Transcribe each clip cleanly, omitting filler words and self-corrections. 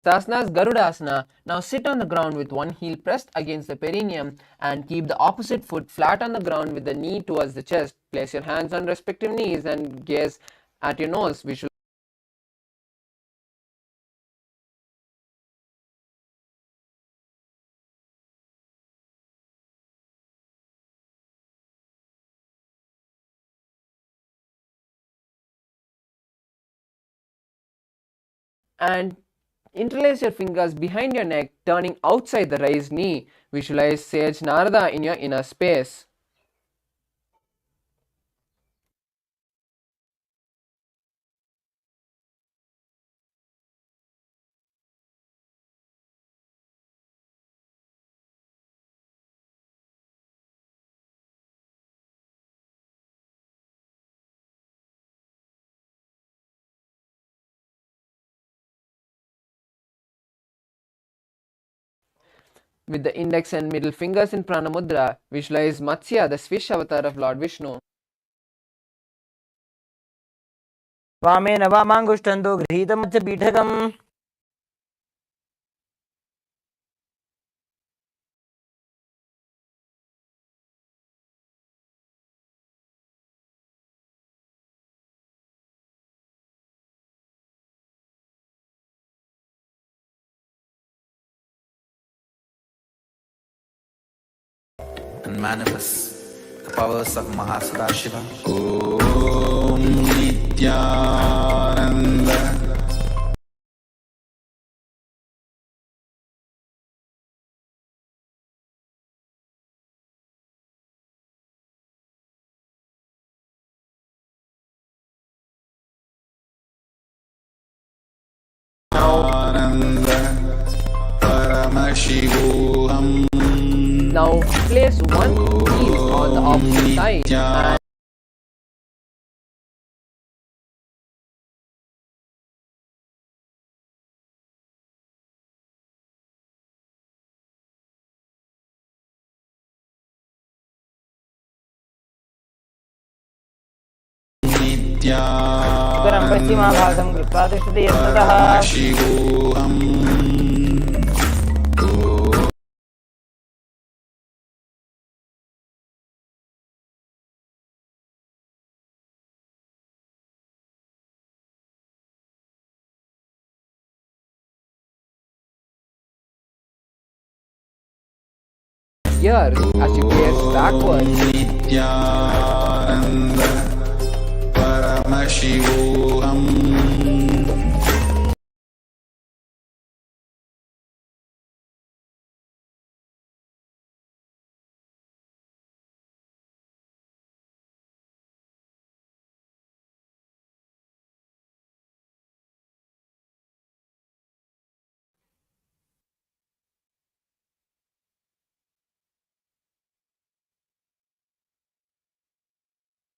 Asana is Garudasana. Now sit on the ground with one heel pressed against the perineum and keep the opposite foot flat on the ground with the knee towards the chest. Place your hands on respective knees and gaze at your nose. And interlace your fingers behind your neck, turning outside the raised knee. Visualize Sage Narada in your inner space. With the index and middle fingers in Prana Mudra, visualize Matsya, the fish avatar of Lord Vishnu. वामेन वामाङ्गुष्ठं गृहीतमध्यपीठकम् and manifest the powers of Mahasadashiva. Om Nithyananda. Paramashivoham. Now place one heel on the opposite thigh and उत्तरं पश्चिमाभागं कृत्वा तिष्ठति यत्ततः here as you gaze backwards. Nithyananda. Paramashivoham.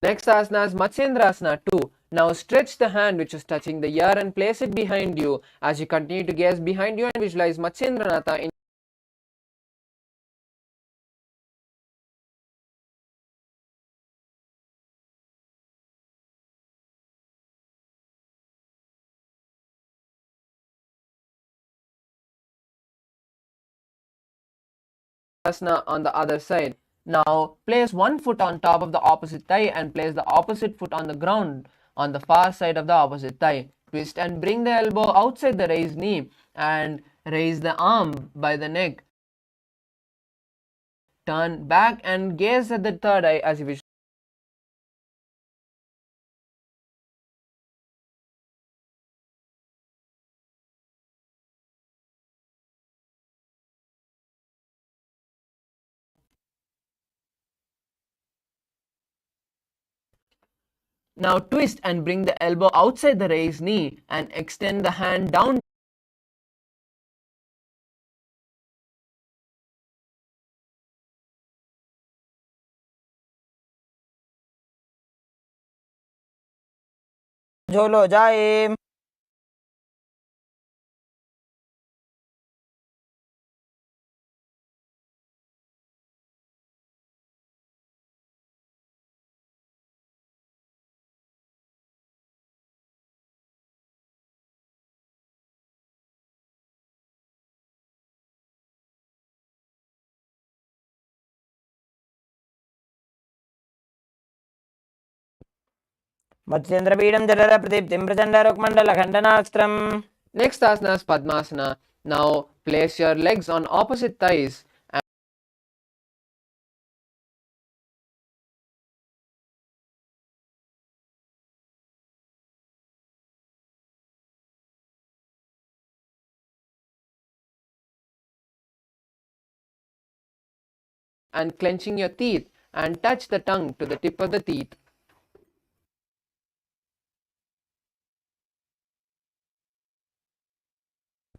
Next asana is Matsyendrasana 2. Now stretch the hand which is touching the ear and place it behind you. As you continue to gaze behind you and visualize Matsyendranatha in asana on the other side. Now place one foot on top of the opposite thigh and place the opposite foot on the ground on the far side of the opposite thigh. Twist and bring the elbow outside the raised knee and raise the arm by the neck. Turn back and gaze at the third eye as you wish. Now twist and bring the elbow outside the raised knee and extend the hand down. झोलो जाए मत्स्येन्द्रपीडं जठरप्रदीप्तिं प्रचण्डरुक्मण्डलखण्डनास्त्रम्. Next asana is Padmasana. Now place your legs on opposite thighs and clenching your teeth and touch the tongue to the tip of the teeth.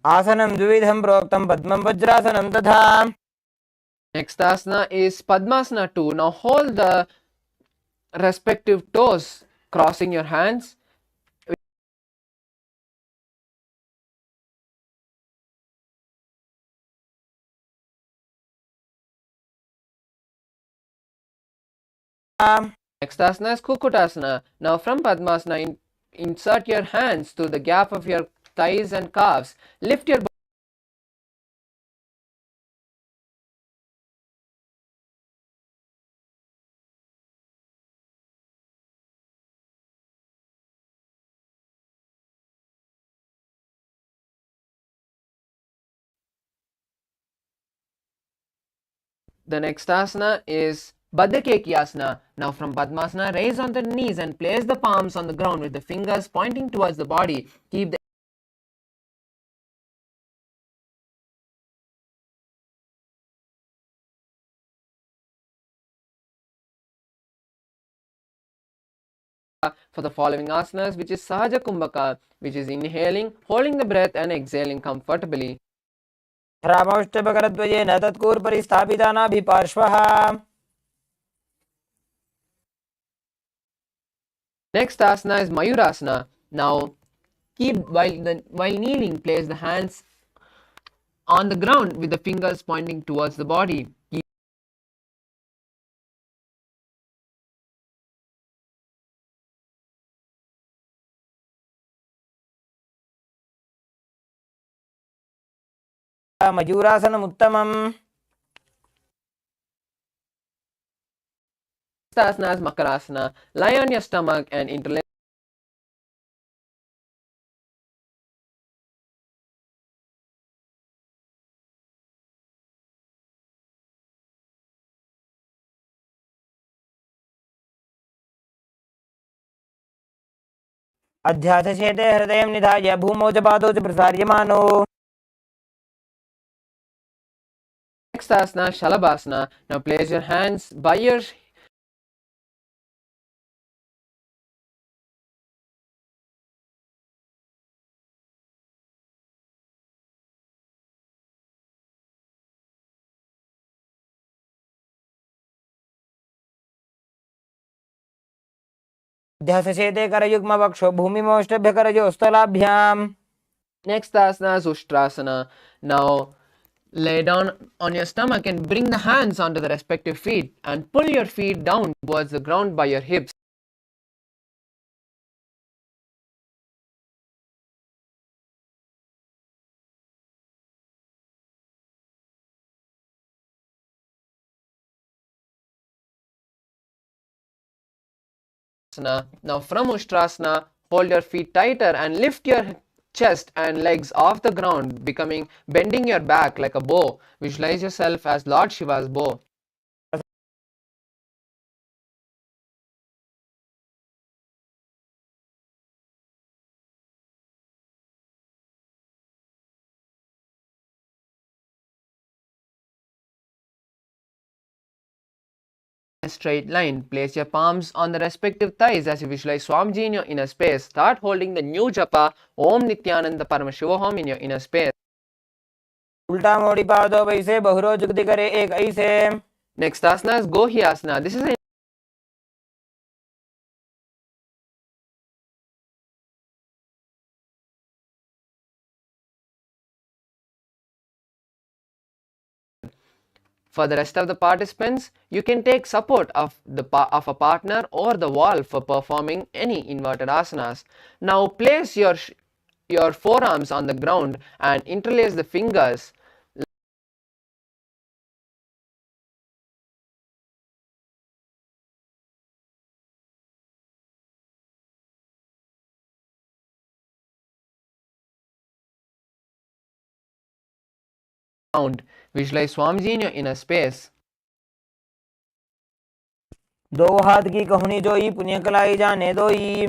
आसनं द्विविधं प्रोक्तं पद्मं वज्रासनं तथा. Next asana is Padmasana 2. Now hold the respective toes, crossing your hands. Next asana is Kukutasana. Now from Padmasana, insert your hands through the gap of your thighs and calves. Lift your The next asana is Baddhakekiasana. Now from Padmasana, raise on the knees and place the palms on the ground with the fingers pointing towards the body. Keep the for the following asanas, which is Sahaja Kumbhaka, which is inhaling, holding the breath and exhaling comfortably. रामौष्टभकरद्वयेन तत्कूर्परि स्थापितानाभिपार्श्वः. Next asana is Mayurasana. Now keep while kneeling, place the hands on the ground with the fingers pointing towards the body. मयूरासनमुत्तमम्. Next asana is Makarasana. Lie on your stomach and interlace अध्यासचेते हृदयं निधाय भूमौ च पादौ च प्रसार्यमानो. Next asana, Shalabhasana. Now place your hands by your अध्यासचेते करयुग्मवक्षो भूमिमौष्टभ्यकरयोस्तलाभ्याम्. Next asana is Ushtrasana. Now lay down on your stomach and bring the hands onto the respective feet and pull your feet down towards the ground by your hips. Now from Ushtrasana, hold your feet tighter and lift your chest and legs off the ground, bending your back like a bow. Visualize yourself as Lord Shiva's bow. A straight line. Place your palms on the respective thighs as you visualize Swamiji in your inner space. Start holding the new japa Om Nithyananda Paramashivoham in your inner space. उल्टा मोड़ी पादो वैसे बहुरो जुगति करे एक ऐसे. Next asana is Gohyasana. This is a For the rest of the participants, you can take support of a partner or the wall for performing any inverted asanas. Now place your forearms on the ground and interlace the fingers ground. Visualize Swamiji in your inner space. दो हाथ की कहुनी जोई पुण्य कलाई जाने दोई.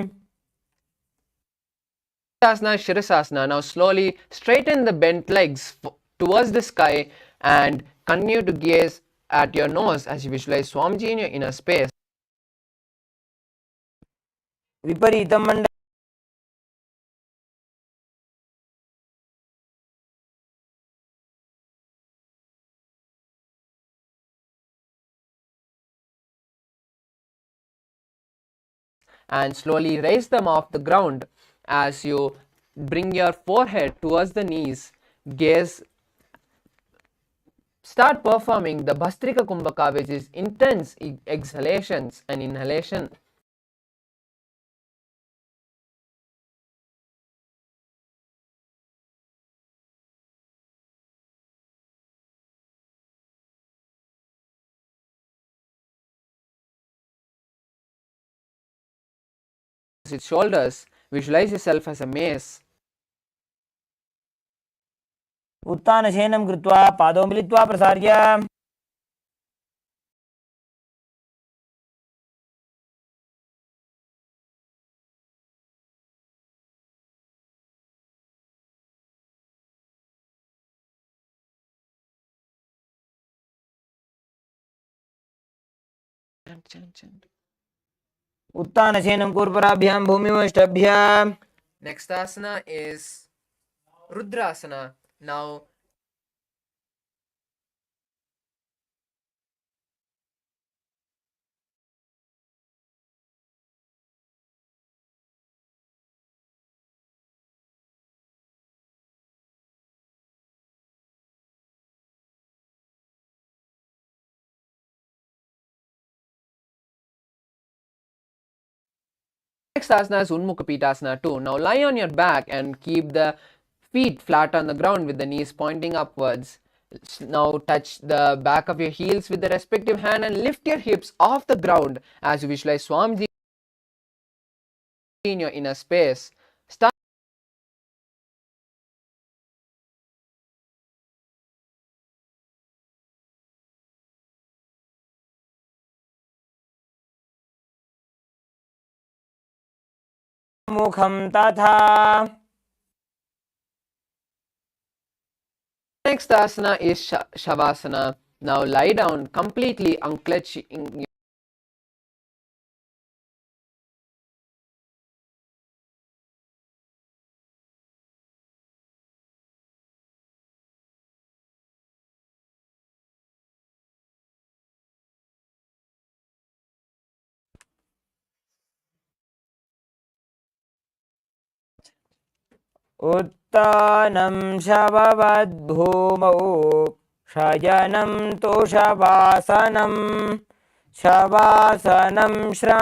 Asana, Shirasasana. Now slowly straighten the bent legs towards the sky and continue to gaze at your nose as you visualize Swamiji in your inner space. विपरीतं मंड And slowly raise them off the ground as you bring your forehead towards the knees. Gaze. Start performing the Bhastrika Kumbhaka, which is intense exhalations and inhalation. Its shoulders. Visualize yourself as a mace. उत्तानशयनं कृत्वा पादौ मिलित्वा प्रसार्य. उत्तानशयनं कूर्पराभ्यां भूमिमष्टभ्य. Next asana is Rudrasana. Now next asana is Unmukha Pitasana too. Now lie on your back and keep the feet flat on the ground with the knees pointing upwards. Now touch the back of your heels with the respective hand and lift your hips off the ground as you visualize Swamiji in your inner space. Start मुखं तथा. next asana is Shavasana. Now lie down completely unclenching उत्तानं शववद्भूमौ शयनं तोषवासनं शवासनं श्रा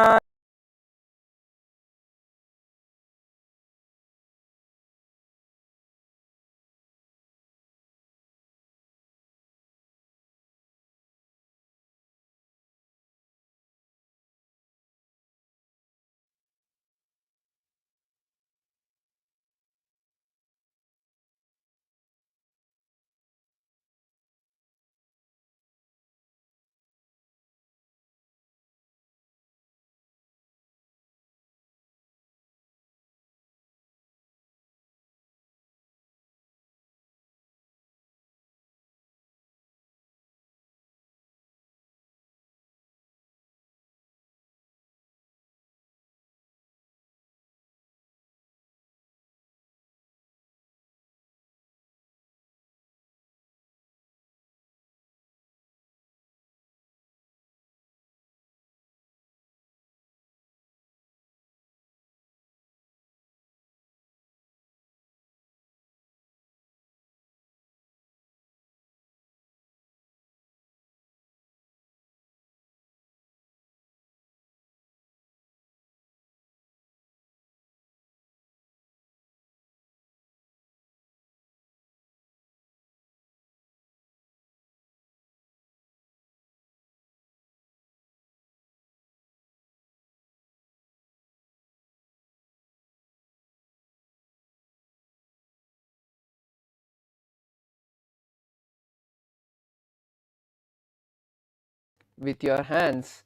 with your hands.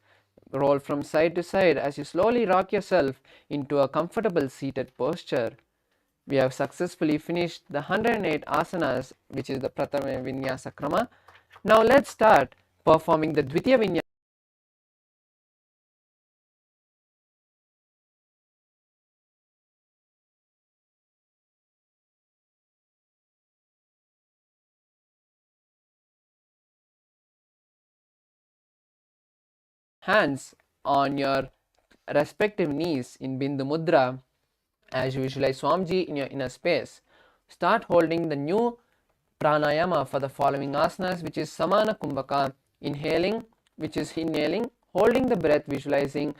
Roll from side to side as you slowly rock yourself into a comfortable seated posture. We have successfully finished the 108 asanas, which is the Prathama Vinyasa Krama. Now let's start performing the Dvitiya Vinyasa. Hands on your respective knees in Bindu Mudra as you visualize Swamiji in your inner space. Start holding the new pranayama for the following asanas, which is Samana Kumbhaka, inhaling, which is inhaling, holding the breath, visualizing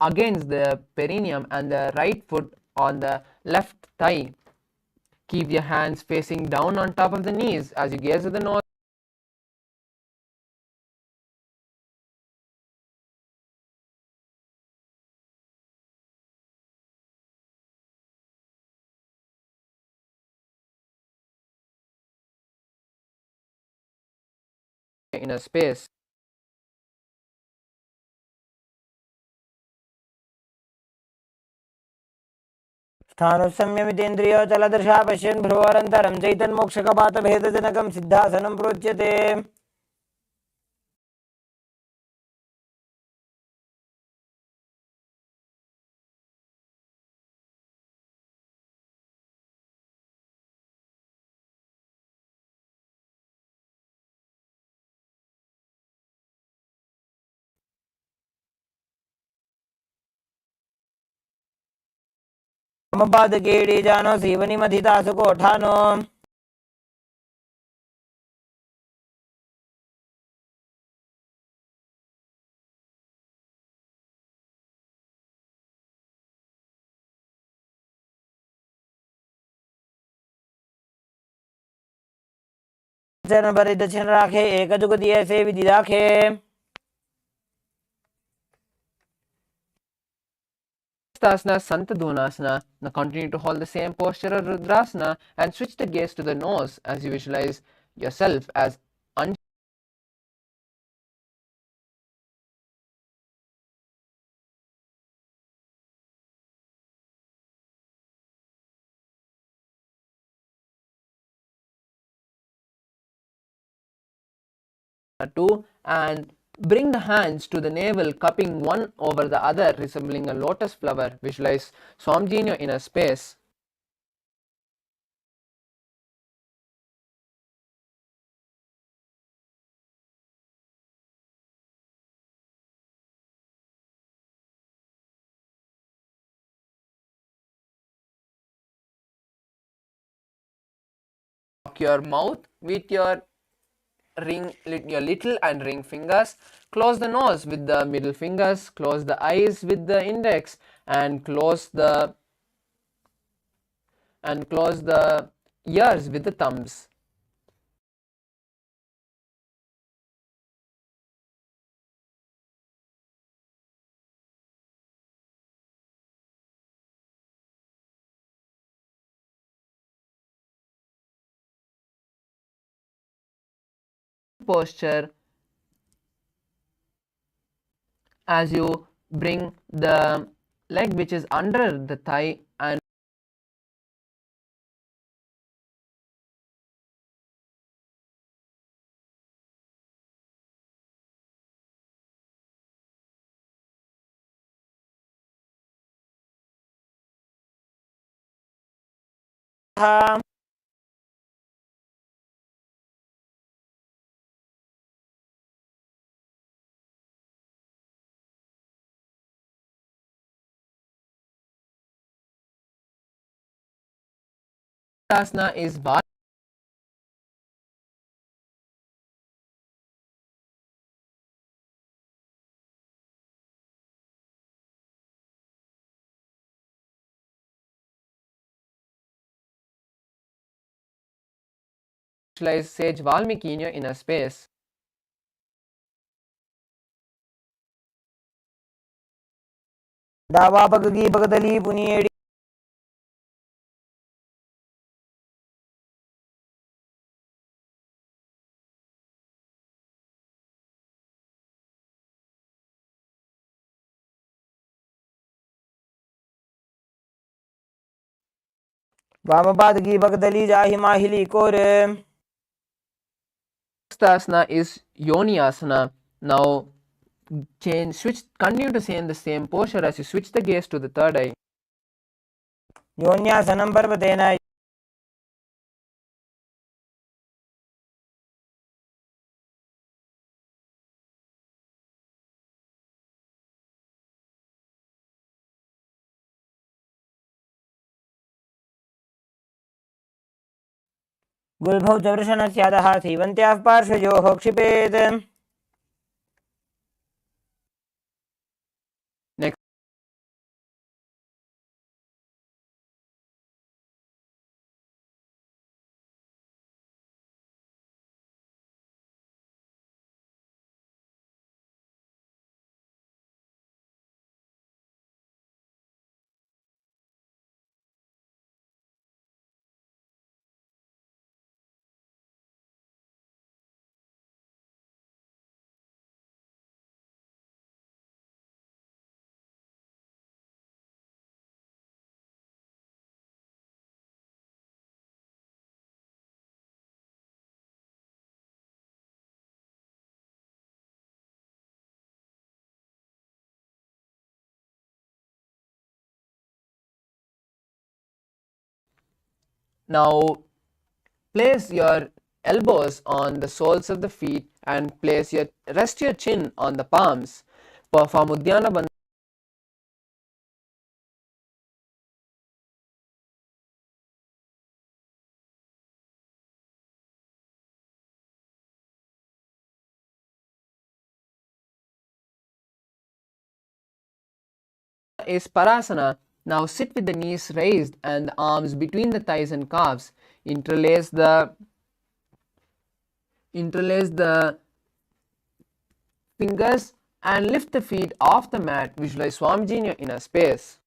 against the perineum and the right foot on the left thigh. Keep your hands facing down on top of the knees as you gaze at the nose. In a space. स्थाणुसंयमितेन्द्रियोचलदृशा पश्यन् भ्रुवोरन्तरं चैतन्मोक्षकपातभेदजनकं सिद्धासनं प्रोच्यते। ममपादकेडी जानो सीवनिमथिता सुकोठानो। चरण पर दक्षिण राखे एक जुगति ऐसे विधि राखे। Asana, Santadhanasana. Now continue to hold the same posture of Rudrasana and switch the gaze to the nose as you visualize yourself as two, and bring the hands to the navel, cupping one over the other, resembling a lotus flower. Visualize Swamiji in your inner space. Lock your mouth with your little and ring fingers. Close the nose with the middle fingers. Close the eyes with the index, and close the ears with the thumbs. Posture as you bring the leg which is under the thigh and asana is visualize Sage Valmiki in your inner space. डावा पगगी पगदली पुनियेडी वाम पादगी पगदली जाहि माहिली core. Next asana is Yoni Asana. Now continue to stay in the same posture as you switch the gaze to the third eye. योन्यासनं पर्वतेन गुल्भौ च वृषणस्यादः सीवन्त्याः पार्श्वयोः क्षिपेत्. Next now place your elbows on the soles of the feet and rest your chin on the palms. Perform Uddiyana Bandhana is Parasana. Now sit with the knees raised and the arms between the thighs and calves. Interlace the fingers and lift the feet off the mat. Visualize Swamiji in your inner space.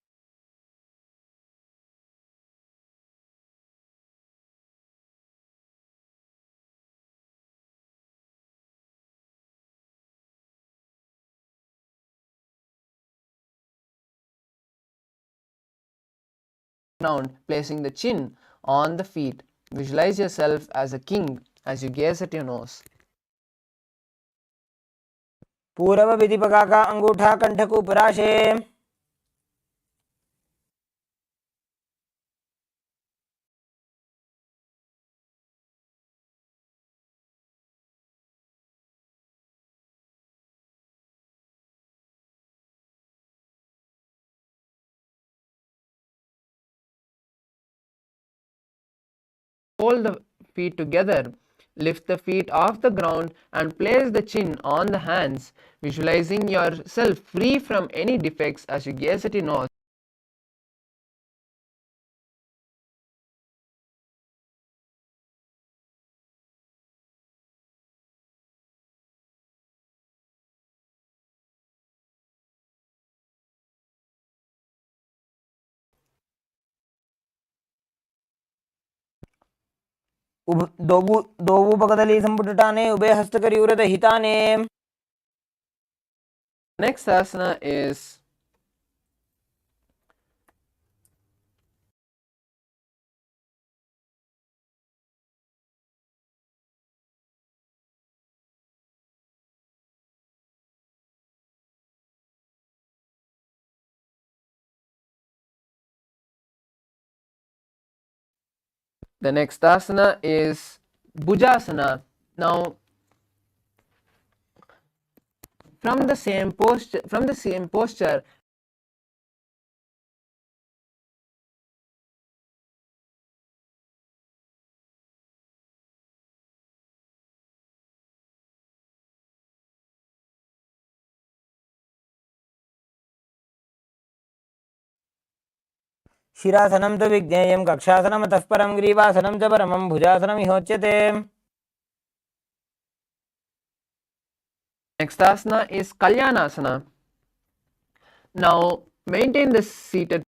Ground, placing the chin on the feet. Visualize yourself as a king as you gaze at your nose. पूरव विधिपका का अंगूठा कंठ को पराशे. Hold the feet together. Lift the feet off the ground and place the chin on the hands, visualizing yourself free from any defects as you gaze at your nose. दोवु पगदली संपुटटाने उभे हस्तकरी उरत हिताने. Next asana is Bhujasana. Now from the same posture, शिरासनं तु विज्ञेयं कक्षासनमतः परं ग्रीवासनं च परमं भुजासनमिहोच्यते. next asana is Kalyanasana. Now maintain the seated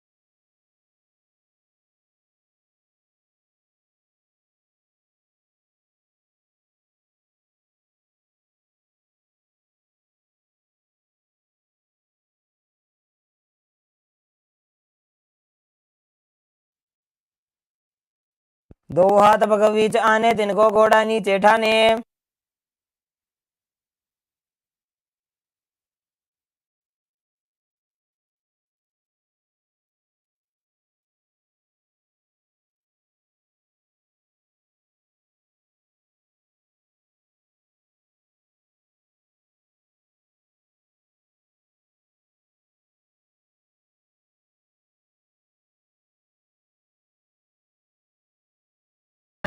दो हाथ पग बीच आने तिनको घोड़ा नीचे ठाने.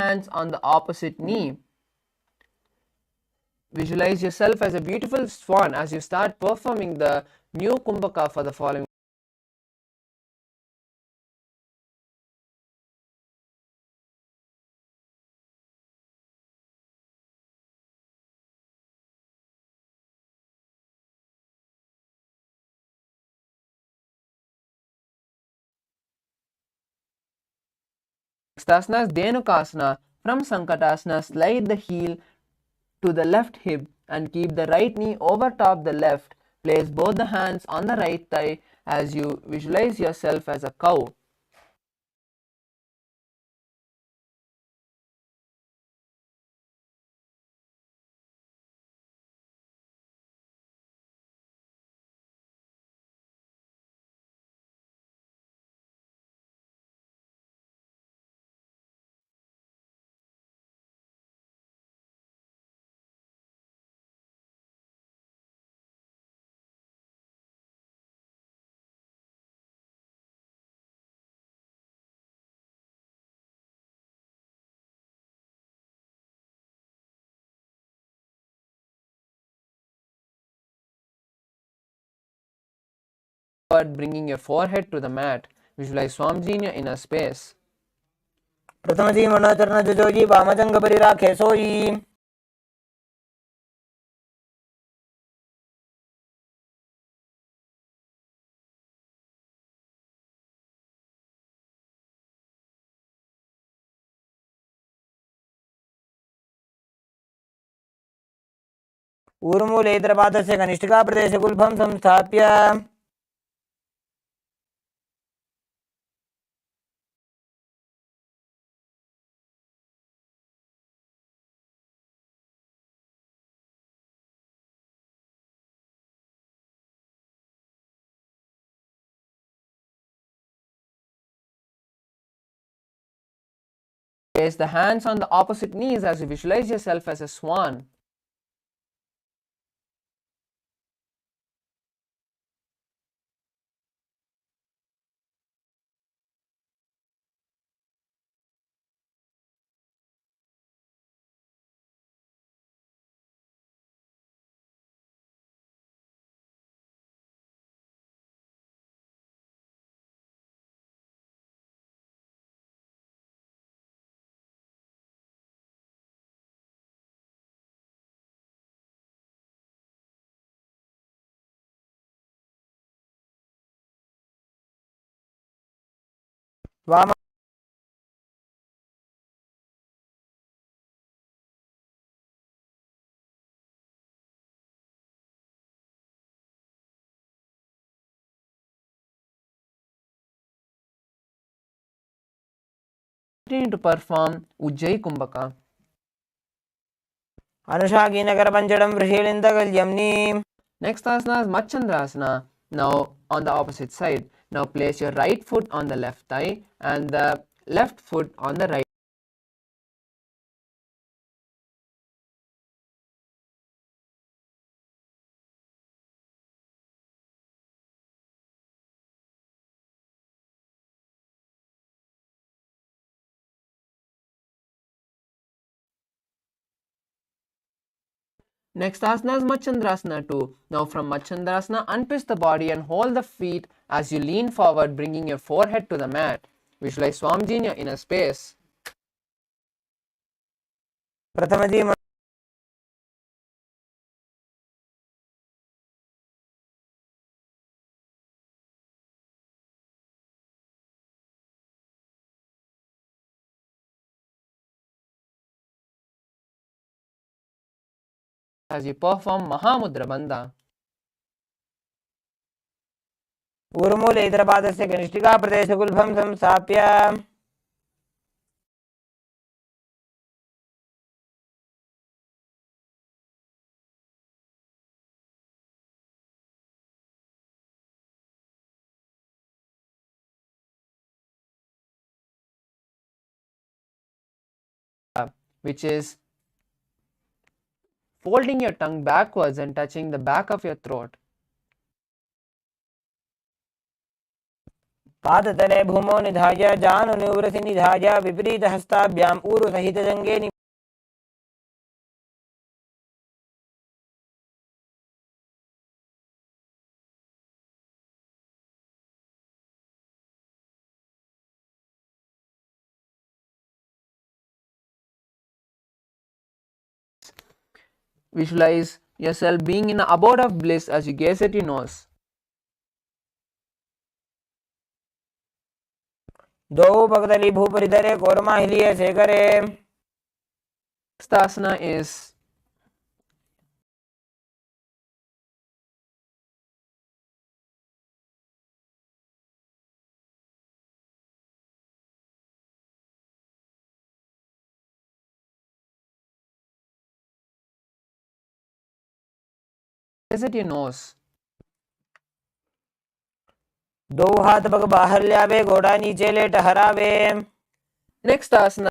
hands on the opposite knee. Visualize yourself as a beautiful swan as you start performing the new Kumbhaka for the following. Next asana is Dhenukasana. From Sankatasana, slide the heel to the left hip and keep the right knee over top the left. Place both the hands on the right thigh as you visualize yourself as a cow. Bringing your forehead to the mat. Visualize Swamiji in your inner space. प्रथमजी मनोचरण जुजोजी वामजंग परिराखे सोई. ऊर्मूले इतरपादस्य कनिष्ठिका प्रदेशे गुल्फं संस्थाप्य. Place the hands on the opposite knees as you visualize yourself as a swan. वाम continue to perform Ujjayi Kumbhaka. Anushaginakarapanchadam Vrishilindakalyamni. Next asana is Machandrasana. Now on the opposite side. Now place your right foot on the left thigh and the left foot on the right. Next asana is Machandrasana 2. Now from Machandrasana, untwist the body and hold the feet as you lean forward, bringing your forehead to the mat. Visualize Swamiji in your inner space. Pratamaji As you perform Mahamudra Bandha. ऊर्मूले इतरपादस्य कनिष्ठिका प्रदेशगुल्भं संस्थाप्य Which is folding your tongue backwards and touching the back of your throat. पादतले भूमौ निधाय जानुनिवृति निधाय विपरीतहस्ताभ्याम् ऊरुसहितजङ्गे Visualize yourself being in an abode of bliss as you gaze at your nose. द्वौ भगदली भूपरिधरे कोरमाहिलीय शेखरे Next asana is gaze at your nose. दो हाथ पग बाहर ल्यावे घोड़ा नीचे लेट हरावे Next asana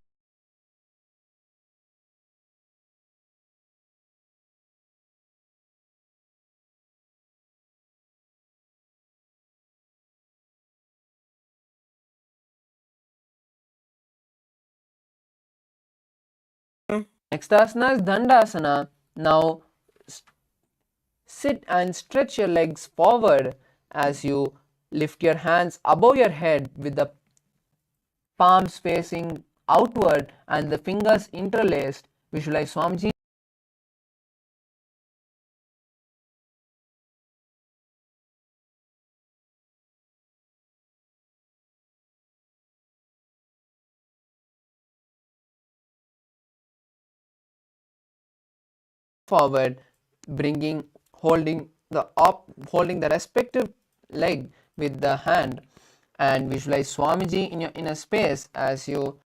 Next asana is Dandasana. Now sit and stretch your legs forward as you lift your hands above your head with the palms facing outward and the fingers interlaced. Visualize Swamiji. Forward, holding the respective leg with the hand, and visualize Swamiji in your inner space as you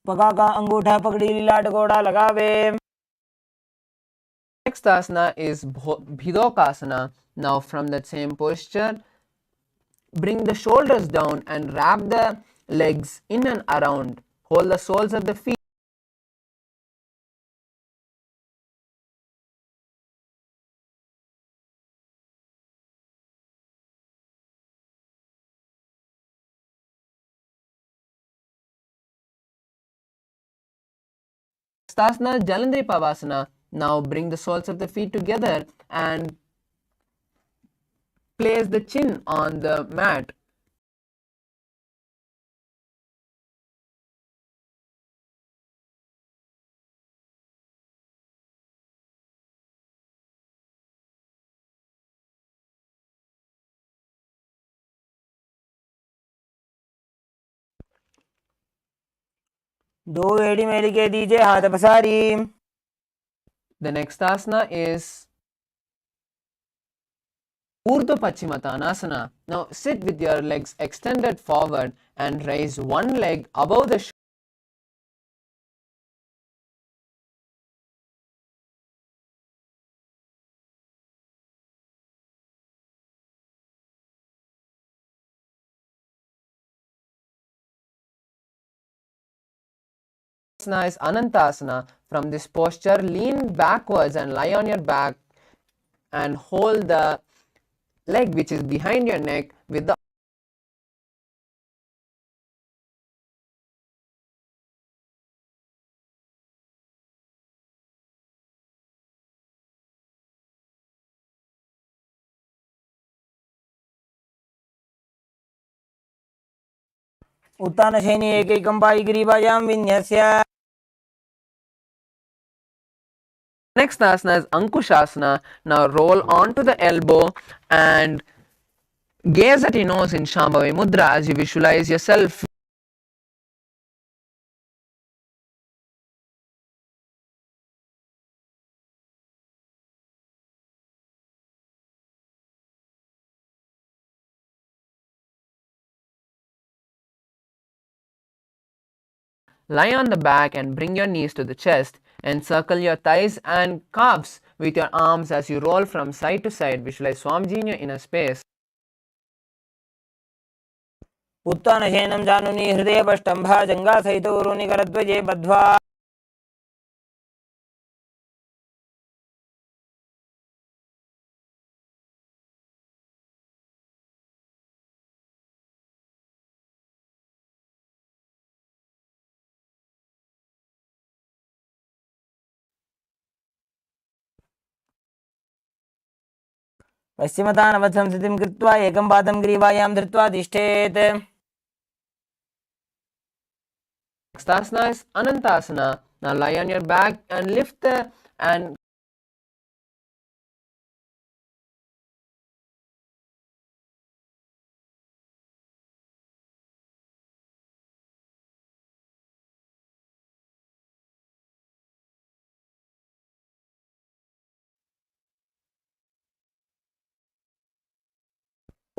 पगा का अंगूठा पकड़ी लीलाट घोड़ा लगावे Next asana is Bhidokasana. Now from that same posture, bring the shoulders down and wrap the legs in and around. Hold the soles of the feet. Next asana is Jalandhari Pavasana. Now bring the soles of the feet together and place the chin on the mat. दो एड़ी मेली के दीजिए हाथ पसारी. The next asana is Urdhva Paschimottanasana. Now sit with your legs extended forward and raise one leg above the shoulder. Asana is Anantasana. From this posture, lean backwards and lie on your back and hold the leg which is behind your neck with the उत्तानशयनी एकैकं पायिग्रीवायां विन्यस्य. next asana is Ankushasana. Now roll onto the elbow and gaze at your nose in Shambhavi Mudra as you visualize yourself lie on the back and bring your knees to the chest. Encircle your thighs and calves with your arms as you roll from side to side. Visualize Swamiji in your inner space. उत्तानशयनं जानुनी हृदयपष्टम्भा जङ्घासहितो उरुनिकरध्वजे बद्ध्वा. पश्चिमतानवत्सं स्थितिं कृत्वा एकं पादं ग्रीवायां धृत्वा तिष्ठेत्. Next asana is Anantasana. Now lie on your back and lift the and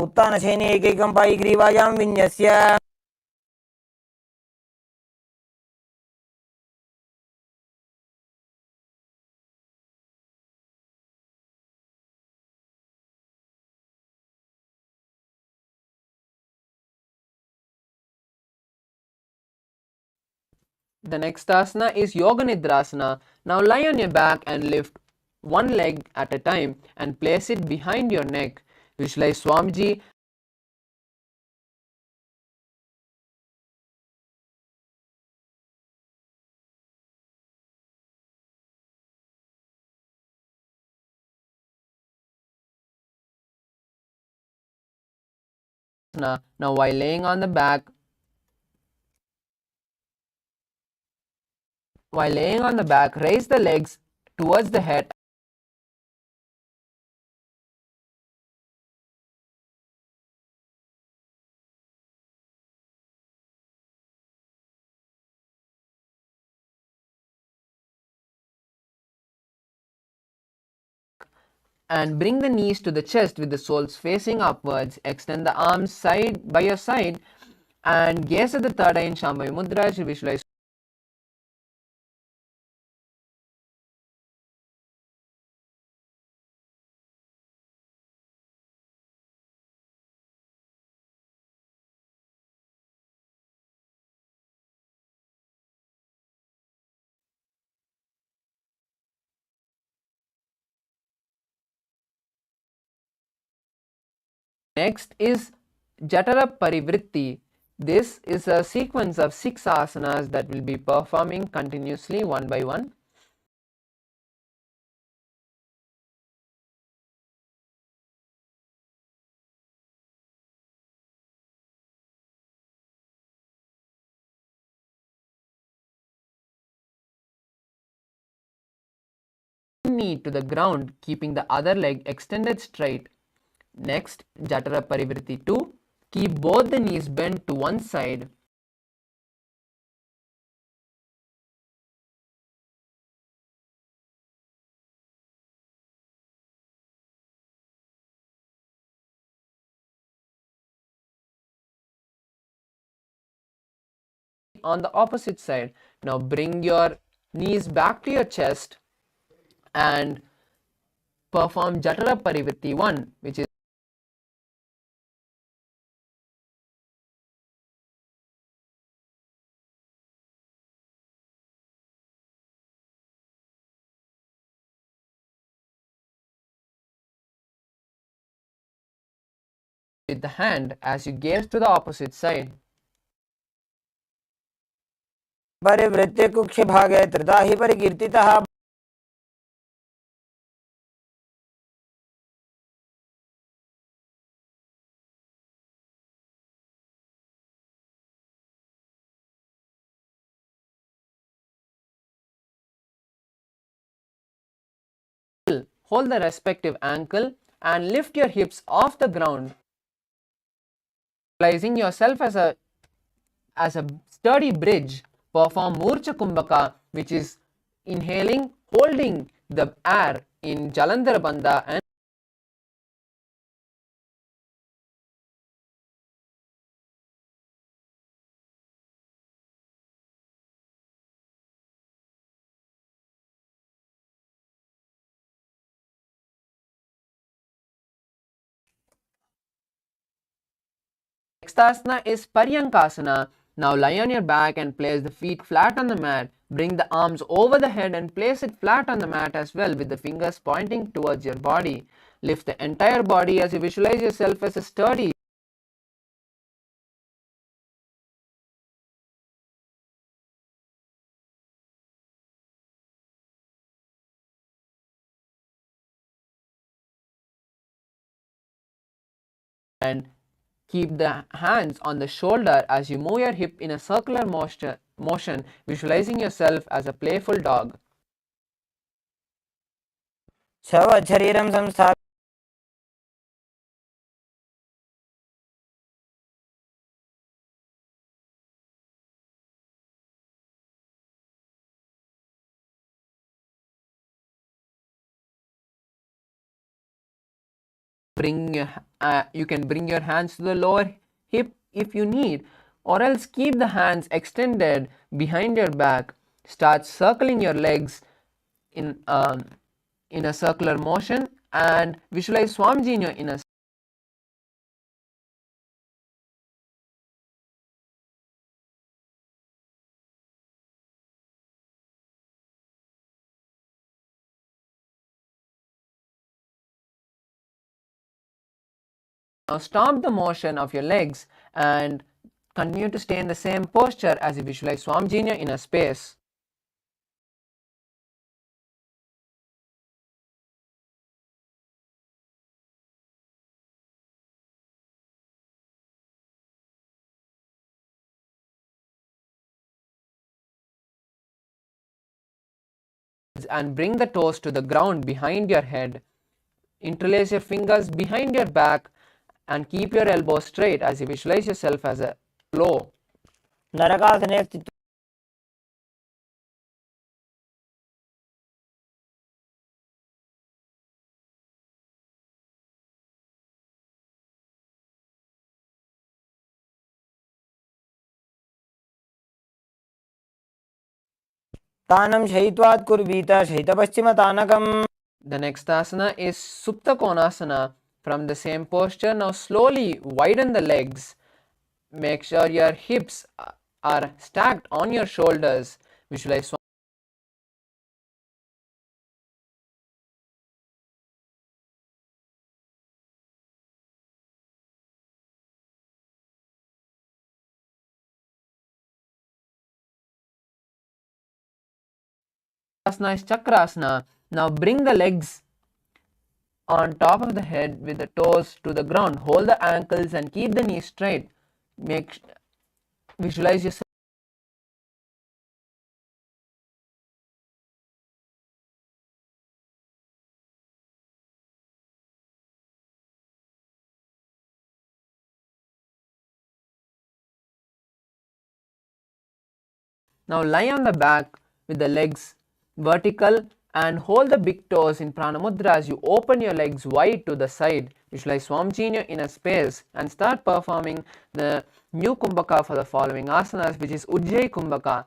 उत्तानशयनी एकैकं पायिग्रीवायां विन्यस्य. the next asana is Yoga Nidrasana. Now lie on your back and lift one leg at a time and place it behind your neck. Visualize Swamiji Now while laying on the back, raise the legs towards the head and bring the knees to the chest with the soles facing upwards. Extend the arms side by your side and gaze at the third eye in Shambhavi Mudra as you visualize. Next is Jatara Parivritti. This is a sequence of 6 asanas that will be performing continuously one by one. Knee to the ground, keeping the other leg extended straight. Next, Jatara Parivritti 2. Keep both the knees bent to one side. on the opposite side. Now bring your knees back to your chest and perform Jatara Parivritti 1, which is with the hand as you gaze to the opposite side. परिवृत्य कुक्षिभागे त्रिधा हि परिकीर्तितः Hold the respective ankle and lift your hips off the ground, visualizing yourself as a sturdy bridge. Perform Murcha Kumbhaka, which is inhaling, holding the air in Jalandhar Bandha and next asana is Paryankasana. Now lie on your back and place the feet flat on the mat. Bring the arms over the head and place it flat on the mat as well with the fingers pointing towards your body. Lift the entire body as you visualize yourself as a sturdy and keep the hands on the shoulder as you move your hip in a circular motion, visualizing yourself as a playful dog. शव शरीरं संस्थाप्य You can bring your hands to the lower hip if you need, or else keep the hands extended behind your back. Start circling your legs in a circular motion and visualize Swamijino in a Now stop the motion of your legs and continue to stay in the same posture as you visualize Swamijino in a space. And bring the toes to the ground behind your head. Interlace your fingers behind your back and keep your elbows straight as you visualize yourself as a flow. नरकासने स्थित्वा तानं शयित्वात् कुर्वीत शयितपश्चिमतानकम्. The next asana is Supta Konasana. From the same posture, now slowly widen the legs. Make sure your hips are stacked on your shoulders. Visualize Asana is Chakrasana. Now bring the legs on top of the head with the toes to the ground. Hold the ankles and keep the knees straight. Visualize yourself. Now lie on the back with the legs vertical and hold the big toes in Pranamudra as you open your legs wide to the side. Visualize Swamiji in your inner space and start performing the new Kumbhaka for the following asanas, which is Ujjayi Kumbhaka.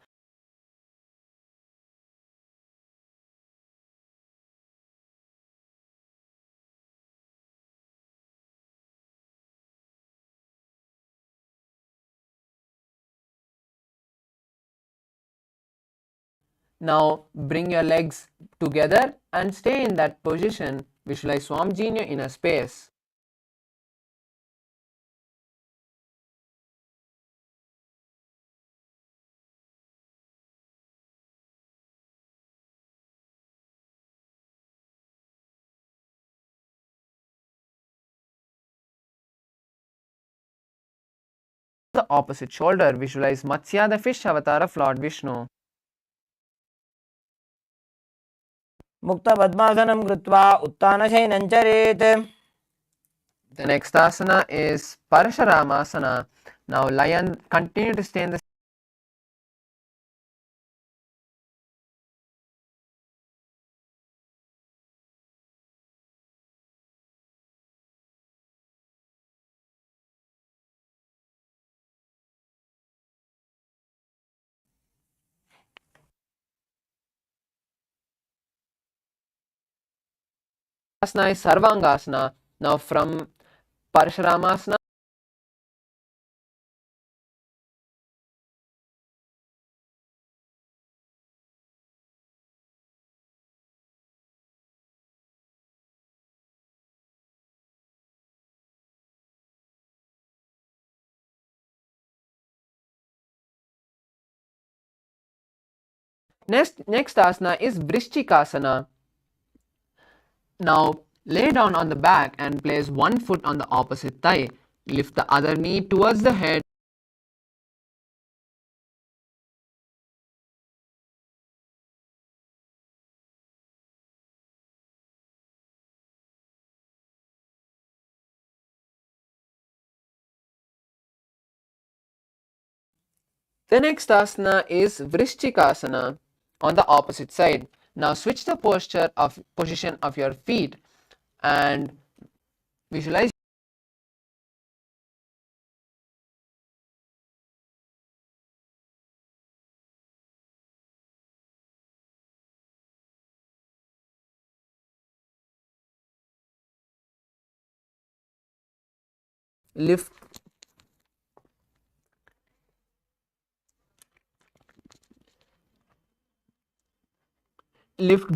Now bring your legs together and stay in that position. Visualize Swamiji in your inner space. The opposite shoulder, visualize Matsya, the fish avatar of Lord Vishnu. मुक्तपद्मासनं कृत्वा उत्तानशयनं चरेत्. The next asana is Parasharamasana. Now lion, continue to stay in the asana is Sarvangasana. Now from Parasharamasana, next asana is Vrishchikasana. Now lay down on the back and place one foot on the opposite thigh. Lift the other knee towards the head. The next asana is Vrishchikasana on the opposite side. Now switch the position of your feet and visualize. Lift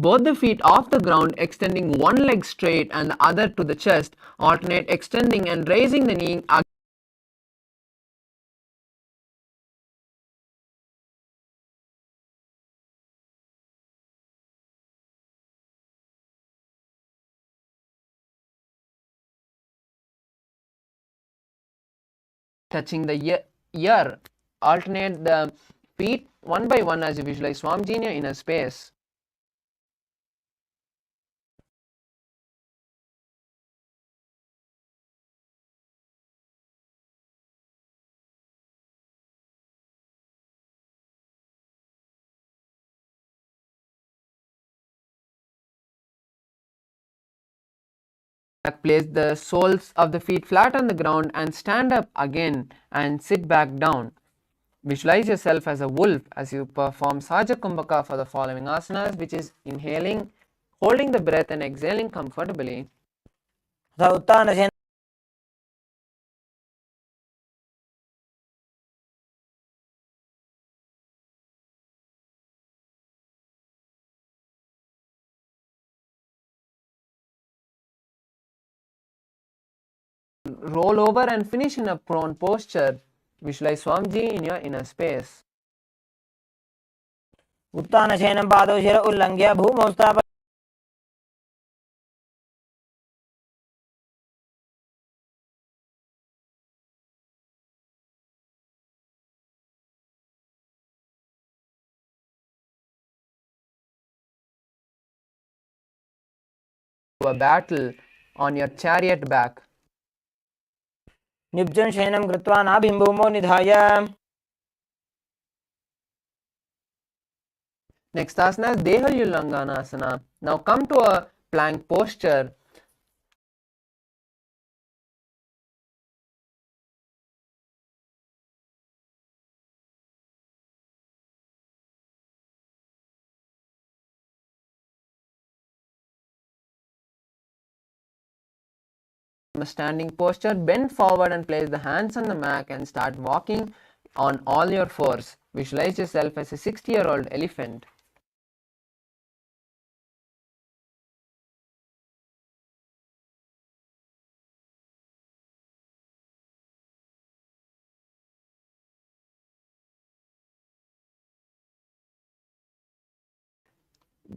both the feet off the ground, extending one leg straight and the other to the chest. Alternate extending and raising the knee. Touching the ear. Alternate the feet one by one as you visualize Swamiji in your inner space. Place the soles of the feet flat on the ground and stand up again and sit back down. Visualize yourself as a wolf as you perform Saja Kumbhaka for the following asanas, which is inhaling, holding the breath and exhaling comfortably. उत्तानशयनं Roll over and finish in a prone posture. Visualize Swamiji in your inner space. उत्तानशयनं पादौ शिर उल्लङ्घ्य भूमौ स्थापय A battle on your chariot back. निब्जं शयनं कृत्वा नाभिं भूमौ निधाय. Next asana is Deha Ullangana asana. Now come to a plank posture. From a standing posture, bend forward and place the hands on the mat and start walking on all your fours. Visualize yourself as a 60-year-old elephant.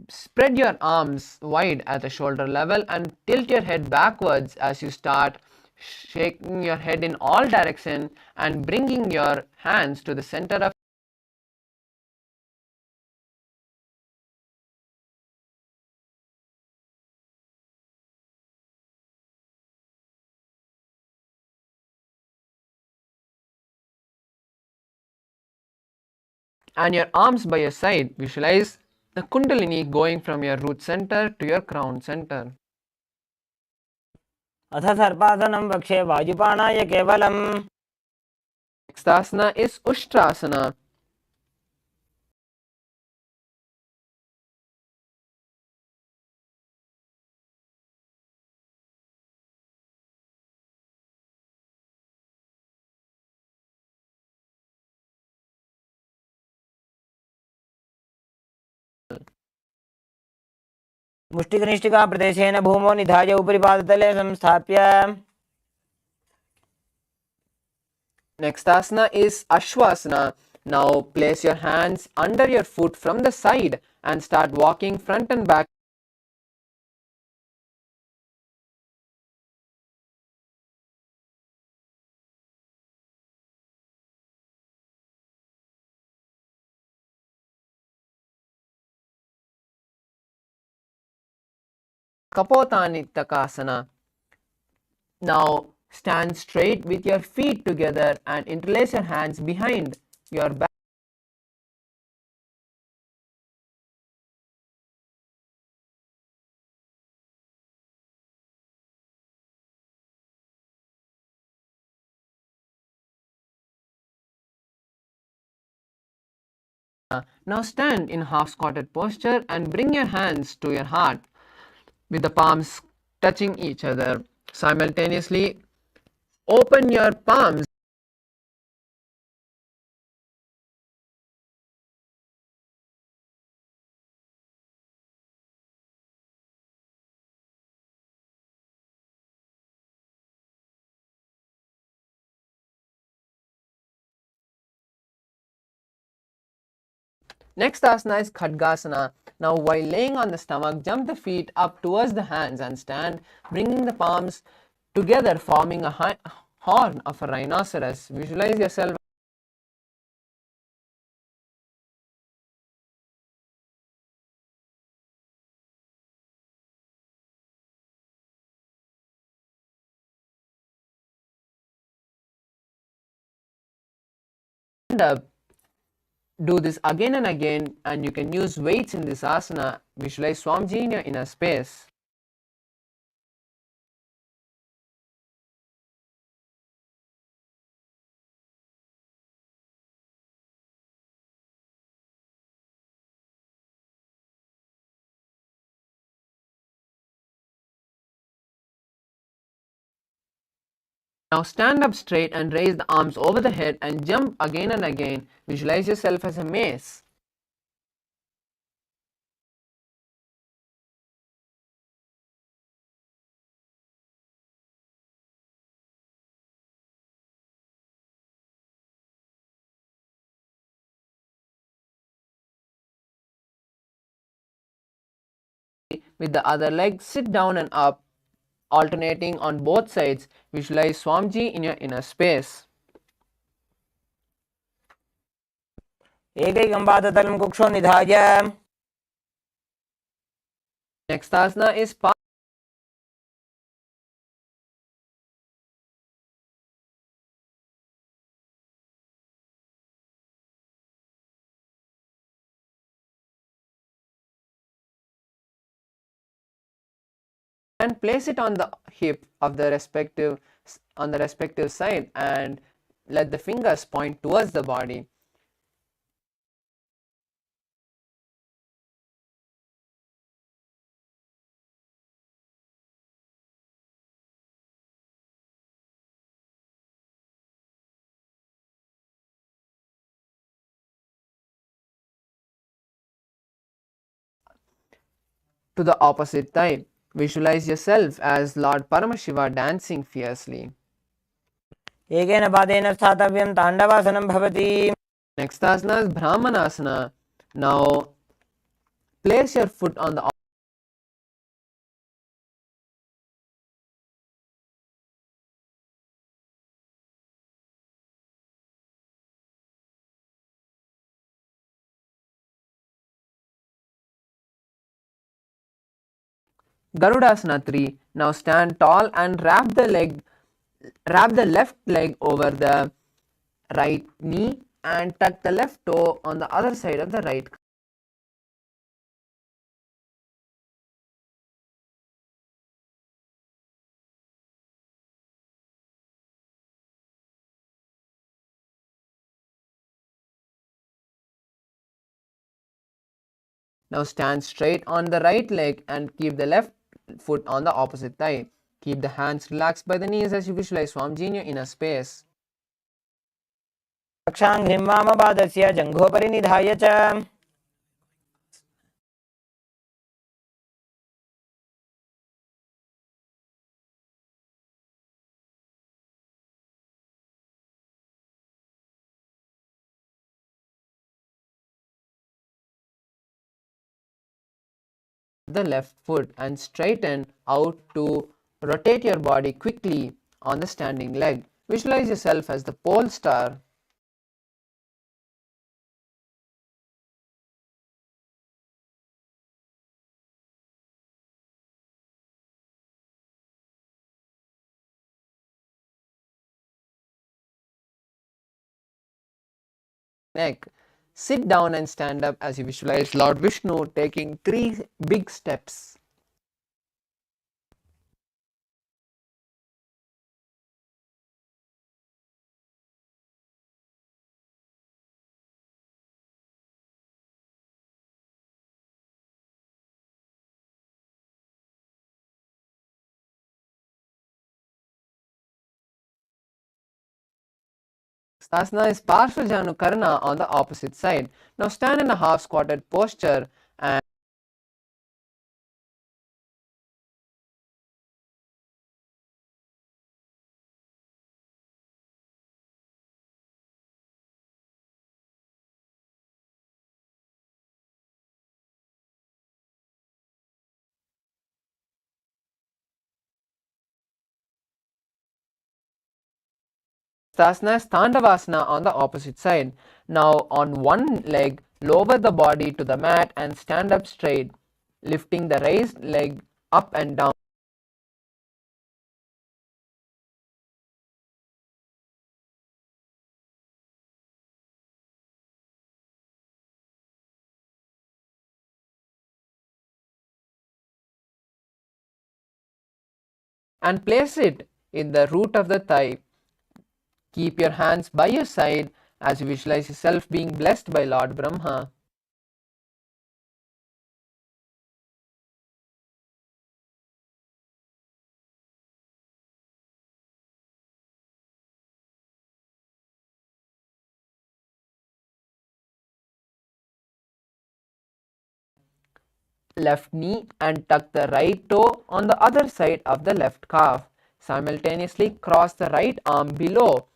Spread your arms wide at the shoulder level and tilt your head backwards as you start shaking your head in all directions and bringing your hands to the center of and your arms by your side. Visualize the kundalini going from your root center to your crown center. अथ सर्पासनं वक्षे वायुपाणाय केवलम्. Next asana is Ushtrasana. मुष्टिकनिष्ठिकाप्रदेशेन भूमौ निधाय उपरि पादतले संस्थाप्य. Next asana is Ashwasana. Now place your hands under your foot from the side and start walking front and back. Kapotanitakasana. Now stand straight with your feet together and interlace your hands behind your back. Now stand in half squatted posture and bring your hands to your heart with the palms touching each other. Simultaneously, open your palms. Next asana is Khadgasana. Now while laying on the stomach, jump the feet up towards the hands and stand, bringing the palms together, forming a horn of a rhinoceros. Visualize yourself up. Do this again and again, and you can use weights in this asana. Visualize Swamiji in your inner space. Now stand up straight and raise the arms over the head and jump again and again. Visualize yourself as a mace. With the other leg, sit down and up, alternating on both sides. Visualize Swamiji in your inner space. एकैकं पादतलं कुक्षौ निधाय. Next asana is and place it on the hip of the respective side and let the fingers point towards the body. To the opposite thigh, visualize yourself as Lord Paramashiva dancing fiercely. एकेन पादेन स्थातव्यं ताण्डवासनं भवति. Next asana is Brahmanasana. Now place your foot on the Garudasana 3. Now stand tall and wrap the left leg over the right knee and tuck the left toe on the other side of the right. Now stand straight on the right leg and keep the left foot on the opposite thigh. Keep the hands relaxed by the knees as you visualize Swamiji in your inner space. रक्षाङ्घ्रिं वामपादस्य जङ्घोपरि निधाय च. The left foot and straighten out to rotate your body quickly on the standing leg. Visualize yourself as the pole star. Neck. Sit down and stand up as you visualize Lord Vishnu taking 3 big steps. Asana is Parshva Karna on the opposite side. Now stand in a half squatted posture and Asana is Tandavasana on the opposite side. Now on one leg, lower the body to the mat and stand up straight, lifting the raised leg up and down. And place it in the root of the thigh. Keep your hands by your side as you visualize yourself being blessed by Lord Brahma. Left knee and tuck the right toe on the other side of the left calf. Simultaneously cross the right arm below.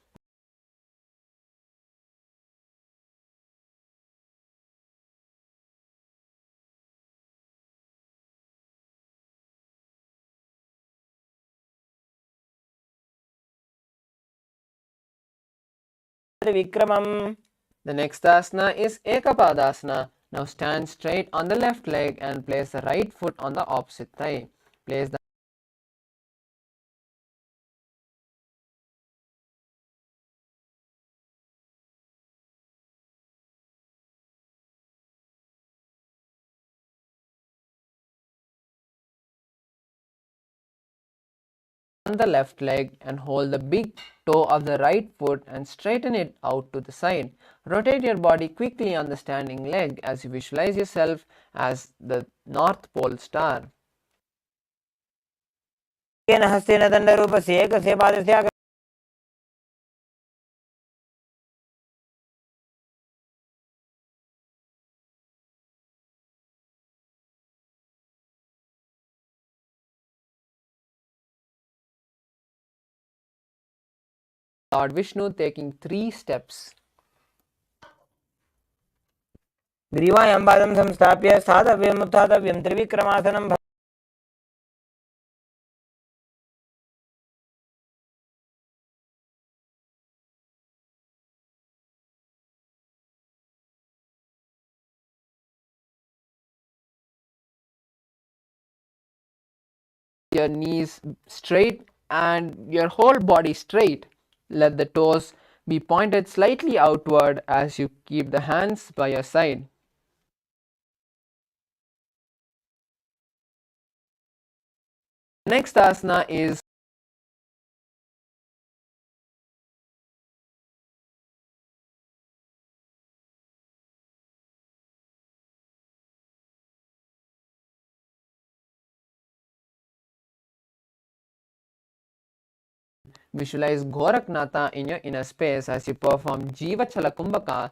विक्रमम्. The next asana is Ekapadasana. Now stand straight on the left leg and place the right foot on the opposite thigh. Place the on the left leg and hold the big toe of the right foot and straighten it out to the side. Rotate your body quickly on the standing leg as you visualize yourself as the North Pole star. येन हस्तेन दण्डरूपस्य एकस्य पादस्य Lord Vishnu taking 3 steps. ग्रीवायां पादं संस्थाप्य स्थातव्यम् उत्थातव्यं त्रिविक्रमासनं Your knees straight and your whole body straight. Let the toes be pointed slightly outward as you keep the hands by your side. Next asana is visualize Goraknatha in your inner space as you perform Jiva Chalakumbhaka,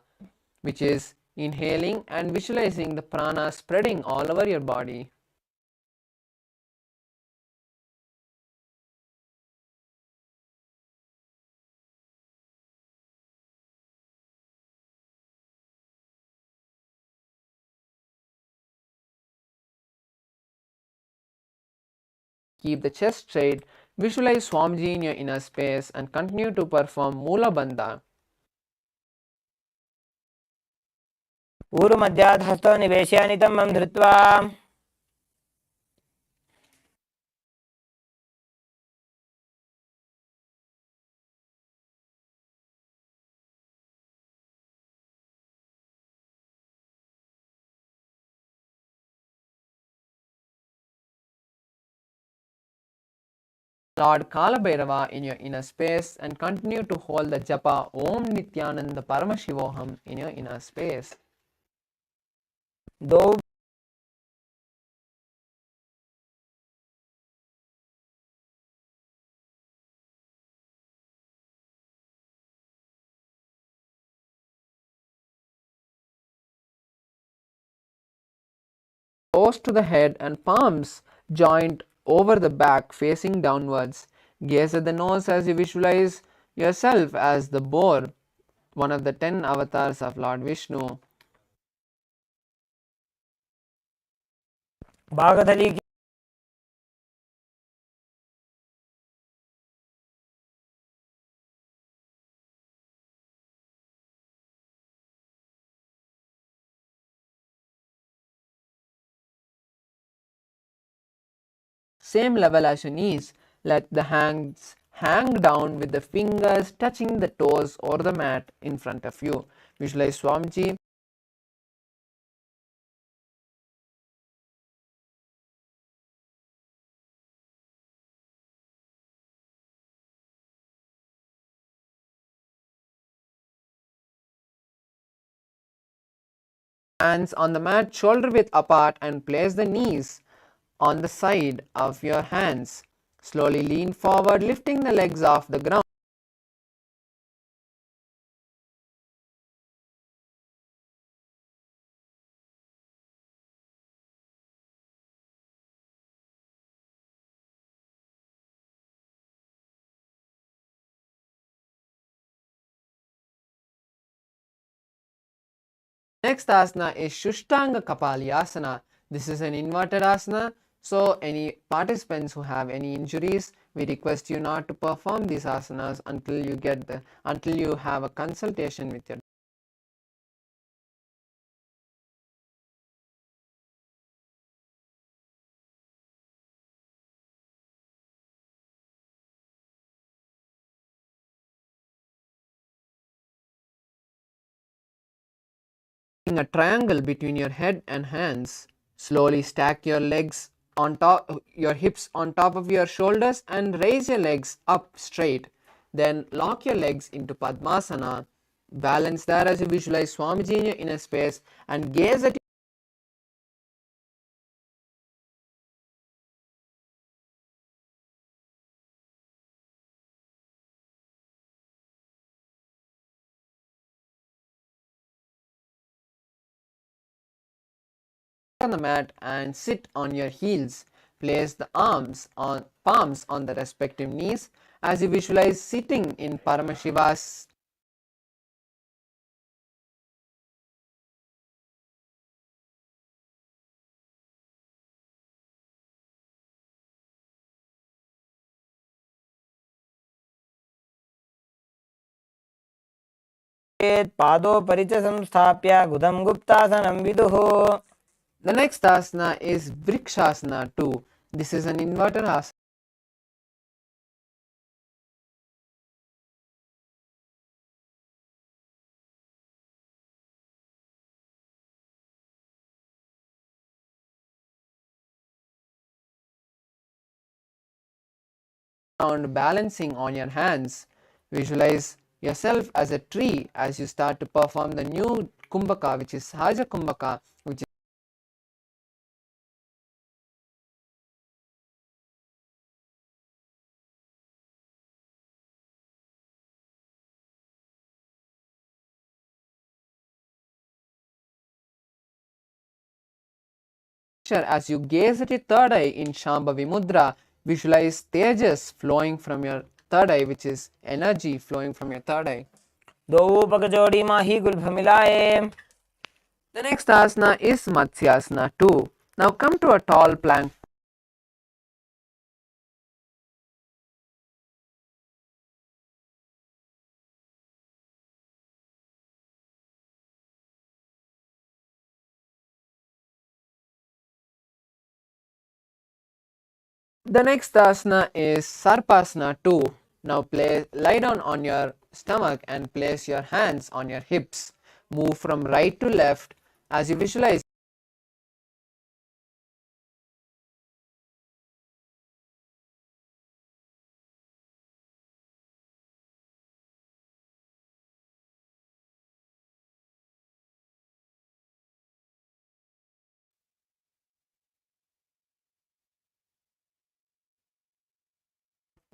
which is inhaling and visualizing the prana spreading all over your body. Keep the chest straight, visualize Swamiji in your inner space and continue to perform Mula Bandha. ऊरुमध्यात् हस्तो निवेश्य नितम्बं धृत्वा Lord Kalabhairava in your inner space and continue to hold the japa Om Nithyananda Paramashivoham in your inner space. दो Close to the head and palms joined over the back facing downwards. Gaze at the nose as you visualize yourself as the boar, one of the 10 avatars of Lord Vishnu. बागधली Same level as your knees. Let the hands hang down with the fingers touching the toes or the mat in front of you. Visualize Swamiji. Hands on the mat, shoulder width apart, and place the knees on the side of your hands. Slowly lean forward, lifting the legs off the ground. Next asana is Shushtanga Kapalyasana. This is an inverted asana. So any participants who have any injuries, we request you not to perform these asanas until you have a consultation with your a triangle between your head and hands. Slowly stack your legs on top, your hips on top of your shoulders, and raise your legs up straight. Then lock your legs into Padmasana. Balance there as you visualize Swamiji in your inner space and gaze at on the mat and sit on your heels. Place the palms on the respective knees as you visualize sitting in Paramashiva's पादोपरि च संस्थाप्य गुदं गुप्तासनं विदुः. The next asana is Vrikshasana 2. This is an inverted asana. Balancing on your hands. Visualize yourself as a tree as you start to perform the new Kumbhaka, which is Sahaja Kumbhaka, which is as you gaze at your third eye in Shambhavi Mudra. Visualize Tejas flowing from your third eye, which is energy flowing from your third eye. दो पग जोड़ी माही Gulf मिलाए. The next asana is Matsyasana 2. Now come to a tall plank. The next asana is Sarpasana 2. Now lie down on your stomach and place your hands on your hips. Move from right to left as you visualize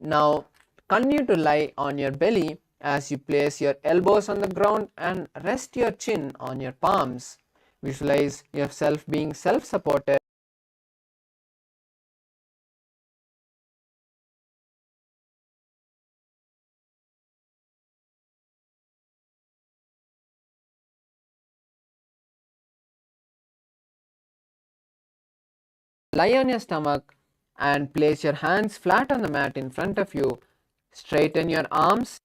Now continue to lie on your belly as you place your elbows on the ground and rest your chin on your palms. Visualize yourself being self-supported lie on your stomach and place your hands flat on the mat in front of you. Straighten your arms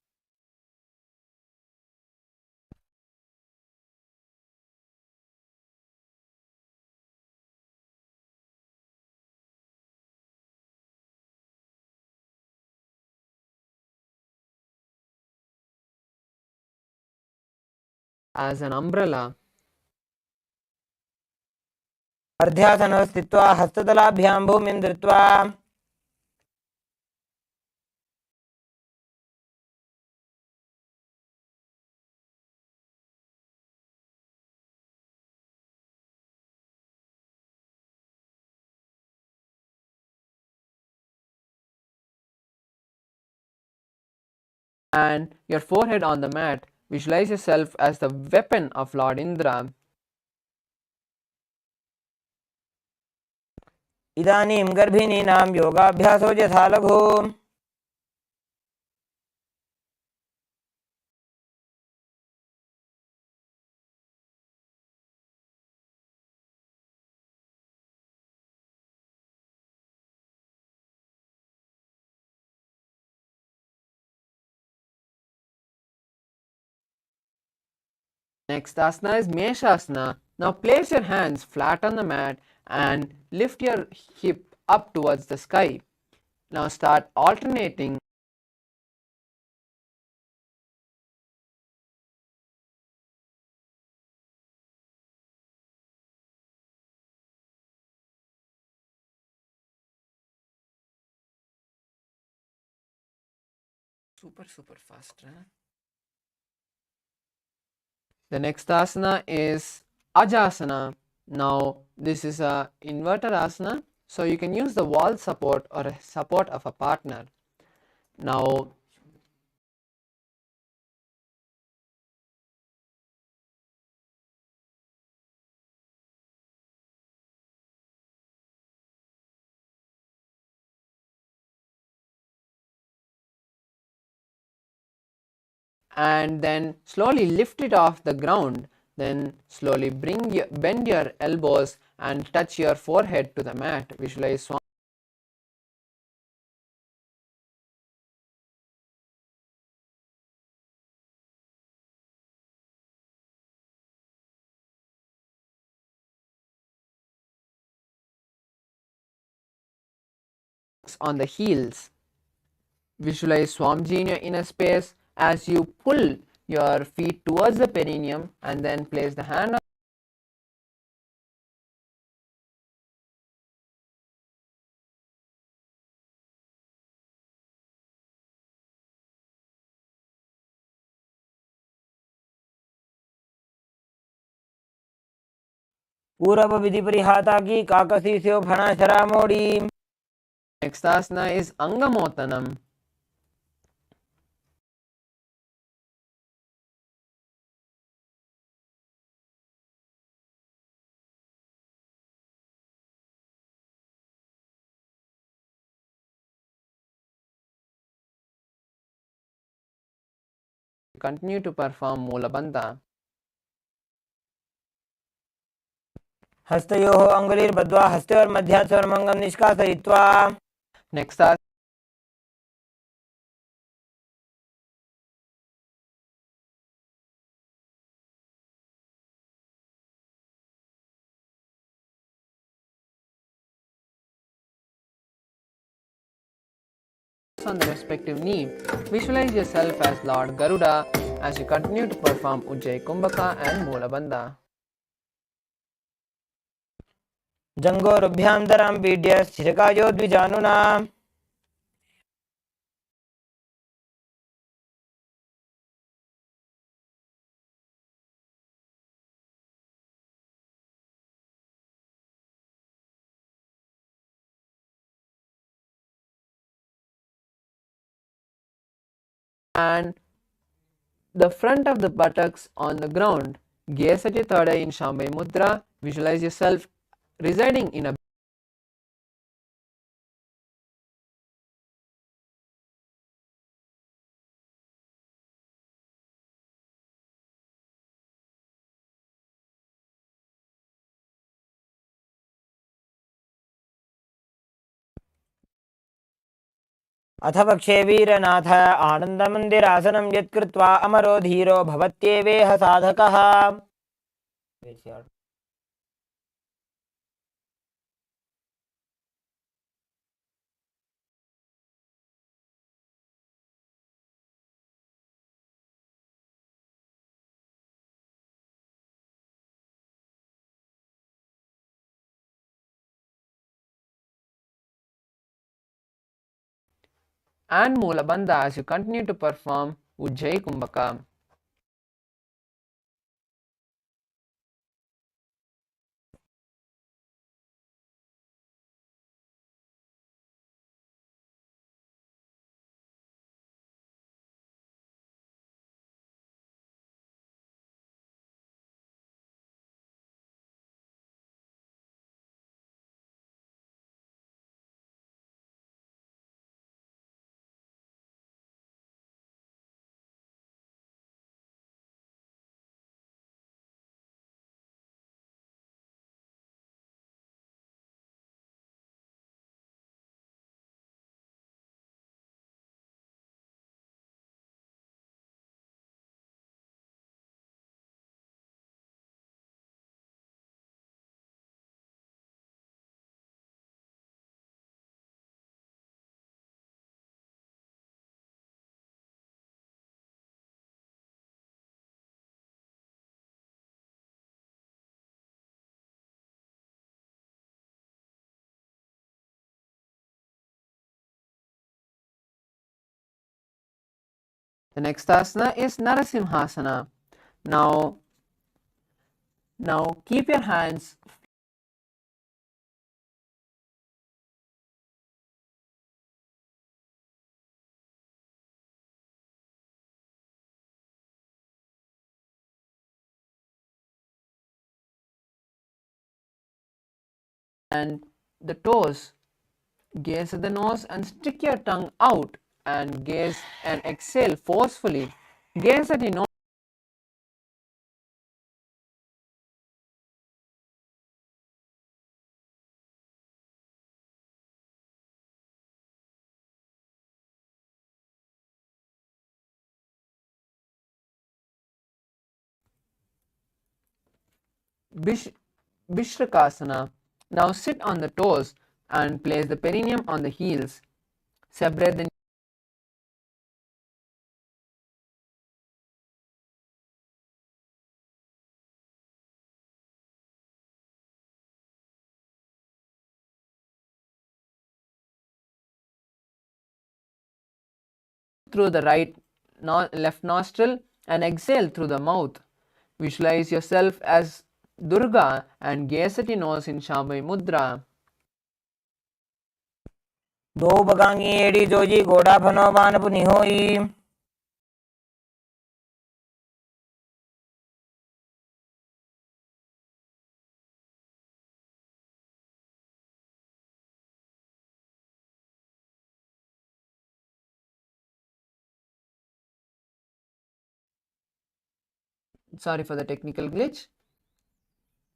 as an umbrella. अर्ध्यासने स्थित्वा हस्ततलाभ्यां भूमिं धृत्वा. And your forehead on the mat. Visualize yourself as the weapon of Lord Indra. इदानीं गर्भिणीनां योगाभ्यासो यथा लघु. Next asana is Meshasana. Now place your hands flat on the mat and lift your hip up towards the sky. Now start alternating super fast. The next asana is Ajasana. Now this is a inverted asana, so you can use the wall support or a support of a partner. Now and then slowly lift it off the ground, then slowly bend your elbows and touch your forehead to the mat. Visualize on the heels. Visualize Swamiji in your inner space as you pull your feet towards the perineum and then place the hand पूरब विधि परिहाता की काकसी स्यो फणा शरा मोड़ी. Next asana is Angamotanam. Continue to perform Mulabandha. हस्तयोः अङ्गुलिर्बद्ध्वा हस्तयोर्मध्यात् स्वर्मङ्गं निष्कासयित्वा. Next asana on the respective knee. Visualize yourself as Lord Garuda as you continue to perform Ujjayi Kumbhaka and Mulabandha. जङ्घोरुभ्यान्तरां पीड्य स्थिरकायो द्विजानुना. And the front of the buttocks on the ground. Gaze at your third eye in Shambhavi Mudra. Visualize yourself residing in a अथ पक्षे वीरनाथ आनन्दमन्दिरासनं यत्कृत्वा अमरो धीरो भवत्येवेह साधकः. and Mulabandha as you continue to perform Ujjayi Kumbhaka. The next asana is Narasimhasana. Now keep your hands and the toes. Gaze at the nose and stick your tongue out and gaze and exhale forcefully. Gaze at your nose. Vishrikasana. Now sit on the toes and place the perineum on the heels. Separate the through the left nostril and exhale through the mouth. Visualize yourself as Durga and gaze at your nose in Shambhavi Mudra. दो बगांगी AD Joji घोड़ा फनो बान पुनि होई. Sorry for the technical glitch.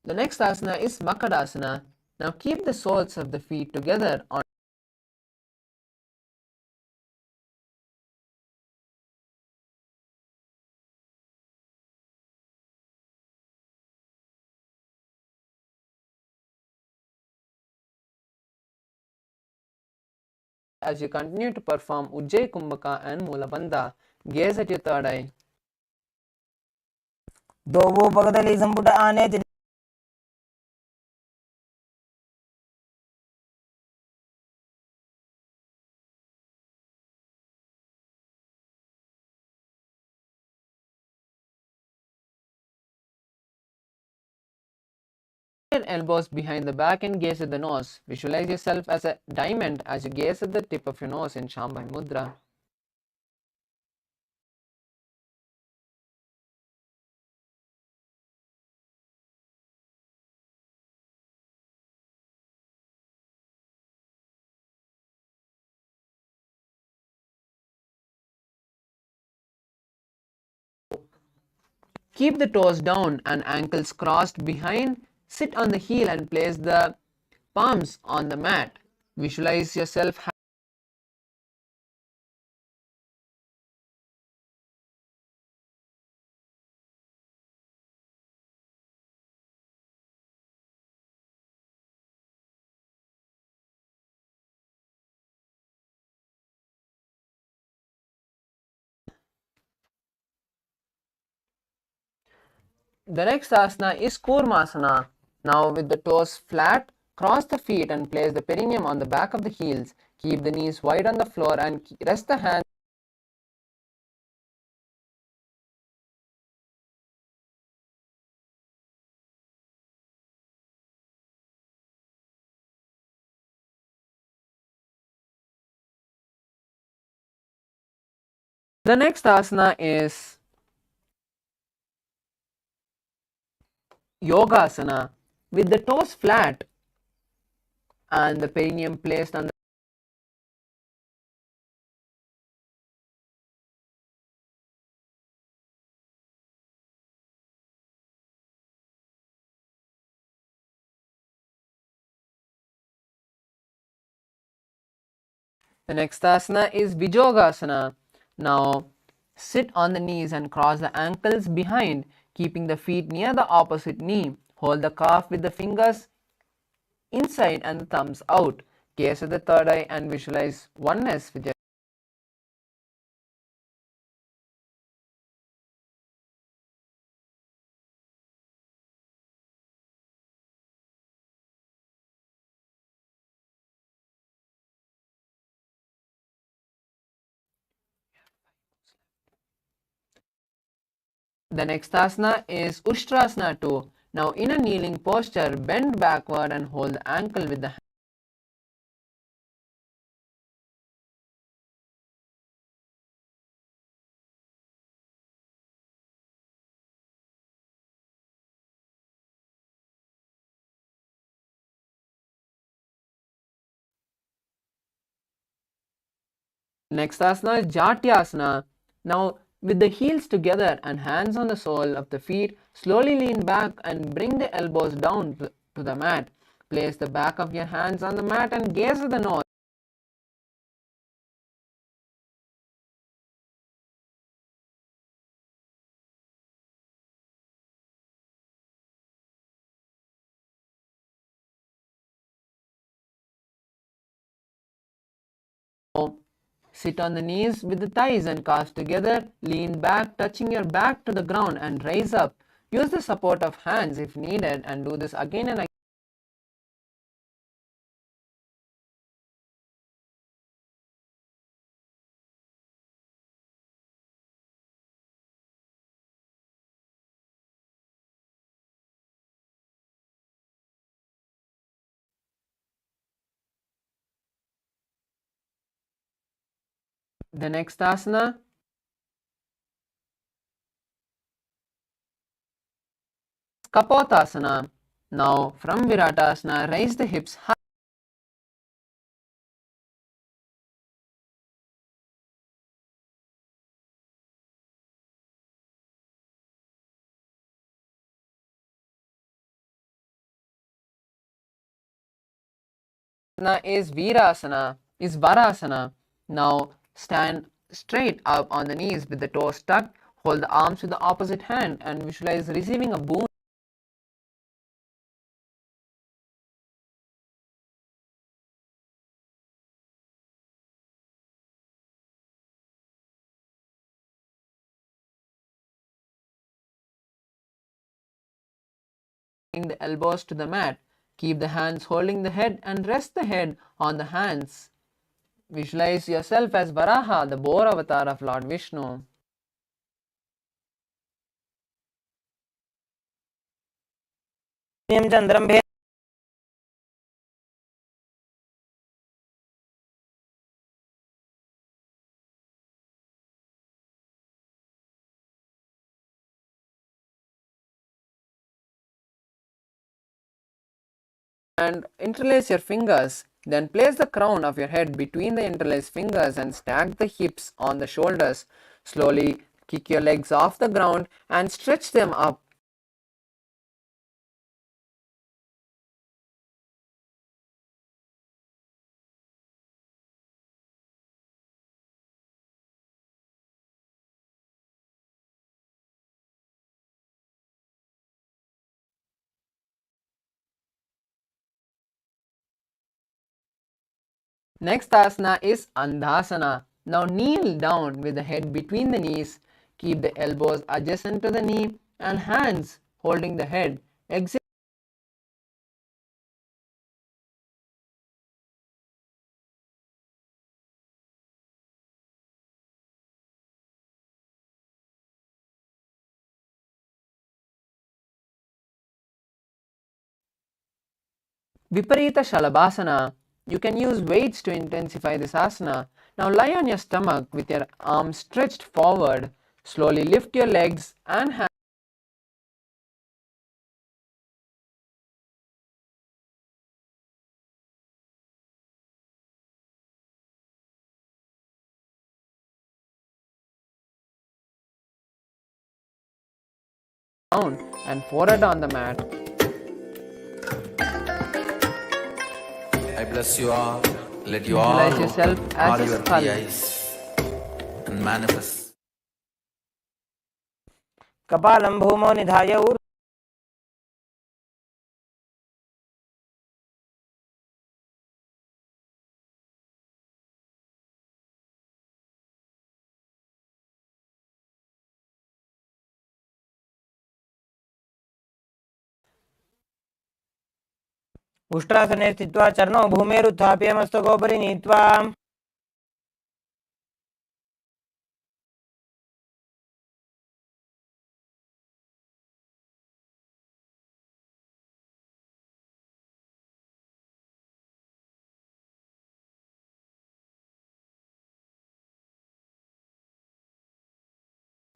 The next asana is Makadasana. Now keep the soles of the feet together on as you continue to perform Ujjayi Kumbhaka and Mula Bandha. Gaze at your third eye. दो वो पगदली संपुट आने तिन. Your elbows behind the back and gaze at the nose. Visualize yourself as a diamond as you gaze at the tip of your nose in Shambhavi Mudra. Keep the toes down and ankles crossed behind. Sit on the heel and place the palms on the mat. Visualize yourself The next asana is Kurmasana. Now with the toes flat, cross the feet and place the perineum on the back of the heels. Keep the knees wide on the floor and rest the hands. The next asana is Yogasana. With the toes flat and the perineum placed on the next asana is Vijogasana. Now sit on the knees and cross the ankles behind, keeping the feet near the opposite knee. Hold the calf with the fingers inside and the thumbs out. Gaze at the third eye and visualize oneness with your The next asana is Ustrasana 2. Now in a kneeling posture, bend backward and hold the ankle with the hand. Next asana is Jatyasana. Now with the heels together and hands on the sole of the feet, slowly lean back and bring the elbows down to the mat. Place the back of your hands on the mat and gaze at the nose. Sit on the knees with the thighs and calves together. Lean back, touching your back to the ground and raise up. Use the support of hands if needed and do this again and again. The next asana is Kapotasana. Now from Viratasana, raise the hips high. Is Varasana. Now stand straight up on the knees with the toes tucked. Hold the arms with the opposite hand and visualize receiving a boon. Bring the elbows to the mat. Keep the hands holding the head and rest the head on the hands. Visualize yourself as Varaha, the boar avatar of Lord Vishnu. चंद्रम And interlace your fingers. Then place the crown of your head between the interlaced fingers and stack the hips on the shoulders. Slowly kick your legs off the ground and stretch them up. Next asana is Andhasana. Now kneel down with the head between the knees. Keep the elbows adjacent to the knee and hands holding the head. Exhale. Viparita Shalabhasana. You can use weights to intensify this asana. Now lie on your stomach with your arms stretched forward. Slowly lift your legs and hands. Down and forehead on the mat. I bless you all. Let you all Visualize yourself open as all a your skull. three eyes and manifest. कपालं भूमौ निधाय उष्ट्रासने स्थित्वा चरणौ भूमेरुत्थाप्य मस्तकोपरि नीत्वा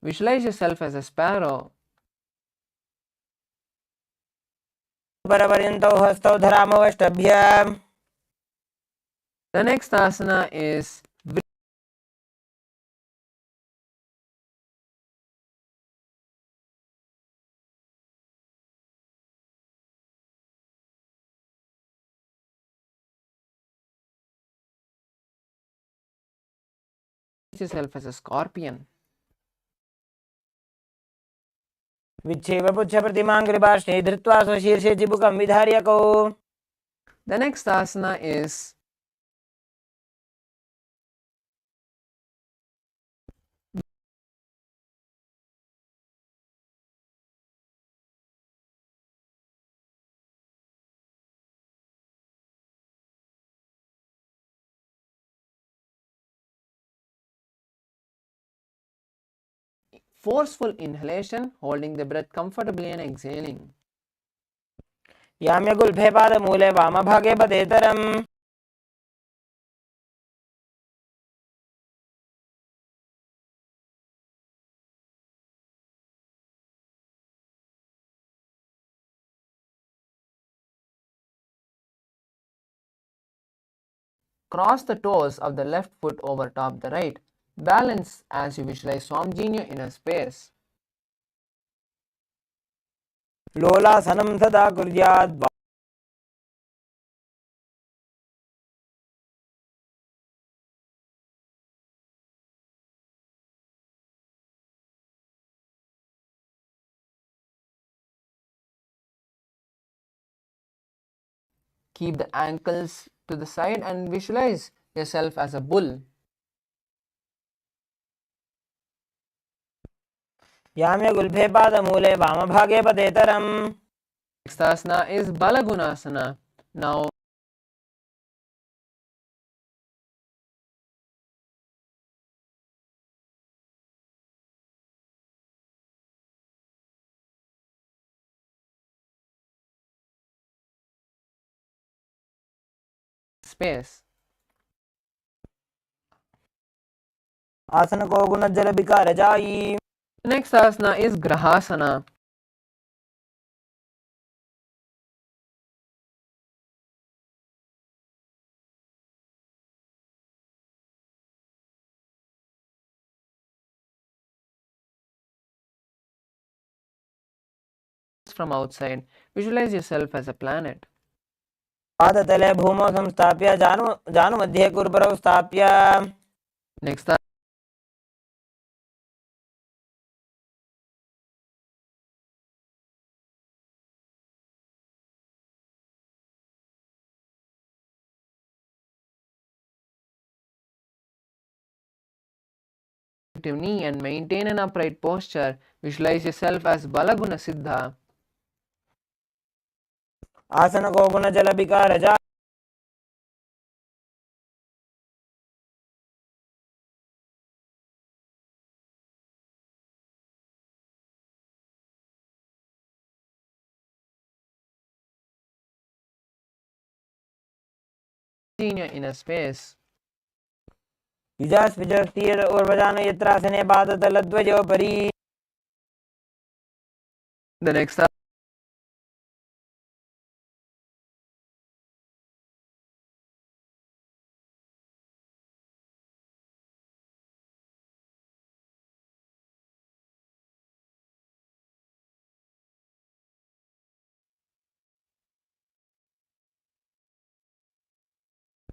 Visualize yourself as a sparrow. परपर्यन्तौ हस्तौ धरामवष्टभ्य. The next asana is yourself as a scorpion. विच्छेव पुच्छप्रतिमां कृपाष्णे धृत्वा स्वशीर्षे चिबुकं विधार्यकौ. The next asana is forceful inhalation, holding the breath comfortably and exhaling. याम्यगुल्फे पादमूले वामभागे पतेतरम्. Cross the toes of the left foot over top the right. Balance as you visualize Swamjinyo in a space. लोलासनं सदा कुर्यात्. Keep the ankles to the side and visualize yourself as a bull. याम्यगुल्फे पादमूले वामभागे पतेतरम्. Next asana is Balagunasana. Now space. आसन को गुणज्जल विकार जाई. The next asana is Grahasana. From outside, visualize yourself as a planet. पादतले भूमौ संस्थाप्य जानुमध्ये कुर्परौ स्थाप्य. Next knee and maintain an upright posture. Visualize yourself as Balaguna Siddha. आसन को गुणजल विकार जाई. In a space. युजास्विजस्तीय ऊर्वजान यत्रासने पादतलध्वजोपरि. The next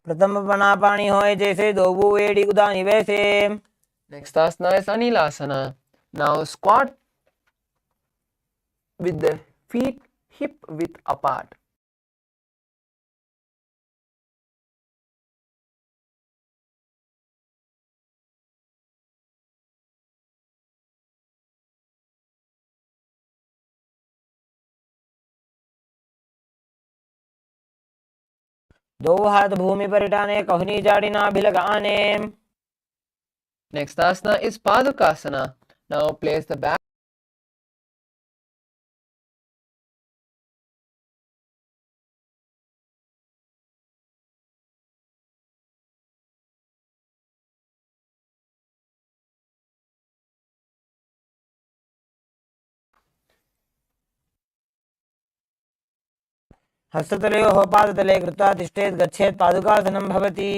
प्रथम बना पानी होए जैसे दो एड़ी उदानी वैसे. Next asana is Anilasana. Now squat with the feet hip width apart. दो हाथ भूमि पर टाने कहनी जाड़ी ना भी लगाने. Next asana is Padukasana. Now place the back हस्ततलयोः पादतले कृत्वा तिष्ठेत् गच्छेत् पादुकासनं भवति.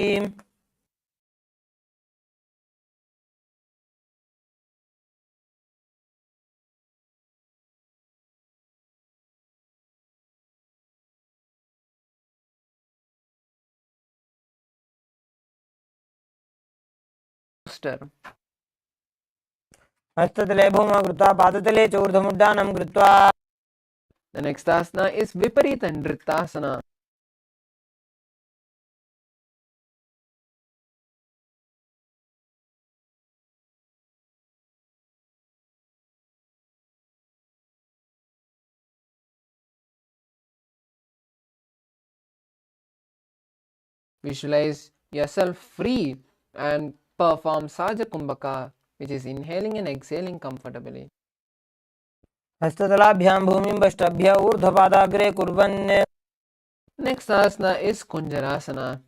हस्ततले भूमौ कृत्वा पादतले च ऊर्ध्वमुड्डानं कृत्वा. The next asana is Viparita Nrittasana. Visualize yourself free and perform Saja Kumbhaka, which is inhaling and exhaling comfortably. हस्ततलाभ्यां भूमिं पष्टभ्य ऊर्ध्वपादाग्रे कुर्वन्. Next asana is Kunjarasana.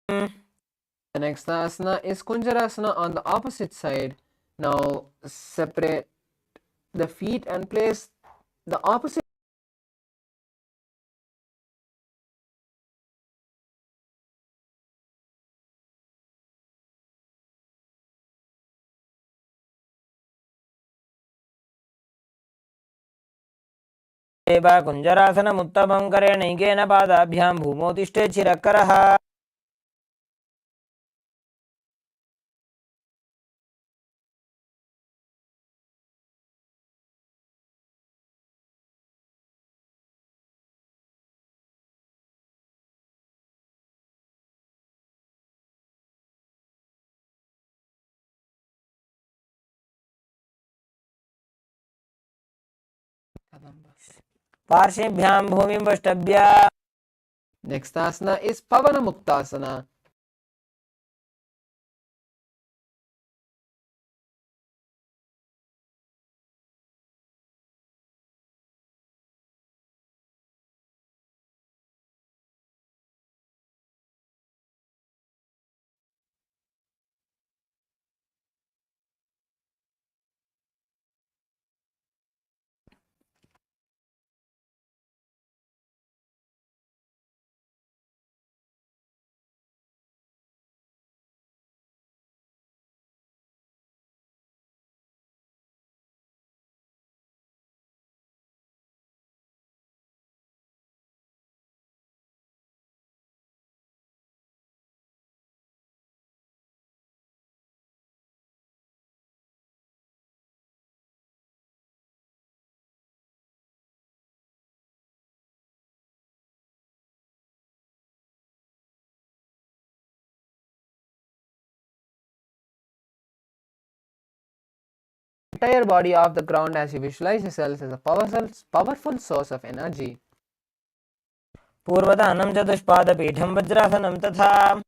The next asana is Kunjarasana on the opposite side. Now separate the feet and place the opposite एव कुञ्जरासनमुत्तमं करेणैकेन पादाभ्यां भूमौ तिष्ठेत् शिरःकरः. पार्श्वेभ्यां भूमिं पष्टभ्य. Next asana is Pavana Muktasana. Entire body off the ground as you visualize yourself as a powerful source of energy. पूर्वदानं चतुष्पादपीठं वज्रासनं तथा.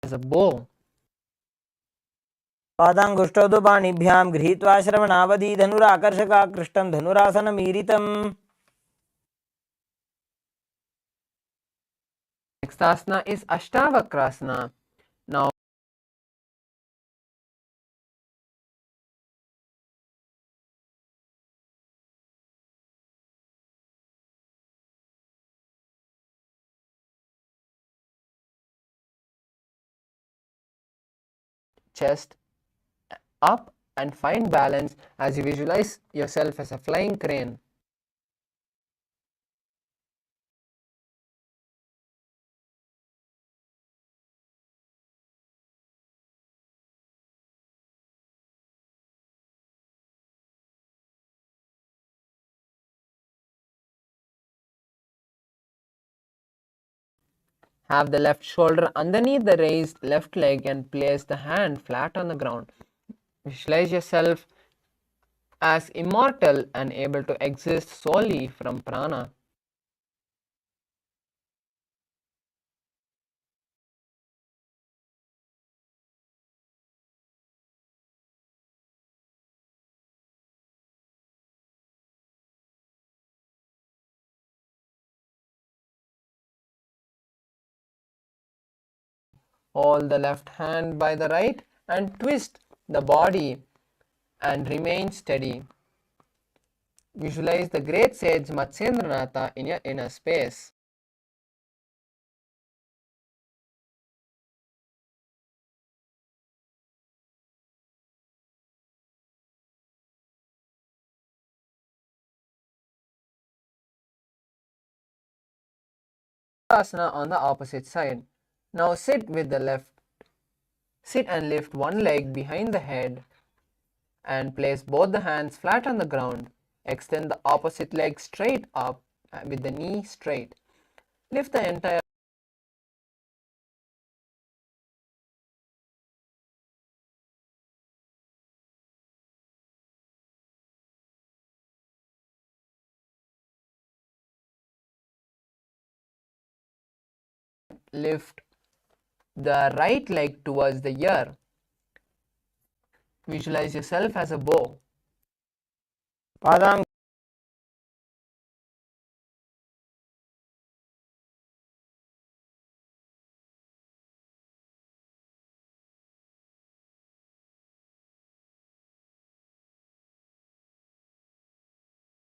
As a bow. पादाङ्गुष्ठौ तु पाणिभ्यां गृहीत्वा श्रवणावधि धनुराकर्षकाकृष्टं धनुरासनमीरितम्. Next asana is Ashtavakrasana. Now chest up and find balance as you visualize yourself as a flying crane. Have the left shoulder underneath the raised left leg and place the hand flat on the ground. Visualize yourself as immortal and able to exist solely from prana. Hold the left hand by the right and twist the body and remain steady. Visualize the great sage Matsyendranatha in your inner space. Asana on the opposite side. Now sit and lift one leg behind the head and place both the hands flat on the ground. Extend the opposite leg straight up with the knee straight. Lift the entire lift the right leg towards the ear. Visualize yourself as a bow. पादां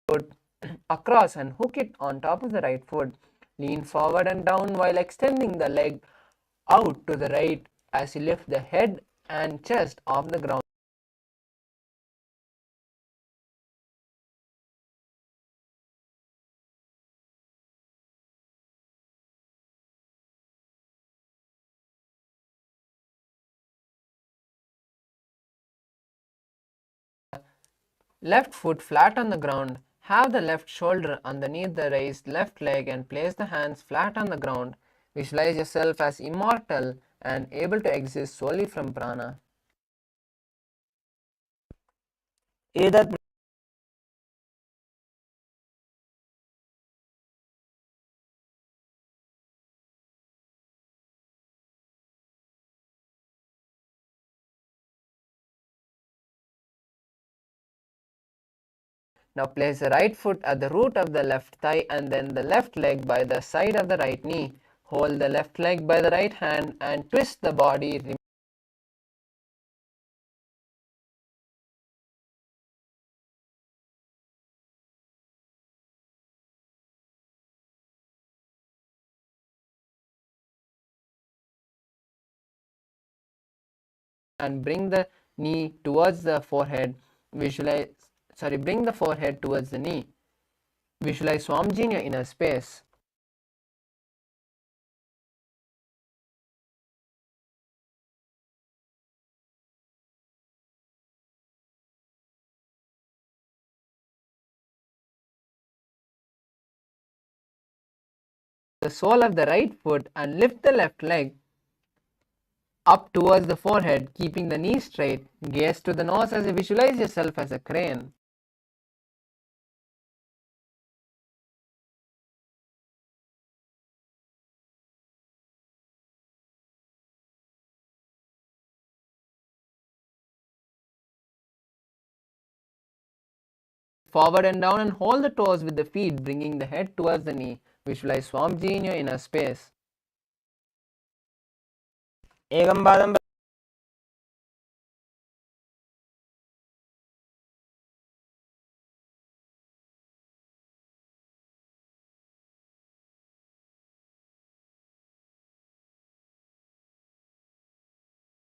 Foot across and hook it on top of the right foot. Lean forward and down while extending the leg out to the right as you lift the head and chest off the ground. Left foot flat on the ground. Have the left shoulder underneath the raised left leg and place the hands flat on the ground. Visualize yourself as immortal and able to exist solely from prana. एतत् Now place the right foot at the root of the left thigh and then the left leg by the side of the right knee. Hold the left leg by the right hand and twist the body. And bring the knee towards the forehead. Bring the forehead towards the knee. Visualize Swamiji in your inner space. The sole of the right foot and lift the left leg up towards the forehead, keeping the knee straight. Gaze to the nose as you visualize yourself as a crane. Forward and down and hold the toes with the feet, bringing the head towards the knee. Visualize Swamiji in your inner space. एकं पादं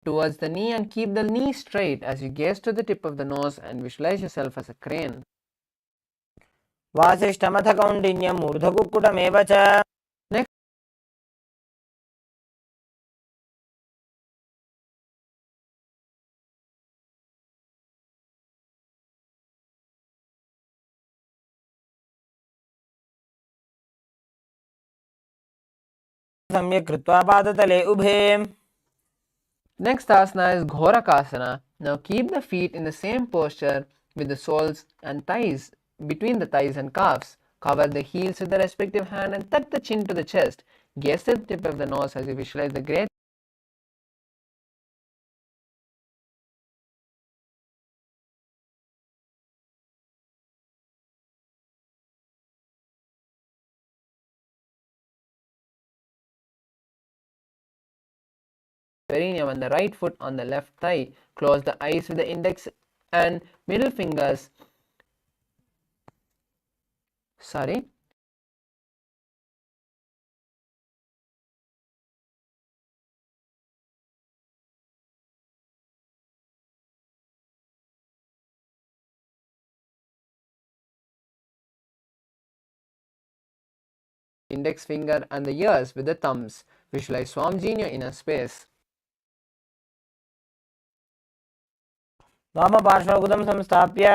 Towards the knee and keep the knee straight as you gaze to the tip of the nose and visualize yourself as a crane. वासिष्ठमथ कौण्डिन्यम् ऊर्ध्वकुक्कुटमेव च Next, सम्यक् कृत्वा पादतले उभे next asana is Ghorakasana. Now keep the feet in the same posture. with the soles and thighs, between the thighs and calves. Cover the heels with the respective hand and tuck the chin to the chest. Gaze at the tip of the nose as you visualize the great perineum and the right foot on the left thigh. Close the eyes with the index and middle fingers. Index finger and the ears with the thumbs. Visualize Swamiji in your inner space. वामपार्श्वगुदं संस्थाप्य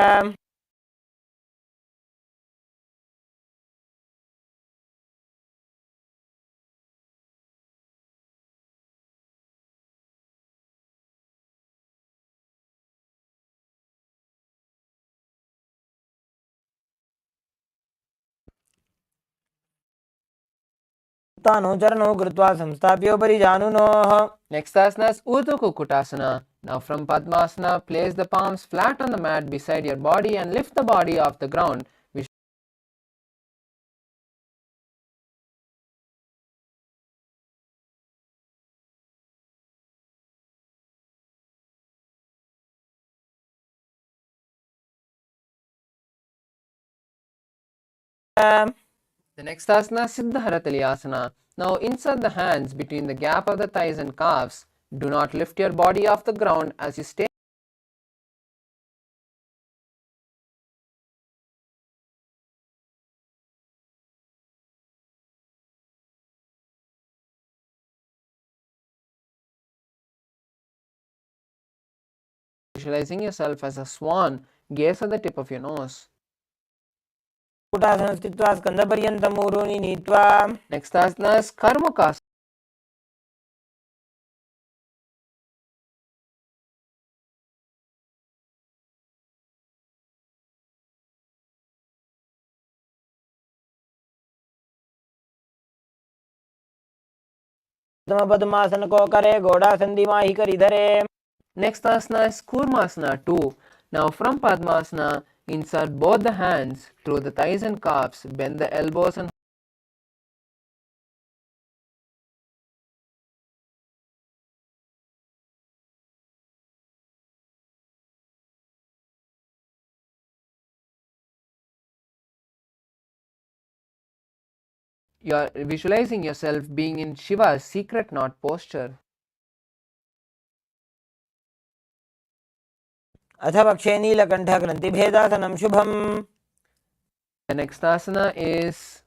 तानो चरणौ कृत्वा संस्थाप्योपरि जानुनोः. Next asana is Urdhva Kukutasana. Now from Padmasana, place the palms flat on the mat beside your body and lift the body off the ground. The next asana is Siddharatali. Now insert the hands between the gap of the thighs and calves. Do not lift your body off the ground as you stay. Visualizing yourself as a swan, gaze at the tip of your nose. कुटासनं स्थित्वा स्कन्धपर्यन्तं ऊरूनि नीत्वा. Next asana is Karmakasana. पद्मासन को करे घोड़ासन दिमाहि करि धरे. Next asana is Kurmasana 2. Now from Padmasana, insert both the hands through the thighs and calves, bend the elbows and you are visualizing yourself being in Shiva's secret knot posture. अथ पक्षे नीलकण्ठग्रन्थिभेदासनं शुभम्. The next asana is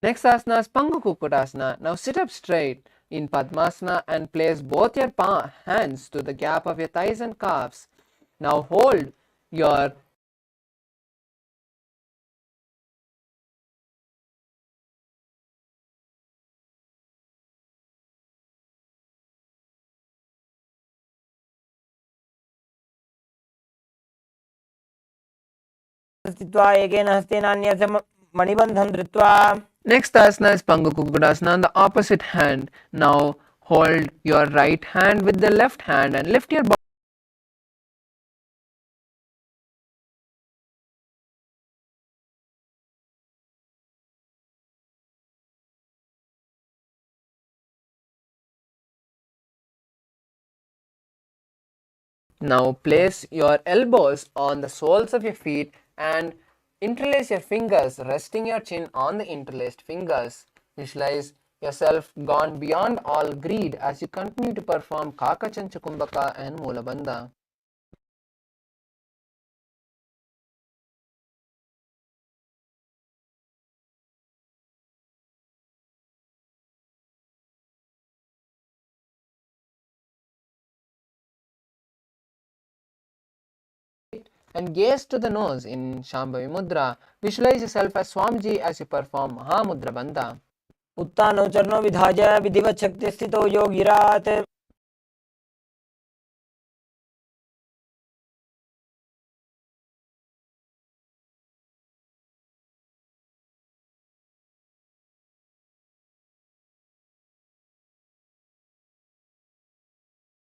Pangu Kukutasana. Now sit up straight in Padmasana and place both your hands to the gap of your thighs and calves. Now hold your स्थित्वा एकेन हस्तेन अन्यस्य मणिबन्धं धृत्वा. next asana is Pangu Kukutasana on the opposite hand. Now hold your right hand with the left hand and lift your body. Now place your elbows on the soles of your feet and interlace your fingers, resting your chin on the interlaced fingers. Visualize yourself gone beyond all greed as you continue to perform Kakachancha Kumbhaka and Mulabandha. and gaze to the nose in Shambhavi Mudra. Visualize yourself as Swamiji as you perform Mahamudra Bandha. उत्तानो चरणो विधाय विधिवत् शक्तिस्थितो योगिरात्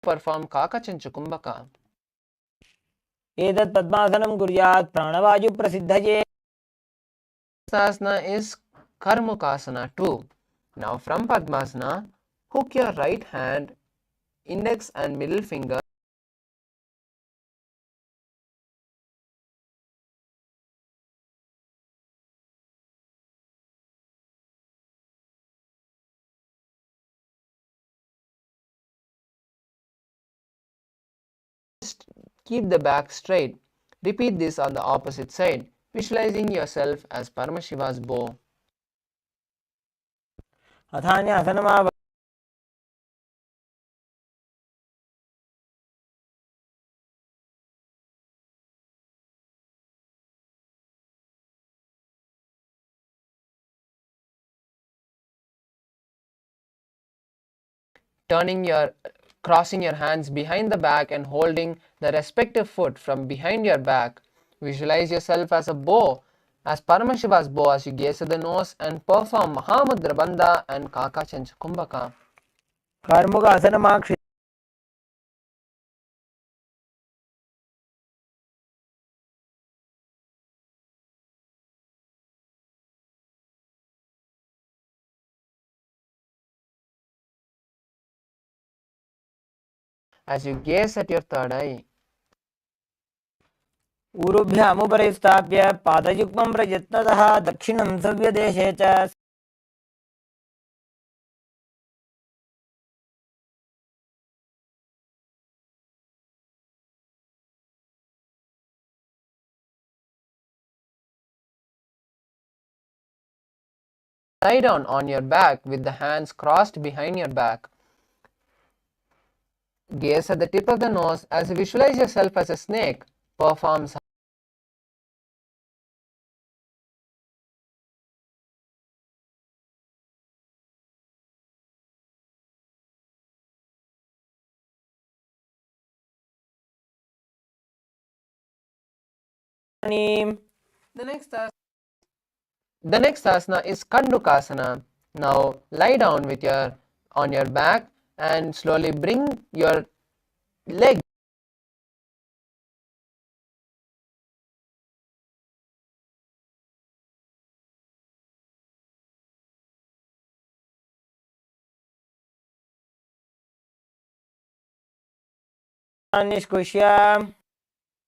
Perform Kakachanchu Kumbhaka. एतत् पद्मासनं कुर्यात् प्राणवायु प्रसिद्धये. Asana is Karmukasana too. Now from Padmasana, hook your right hand, index and middle finger keep the back straight. Repeat this on the opposite side, visualizing yourself as Paramashiva's bow. अथान्यासनमाव Crossing your hands behind the back and holding the respective foot from behind your back. Visualize yourself as a bow, as Paramashiva's bow as you gaze at the nose and perform Mahamudra Bandha and Kakachanchu Kumbhaka. कार्मुकासनमाक्षि As you gaze at your third eye. ऊरुभ्यामुपरि स्थाप्य पादयुग्मं प्रयत्नतः दक्षिणं सव्यदेशे च Lie down on your back with the hands crossed behind your back. Gaze at the tip of the nose as you visualize yourself as a snake. Perform The next asana is Kandukasana. Now lie down on your back and slowly bring your leg निष्कुष्य.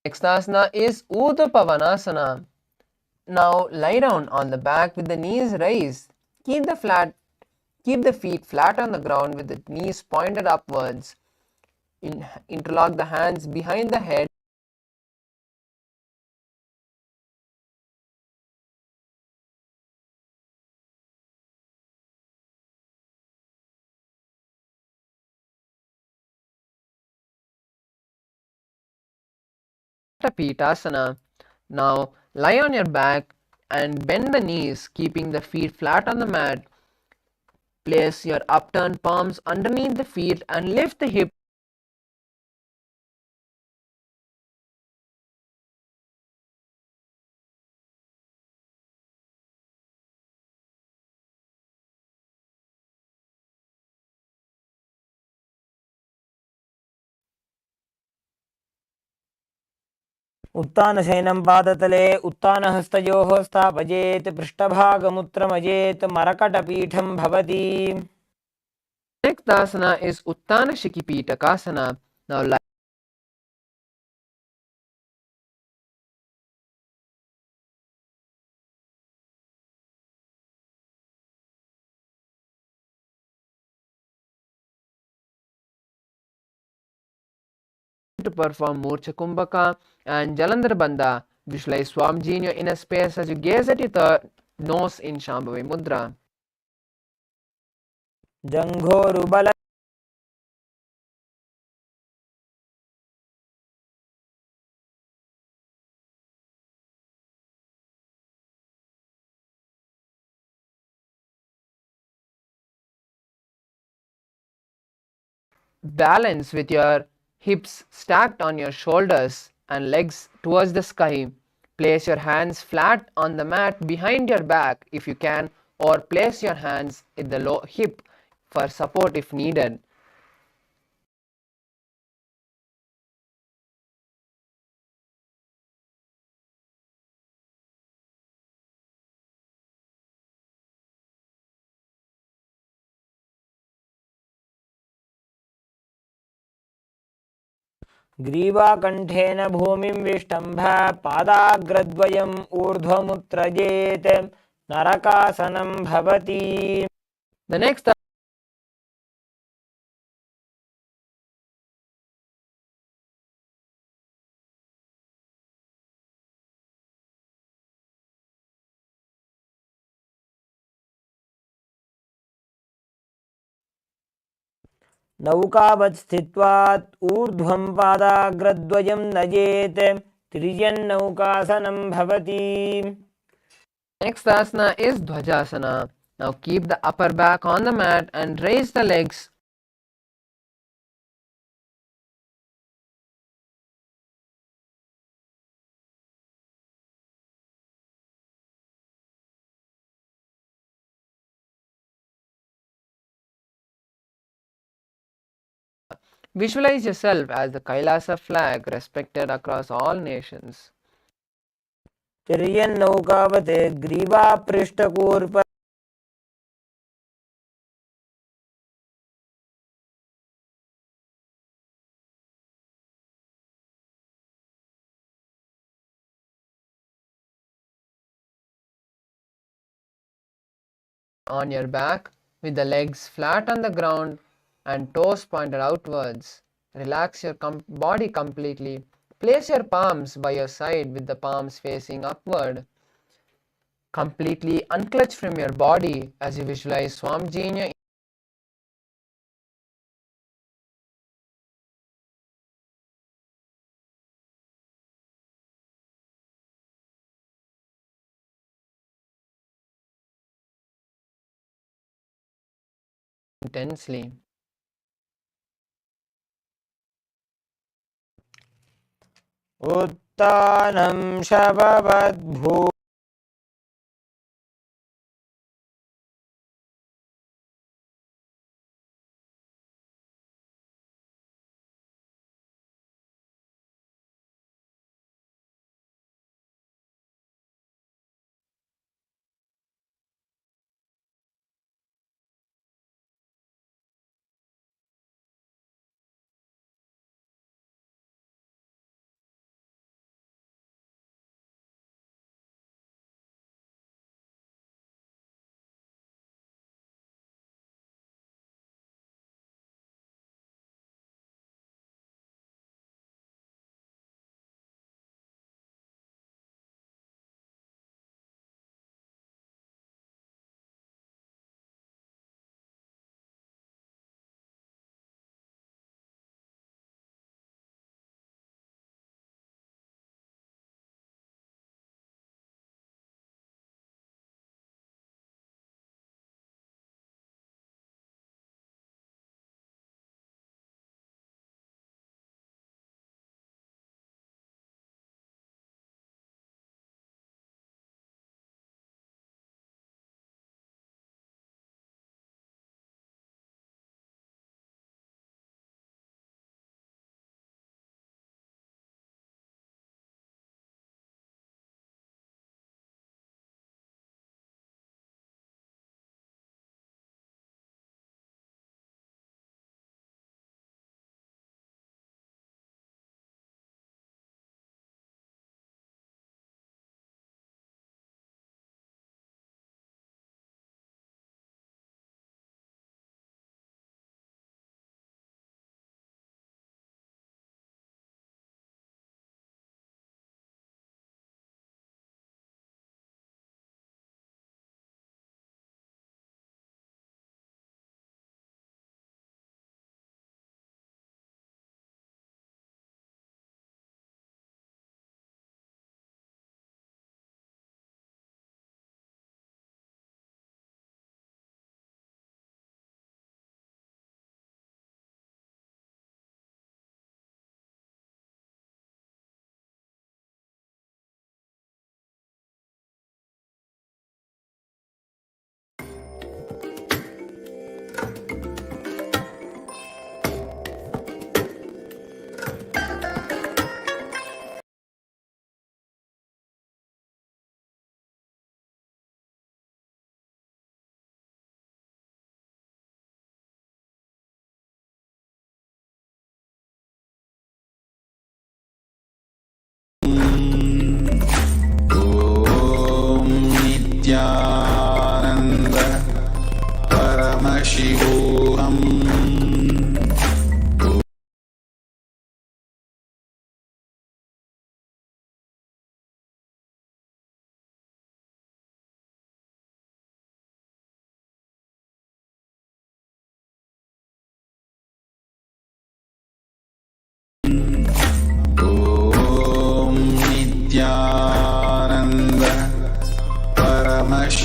Next asana is Udapavanasana. Now lie down on the back with the knees raised. Keep the feet flat on the ground with the knees pointed upwards. Interlock the hands behind the head. Pitasana. Now lie on your back and bend the knees, keeping the feet flat on the mat. Place your upturned palms underneath the feet and lift the hip. उत्तानशयनं पादतले उत्तानहस्तयोः स्थापयेत् पृष्ठभागमुत्रमजेत् मरकटपीठं भवति. Next asana is Uttana Shikipitakasana. Now lie to perform Murcha Kumbhaka and Jalandhar Bandha. Visualize Swamiji in your inner space as you gaze at your nose in Shambhavi Mudra. जङ्घोरुबल balance with your hips stacked on your shoulders and legs towards the sky. Place your hands flat on the mat behind your back if you can, or place your hands at the low hip for support if needed. ग्रीवाकण्ठेन भूमिं विष्टम्भा पादाग्रद्वयम् ऊर्ध्वमुत्त्रजेत् नरकासनं भवति. The next नौकावत् स्थित्वा ऊर्ध्वं पादाग्रद्वयं नयेत् तिर्यन्नौकासनं भवति. Next asana is Dvajasana. Now keep the upper back on the mat and raise the legs Visualize yourself as the Kailasa flag respected across all nations. तिर्यन्नौकावत् ग्रीवापृष्ठकूर्प On your back with the legs flat on the ground and toes pointed outwards. Relax your body completely. Place your palms by your side with the palms facing upward. Completely unclutch from your body as you visualize Swamiji in your intensely. उत्तानं शववद्भू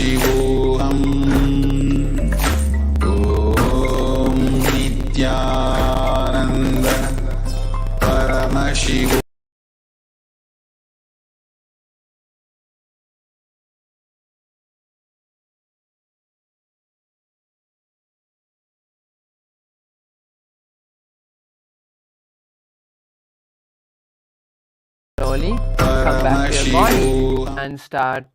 Paramashivoham. Om Nithyananda Paramashivoham. Slowly come back to your body and start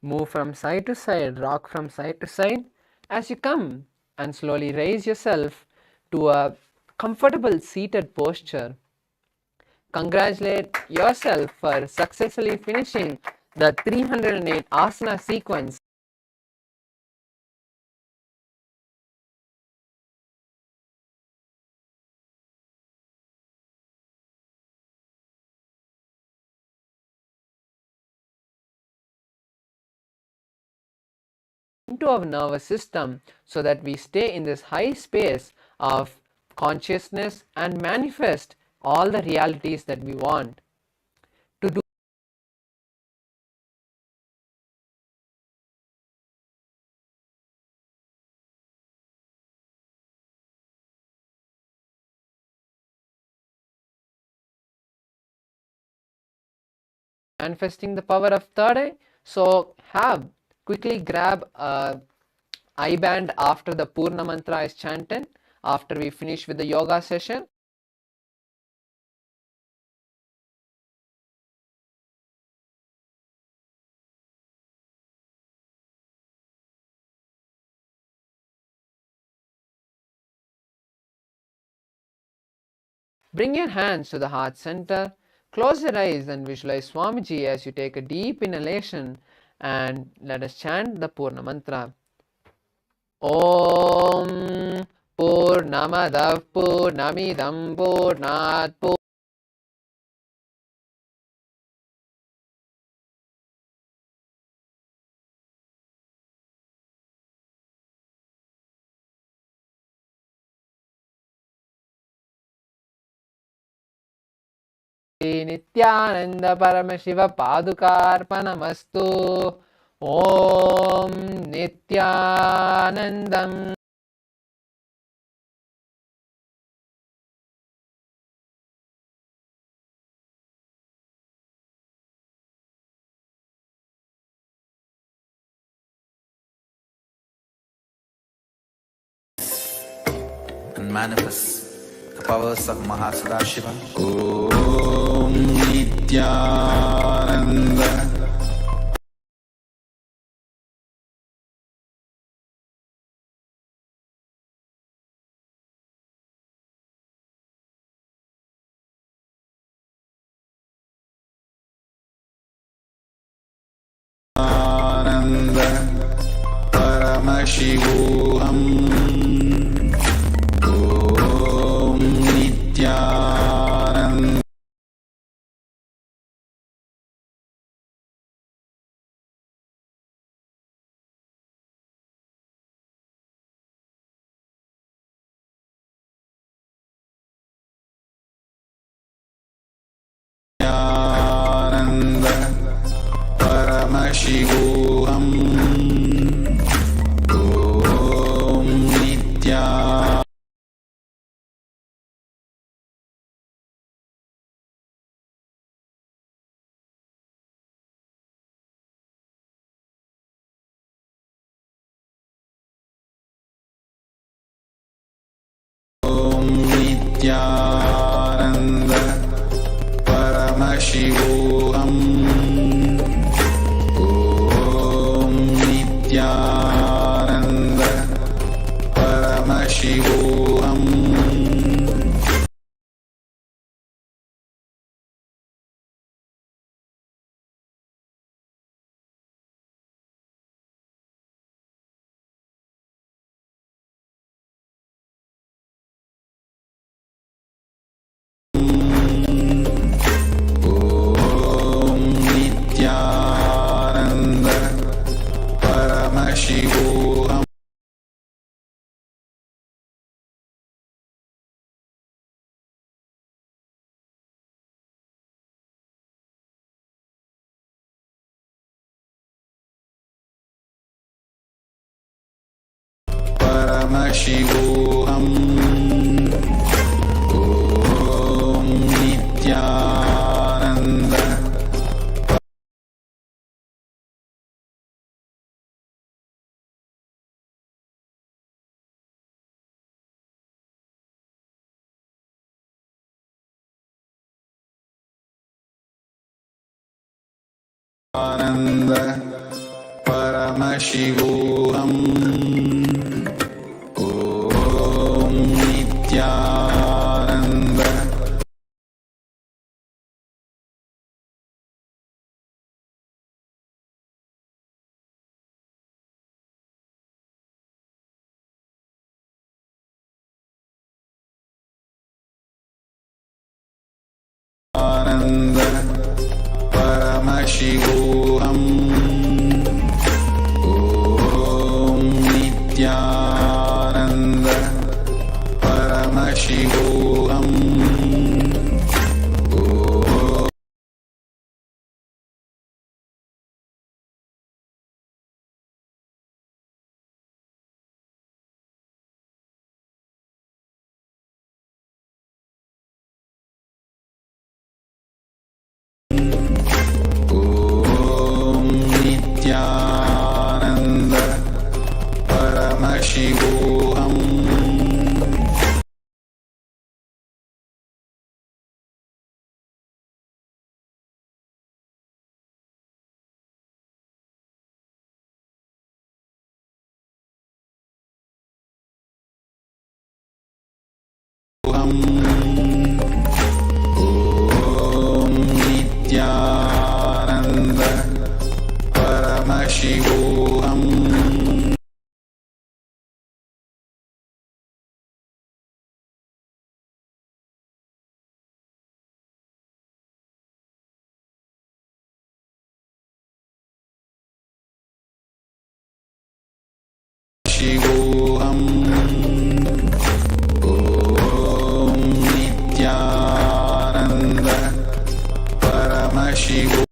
move from side to side, rock from side to side as you come, and slowly raise yourself to a comfortable seated posture. Congratulate yourself for successfully finishing the 308 asana sequence. Into our nervous system so that we stay in this high space of consciousness and manifest all the realities that we want. To do manifesting the power of third eye, so quickly grab a eye band after the Poorna mantra is chanted, after we finish with the yoga session. Bring your hands to the heart center, close your eyes and visualize Swamiji as you take a deep inhalation, and let us chant the Poorna mantra. Om Purnamadav Purnamidam Purnat Nithyananda Paramashiva Padukarpanamastu. Om Nithyanandam. And manifest the powers of Mahasadashiva. Om Nithyananda Paramashivoham. Om Nithyananda Paramashivoham. Om Nithyananda Nithyananda Paramashivoham. Om Nithyananda Paramashivoham. Paramashivoham. Om Nithyananda. Ananda Paramashivoham. Om Nithyananda. Ananda Paramashivoham. Om Nithyananda Paramashivoham. Om Nithyananda Paramashivoham. Om Nithyananda Paramashivoham. Shivoham. Om Nithyananda Paramashivoham.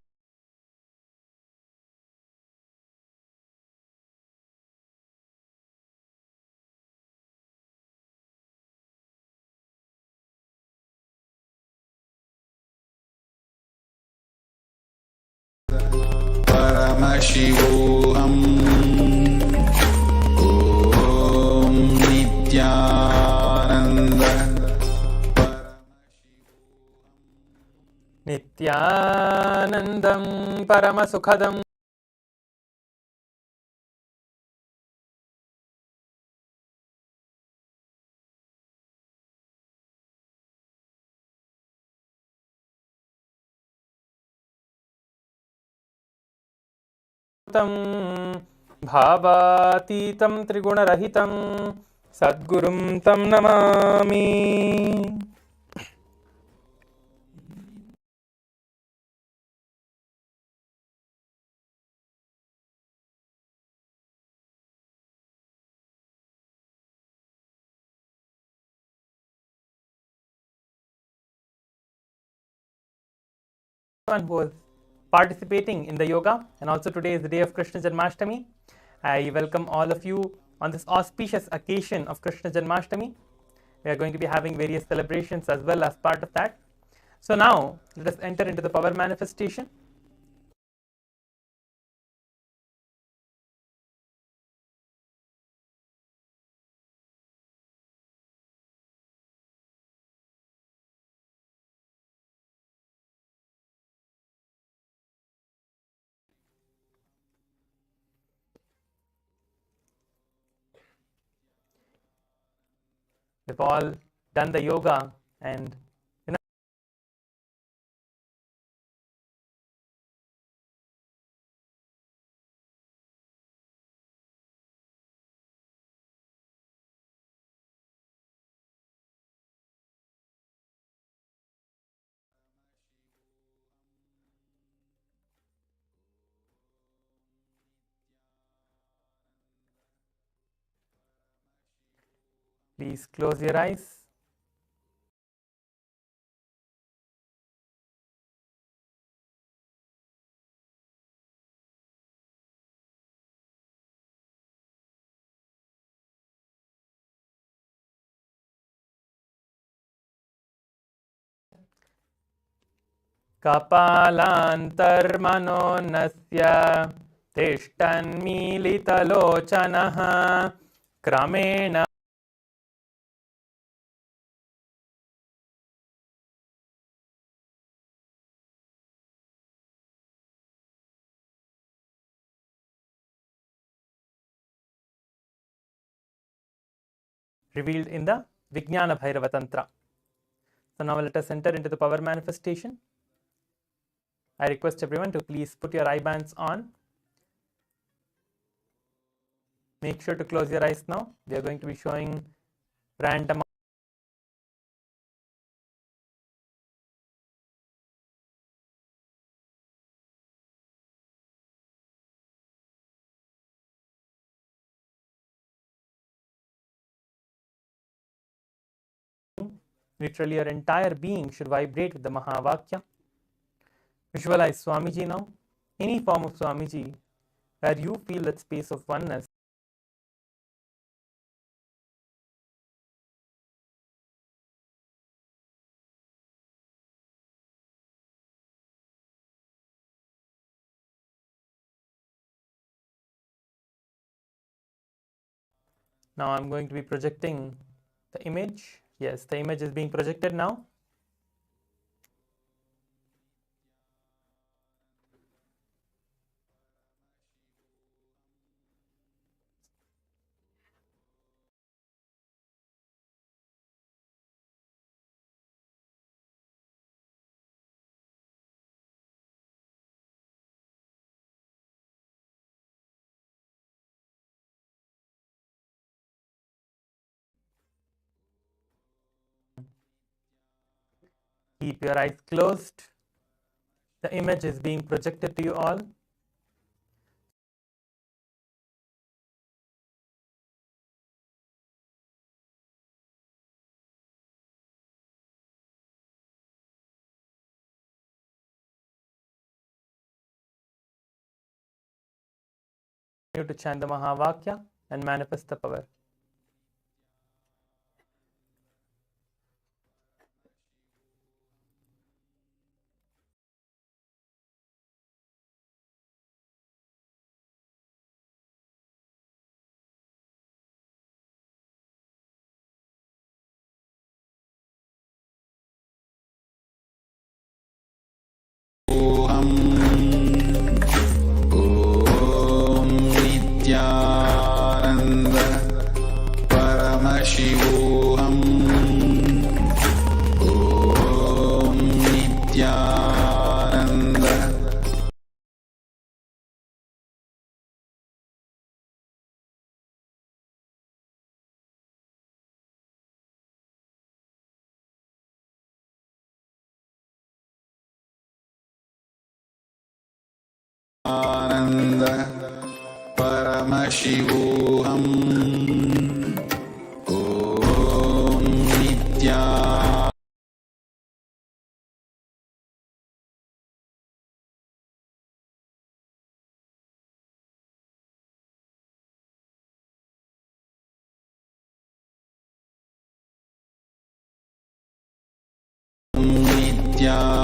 Paramashivoham. Om Nithyananda Nithyanandam Paramasukhadam Bhavatitam Trigunarahitam Sadgurum Tam Namami. Everyone who is participating in the yoga, and also today is the day of Krishna Janmashtami. I welcome all of you on this auspicious occasion of Krishna Janmashtami. We are going to be having various celebrations as well as part of that. So now let us enter into the power manifestation. We've all done the yoga, and please close your eyes. कपालान्तर्मनोन्नस्य तिष्ठन्मीलितलोचनः क्रमेण revealed in the Vijnana Bhairava Tantra. So now let us enter into the power manifestation. I request everyone to please put your eye bands on. Make sure to close your eyes now. We are going to be showing random literally your entire being should vibrate with the Mahavakya. Visualize Swamiji now, any form of Swamiji where you feel that space of oneness. Now I'm going to be projecting the image. Yes, the image is being projected now. Keep your eyes closed. The image is being projected to you all. You to chant the Mahavakya and manifest the power. Nithyananda Paramashivoham Om Nithyananda Ananda Paramashivoham Om Nithyananda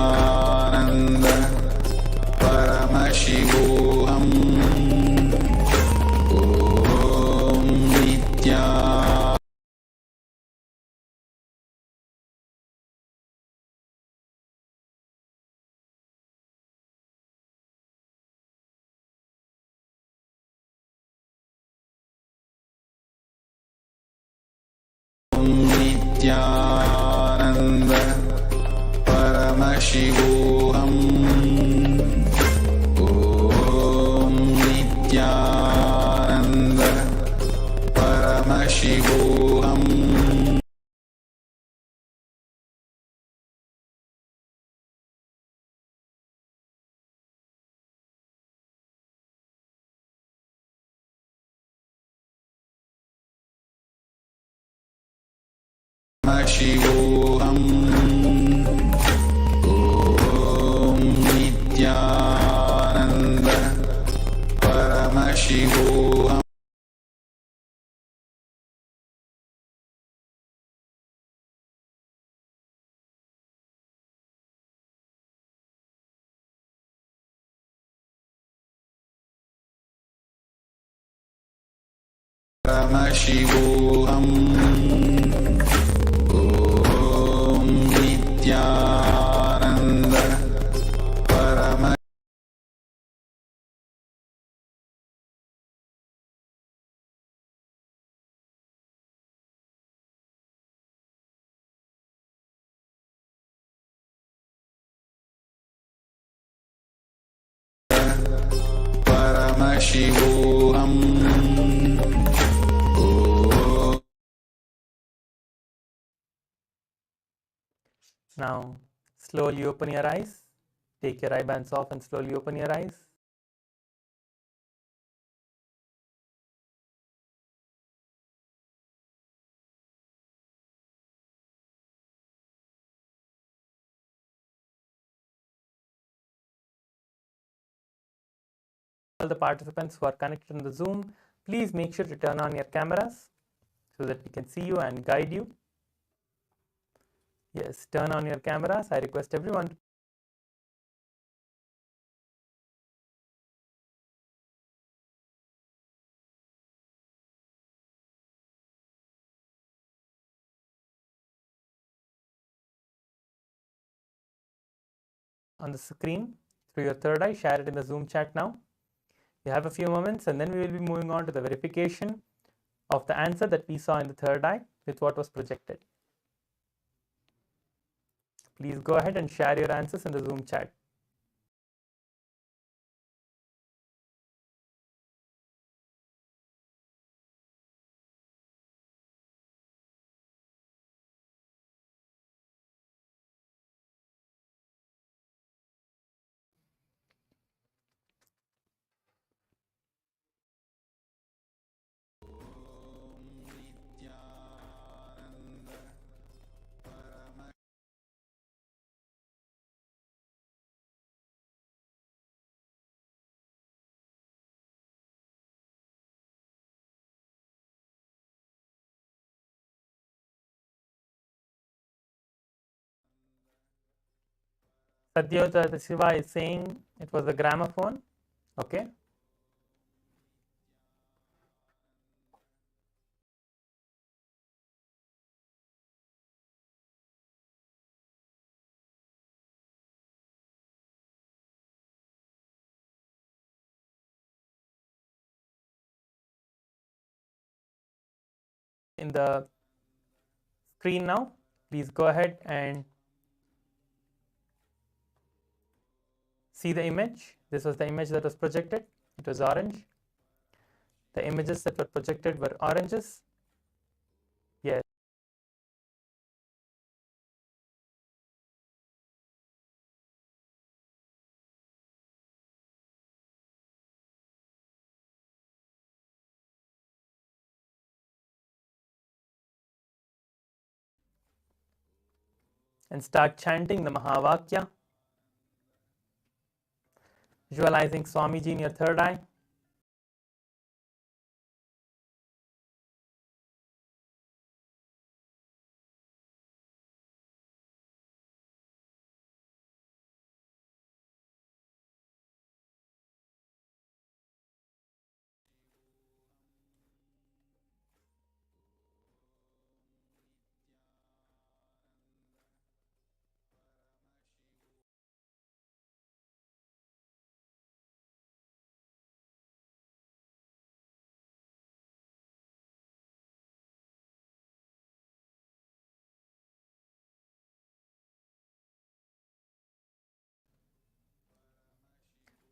Nithyananda Paramashivoham Om Nithyananda Nithyananda Paramashivoham Om Nithyananda Paramashivoham Paramashivoham Om Nithyananda Paramashivoham Paramashivoham. Om Nithyananda. Paramashivoham. Now, slowly open your eyes. Take your eye bands off and slowly open your eyes. All the participants who are connected on the Zoom, please make sure to turn on your cameras so that we can see you and guide you. Yes, turn on your cameras. I request everyone to on the screen through your third eye. Share it in the Zoom chat now. You have a few moments and then we will be moving on to the verification of the answer that we saw in the third eye with what was projected. Please go ahead and share your answers in the Zoom chat. Satyota Shiva is saying it was a gramophone. Okay. In the screen now, please go ahead and see the image. This was the image that was projected. It was orange. The images that were projected were oranges. Yes. And start chanting the Mahavakya. Visualizing Swamiji in your third eye.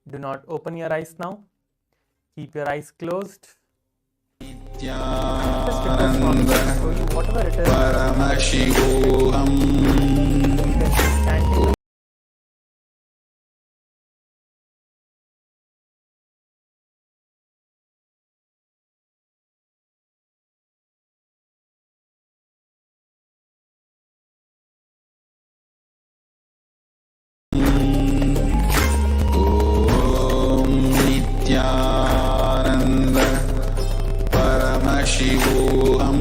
Do not open your eyes now. Keep your eyes closed. Just request Swami to show you whatever it is. Chanting Nithyananda. Paramashivoham.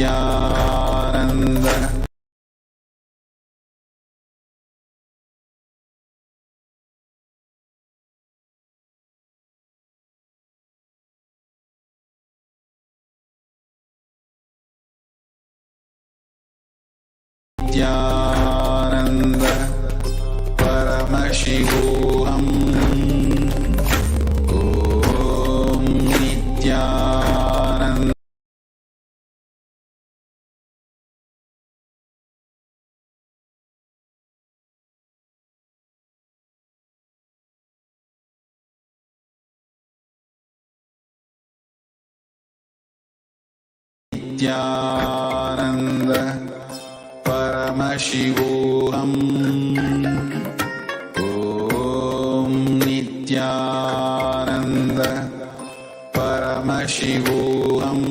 Nithyananda Paramashivoham Om Nithyananda Nithyananda Paramashivoham Om Nithyananda Paramashivoham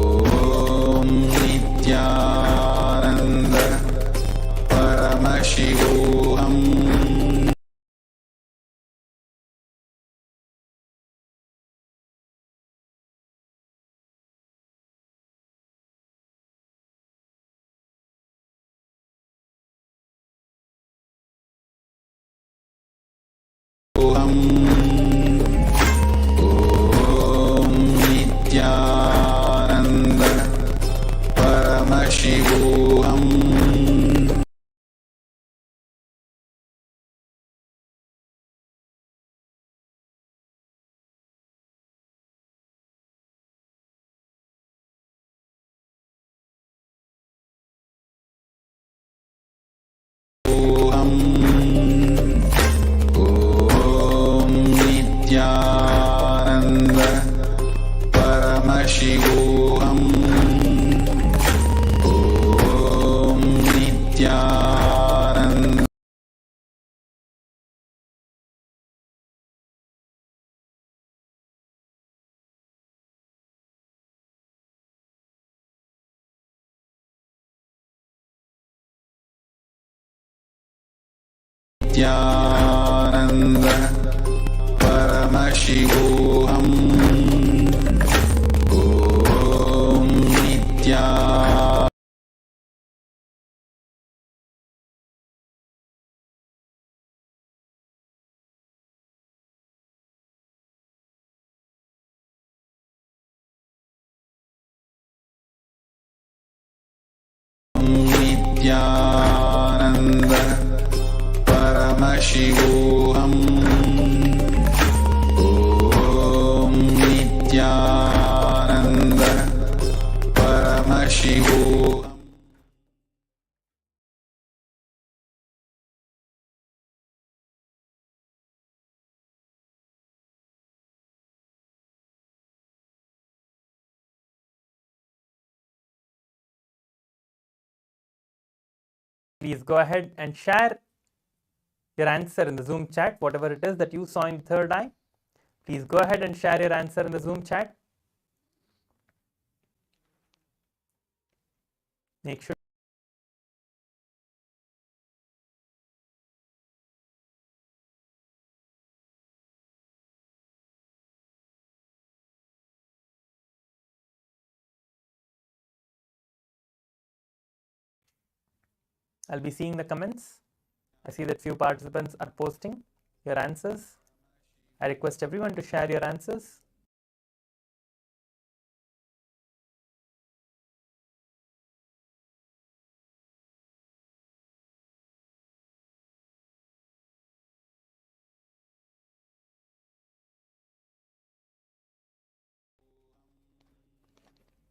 Om Nithyananda Paramashivoham Om Nithyananda Paramashivoham Om Nithyananda Paramashivoham Om Nithyananda Nithyananda Paramashivoham Om Nithyananda Nithyananda Paramashivoham Om Nithyananda Paramashivoham Please go ahead and share your answer in the Zoom chat, whatever it is that you saw in third eye. Please go ahead and share your answer in the Zoom chat. Make sure I'll be seeing the comments. I see that few participants are posting your answers. I request everyone to share your answers.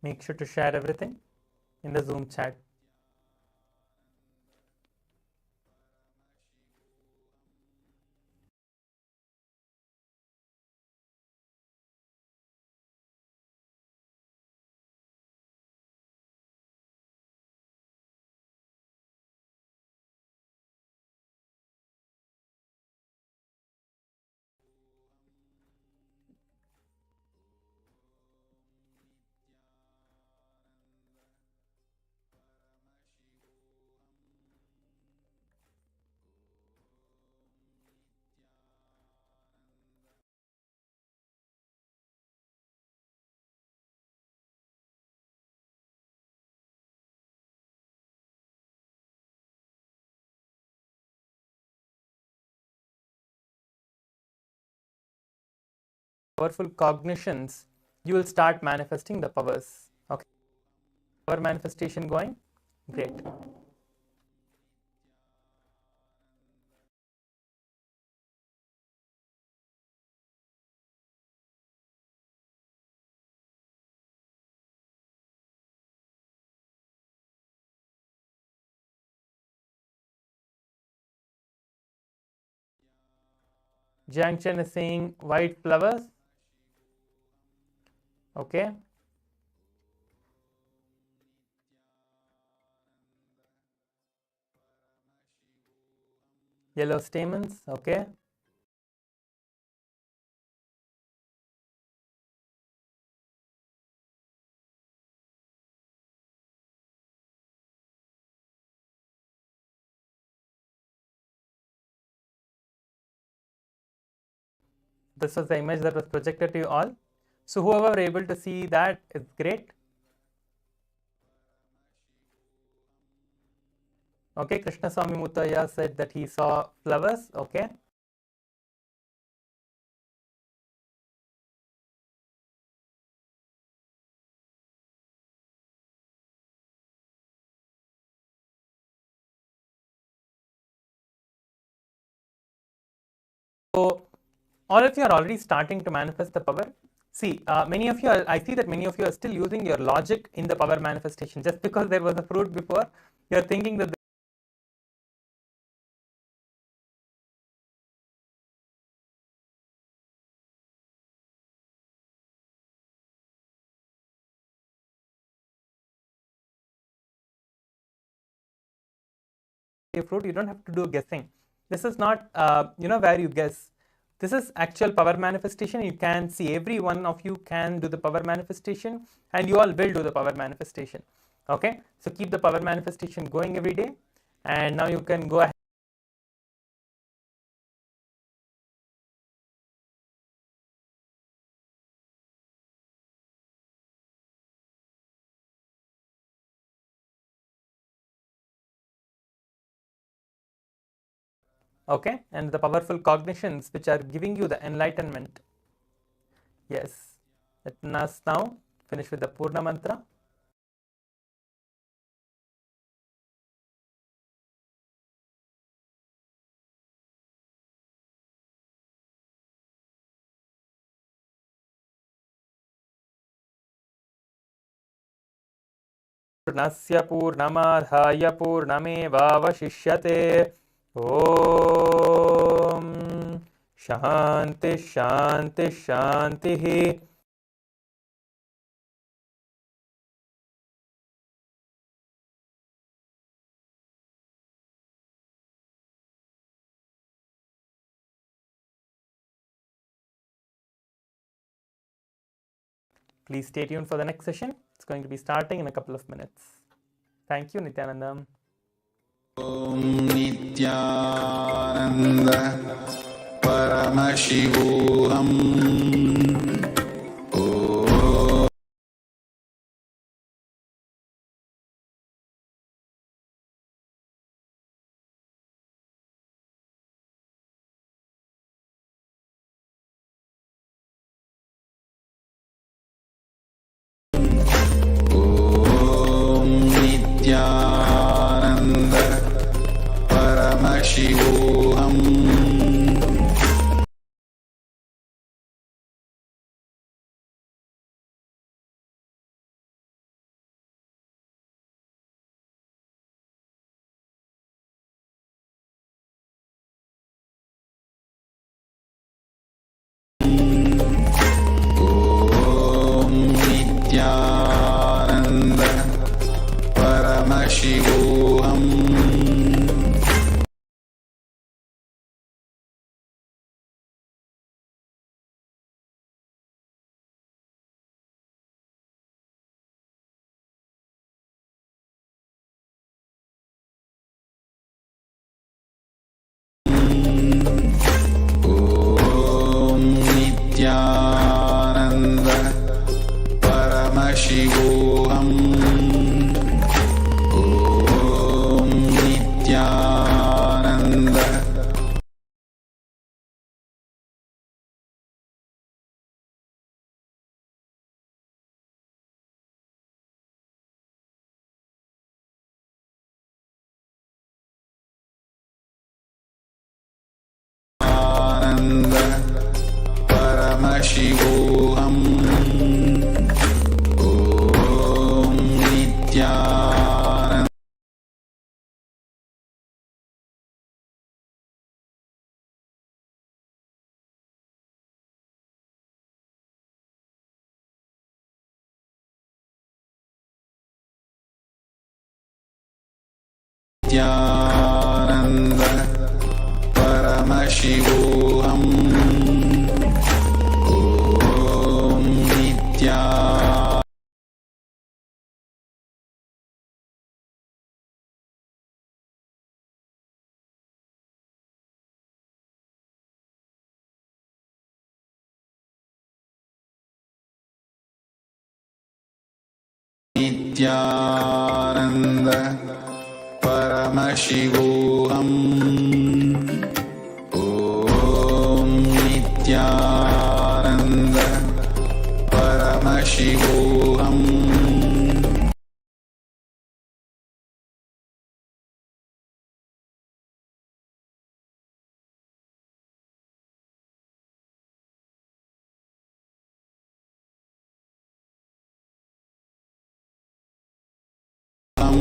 Make sure to share everything in the Zoom chat. powerful cognitions, you will start manifesting the powers. Okay, power manifestation going? Great. Jiang Chen is saying white flowers. Okay. Yellow stamens. Okay. This was the image that was projected to you all. So whoever were able to see that is great. Okay, Krishna Swami Mutaya said that he saw flowers. Okay. So all of you are already starting to manifest the power. See, many of you, I see that many of you are still using your logic in the power manifestation. Just because there was a fruit before, you are thinking that a fruit, you don't have to do guessing. This is not, where you guess. This is actual power manifestation. You can see every one of you can do the power manifestation, and you all will do the power manifestation. Okay, so keep the power manifestation going every day, and now you can go ahead. Okay, and the powerful cognitions which are giving you the enlightenment. Yes, let us now finish with the Poorna mantra. पूर्णस्य पूर्णमादाय पूर्णमेवावशिष्यते। ॐ शांति शांति शांतिः। Please stay tuned for the next session. It's going to be starting in a couple of minutes. Thank you, Nithyananda. Om Nithyananda Paramashivoham Nithyananda Paramashivoham Om Nithyananda Paramashivoham Om Nithyananda Paramashivoham Om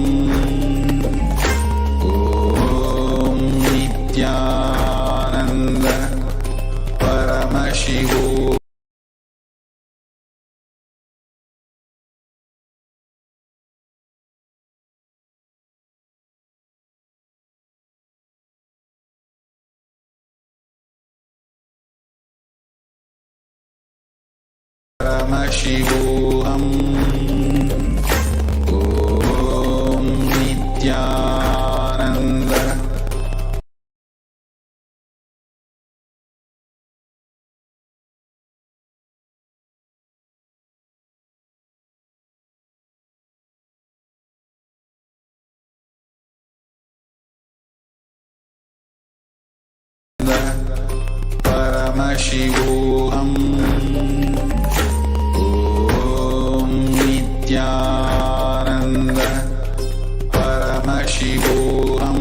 Nithyananda Paramashivoham Paramashivoham Om Nithyananda Paramashivoham Om Nithyananda Paramashivoham Om Nithyananda Paramashivoham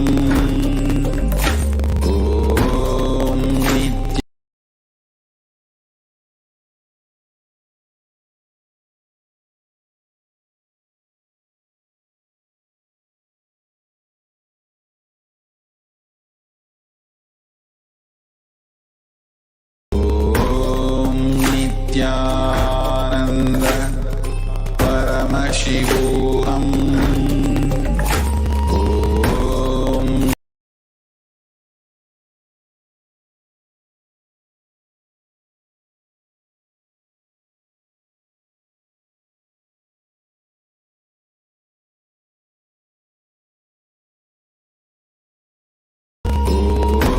Om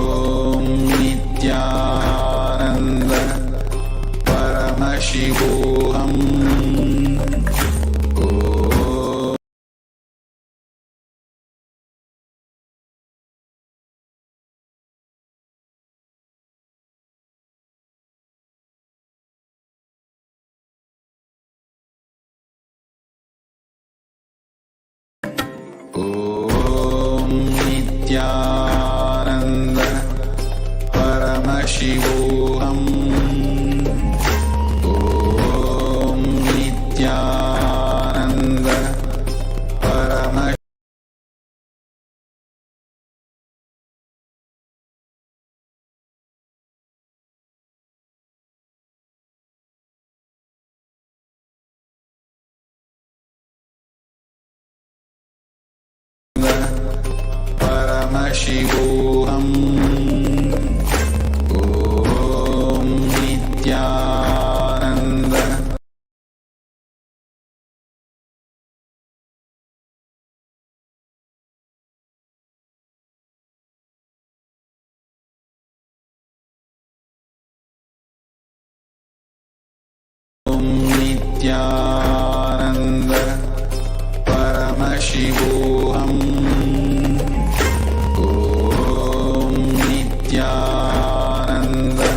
Om Nithyananda Paramashivoham Om Om Nithyananda Paramashivoham Om Nithyananda Paramashivoham Paramashivoham Om Nithyananda Om Nithyananda Paramashivoham Om Nithyananda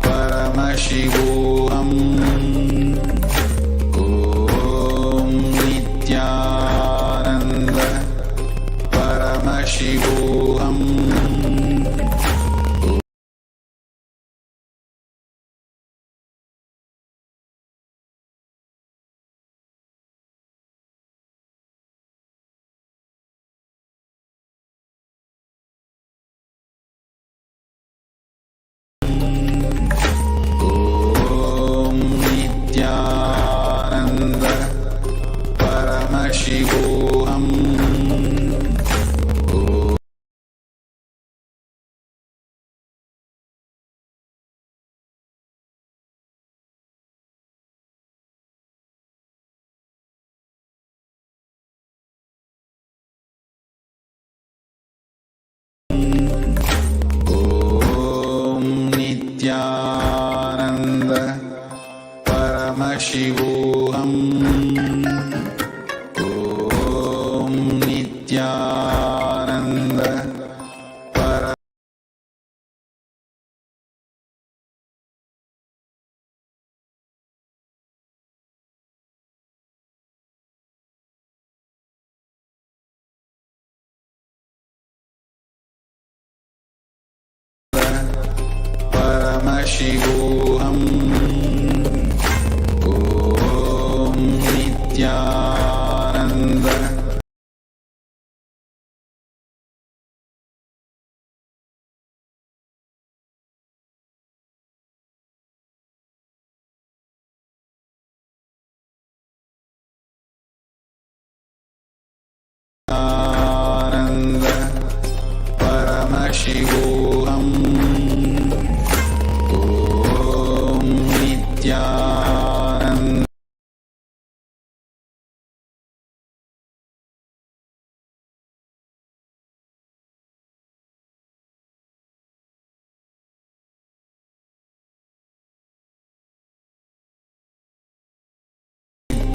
Paramashivoham Om Nithyananda Paramashivoham Nithyananda Paramashivoham Om Nithyananda Paramashivoham Om Nithyananda Ananda Paramashivoham Om Nithyananda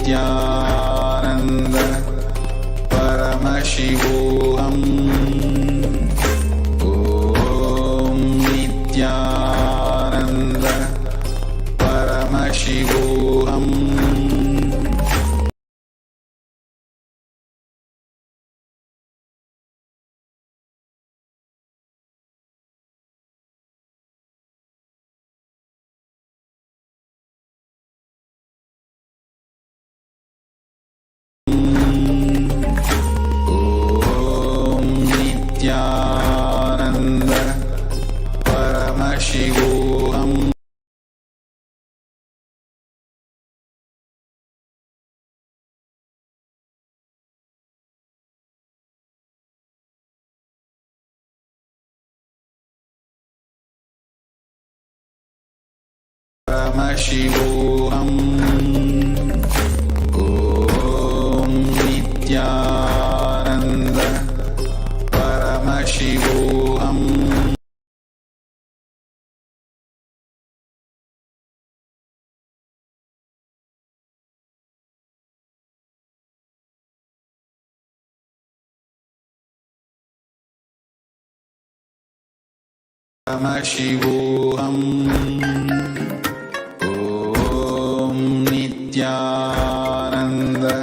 Nithyananda Paramashivoham Om Nithyananda Paramashivoham Om Nithyananda Paramashivoham Paramashivoham Om Nithyananda Paramashivoham Paramashivoham Om Nithyananda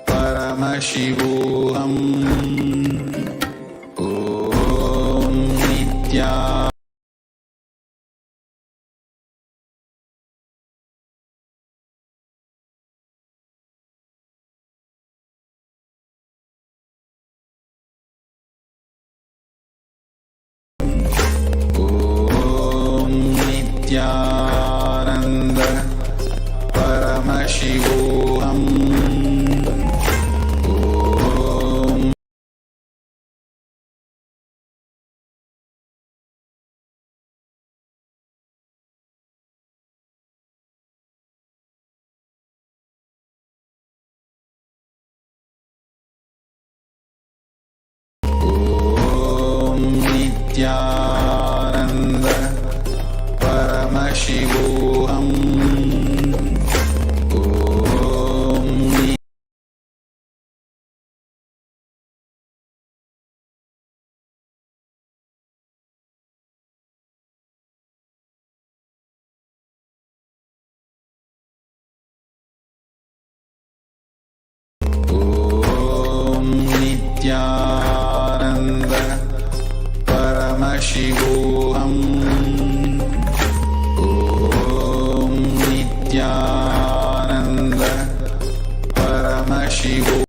Paramashivoham Om Nithyananda Om Nithyananda Paramashivoham Om Om Nithyananda Paramashivoham Om Om Nithyananda Paramashivoham Om Nithyananda Paramashivoham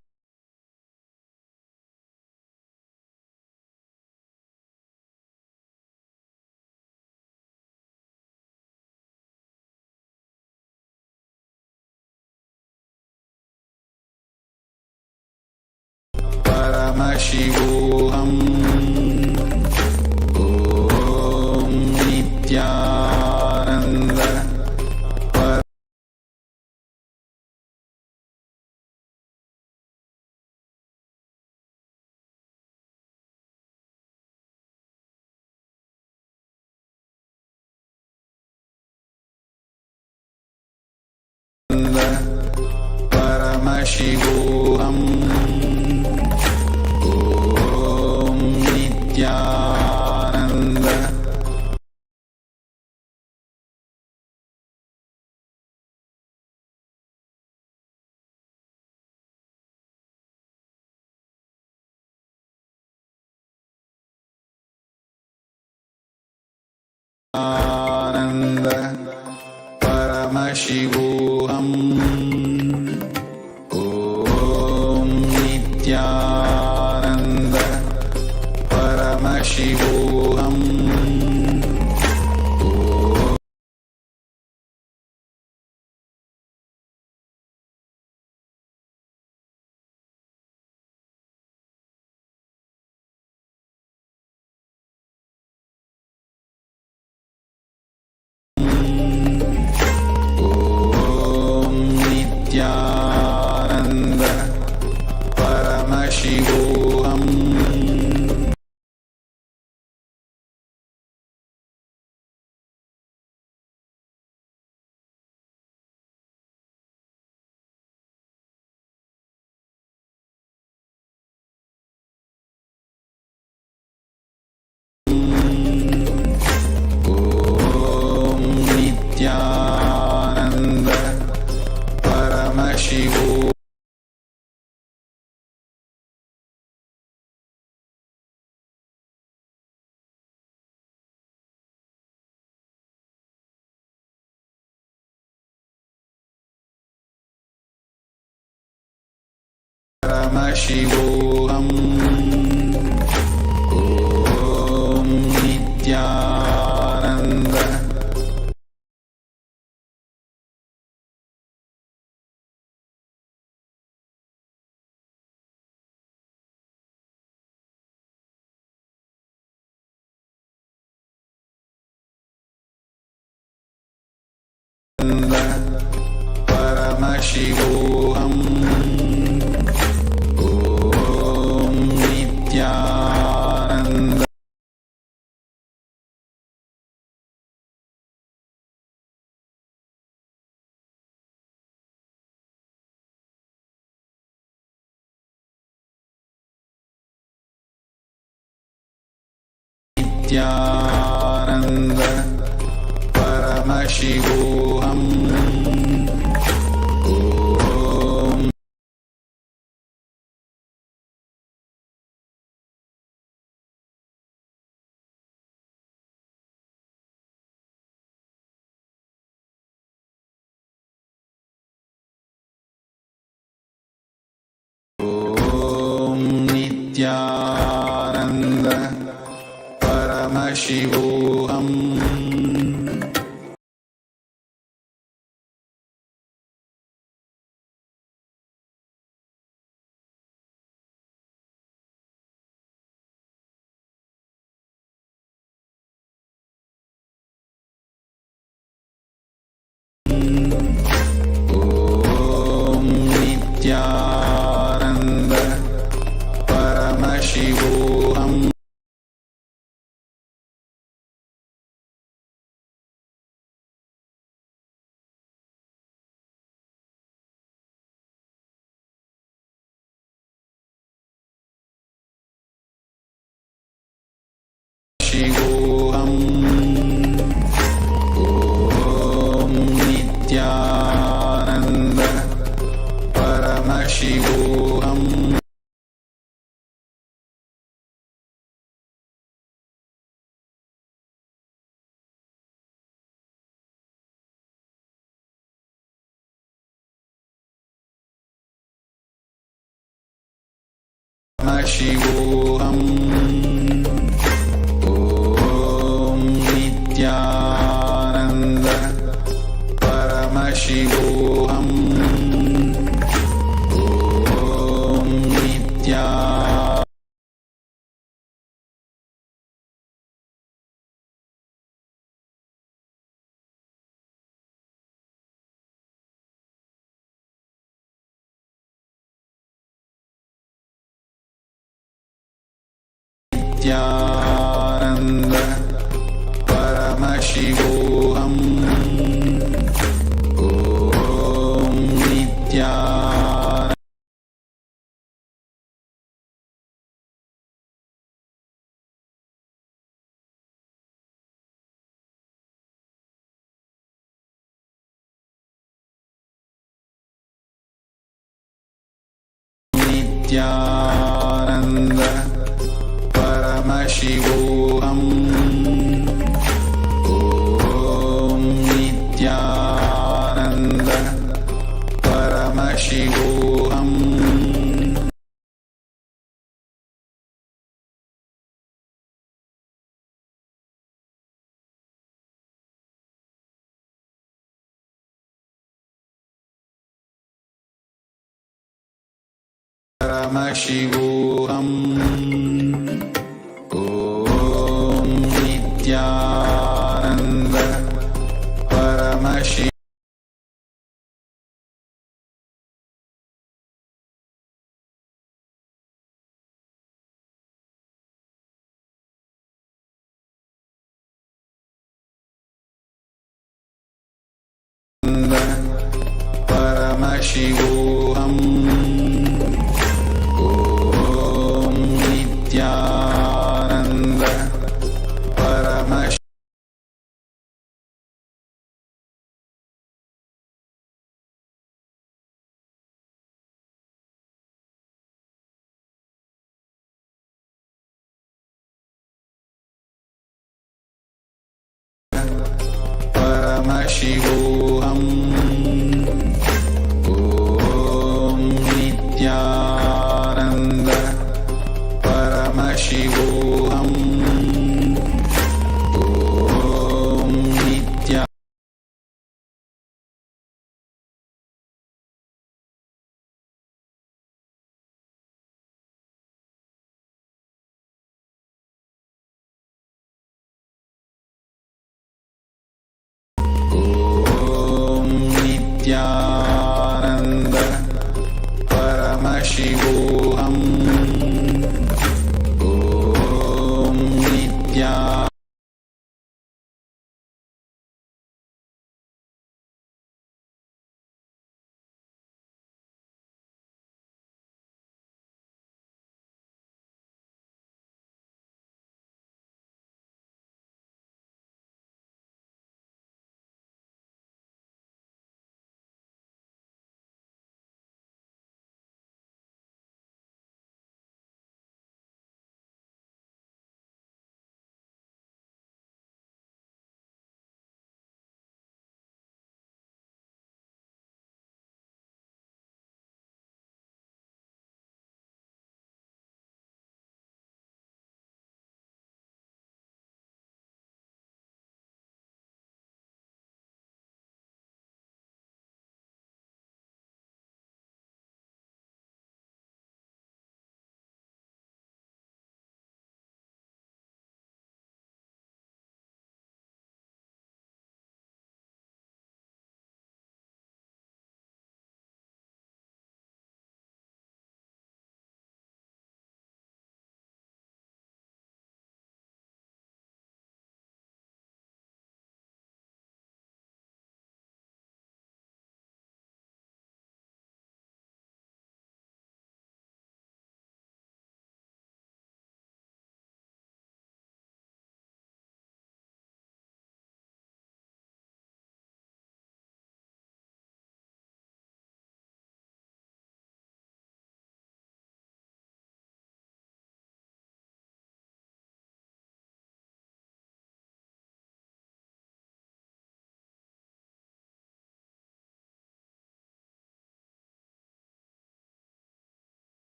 Paramashivoham Om Nithyananda Paramashivoham. Om Nithyananda. Ananda Paramashivoham. Om Nithyananda Paramashivoham. Om Nithyananda Paramashivoham. Om Nithyananda Paramashivoham. Paramashivoham. Om Nithyananda. Paramashivoham. Om Nithyananda. Nithyananda Paramashivoham. Om Om Nithyananda Paramashivoham. Om Nithyananda Paramashivoham. Shivoham. Om Nithyananda Paramashivoham. Paramashivoham. Om Nithyananda Paramashivoham. Om Nithyananda. Nithyananda Paramashivoham. Om Nithyananda. Nithyananda Paramashivoham Om Nithyananda Paramashivoham Paramashivoham Om Nithyananda Paramashivoham Paramashivoham Om Nithyananda Paramashivoham Paramashivoham Om Nithyananda Paramashivoham Om Nithyananda Om Nithyananda Paramashivoham Om Nithyananda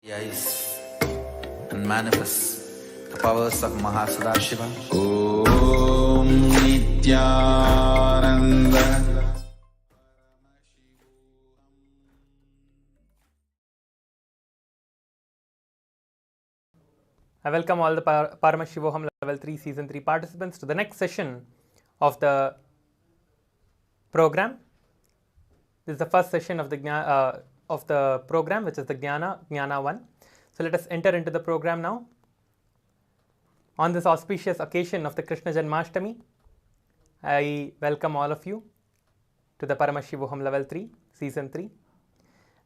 Eyes and manifest the powers of Mahasadashiva. Om Nithyananda. I welcome all the Paramashivoham Level 3 Season 3 participants to the next session of the program. This is the first session of the program, which is the Jnana 1. So let us enter into the program now. On this auspicious occasion of the Krishna Janmashtami, I welcome all of you to the Paramashivoham Level 3 Season 3.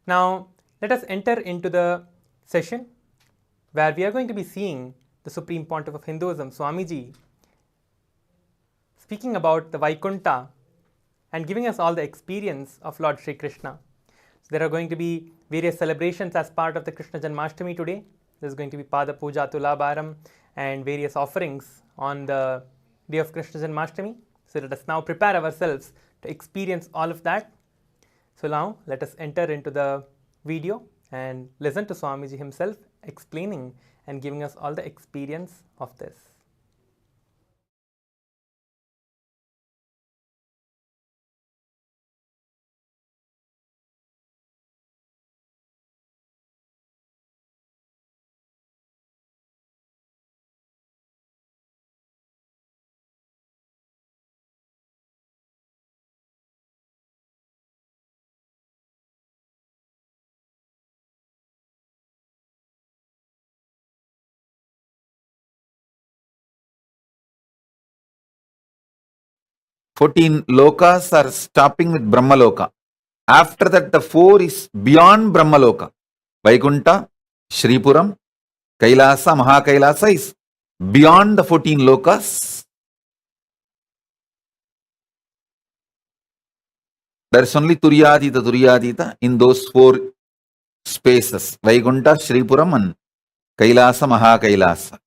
Now let us enter into the session where we are going to be seeing the Supreme Pontiff of Hinduism, Swamiji, speaking about the Vaikunta and giving us all the experience of Lord Sri Krishna. So there are going to be various celebrations as part of the Krishna Janmashtami today. There is going to be Pada Puja, Tulabharam and various offerings on the day of Krishna Janmashtami. So let us now prepare ourselves to experience all of that. So now let us enter into the video and listen to Swamiji himself explaining and giving us all the experience of this. Fourteen lokas are stopping with Brahmaloka. After that, the four is beyond Brahmaloka. Vaikunta, Shripuram, Kailasa, Mahakailasa is beyond the 14 lokas. There is only Turyadita in those four spaces. Vaikunta, Shripuram and Kailasa, Mahakailasa.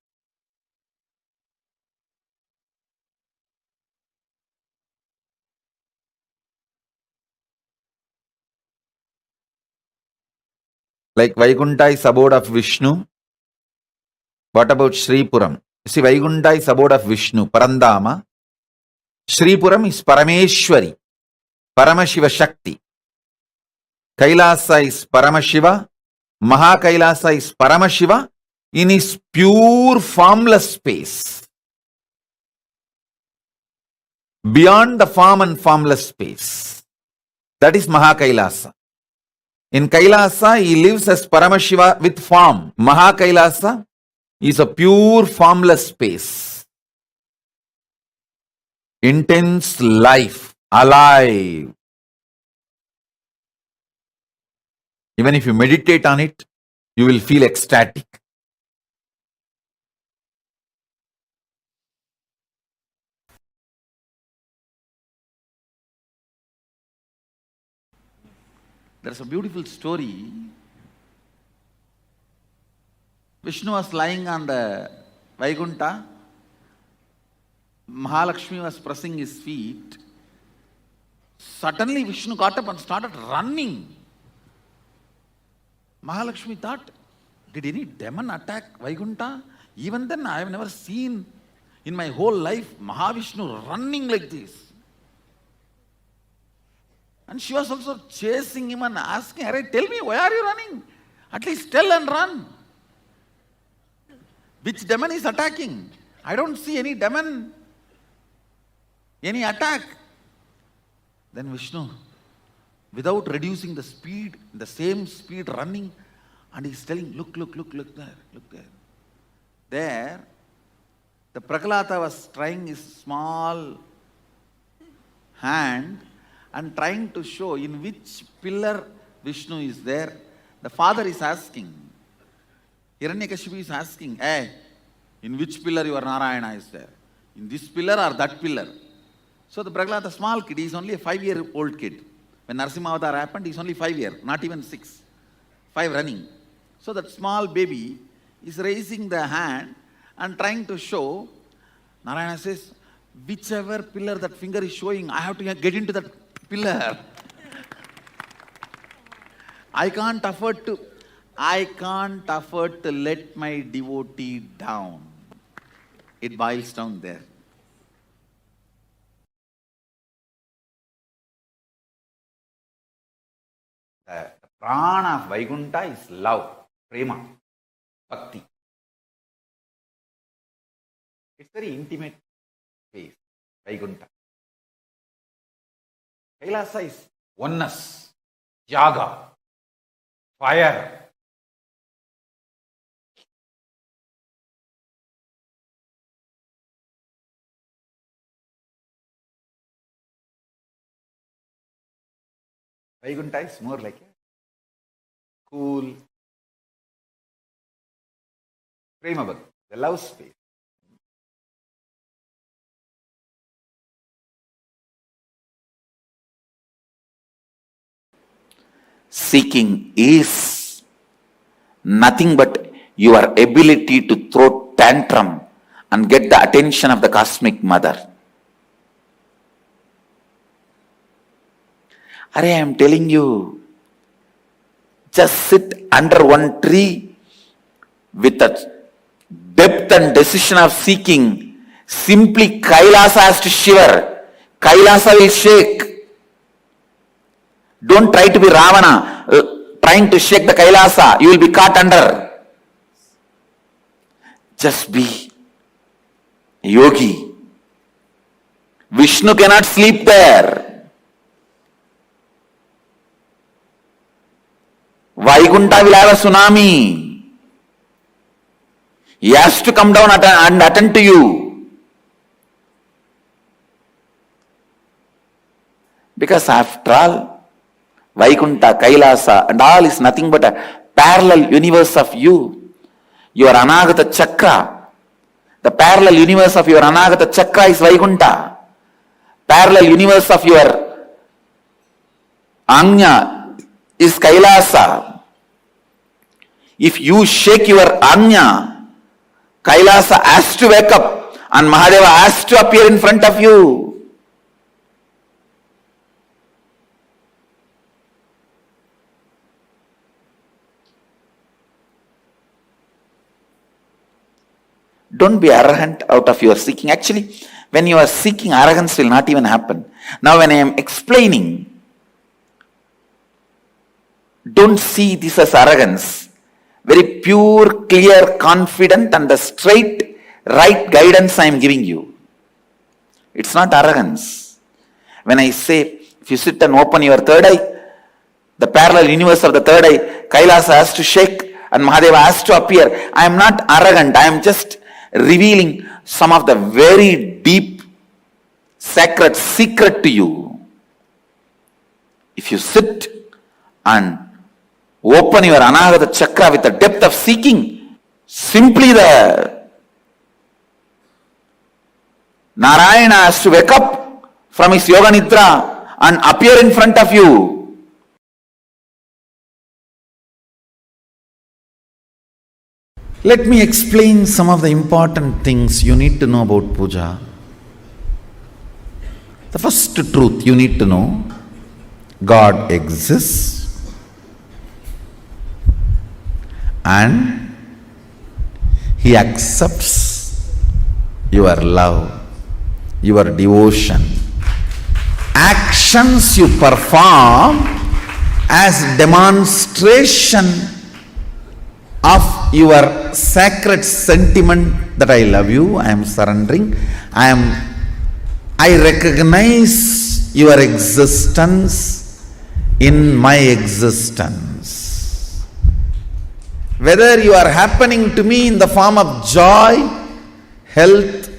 Like Vaikunta is abode of Vishnu. What about Shripuram? See, Vaikunta is abode of Vishnu, Parandama. Shripuram is Parameshwari, Paramashiva Shakti. Kailasa is Paramashiva. Mahakailasa is Paramashiva in his pure formless space. Beyond the form and formless space. That is Mahakailasa. In Kailasa, he lives as Paramashiva with form. Mahakailasa is a pure formless space. Intense life, alive. Even if you meditate on it, you will feel ecstatic. There's a beautiful story. Vishnu was lying on the Vaikunta. Mahalakshmi was pressing his feet. Suddenly Vishnu got up and started running. Mahalakshmi thought, did any demon attack Vaikunta? Even then I have never seen in my whole life Mahavishnu running like this. And she was also chasing him and asking, "Arey, tell me, why are you running? At least tell and run. Which demon is attacking? I don't see any demon, any attack." Then Vishnu, without reducing the speed, the same speed running, and he's telling, look there, look there. There, the Prahlada was trying his small hand and trying to show in which pillar Vishnu is there. The father is asking, Hiranyakashipu is asking, hey, in which pillar your Narayana is there? In this pillar or that pillar? So the Prahlada, small kid, he is only a 5-year-old kid. When Narasimha Avatara happened, he is only 5 years, not even 6. 5 running. So that small baby is raising the hand and trying to show. Narayana says, whichever pillar that finger is showing, I have to get into that pillar. I can't afford to I can't afford to let my devotee down. It boils down there. The prana of Vaikuntha is love, prema, bhakti. It's very intimate space, Vaikuntha. Kailasa is oneness, yaga, fire. Vaikuntha is more like a cool, prema bhakti, the love space. Seeking is nothing but your ability to throw tantrum and get the attention of the cosmic mother. Are I am telling you, just sit under one tree with a depth and decision of seeking. Simply Kailasa has to shiver. Kailasa will shake. Don't try to be Ravana, trying to shake the Kailasa. You will be caught under. Just be a yogi. Vishnu cannot sleep there. Vaikuntha will have a tsunami. He has to come down and attend to you. Because after all, Vaikuntha, Kailasa and all is nothing but a parallel universe of you. Your Anagata Chakra. The parallel universe of your Anagata Chakra is Vaikuntha. Parallel universe of your Anya is Kailasa. If you shake your Anya, Kailasa has to wake up and Mahadeva has to appear in front of you. Don't be arrogant out of your seeking. Actually, when you are seeking, arrogance will not even happen. Now when I am explaining, don't see this as arrogance. Very pure, clear, confident and the straight, right guidance I am giving you. It's not arrogance. When I say, if you sit and open your third eye, the parallel universe of the third eye, Kailasa has to shake and Mahadeva has to appear. I am not arrogant. I am just revealing some of the very deep, sacred secret to you. If you sit and open your Anagata Chakra with the depth of seeking, simply the Narayana has to wake up from his Yoga Nidra and appear in front of you. Let me explain some of the important things you need to know about puja. The first truth you need to know, God exists and He accepts your love, your devotion. Actions you perform as demonstration of your sacred sentiment that I love you, I am surrendering, I recognize your existence in my existence. Whether you are happening to me in the form of joy, health,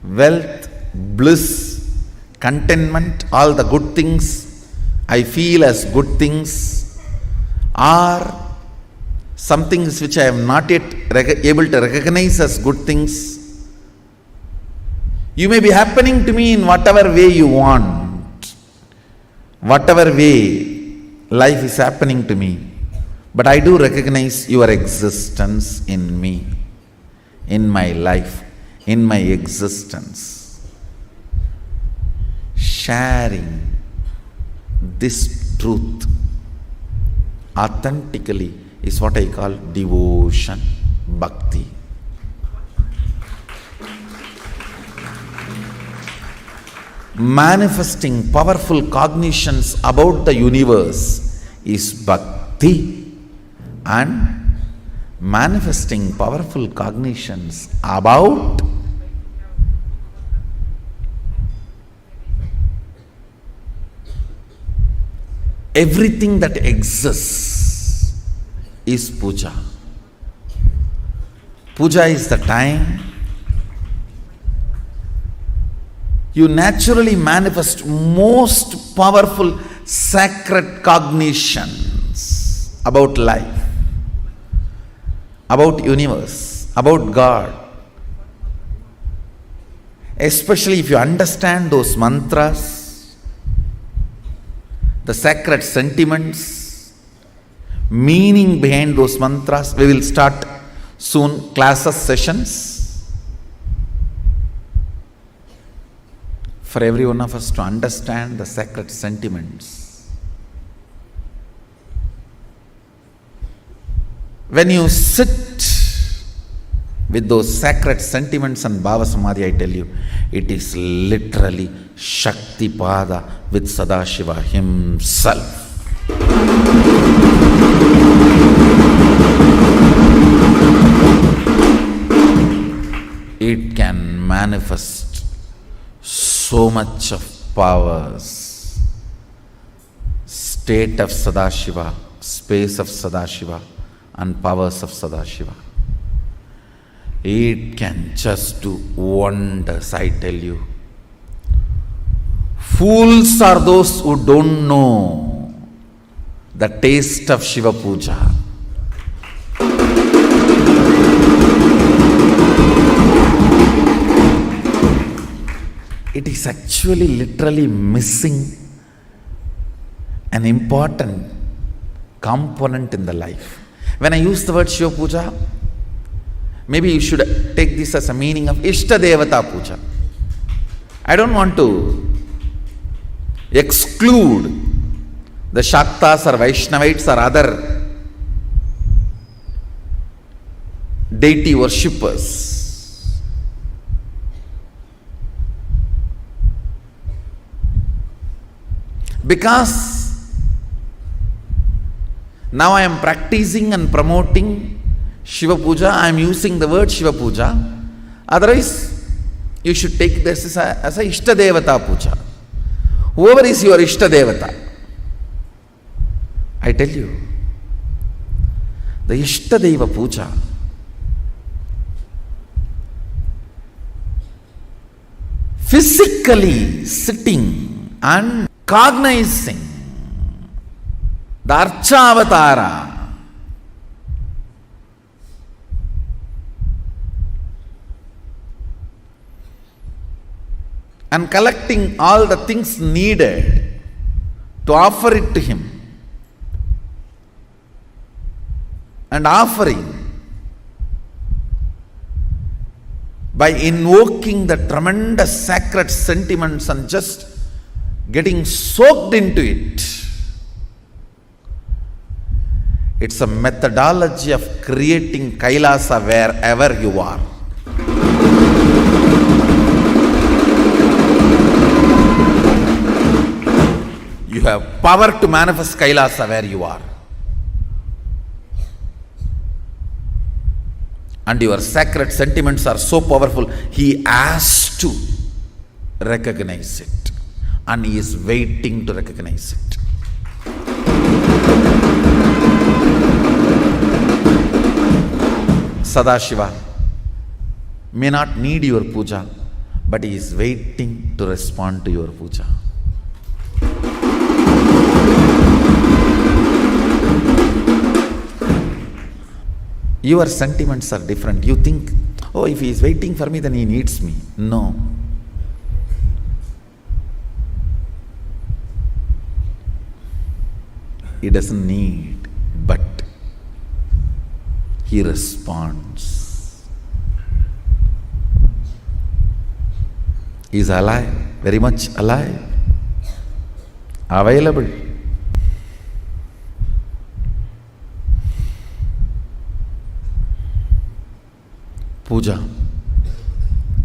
wealth, bliss, contentment, all the good things I feel as good things, or some things which I am not yet able to recognize as good things. You may be happening to me in whatever way you want, whatever way life is happening to me, but I do recognize your existence in me, in my life, in my existence. Sharing this truth authentically is what I call devotion, bhakti. Manifesting powerful cognitions about the universe is bhakti, and manifesting powerful cognitions about everything that exists is puja. Puja is the time you naturally manifest most powerful sacred cognitions about life, about universe, about God. Especially if you understand those mantras, the sacred sentiments, meaning behind those mantras. We will start soon classes, sessions, for every one of us to understand the sacred sentiments. When you sit with those sacred sentiments and Bhava Samadhi, I tell you, it is literally Shakti Pada with Sadashiva himself. It can manifest so much of powers, state of Sadashiva, space of Sadashiva, and powers of Sadashiva. It can just do wonders, I tell you. Fools are those who don't know the taste of Shiva Puja. It is actually literally missing an important component in the life. When I use the word Shiva Puja, maybe you should take this as a meaning of Ishta Devata Puja. I don't want to exclude the Shaktas or Vaishnavites or other deity worshippers. Because now I am practicing and promoting Shiva Puja, I am using the word Shiva Puja. Otherwise, you should take this as a Ishta Devata Puja. Whoever is your Ishta Devata, I tell you, the Ishta Deva Puja physically sitting and cognizing the Archa Avatara and collecting all the things needed to offer it to him, and offering by invoking the tremendous sacred sentiments and just getting soaked into it. It's a methodology of creating Kailasa wherever you are. You have power to manifest Kailasa where you are. And your sacred sentiments are so powerful, he has to recognize it. And he is waiting to recognize it. Sadashiva may not need your puja, but he is waiting to respond to your puja. Your sentiments are different. You think, oh, if he is waiting for me, then he needs me. No. He doesn't need, but he responds. He is alive, very much alive, available. puja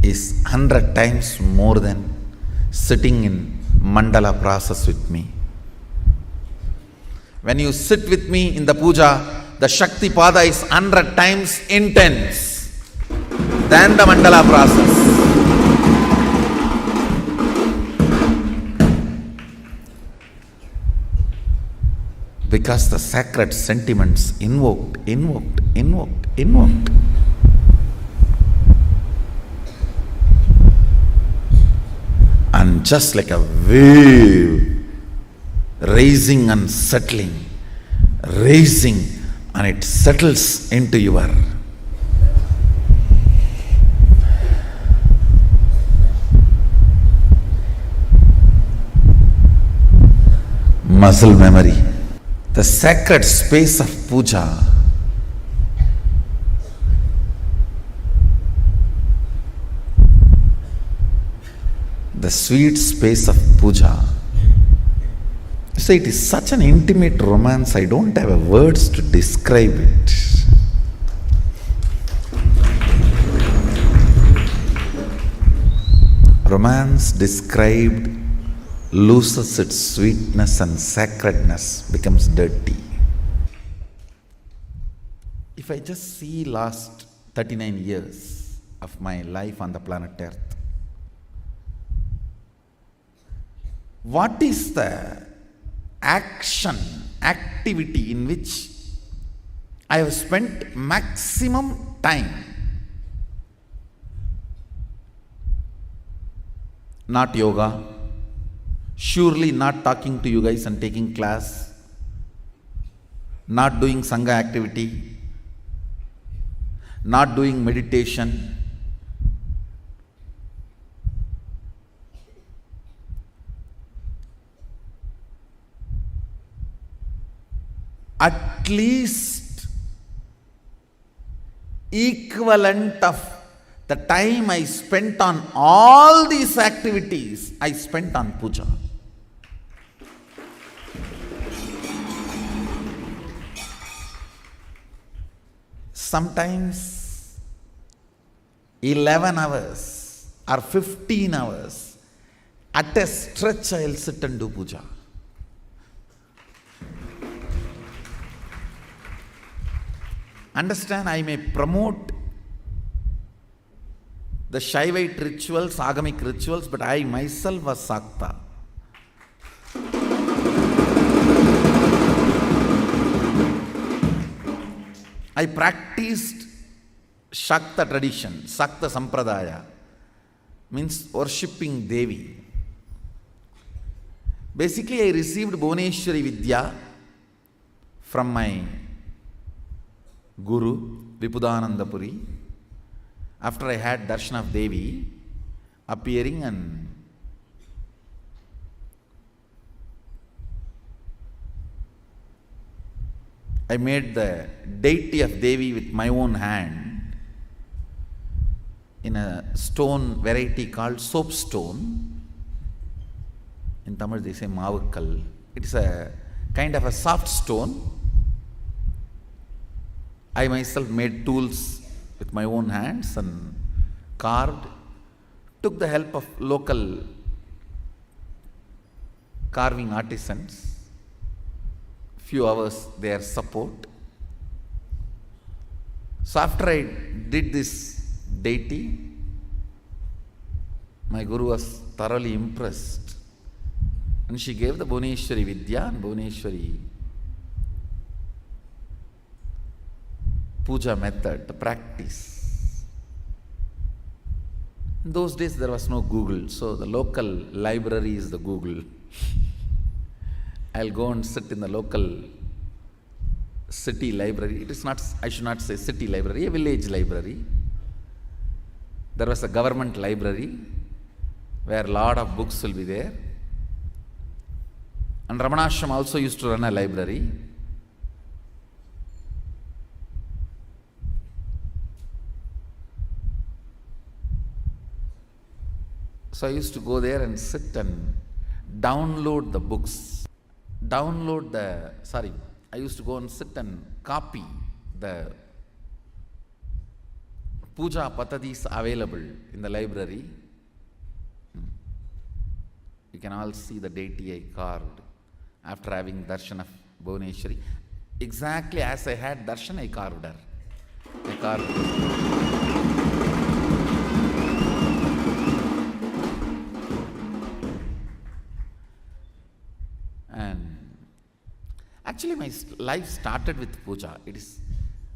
is 100 times more than sitting in mandala process with me. When you sit with me in the puja, the Shakti Pada is 100 times intense than the mandala process. Because the sacred sentiments invoked. And just like a wave, rising and settling, rising, and it settles into your muscle memory. The sacred space of puja the sweet space of puja. So it is such an intimate romance, I don't have words to describe it. Romance described loses its sweetness and sacredness, becomes dirty. If I just see last 39 years of my life on the planet Earth, what is the activity in which I have spent maximum time? Not yoga, surely not talking to you guys and taking class, not doing Sangha activity, not doing meditation, at least equivalent of the time I spent on all these activities, I spent on puja. Sometimes 11 hours or 15 hours at a stretch I'll sit and do puja. Understand, I may promote the Shaivite rituals, Agamic rituals, but I myself was Sakta. I practiced Shakta tradition, Sakta Sampradaya, means worshipping Devi. Basically, I received Bhuvneshwari Vidya from my Guru, Vipudananda Puri. After I had darshan of Devi appearing, and I made the deity of Devi with my own hand in a stone variety called soapstone. In Tamil they say Mavakkal. It is a kind of a soft stone. I myself made tools with my own hands and carved, took the help of local carving artisans, few hours their support. So after I did this deity, my Guru was thoroughly impressed, and she gave the Bhuvneshwari Vidya and Bhuvneshwari puja method, the practice. In those days there was no Google, so the local library is the Google. I'll go and sit in the local city library. It is not, I should not say city library, a village library. There was a government library where a lot of books will be there. And Ramanashram also used to run a library. So I used to go there and sit and download the books. I used to go and sit and copy the puja patadis available in the library. You can all see the deity I carved after having darshan of Bhuvaneshwari. Exactly as I had darshan, I carved her. I carved her. And actually my life started with puja. It is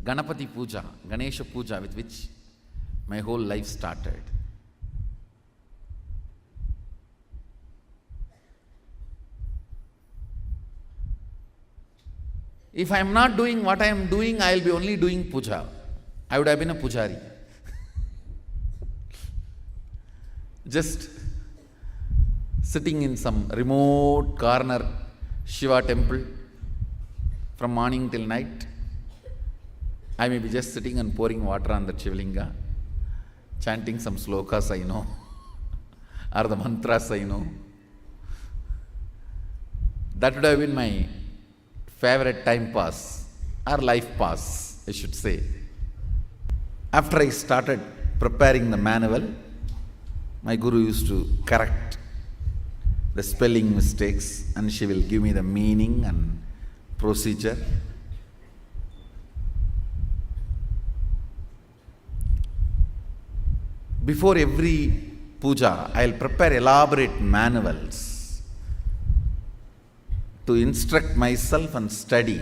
Ganapati puja, Ganesha puja, with which my whole life started. If I am not doing what I am doing, I will be only doing puja. I would have been a pujari. Just sitting in some remote corner Shiva temple from morning till night. I may be just sitting and pouring water on the Shivalinga, chanting some slokas I know, or the mantras I know. That would have been my favorite time pass, or life pass, I should say. After I started preparing the manual, my guru used to correct the spelling mistakes, and she will give me the meaning and procedure. Before every puja, I will prepare elaborate manuals to instruct myself and study.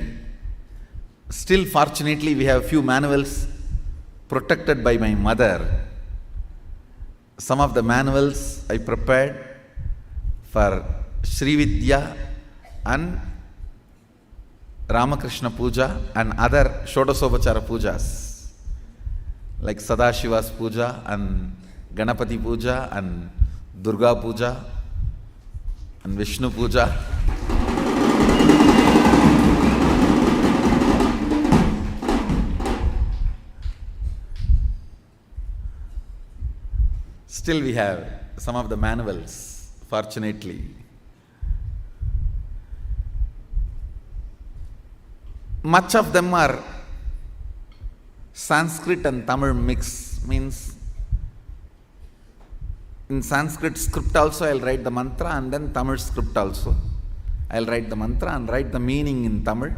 Still, fortunately, we have few manuals protected by my mother. Some of the manuals I prepared for Sri Vidya and Ramakrishna Puja and other Shodasobachara Pujas, like Sadashiva's Puja and Ganapati Puja and Durga Puja and Vishnu Puja. Still we have some of the manuals, fortunately. Much of them are Sanskrit and Tamil mix, means in Sanskrit script also I'll write the mantra, and then Tamil script also. I'll write the mantra and write the meaning in Tamil,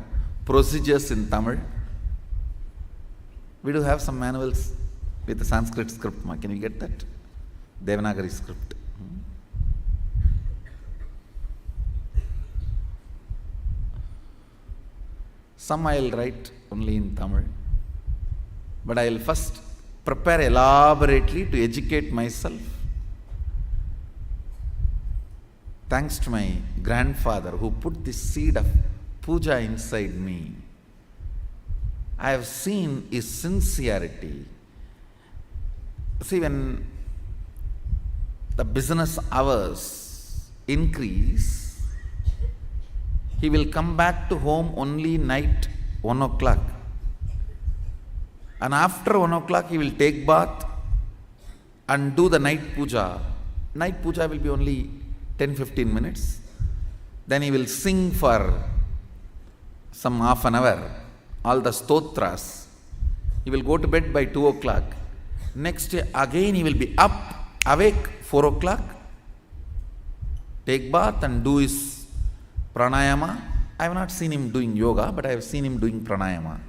procedures in Tamil. We do have some manuals with the Sanskrit script. Can you get that? Devanagari script. Some I'll write only in Tamil. But I'll first prepare elaborately to educate myself. Thanks to my grandfather who put the seed of puja inside me, I have seen his sincerity. See, when the business hours increase, he will come back to home only night 1 o'clock. And after 1 o'clock, he will take bath and do the night puja. Night puja will be only 10-15 minutes. Then he will sing for some half an hour, all the stotras. He will go to bed by 2 o'clock. Next day again he will be awake 4 o'clock, take bath and do his pranayama. I have not seen him doing yoga, but I have seen him doing pranayama.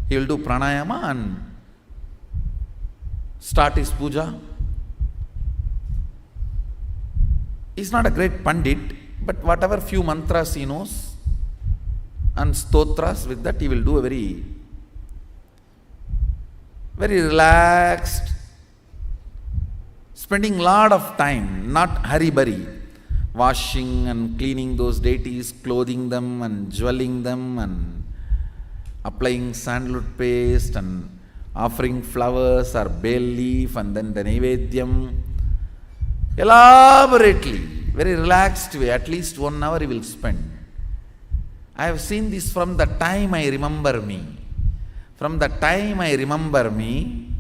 He will do pranayama and start his puja. He is not a great pandit, but whatever few mantras he knows and stotras, with that he will do a very relaxed, spending lot of time, not hurry-burry, washing and cleaning those deities, clothing them and jewelling them and applying sandalwood paste and offering flowers or bay leaf and then the Naivedyam. Elaborately, very relaxed way, at least 1 hour he will spend. I have seen this from the time I remember me. From the time I remember me,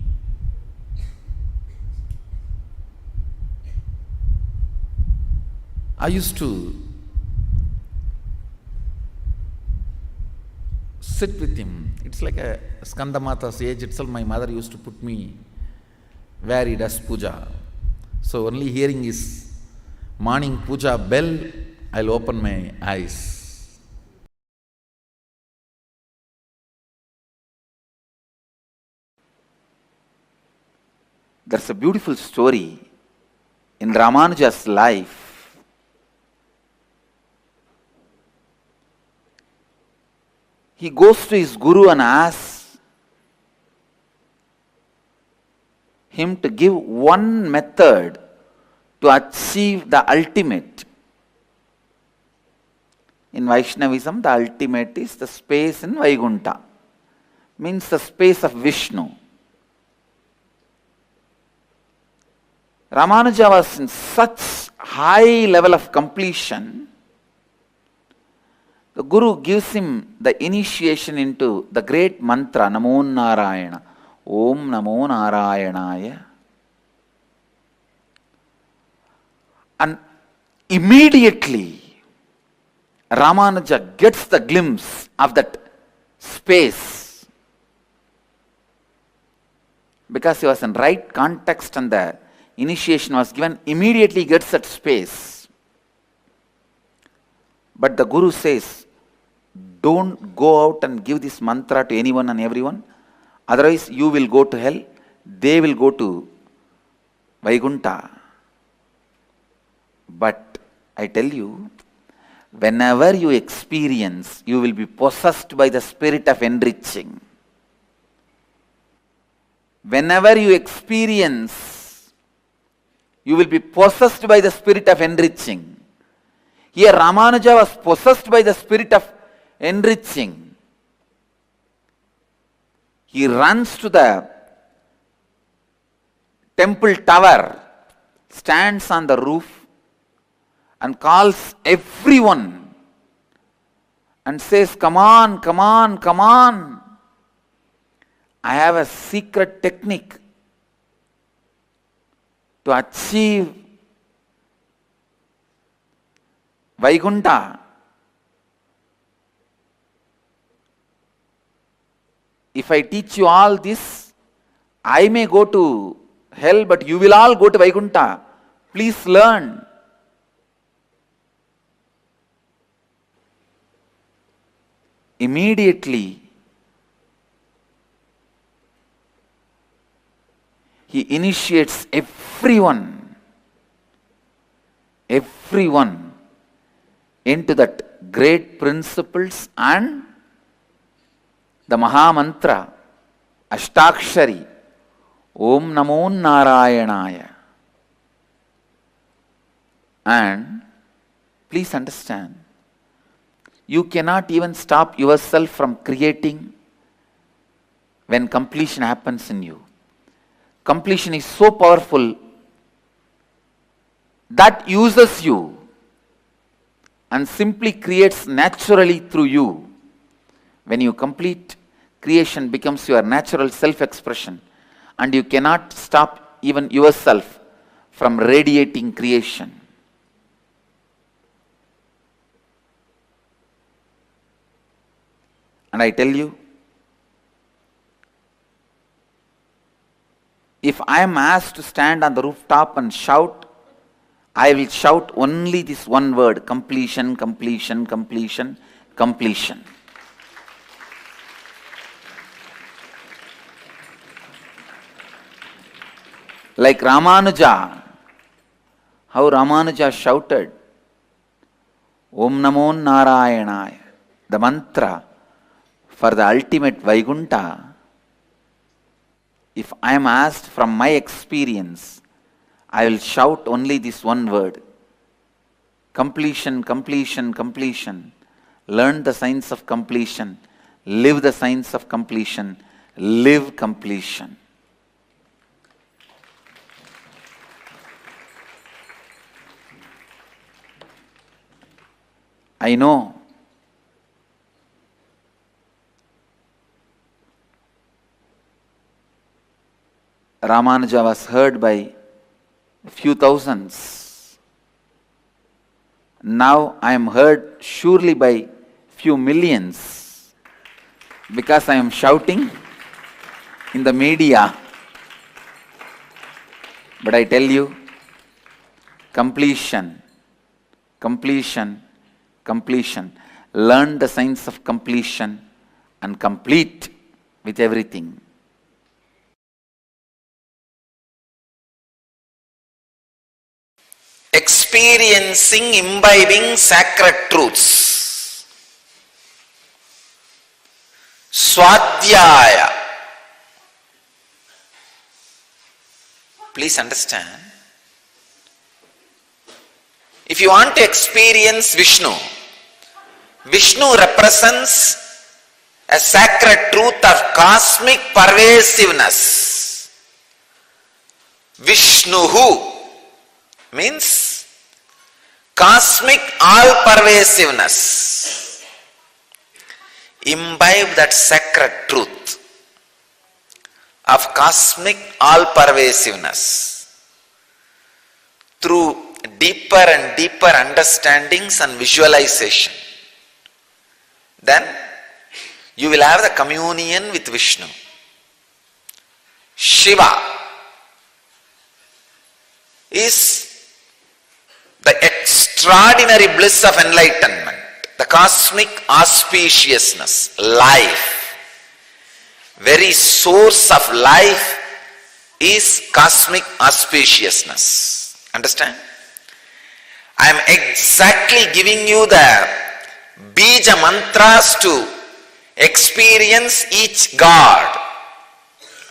I used to sit with him. It's like a Skandamata's age itself. My mother used to put me where he does puja. So only hearing his morning puja bell, I'll open my eyes. There's a beautiful story in Ramanuja's life. He goes to his guru and asks him to give one method to achieve the ultimate. In Vaishnavism, the ultimate is the space in Vaikuntha, means the space of Vishnu. Ramanuja was in such high level of completion. The Guru gives him the initiation into the great mantra, Namo Narayana. Om Namo Narayanaya. And immediately, Ramanuja gets the glimpse of that space. Because he was in right context and the initiation was given, immediately gets that space. But the Guru says, don't go out and give this mantra to anyone and everyone. Otherwise, you will go to hell. They will go to Vaikuntha. But I tell you, whenever you experience, you will be possessed by the spirit of enriching. Whenever you experience, you will be possessed by the spirit of enriching. Here Ramanuja was possessed by the spirit of enriching. He runs to the temple tower, stands on the roof and calls everyone and says, come on, come on, come on. I have a secret technique to achieve Vaikuntha. If I teach you all this, I may go to hell, but you will all go to Vaikuntha. Please learn. Immediately, he initiates everyone into that great principles and the Maha Mantra, Ashtakshari, Om Namo Narayanaya. And please understand, you cannot even stop yourself from creating when completion happens in you. Completion is so powerful that uses you and simply creates naturally through you. When you complete, creation becomes your natural self-expression, and you cannot stop even yourself from radiating creation. And I tell you, if I am asked to stand on the rooftop and shout, I will shout only this one word: completion, completion, completion, completion. Like Ramanuja, how Ramanuja shouted, Om Namo Narayanaya, the mantra for the ultimate Vaikuntha. If I am asked from my experience, I will shout only this one word: completion, completion, completion. Learn the science of completion. Live the science of completion. Live completion. I know Ramanuja was heard by a few thousands. Now I am heard surely by few millions. because I am shouting in the media. But I tell you, completion, completion, completion. Learn the science of completion and complete with everything. Experiencing, imbibing sacred truths. Swadhyaya. Please understand. If you want to experience Vishnu, Vishnu represents a sacred truth of cosmic pervasiveness. Vishnuhu means cosmic all-pervasiveness. Imbibe that sacred truth of cosmic all-pervasiveness through deeper and deeper understandings and visualization. Then you will have the communion with Vishnu. Shiva is the extraordinary bliss of enlightenment, the cosmic auspiciousness, life. Very source of life is cosmic auspiciousness. Understand? I am exactly giving you the bija mantras to experience each God.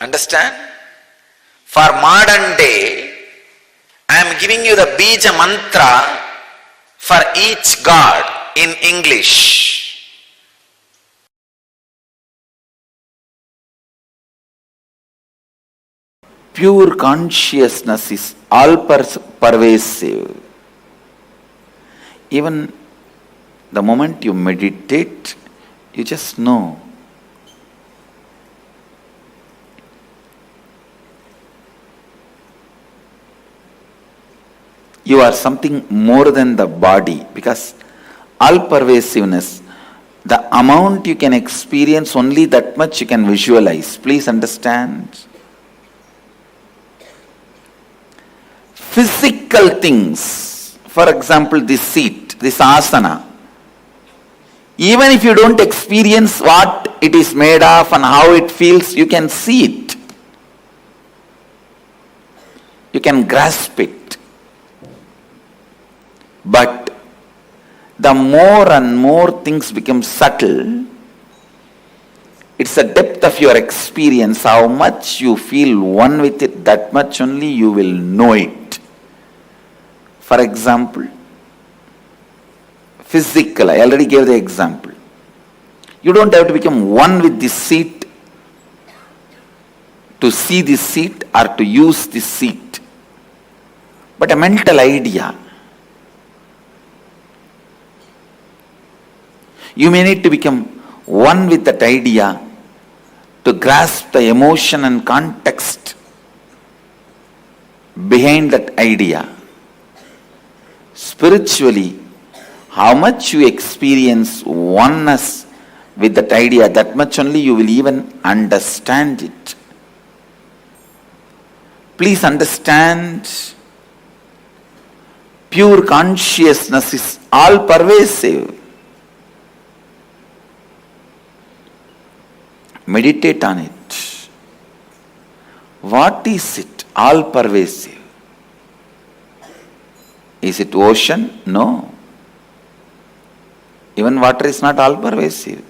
Understand? For modern day, I am giving you the bija mantra for each God in English. Pure consciousness is all-pervasive. Even the moment you meditate, you just know. You are something more than the body, because all-pervasiveness, the amount you can experience, only that much you can visualize. Please understand. Physical things, for example, this seat, this asana, even if you don't experience what it is made of and how it feels, you can see it. You can grasp it. But the more and more things become subtle, it's the depth of your experience, how much you feel one with it, that much only you will know it. For example, physical, I already gave the example. You don't have to become one with this seat to see this seat or to use this seat, but a mental idea. You may need to become one with that idea to grasp the emotion and context behind that idea. Spiritually, how much you experience oneness with that idea, that much only you will even understand it. Please understand, pure consciousness is all-pervasive. Meditate on it. What is it? All-pervasive. Is it ocean? No. Even water is not all-pervasive.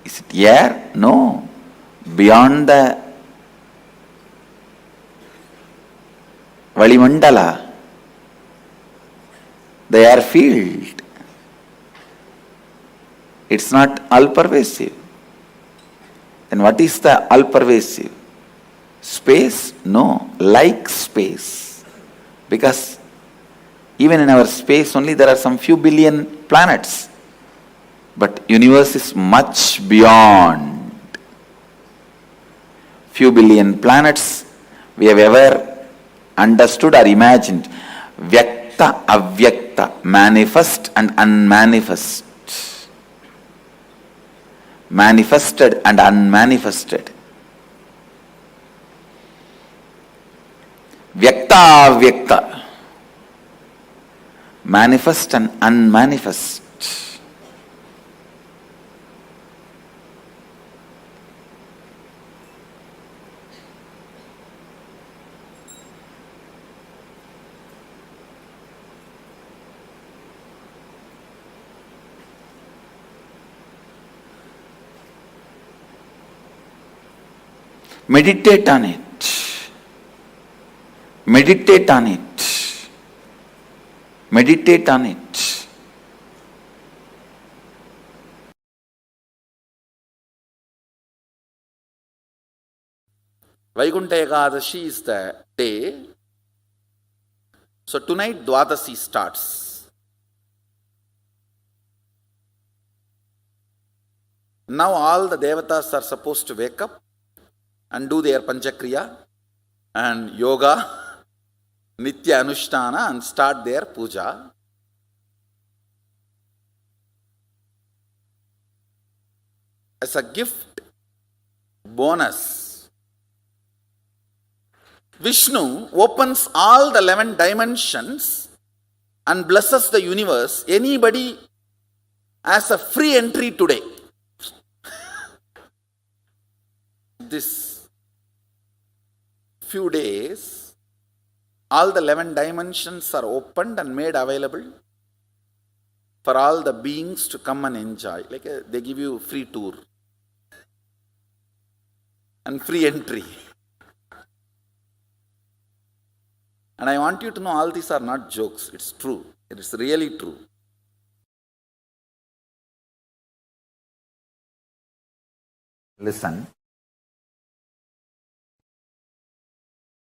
Is it air? No. Beyond the Valimandala, the air field, it's not all-pervasive. Then what is the all-pervasive? Space? No. Like space. Because even in our space only there are some few billion planets. But universe is much beyond. Few billion planets we have ever understood or imagined. Vyakta, avyakta, manifest and unmanifest. manifested and unmanifested. Vyakta Vyakta, manifest and unmanifest. Meditate on it. Meditate on it. Meditate on it. Vaikuntha Ekadashi is the day. So tonight Dwadasi starts. Now all the devatas are supposed to wake up and do their Panchakriya and yoga, Nitya Anushtana, and start their puja. As a gift, bonus, Vishnu opens all the 11 dimensions and blesses the universe. Anybody has a free entry today. This few days, all the 11 dimensions are opened and made available for all the beings to come and enjoy. They give you free tour and free entry. And I want you to know all these are not jokes. It's true. It is really true. Listen.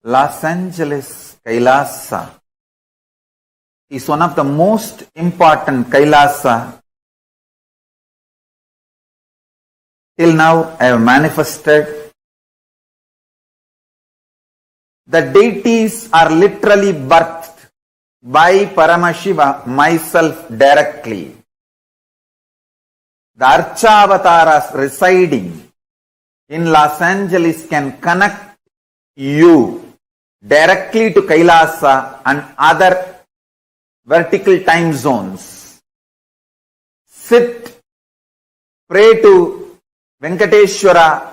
Los Angeles Kailasa is one of the most important Kailasa till now I have manifested. The deities are literally birthed by Paramashiva, myself directly. The Archavataras residing in Los Angeles can connect you directly to Kailasa and other vertical time zones. Sit, pray to Venkateshwara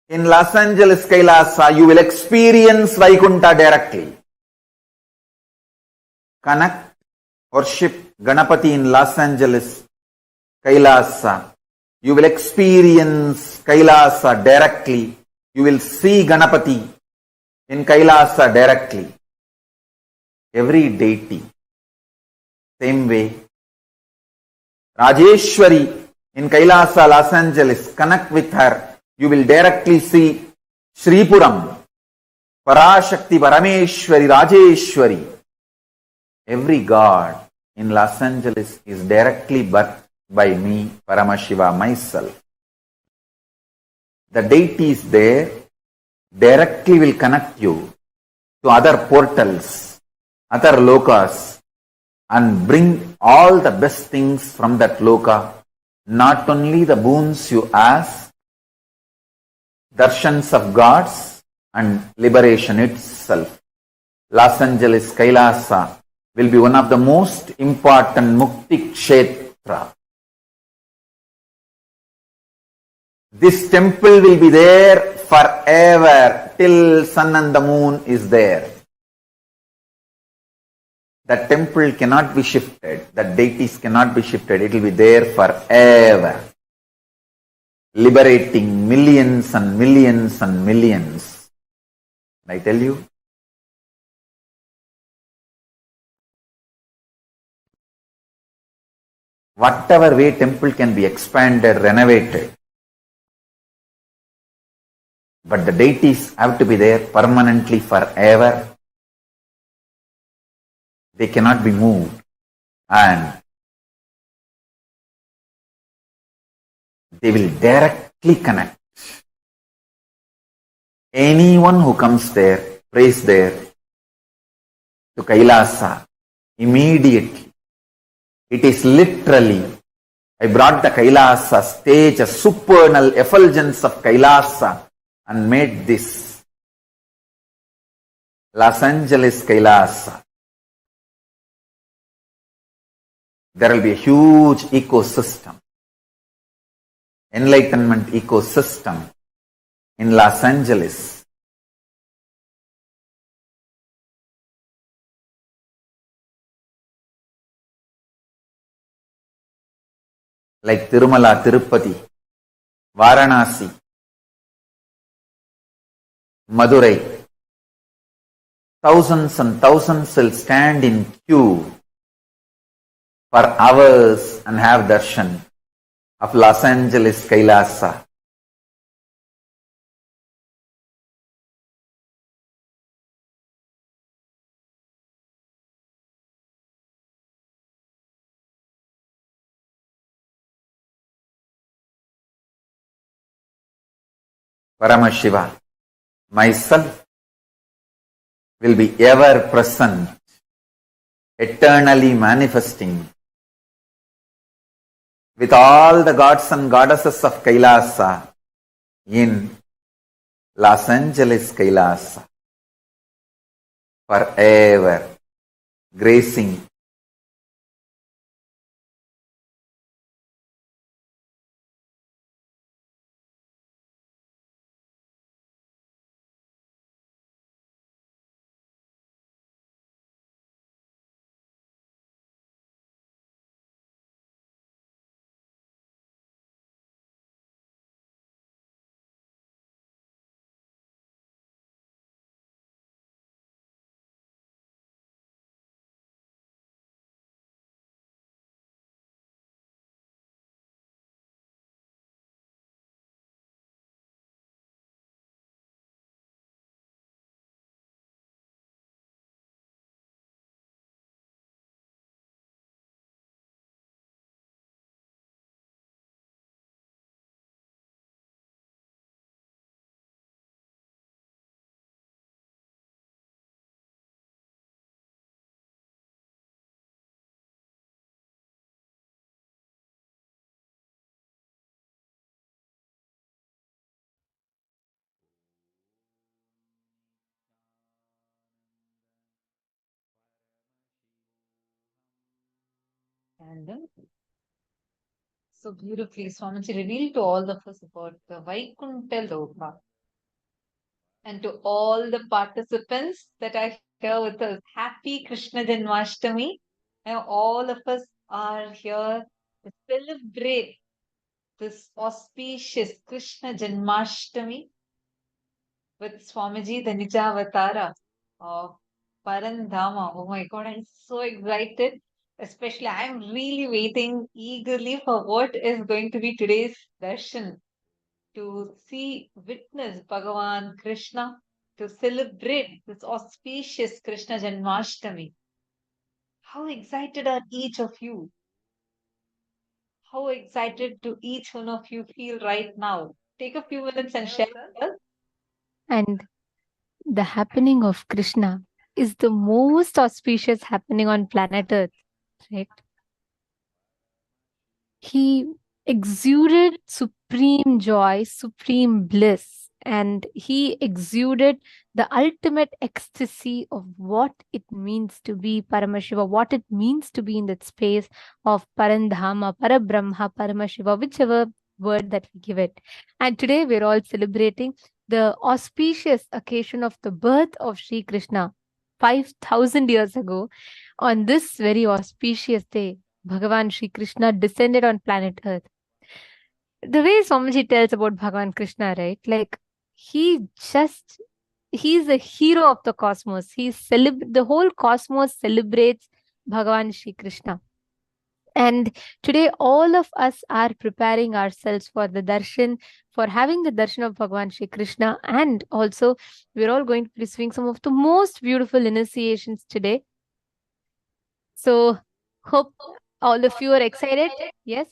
in Los Angeles Kailasa, you will experience Vaikuntha directly. Connect, worship Ganapati in Los Angeles Kailasa. You will experience Kailasa directly. You will see Ganapati in Kailasa directly. Every deity. Same way. Rajeshwari in Kailasa, Los Angeles. Connect with her. You will directly see Sripuram, Parashakti, Parameshwari, Rajeshwari. Every god in Los Angeles is directly birthed by me, Paramashiva, myself. The deities there directly will connect you to other portals, other lokas, and bring all the best things from that loka. Not only the boons you ask, darshans of gods and liberation itself. Los Angeles Kailasa will be one of the most important Mukti Kshetra. This temple will be there forever till sun and the moon is there. That temple cannot be shifted. That deities cannot be shifted. It will be there forever. Liberating millions and millions and millions. I tell you, whatever way temple can be expanded, renovated, but the deities have to be there permanently forever. They cannot be moved, and they will directly connect. Anyone who comes there, prays there, to Kailasa, immediately, it is literally I brought the Kailasa stage, a supernal effulgence of Kailasa, and made this Los Angeles Kailasa. There will be a huge ecosystem, enlightenment ecosystem in Los Angeles. Like Tirumala, Tirupati, Varanasi, Madurai. Thousands and thousands will stand in queue for hours and have darshan of Los Angeles Kailasa. Paramashiva, myself, will be ever present, eternally manifesting with all the gods and goddesses of Kailasa in Los Angeles Kailasa, forever gracing And so beautifully, Swamiji revealed to all of us about the Vaikuntha Loka. And to all the participants that are here with us, happy Krishna Janmashtami. And all of us are here to celebrate this auspicious Krishna Janmashtami with Swamiji, the Nijavatara of Parandhama. Oh my God, I'm so excited. Especially, I'm really waiting eagerly for what is going to be today's darshan, to see, witness Bhagavan Krishna, to celebrate this auspicious Krishna Janmashtami. How excited are each of you? How excited do each one of you feel right now? Take a few minutes and share with us. And the happening of Krishna is the most auspicious happening on planet Earth, right? He exuded supreme joy, supreme bliss, and he exuded the ultimate ecstasy of what it means to be Paramashiva, what it means to be in that space of Parandhama, Parabrahma, Paramashiva, whichever word that we give it. And today we're all celebrating the auspicious occasion of the birth of Sri Krishna 5,000 years ago. On this very auspicious day, Bhagavan Sri Krishna descended on planet Earth. The way Swamiji tells about Bhagavan Krishna, right? Like, he's a hero of the cosmos. The whole cosmos celebrates Bhagavan Sri Krishna. And today, all of us are preparing ourselves for the darshan, for having the darshan of Bhagavan Sri Krishna. And also, we're all going to be receiving some of the most beautiful initiations today. So, hope all of you are excited. Yes?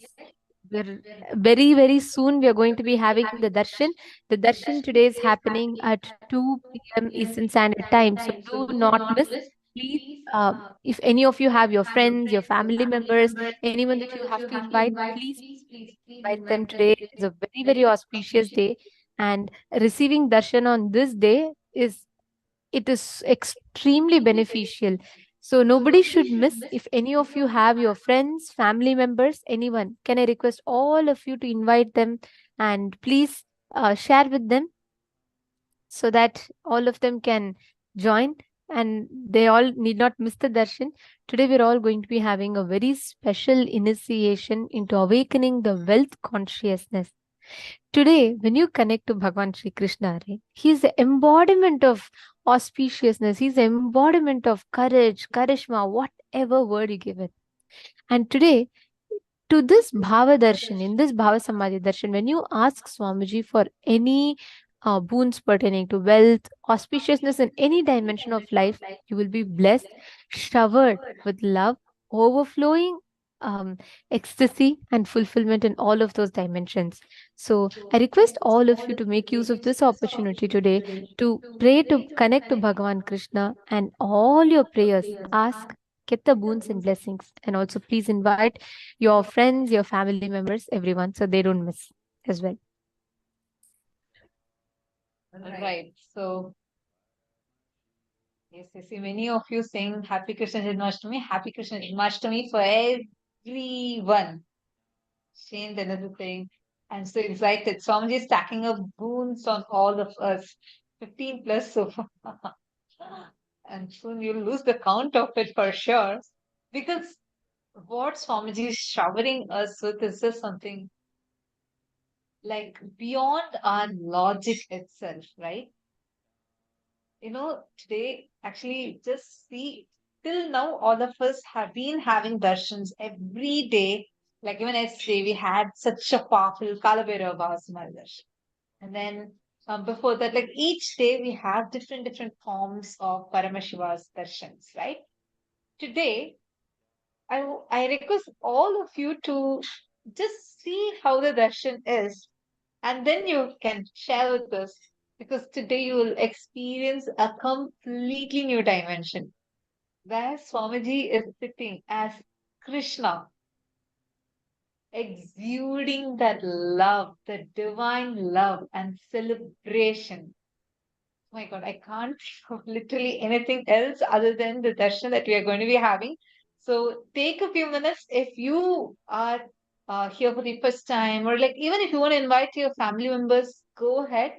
Very, very soon we are going to be having the darshan. The darshan today is happening at 2 p.m. Eastern Standard Time. So do not miss. please, if any of you have your friends, your family members, anyone that you have to invite, please invite them today. It is a very, very auspicious day, and receiving darshan on this day is extremely beneficial. So nobody should miss. If any of you have your friends, family members, anyone, can I request all of you to invite them and please share with them so that all of them can join and they all need not miss the darshan. Today we're all going to be having a very special initiation into awakening the wealth consciousness. Today, when you connect to Bhagavan Sri Krishna, right, he's the embodiment of auspiciousness, he's the embodiment of courage, charisma, whatever word you give it. And today, to this Bhava Darshan, in this Bhava Samadhi Darshan, when you ask Swamiji for any boons pertaining to wealth, auspiciousness in any dimension of life, you will be blessed, showered with love, overflowing ecstasy and fulfillment in all of those dimensions. So I request all of you to make use of this opportunity today to pray, to connect to Bhagavan Krishna, and all your prayers ask, get the boons and blessings. And also please invite your friends, your family members, everyone, so they don't miss as well. Right. So, yes, I see many of you saying Happy Krishna Janmashtami, Happy Krishna Janmashtami for everyone. Shane another thing. I'm so excited. Swamiji is stacking up boons on all of us. 15 plus so far. And soon you'll lose the count of it for sure. Because what Swamiji is showering us with is just something like beyond our logic itself, right? Today, actually, just see, till now, all of us have been having darshans every day. Like even yesterday, we had such a powerful Kalabhairava Bhavasmara darshan. And then before that, like each day, we have different forms of Paramashiva's darshans, right? Today, I request all of you to just see how the darshan is, and then you can share with us, because today you will experience a completely new dimension where Swamiji is sitting as Krishna, exuding that love, the divine love and celebration. Oh my God, I can't think of literally anything else other than the darshan that we are going to be having. So take a few minutes if you are here for the first time, or like even if you want to invite your family members, go ahead.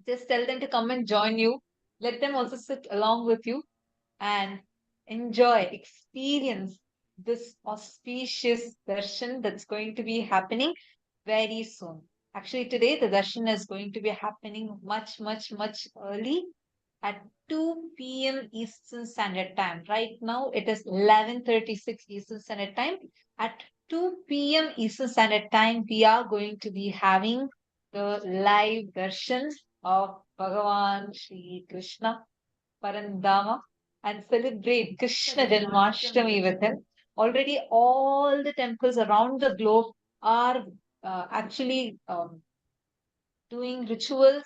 Just tell them to come and join you. Let them also sit along with you and enjoy, experience this auspicious darshan that's going to be happening very soon. Actually, today the darshan is going to be happening much, much, much early at 2 p.m. Eastern Standard Time. Right now it is 11:36 Eastern Standard Time. At 2 p.m. Eastern Standard Time, we are going to be having the live darshan of Bhagavan Sri Krishna Parandama and celebrate Krishna Janmashtami with him. Already all the temples around the globe are actually doing rituals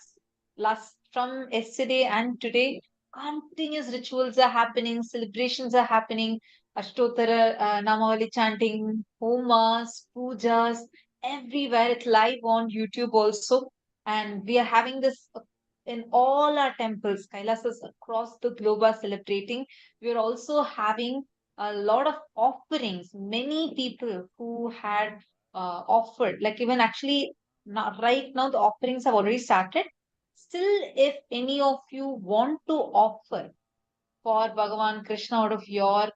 last from yesterday and today. Continuous rituals are happening, celebrations are happening, Ashtotara Namavali chanting, homas, pujas, everywhere. It's live on YouTube also. And we are having this in all our temples. Kailasas across the globe are celebrating. We are also having a lot of offerings. Many people who had offered, like even actually now, right now, the offerings have already started. Still, if any of you want to offer for Bhagavan Krishna out of your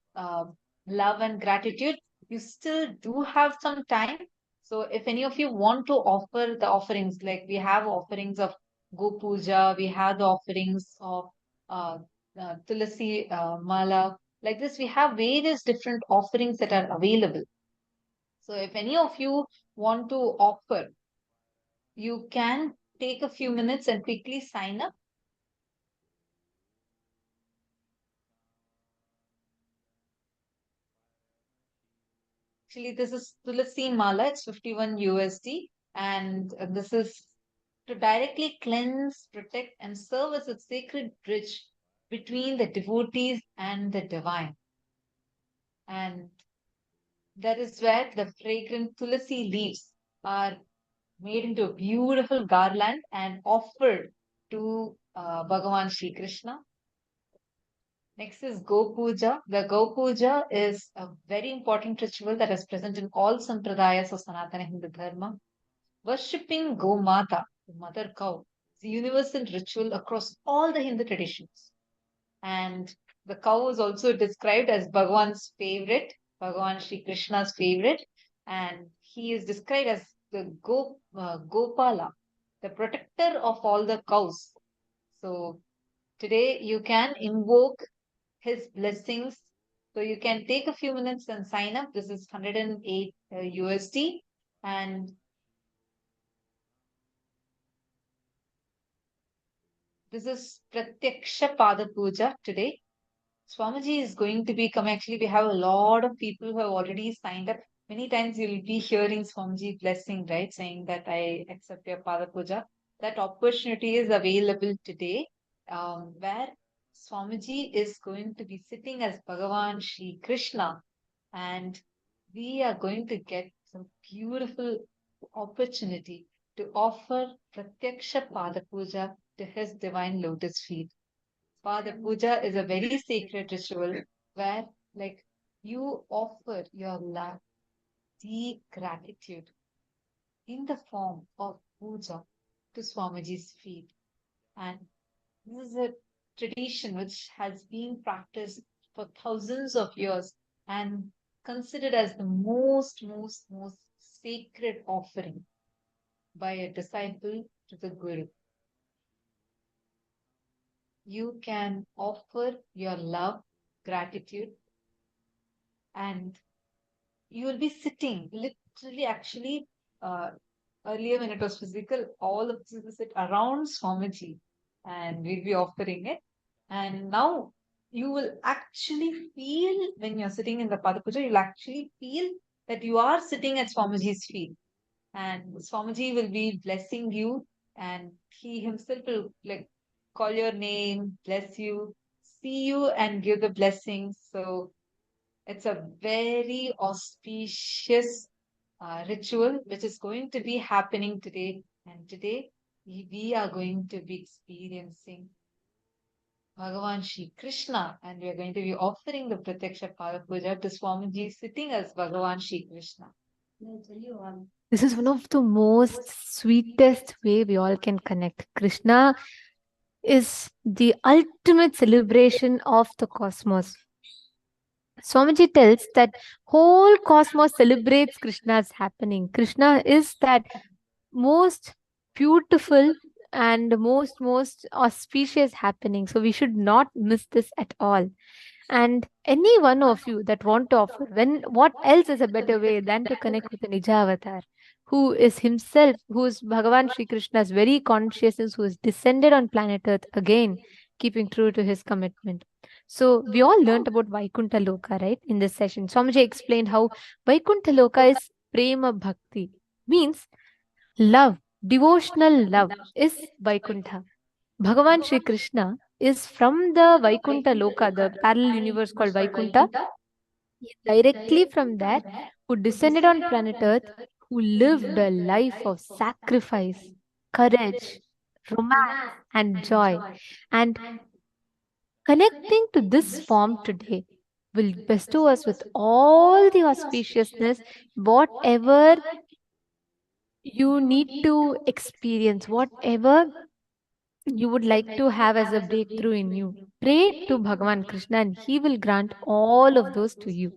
love and gratitude, you still do have some time. So, if any of you want to offer the offerings, like we have offerings of Go Puja, we have the offerings of uh, Tulasi Mala, like this, we have various different offerings that are available. So, if any of you want to offer, you can take a few minutes and quickly sign up. Actually, this is Tulasi Mala, it's 51 USD, and this is to directly cleanse, protect, and serve as a sacred bridge between the devotees and the divine. And that is where the fragrant tulasi leaves are made into a beautiful garland and offered to Bhagavan Sri Krishna. Next is Go Puja. The Go Puja is a very important ritual that is present in all sampradayas of Sanatana Hindu Dharma. Worshipping Go Mata, the mother cow, is a universal ritual across all the Hindu traditions. And the cow is also described as Bhagavan's favorite, Bhagavan Sri Krishna's favorite, and he is described as the Gopala, the protector of all the cows. So today you can invoke his blessings. So you can take a few minutes and sign up. This is 108 USD, and this is Pratyaksha Pada Puja today. Swamiji is going to be coming. Actually, we have a lot of people who have already signed up. Many times you'll be hearing Swamiji blessing, right? Saying that I accept your Pada Puja. That opportunity is available today, where Swamiji is going to be sitting as Bhagavan Sri Krishna, and we are going to get some beautiful opportunity to offer Pratyaksha Pada Puja to his divine lotus feet. Pada Puja is a very sacred ritual where, like, you offer your love, deep gratitude in the form of puja to Swamiji's feet. And this is a tradition which has been practiced for thousands of years and considered as the most sacred offering by a disciple to the Guru. You can offer your love, gratitude, and you will be sitting literally, actually, earlier when it was physical, all of us will sit around Swamiji and we'll be offering it. And now you will actually feel, when you're sitting in the Pada Puja, you'll actually feel that you are sitting at Swamiji's feet. And Swamiji will be blessing you, and he himself will, like, call your name, bless you, see you, and give the blessings. So it's a very auspicious ritual which is going to be happening today. And today we are going to be experiencing Bhagavan Sri Krishna, and we are going to be offering the Pratyaksha Pada Puja to Swamiji sitting as Bhagavan Sri Krishna. This is one of the most sweetest way we all can connect. Krishna is the ultimate celebration of the cosmos. Swamiji tells that whole cosmos celebrates Krishna's happening. Krishna is that most beautiful and most auspicious happening. So we should not miss this at all. And any one of you that want to offer, what else is a better way than to connect with the Nija Avatar, who is himself, who is Bhagavan Sri Krishna's very consciousness, who is descended on planet Earth again, keeping true to his commitment. So we all learned about Vaikuntha Loka, right, in this session. Swamiji explained how Vaikuntha Loka is prema bhakti, means love, devotional love is Vaikuntha. Bhagavan Sri Krishna is from the Vaikuntha Loka, the parallel universe called Vaikuntha. He is directly from there, who descended on planet Earth, who lived a life of sacrifice, courage, romance, and joy. And connecting to this form today will bestow us with all the auspiciousness, whatever you need to experience, whatever you would like to have as a breakthrough in you. Pray to Bhagavan Krishna and he will grant all of those to you.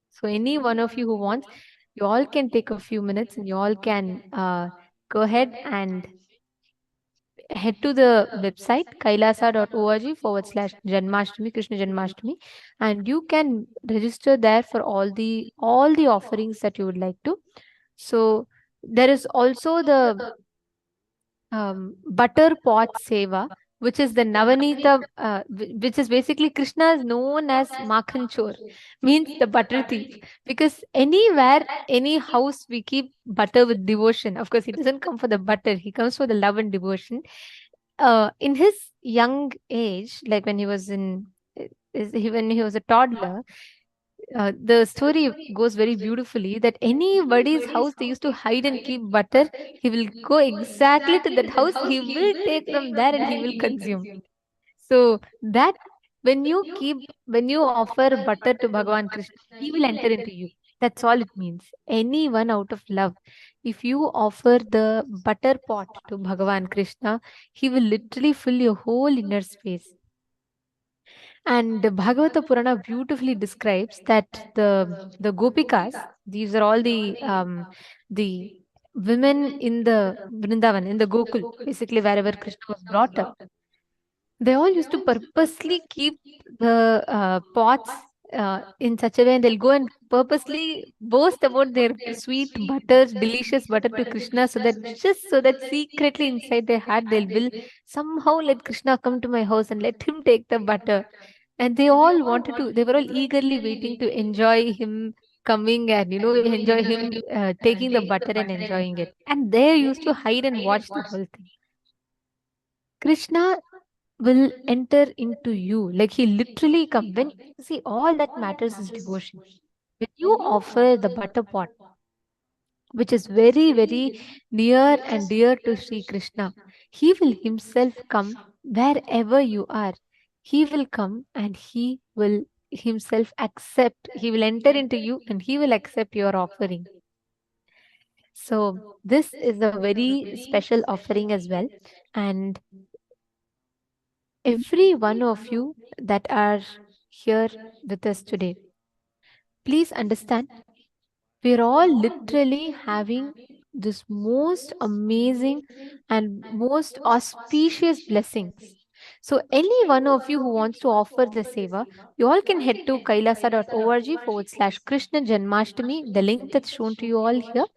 So any one of you who wants, you all can take a few minutes and you all can go ahead and head to the website kailasa.org/Janmashtami, Krishna Janmashtami, and you can register there for all the offerings that you would like to. So there is also the butter pot seva, which is the Navanita, which is basically Krishna is known as Makhan Chor, means the butter thief. Because anywhere, any house, we keep butter with devotion. Of course, he doesn't come for the butter, he comes for the love and devotion. in his young age, like when he was when he was a toddler, the story goes very beautifully that anybody's house they used to hide and keep butter. He will go exactly to that house. He will take from there and he will consume. So that when you offer butter to Bhagavan Krishna, he will enter into you. That's all it means. Anyone out of love, if you offer the butter pot to Bhagavan Krishna, he will literally fill your whole inner space. And the Bhagavata Purana beautifully describes that the Gopikas, these are all the women in the Vrindavan, in the Gokul, basically wherever Krishna was brought up. They all used to purposely keep the pots in such a way, and they'll go and purposely boast about their sweet butter, delicious butter to Krishna, so that just so that secretly inside their heart they will somehow let Krishna come to my house and let him take the butter. And they all wanted to, they were all eagerly waiting to enjoy him coming and, enjoy him taking the butter and enjoying it. And they used to hide and watch the whole thing. Krishna will enter into you. Like he literally come. When see all that matters is devotion. When you offer the butter pot, which is very, very near and dear to Sri Krishna, he will himself come wherever you are. He will come and he will himself accept. He will enter into you and he will accept your offering. So this is a very special offering as well. And every one of you that are here with us today, please understand we're all literally having this most amazing and most auspicious blessings. So, any one of you who wants to offer the seva, you all can head to kailasa.org/Krishna Janmashtami, the link that's shown to you all here.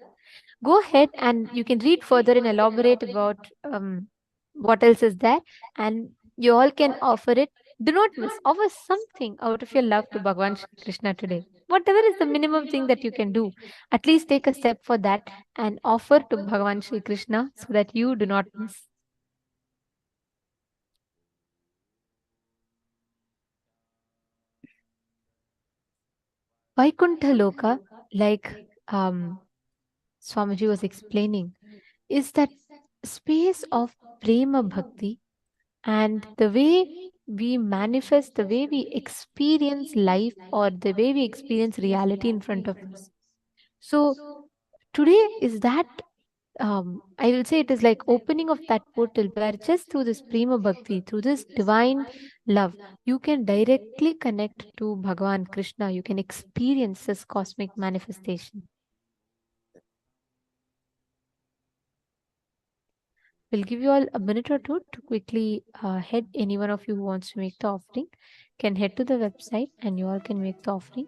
Go ahead and you can read further and elaborate about what else is there, and you all can offer it. Do not miss, offer something out of your love to Bhagavan Shri Krishna today. Whatever is the minimum thing that you can do, at least take a step for that and offer to Bhagavan Shri Krishna so that you do not miss. Vaikuntha Loka, like Swamiji was explaining, is that space of prema bhakti, and the way we manifest, the way we experience life, or the way we experience reality in front of us. So today is that I will say it is like opening of that portal where just through this prema bhakti, through this divine love, you can directly connect to Bhagavan Krishna. You can experience this cosmic manifestation. We'll give you all a minute or two to quickly head. Any one of you who wants to make the offering can head to the website and you all can make the offering.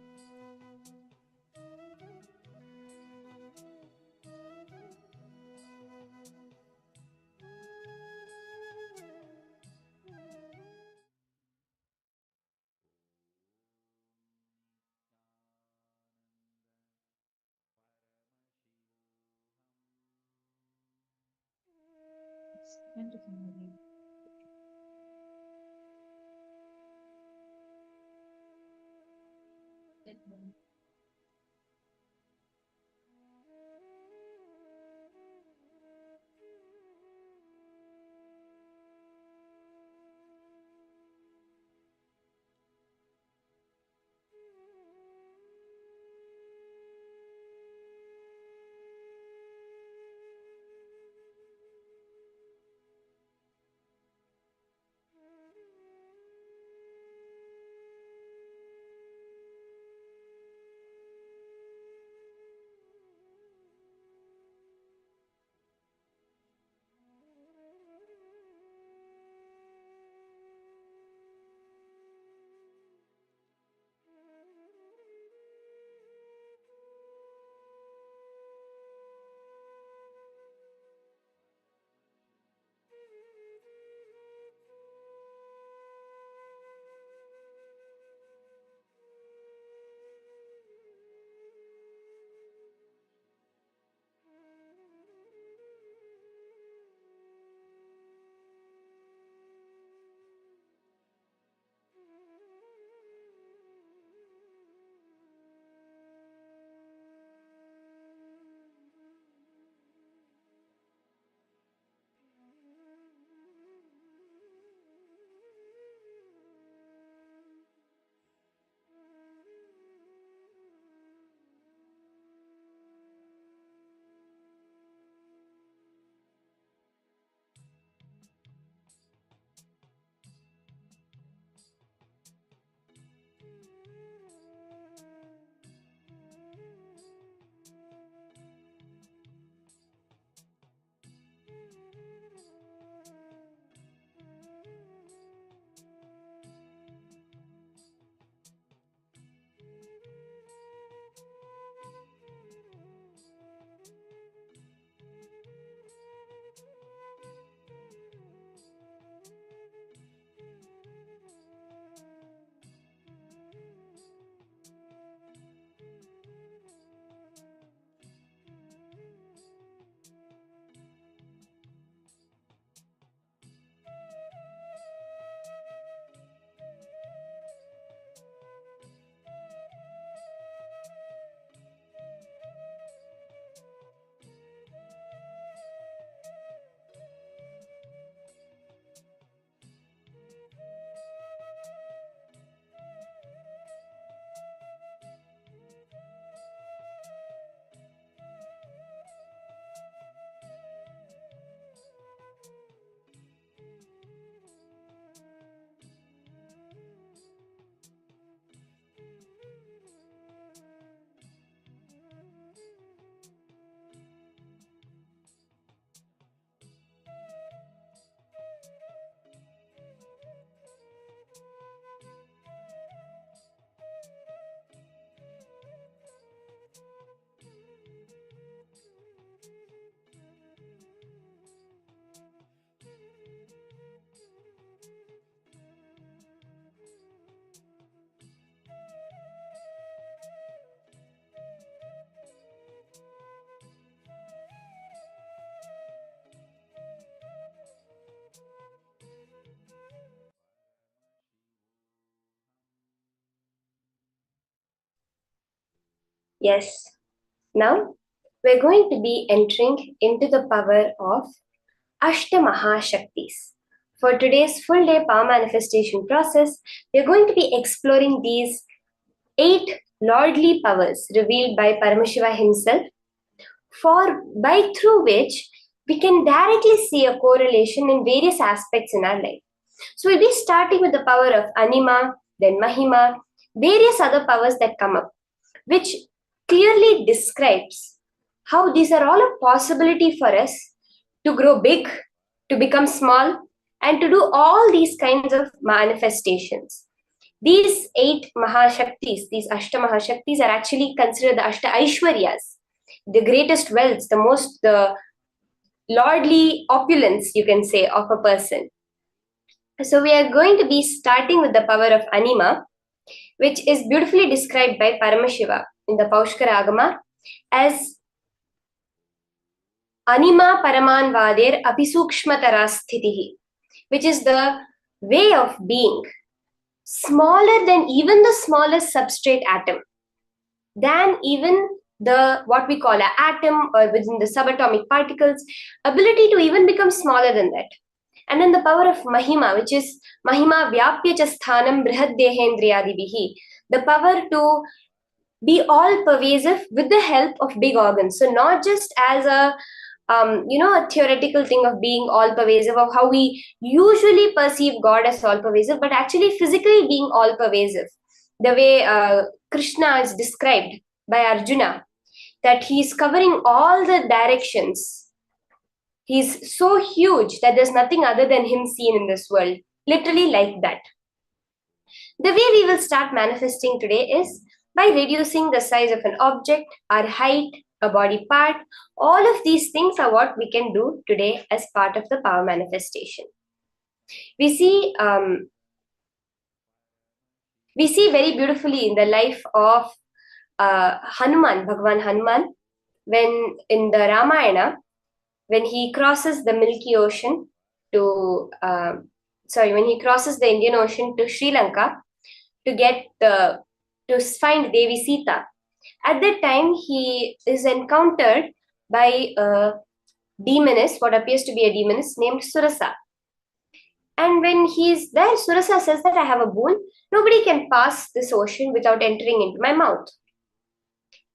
Wonderful, Maureen. Yes. Now we're going to be entering into the power of Ashtamahashaktis. For today's full day power manifestation process, we're going to be exploring these 8 lordly powers revealed by Paramashiva himself, through which we can directly see a correlation in various aspects in our life. So we'll be starting with the power of Anima, then Mahima, various other powers that come up, which clearly describes how these are all a possibility for us to grow big, to become small, and to do all these kinds of manifestations. These 8 Mahashaktis, these Ashta Mahashaktis, are actually considered the Ashta Aishwaryas, the greatest wealths, the lordly opulence, you can say, of a person. So we are going to be starting with the power of Anima, which is beautifully described by Paramashiva in the Paushkara Agama as Anima Paraman Vader Apisukshmatarasthitihi, which is the way of being smaller than even the smallest substrate atom, than even the what we call an atom or within the subatomic particles, ability to even become smaller than that. And then the power of Mahima, which is Mahima Vyapya cha Sthanam Brihad Dehendriyadibihi, the power to be all pervasive with the help of big organs. So not just as a a theoretical thing of being all pervasive, of how we usually perceive God as all pervasive, but actually physically being all pervasive. The way Krishna is described by Arjuna, that he's covering all the directions. He's so huge that there's nothing other than him seen in this world. Literally like that. The way we will start manifesting today is by reducing the size of an object, our height, a body part. All of these things are what we can do today as part of the power manifestation. We see very beautifully in the life of Hanuman, Bhagwan Hanuman, when in the Ramayana, when he crosses the Milky Ocean when he crosses the Indian Ocean to Sri Lanka to find Devi Sita. At that time, he is encountered by a demoness, what appears to be a demoness named Surasa. And when he's there, Surasa says that I have a boon. Nobody can pass this ocean without entering into my mouth.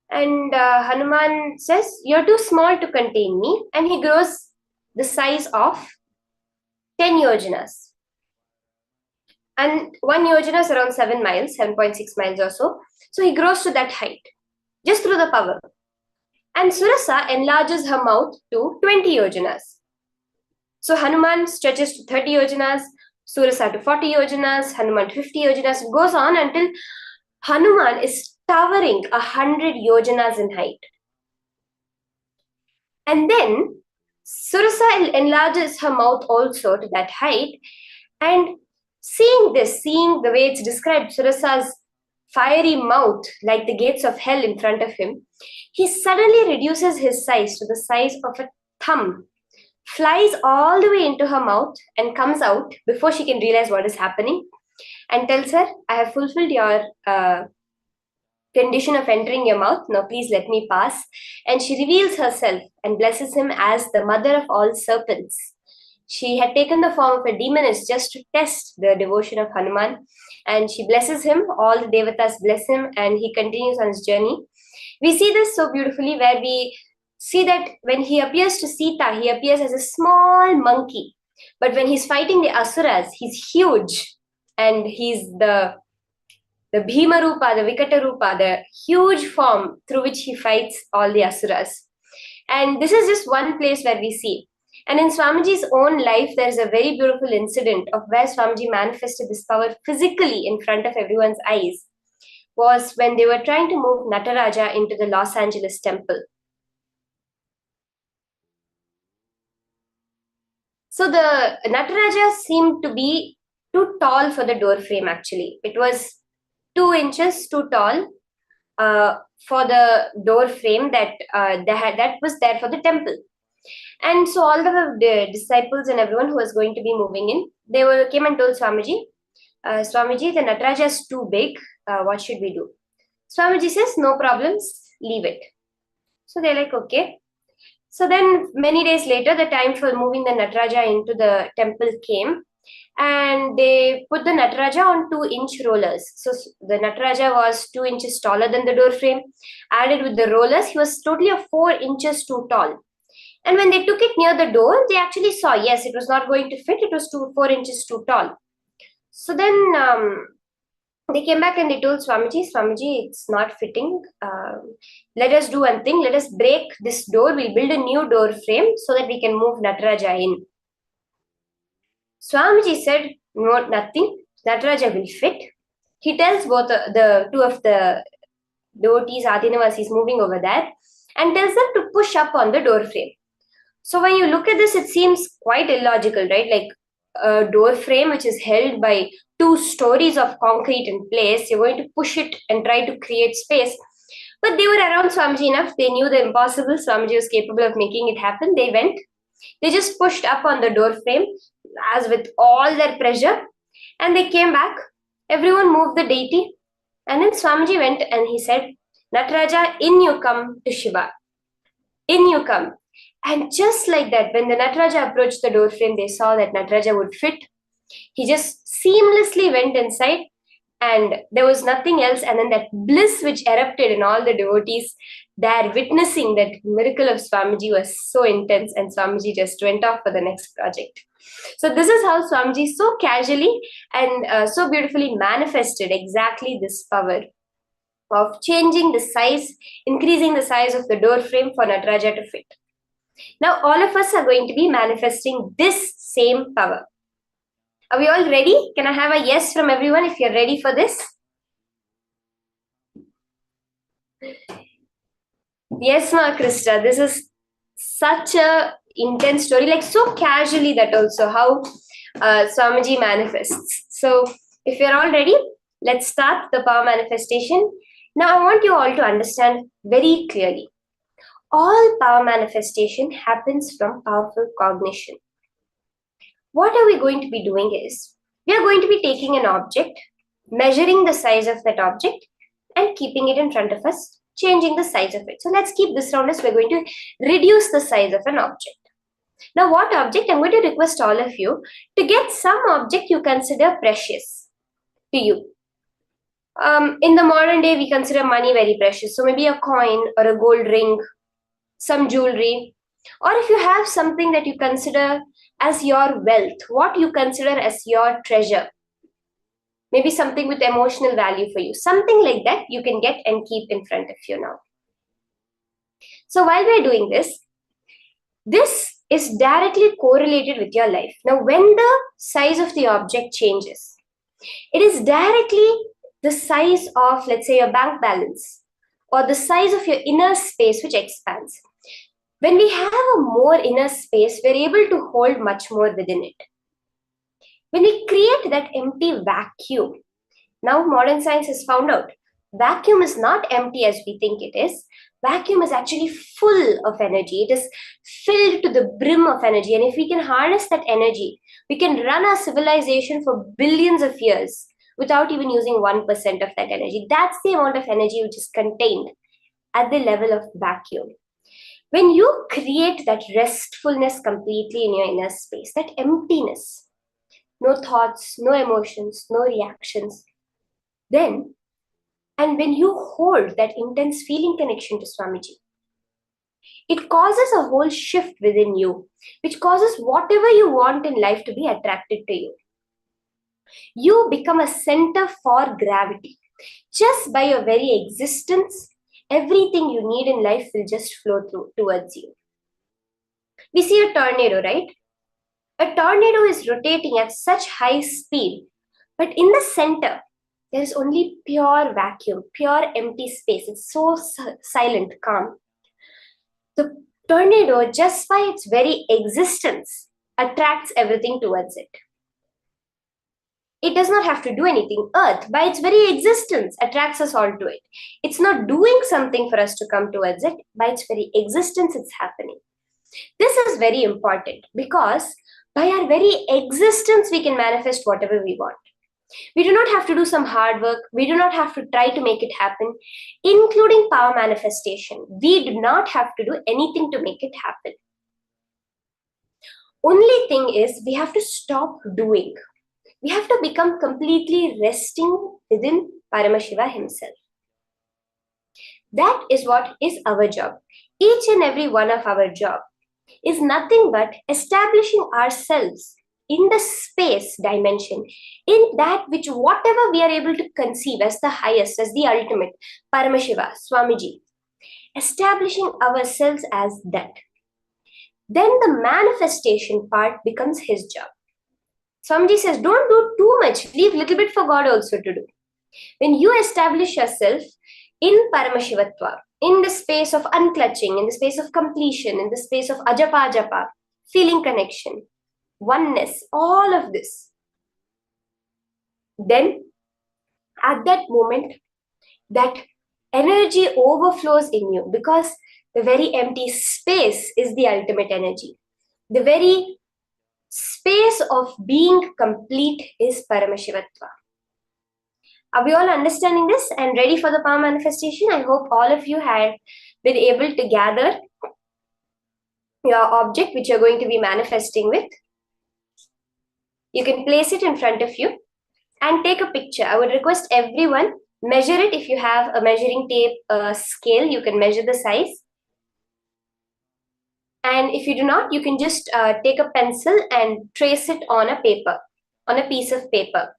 And Hanuman says, you're too small to contain me. And he grows the size of 10 yojanas. And 1 yojana is around 7 miles, 7.6 miles or so. So he grows to that height, just through the power. And Surasa enlarges her mouth to 20 yojanas. So Hanuman stretches to 30 yojanas, Surasa to 40 yojanas, Hanuman to 50 yojanas. It goes on until Hanuman is towering 100 yojanas in height. And then Surasa enlarges her mouth also to that height. And seeing the way it's described, Surasa's fiery mouth like the gates of hell in front of him, he suddenly reduces his size to the size of a thumb, flies all the way into her mouth and comes out before she can realize what is happening, and tells her, I have fulfilled your condition of entering your mouth. Now please let me pass. And she reveals herself and blesses him as the mother of all serpents. She had taken the form of a demoness just to test the devotion of Hanuman, and she blesses him. All the devatas bless him, and he continues on his journey. We see this so beautifully, where we see that when he appears to Sita, he appears as a small monkey. But when he's fighting the Asuras, he's huge, and he's the Bhima Rupa, the Vikata Rupa, the huge form through which he fights all the Asuras. And this is just one place where we see. And in Swamiji's own life, there's a very beautiful incident of where Swamiji manifested this power physically in front of everyone's eyes, was when they were trying to move Nataraja into the Los Angeles temple. So the Nataraja seemed to be too tall for the door frame actually. It was 2 inches too tall for the door frame that was there for the temple. And so all the disciples and everyone who was going to be moving in, they came and told Swamiji, Swamiji, the Nataraja is too big. What should we do? Swamiji says, no problems. leave it. So they're like, okay. So then many days later, the time for moving the Nataraja into the temple came, and they put the Nataraja on 2-inch rollers. So the Nataraja was 2 inches taller than the door frame. Added with the rollers, he was totally 4 inches too tall. And when they took it near the door, they actually saw, yes, it was not going to fit. It was 4 inches too tall. So then they came back and they told Swamiji, it's not fitting. Let us do one thing. Let us break this door. We'll build a new door frame so that we can move Nataraja in. Swamiji said, no, nothing. Nataraja will fit. He tells both the two of the devotees, Adinavasis, moving over there, and tells them to push up on the door frame. So when you look at this, it seems quite illogical, right? Like a door frame which is held by 2 stories of concrete in place, you're going to push it and try to create space. But they were around Swamiji enough. They knew the impossible. Swamiji was capable of making it happen. They went. They just pushed up on the door frame as with all their pressure, and they came back. Everyone moved the deity, and then Swamiji went and he said, Nataraja, in you come to Shiva. In you come. And just like that, when the Nataraja approached the door frame, they saw that Nataraja would fit. He just seamlessly went inside, and there was nothing else. And then that bliss which erupted in all the devotees there witnessing that miracle of Swamiji was so intense, and Swamiji just went off for the next project. So this is how Swamiji so casually and so beautifully manifested exactly this power of changing the size, increasing the size of the door frame for Nataraja to fit. Now all of us are going to be manifesting this same power. Are we all ready? Can I have a yes from everyone if you're ready for this? Yes, Ma Krista, this is such a intense story, like so casually that also how Swamiji manifests. So if you're all ready, let's start the power manifestation. Now I want you all to understand very clearly. All power manifestation happens from powerful cognition. What are we going to be doing is, we are going to be taking an object, measuring the size of that object and keeping it in front of us, changing the size of it. So let's keep this round as we're going to reduce the size of an object. Now what object? I'm going to request all of you to get some object you consider precious to you. In the modern day, we consider money very precious. So maybe a coin or a gold ring, some jewelry, or if you have something that you consider as your wealth, what you consider as your treasure, maybe something with emotional value for you, something like that you can get and keep in front of you now. So while we're doing this, this is directly correlated with your life. Now, when the size of the object changes, it is directly the size of, let's say, your bank balance or the size of your inner space which expands. When we have a more inner space, we're able to hold much more within it. When we create that empty vacuum, now modern science has found out, vacuum is not empty as we think it is. Vacuum is actually full of energy. It is filled to the brim of energy. And if we can harness that energy, we can run our civilization for billions of years without even using 1% of that energy. That's the amount of energy which is contained at the level of vacuum. When you create that restfulness completely in your inner space, that emptiness, no thoughts, no emotions, no reactions, then, and when you hold that intense feeling connection to Swamiji, it causes a whole shift within you, which causes whatever you want in life to be attracted to you. You become a center for gravity. Just by your very existence, everything you need in life will just flow through towards you. We see a tornado, right? A tornado is rotating at such high speed, but in the center, there is only pure vacuum, pure empty space. It's so silent, calm. The tornado, just by its very existence, attracts everything towards it. It does not have to do anything. Earth, by its very existence, attracts us all to it. It's not doing something for us to come towards it. By its very existence, it's happening. This is very important because by our very existence, we can manifest whatever we want. We do not have to do some hard work. We do not have to try to make it happen, including power manifestation. We do not have to do anything to make it happen. Only thing is, we have to stop doing. We have to become completely resting within Paramashiva himself. That is what is our job. Each and every one of our job is nothing but establishing ourselves in the space dimension, in that which whatever we are able to conceive as the highest, as the ultimate, Paramashiva, Swamiji, establishing ourselves as that. Then the manifestation part becomes his job. Swamiji says, don't do too much, leave a little bit for God also to do. When you establish yourself in Paramashivatva, in the space of unclutching, in the space of completion, in the space of ajapa japa, feeling connection, oneness, all of this, then at that moment, that energy overflows in you, because the very empty space is the ultimate energy. The very space of being complete is Paramashivatva. Are we all understanding this and ready for the power manifestation? I hope all of you had been able to gather your object which you're going to be manifesting with. You can place it in front of you and take a picture. I would request everyone, measure it. If you have a measuring tape scale, you can measure the size. And if you do not, you can just take a pencil and trace it on a paper, on a piece of paper.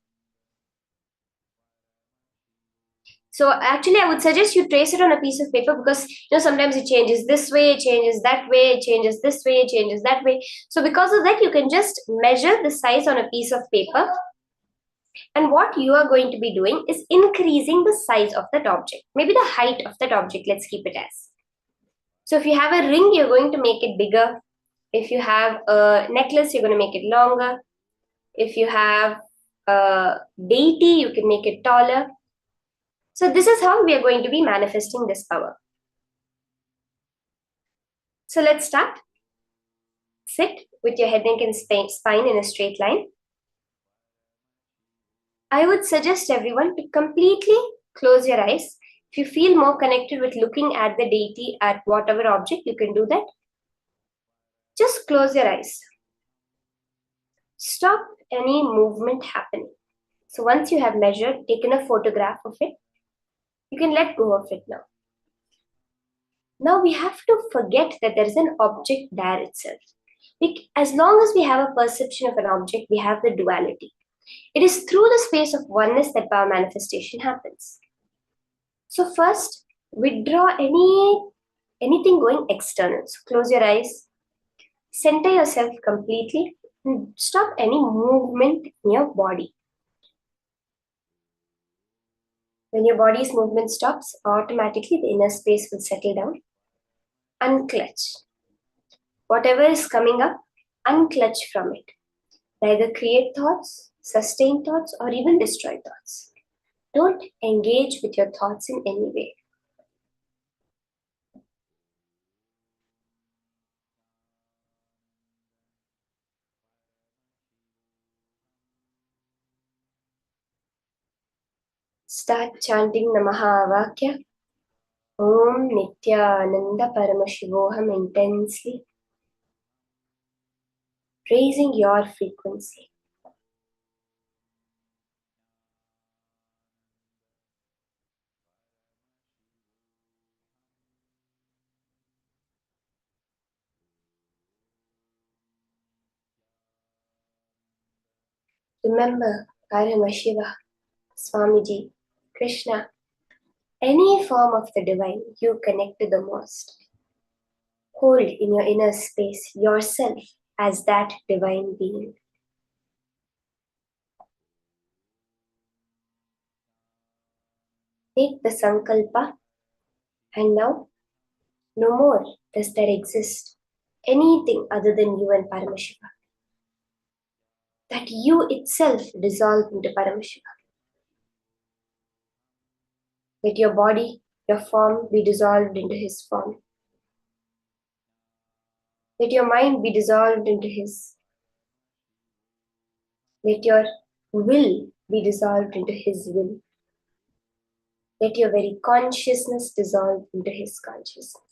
So actually, I would suggest you trace it on a piece of paper, because sometimes it changes this way, it changes that way, it changes this way, it changes that way. So because of that, you can just measure the size on a piece of paper. And what you are going to be doing is increasing the size of that object. Maybe the height of that object, let's keep it as. So if you have a ring, you're going to make it bigger. If you have a necklace, you're going to make it longer. If you have a deity, you can make it taller. So this is how we are going to be manifesting this power. So let's start. Sit with your head, neck and spine in a straight line. I would suggest everyone to completely close your eyes. If you feel more connected with looking at the deity, at whatever object, you can do that. Just close your eyes. Stop any movement happening. So once you have measured, taken a photograph of it, you can let go of it now. Now we have to forget that there is an object there itself. As long as we have a perception of an object, we have the duality. It is through the space of oneness that power manifestation happens. So first, withdraw anything going external. So close your eyes, center yourself completely, and stop any movement in your body. When your body's movement stops, automatically the inner space will settle down. Unclutch. Whatever is coming up, unclutch from it. Neither create thoughts, sustain thoughts, or even destroy thoughts. Don't engage with your thoughts in any way. Start chanting Namaha Vakya. Om Nithyananda Paramashivoham intensely. Raising your frequency. Remember Paramashiva, Swamiji, Krishna, any form of the divine you connect to the most. Hold in your inner space yourself as that divine being. Take the sankalpa, and now no more does there exist anything other than you and Paramashiva. That you itself dissolve into Paramashiva. Let your body, your form be dissolved into his form. Let your mind be dissolved into his. Let your will be dissolved into His will. Let your very consciousness dissolve into His consciousness.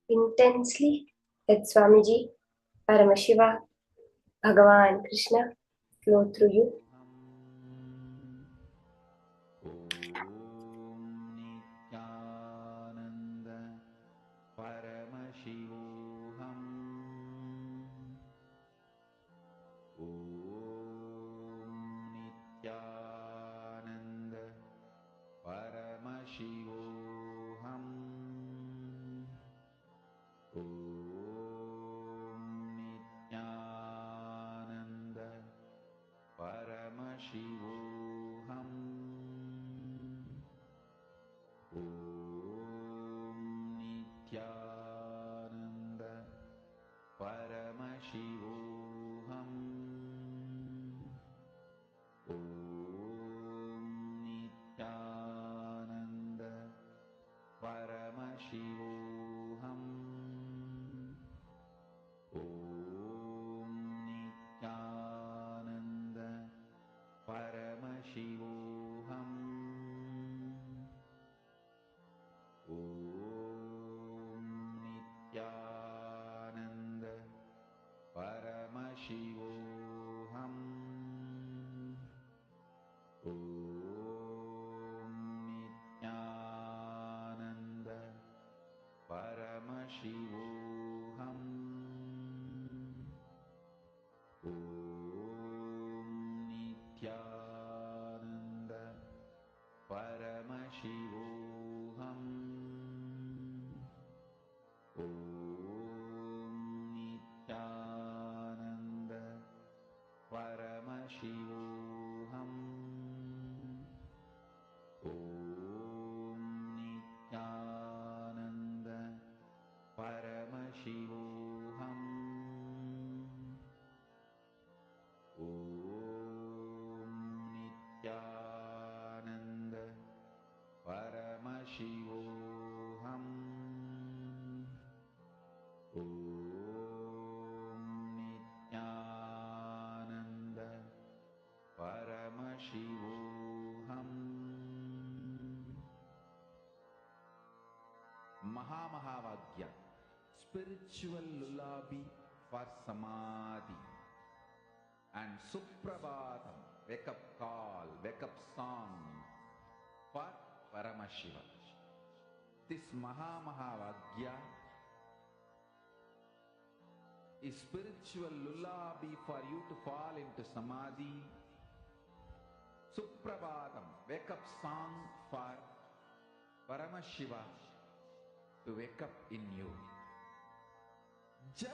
Intensely, let Swamiji, Paramashiva, Bhagavan Krishna flow through you. Nithyananda Paramashivoham. Nithyananda Paramashivoham. Nithyananda Paramashivoham. Nithyananda Paramashivoham. Nithyananda Paramashivoham. Nithyananda Paramashivoham. Nithyananda Paramashivoham. Nithyananda Paramashivoham. Nithyananda Paramashivoham. Nithyananda Paramashivoham. Nithyananda Paramashivoham. Nithyananda Paramashivoham. Nithyananda Paramashivoham. Mahamahavagya, spiritual lullaby for Samadhi, and Suprabhatam, wake up call, wake up song for Paramashiva. This Mahamahavagya is spiritual lullaby for you to fall into Samadhi. Suprabhatam, wake up song for Paramashiva to wake up in you. Just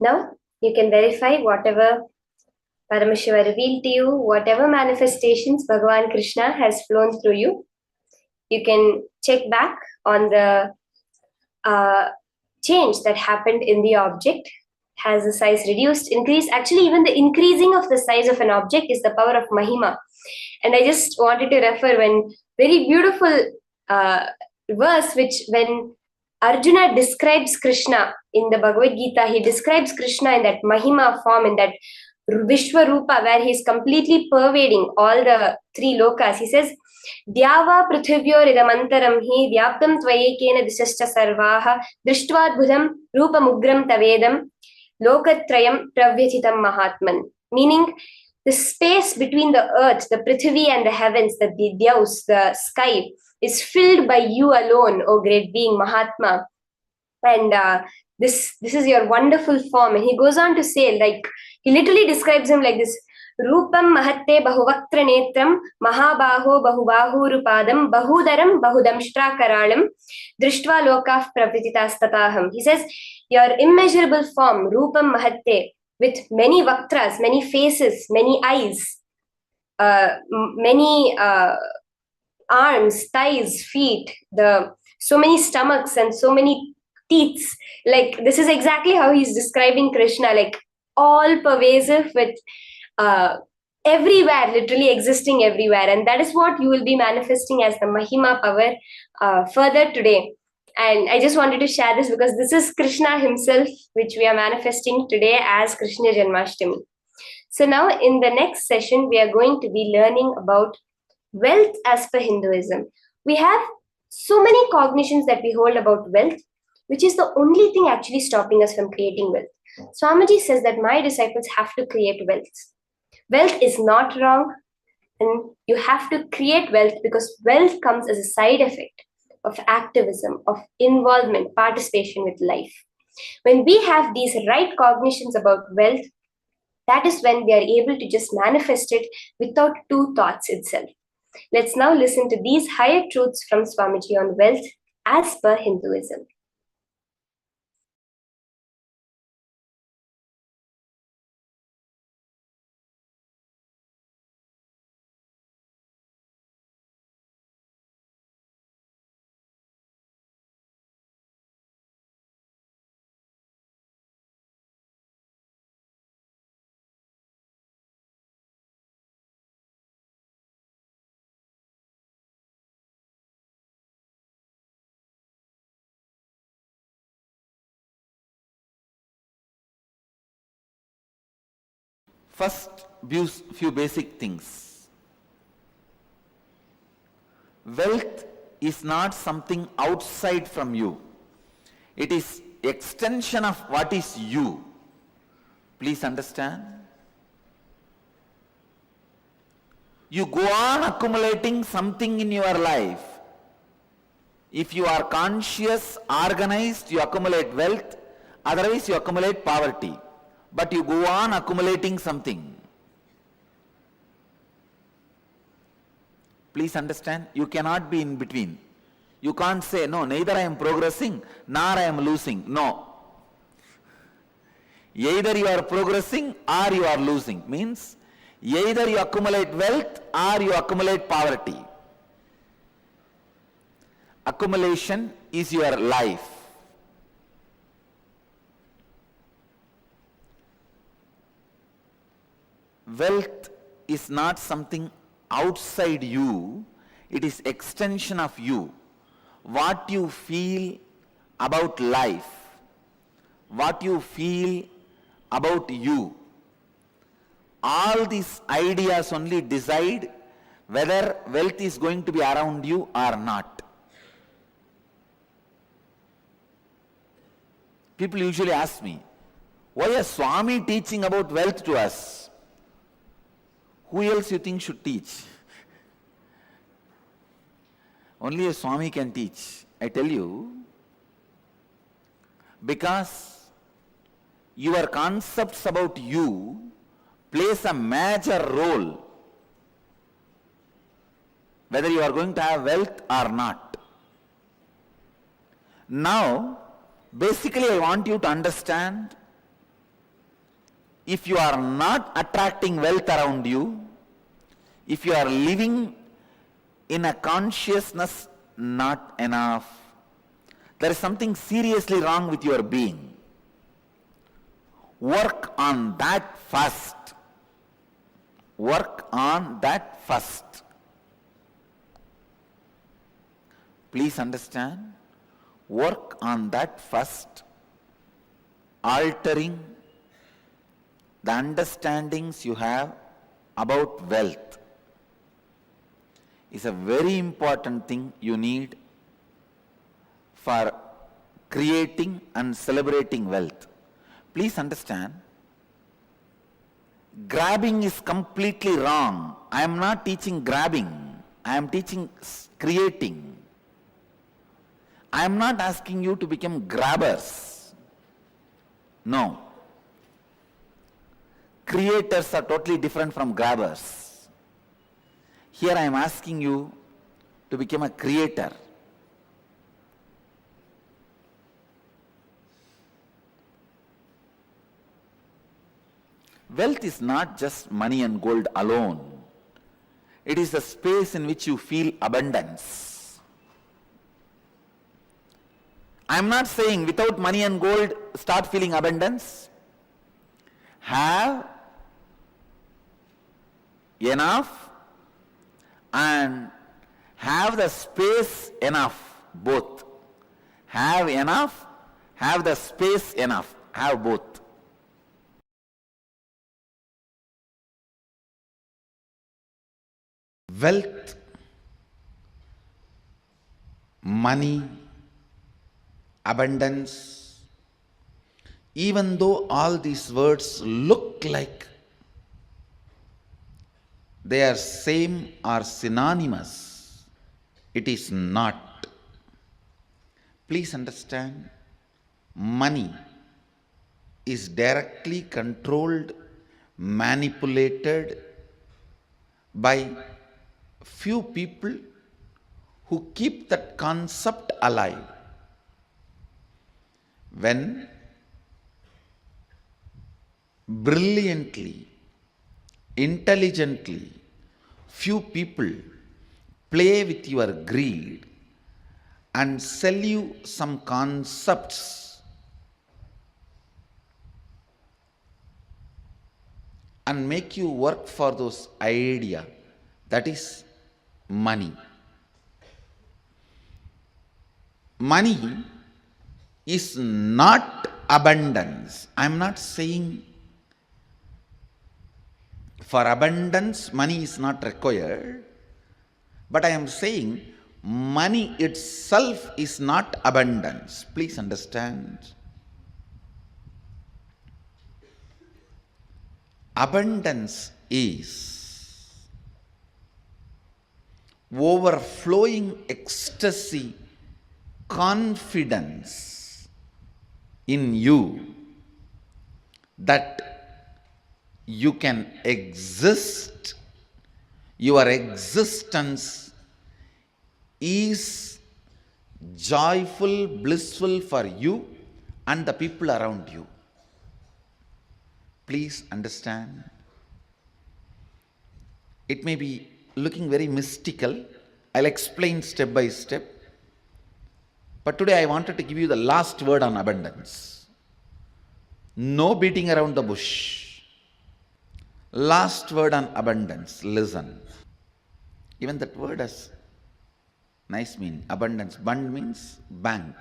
Now you can verify whatever Paramashiva revealed to you, whatever manifestations Bhagavan Krishna has flown through you. You can check back on the change that happened in the object. Has the size reduced, increased? Actually, even the increasing of the size of an object is the power of Mahima. And I just wanted to refer one very beautiful verse, which when Arjuna describes Krishna in the Bhagavad Gita, he describes Krishna in that Mahima form, in that Vishwarupa, where he is completely pervading all the three lokas. He says, Dyava prithivyoridhamantaram hi vyaptam tvayekena disascha sarvaha drishtvaadbhudam rupamugram tavedam lokatrayam pravyathitam mahatman. Meaning, the space between the earth, the prithvi and the heavens, the Dyaus, the sky, is filled by you alone, O great being, Mahatma. And this is your wonderful form. And he goes on to say, like, he literally describes him like this: Rupam mahatte bahuvaktra netram mahabaho bahubahurupadam bahudaram bahudamshtra drishtva lokaf pravititas. He says, your immeasurable form, Rupam mahatte, with many vaktras, many faces, many eyes, many arms, thighs, feet, so many stomachs and so many teeth. Like, this is exactly how he's describing Krishna, like all pervasive, with everywhere, literally existing everywhere. And that is what you will be manifesting as the Mahima power further today. And I just wanted to share this because this is Krishna himself, which we are manifesting today as Krishna Janmashtami. So now in the next session, we are going to be learning about wealth as per Hinduism. We have so many cognitions that we hold about wealth, which is the only thing actually stopping us from creating wealth. Swamiji says that my disciples have to create wealth. Wealth is not wrong, and you have to create wealth because wealth comes as a side effect of activism, of involvement, participation with life. When we have these right cognitions about wealth, that is when we are able to just manifest it without two thoughts itself. Let's now listen to these higher truths from Swamiji on wealth as per Hinduism. First, few basic things. Wealth is not something outside from you. It is extension of what is you. Please understand. You go on accumulating something in your life. If you are conscious, organized, you accumulate wealth. Otherwise, you accumulate poverty. But you go on accumulating something. Please understand, you cannot be in between. You can't say, no, neither I am progressing, nor I am losing. No. Either you are progressing or you are losing. Means, either you accumulate wealth or you accumulate poverty. Accumulation is your life. Wealth is not something outside you, it is extension of you. What you feel about life, what you feel about you, all these ideas only decide whether wealth is going to be around you or not. People usually ask me, why is Swami teaching about wealth to us? Who else you think should teach? Only a Swami can teach. I tell you, because your concepts about you plays a major role whether you are going to have wealth or not. Now, basically I want you to understand if you are not attracting wealth around you, if you are living in a consciousness not enough, there is something seriously wrong with your being. Work on that first. Work on that first. Please understand. Work on that first. Altering the understandings you have about wealth is a very important thing you need for creating and celebrating wealth. Please understand, grabbing is completely wrong. I am not teaching grabbing. I am teaching creating. I am not asking you to become grabbers. No. Creators are totally different from grabbers. Here I am asking you to become a creator. Wealth is not just money and gold alone. It is the space in which you feel abundance. I am not saying without money and gold start feeling abundance. Have enough and have the space enough, both. Have enough, have the space enough, have both. Wealth, money, abundance, even though all these words look like they are same or synonymous, it is not. Please understand, money is directly controlled, manipulated by few people who keep that concept alive. When brilliantly, intelligently, few people play with your greed and sell you some concepts and make you work for those ideas, that is money. Money is not abundance. I am not saying for abundance money is not required, but I am saying money itself is not abundance. Please understand. Abundance is overflowing ecstasy, confidence in you that you can exist, your existence is joyful, blissful for you and the people around you. Please understand. It may be looking very mystical. I'll explain step by step. But today I wanted to give you the last word on abundance. No beating around the bush. Last word on abundance. Listen. Even that word has nice meaning. Abundance. Bund means bank.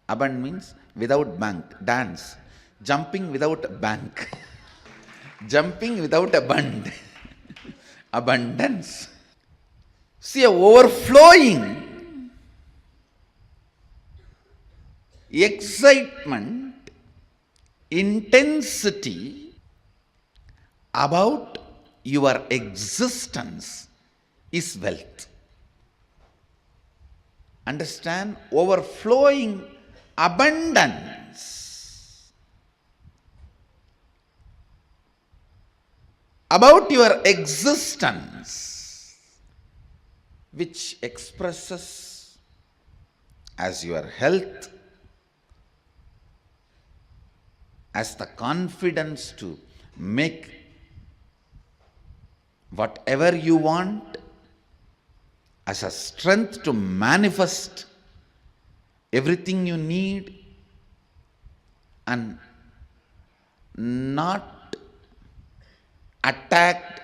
Abund means without bank. Dance. Jumping without a bank. Jumping without a bund. Abundance. See, a overflowing excitement, intensity about your existence is wealth. Understand? Overflowing abundance about your existence, which expresses as your health, as the confidence to Make whatever you want as a strength to manifest everything you need, and not attacked,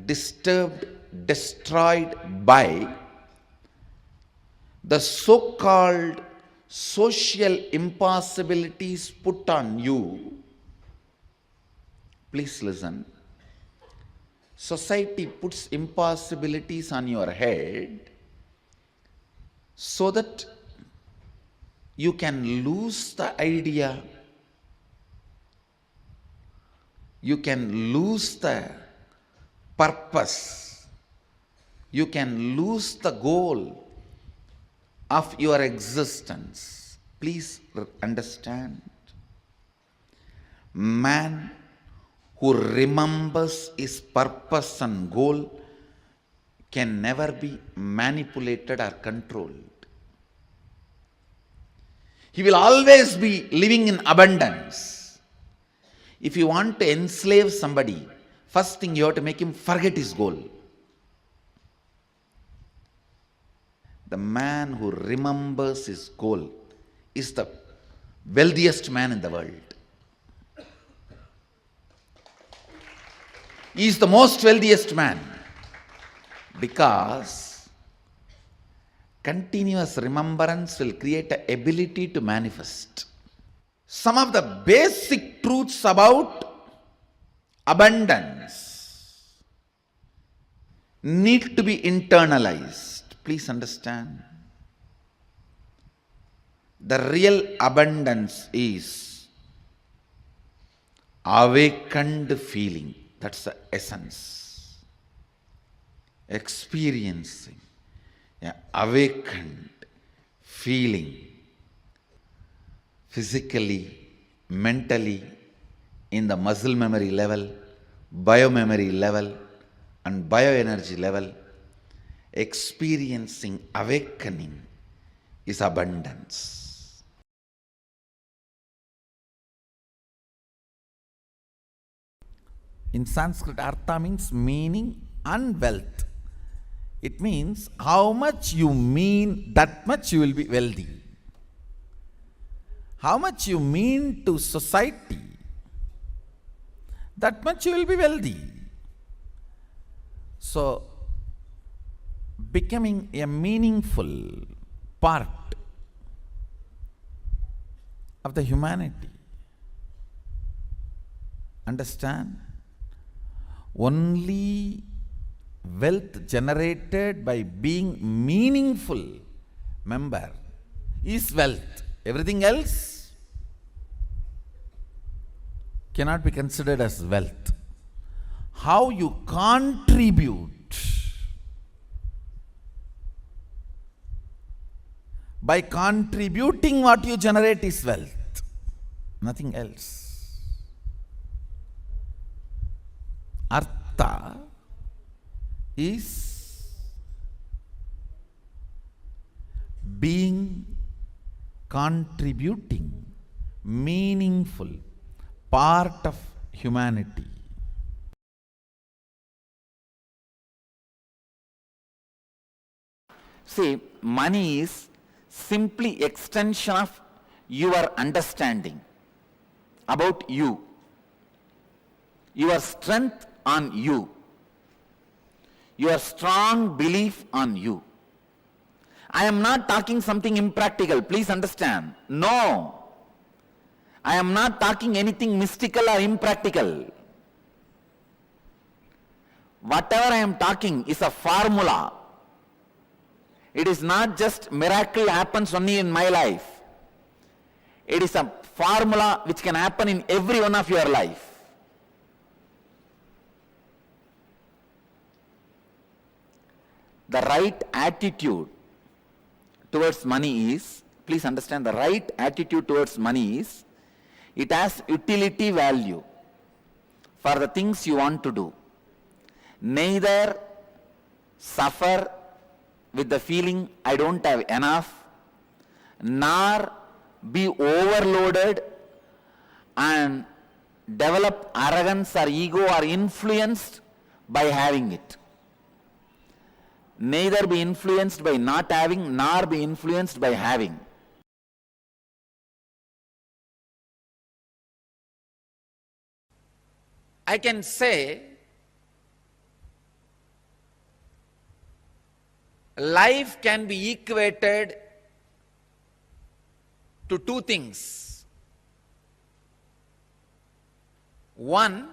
disturbed, destroyed by the so-called social impossibilities put on you. Please listen. Society puts impossibilities on your head so that you can lose the idea, you can lose the purpose, you can lose the goal of your existence. Please understand. Man who remembers his purpose and goal can never be manipulated or controlled. He will always be living in abundance. If you want to enslave somebody, first thing you have to make him forget his goal. The man who remembers his goal is the wealthiest man in the world. He is the most wealthiest man because continuous remembrance will create an ability to manifest. Some of the basic truths about abundance need to be internalized. Please understand. The real abundance is awakened feeling. That's the essence. Experiencing an awakened feeling physically, mentally, in the muscle memory level, biomemory level, and bioenergy level. Experiencing awakening is abundance. In Sanskrit, artha means meaning and wealth. It means how much you mean, that much you will be wealthy. How much you mean to society, that much you will be wealthy. So, becoming a meaningful part of the humanity. Understand? Only wealth generated by being meaningful member is wealth. Everything else cannot be considered as wealth. How you contribute by contributing what you generate is wealth, nothing else. Artha is being contributing, meaningful part of humanity. See, money is simply extension of your understanding about you, your strength on you, your strong belief on you. I am not talking something impractical, please understand. No, I am not talking anything mystical or impractical. Whatever I am talking is a formula. It is not just miracle happens only in my life. It is a formula which can happen in every one of your life. The right attitude towards money is, please understand, the right attitude towards money is, it has utility value for the things you want to do. Neither suffer with the feeling I don't have enough, nor be overloaded and develop arrogance or ego or influenced by having it. Neither be influenced by not having, nor be influenced by having. I can say life can be equated to two things. One,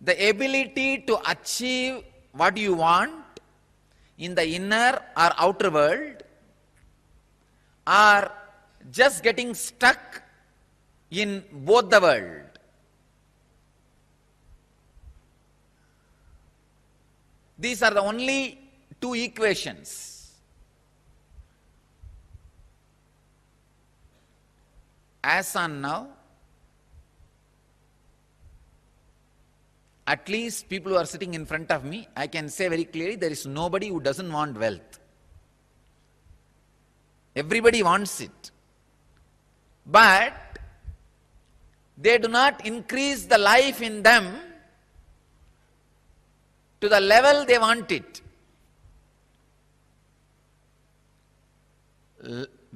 the ability to achieve what you want in the inner or outer world, or just getting stuck in both the world. These are the only two equations. As on now, at least people who are sitting in front of me, I can say very clearly, there is nobody who doesn't want wealth. Everybody wants it. But they do not increase the life in them to the level they want it.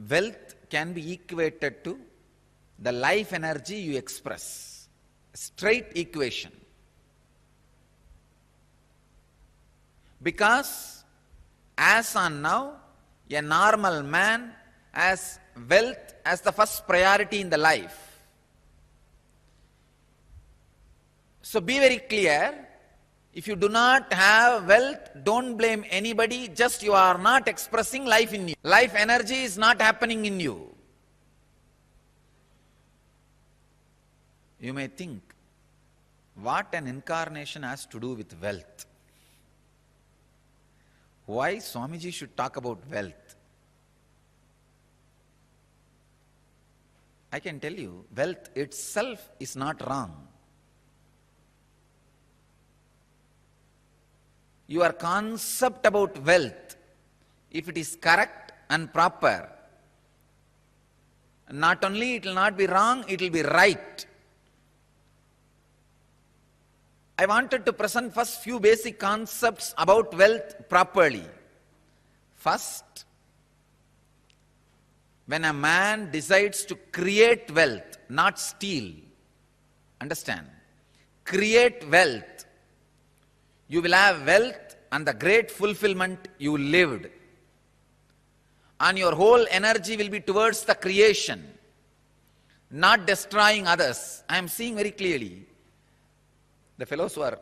Wealth can be equated to the life energy you express. Straight equation. Because as on now, a normal man has wealth as the first priority in the life. So be very clear, if you do not have wealth, don't blame anybody, just you are not expressing life in you. Life energy is not happening in you. You may think, what an incarnation has to do with wealth? Why Swamiji should talk about wealth? I can tell you, wealth itself is not wrong. Your concept about wealth, if it is correct and proper, not only it will not be wrong, it will be right. I wanted to present first few basic concepts about wealth properly. First, when a man decides to create wealth, not steal, understand, create wealth, you will have wealth and the great fulfillment you lived. And your whole energy will be towards the creation, not destroying others. I am seeing very clearly, the fellows who are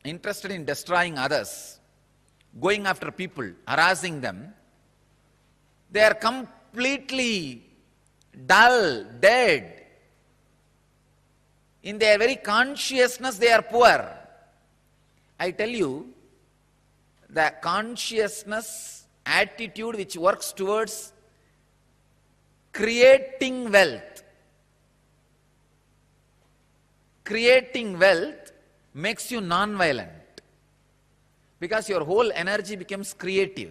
interested in destroying others, going after people, harassing them, they are completely dull, dead. In their very consciousness, they are poor. I tell you, the consciousness attitude which works towards creating wealth, makes you non-violent, because your whole energy becomes creative.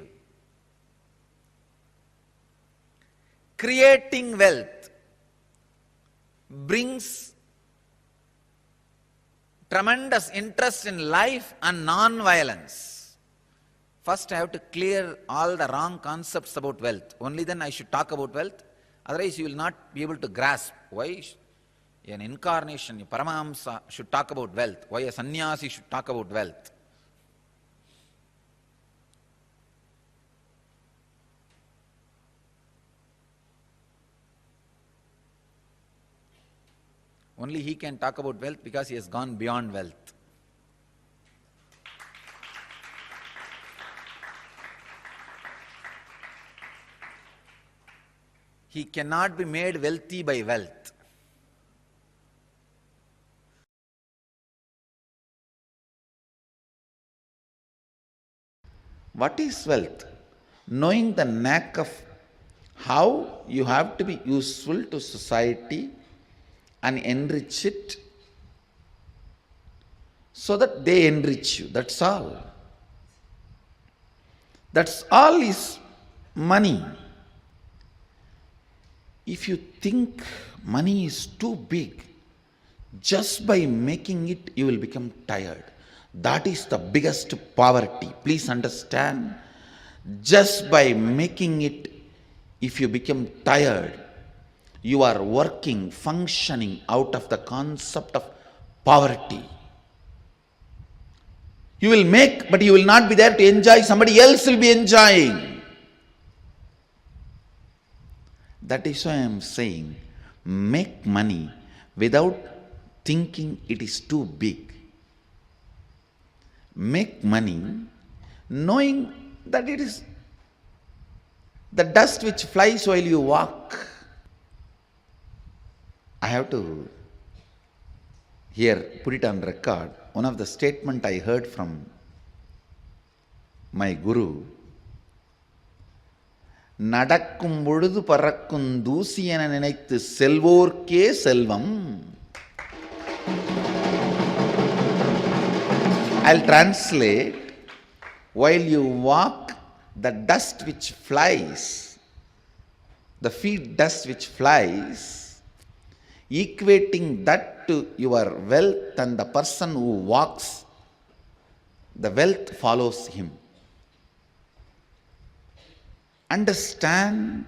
Creating wealth brings tremendous interest in life and non-violence. First I have to clear all the wrong concepts about wealth. Only then I should talk about wealth. Otherwise you will not be able to grasp why an incarnation, a Paramahamsa should talk about wealth, why a sannyasi should talk about wealth. Only he can talk about wealth because he has gone beyond wealth. He cannot be made wealthy by wealth. What is wealth? Knowing the knack of how you have to be useful to society and enrich it so that they enrich you. That's all. That's all is money. If you think money is too big, just by making it, you will become tired. That is the biggest poverty. Please understand. Just by making it, if you become tired, you are working, functioning out of the concept of poverty. You will make, but you will not be there to enjoy. Somebody else will be enjoying. That is why I am saying, make money without thinking it is too big. Make money knowing that it is the dust which flies while you walk. I have to here put it on record. One of the statement I heard from my guru, நடக்கும் பொழுது பறக்கும் தூசி என நினைத்து செல்வோர்க்கே செல்வம். I'll translate. While you walk, the dust which flies, the feet dust which flies, equating that to your wealth, and the person who walks, the wealth follows him. Understand?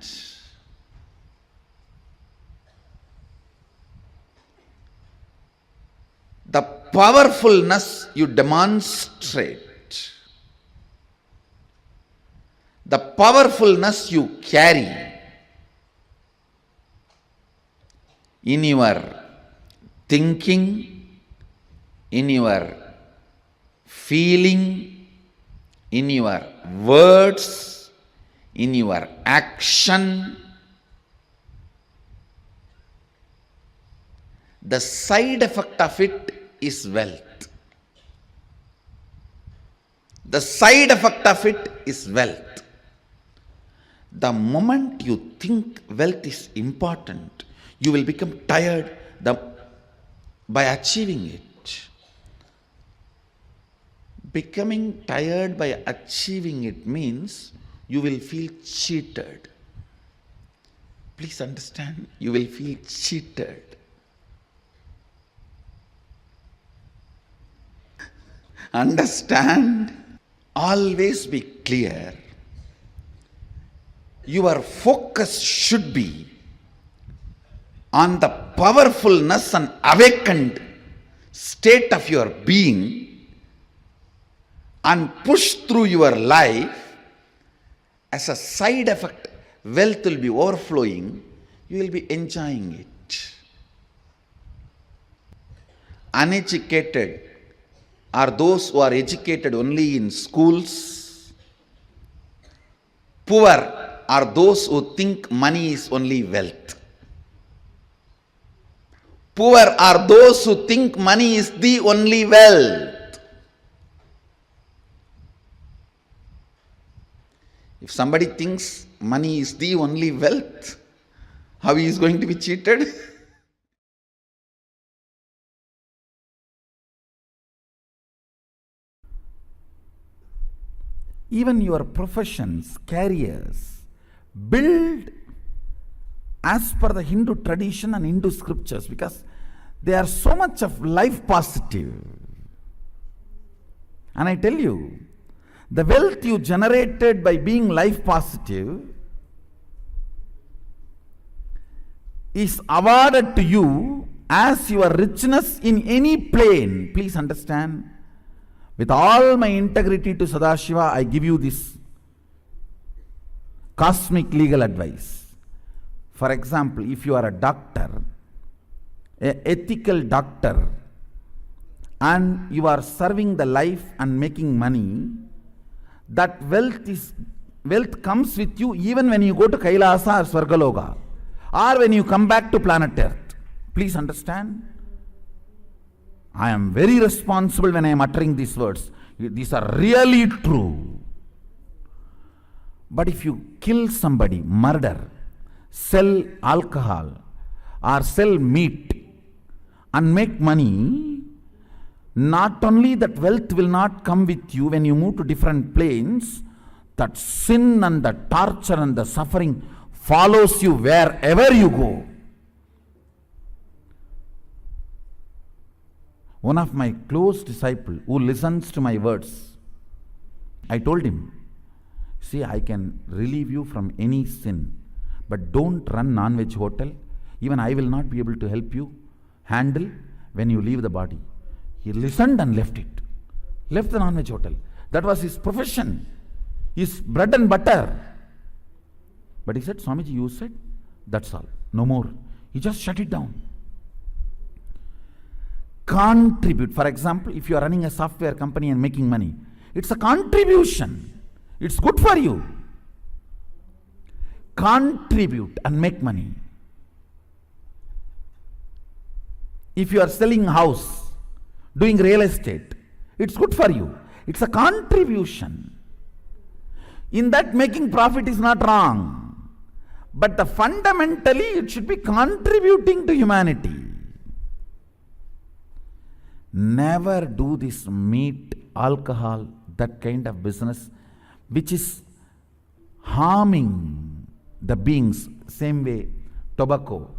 The powerfulness you demonstrate, the powerfulness you carry in your thinking, in your feeling, in your words, in your action, the side effect of it is wealth. The side effect of it is wealth. The moment you think wealth is important, you will become tired by achieving it. Becoming tired by achieving it means you will feel cheated. Please understand, you will feel cheated. Understand? Always be clear. Your focus should be on the powerfulness and awakened state of your being, and push through your life. As a side effect, wealth will be overflowing. You will be enjoying it. Uneducated are those who are educated only in schools. Poor are those who think money is only wealth. Poor are those who think money is the only wealth. If somebody thinks money is the only wealth, how he is going to be cheated? Even your professions, careers, build as per the Hindu tradition and Hindu scriptures, because they are so much of life positive. And I tell you, the wealth you generated by being life positive is awarded to you as your richness in any plane. Please understand. With all my integrity to Sadashiva, I give you this cosmic legal advice. For example, if you are a doctor, an ethical doctor, and you are serving the life and making money, that wealth comes with you even when you go to Kailasa or Swargaloka, or when you come back to planet Earth. Please understand. I am very responsible when I am uttering these words. These are really true. But if you kill somebody, murder, sell alcohol, or sell meat and make money, not only that wealth will not come with you when you move to different planes, that sin and the torture and the suffering follows you wherever you go. One of my close disciples who listens to my words, I told him, see, I can relieve you from any sin, but don't run non-veg hotel. Even I will not be able to help you handle when you leave the body. He listened and left it. Left the non-veg hotel. That was his profession, his bread and butter. But he said, Swamiji, you said, that's all, no more. He just shut it down. Contribute. For example, if you are running a software company and making money, it's a contribution. It's good for you. Contribute and make money. If you are selling a house, doing real estate, it's good for you. It's a contribution. In that, making profit is not wrong. But fundamentally, it should be contributing to humanity. Never do this meat, alcohol, that kind of business which is harming the beings. Same way, tobacco.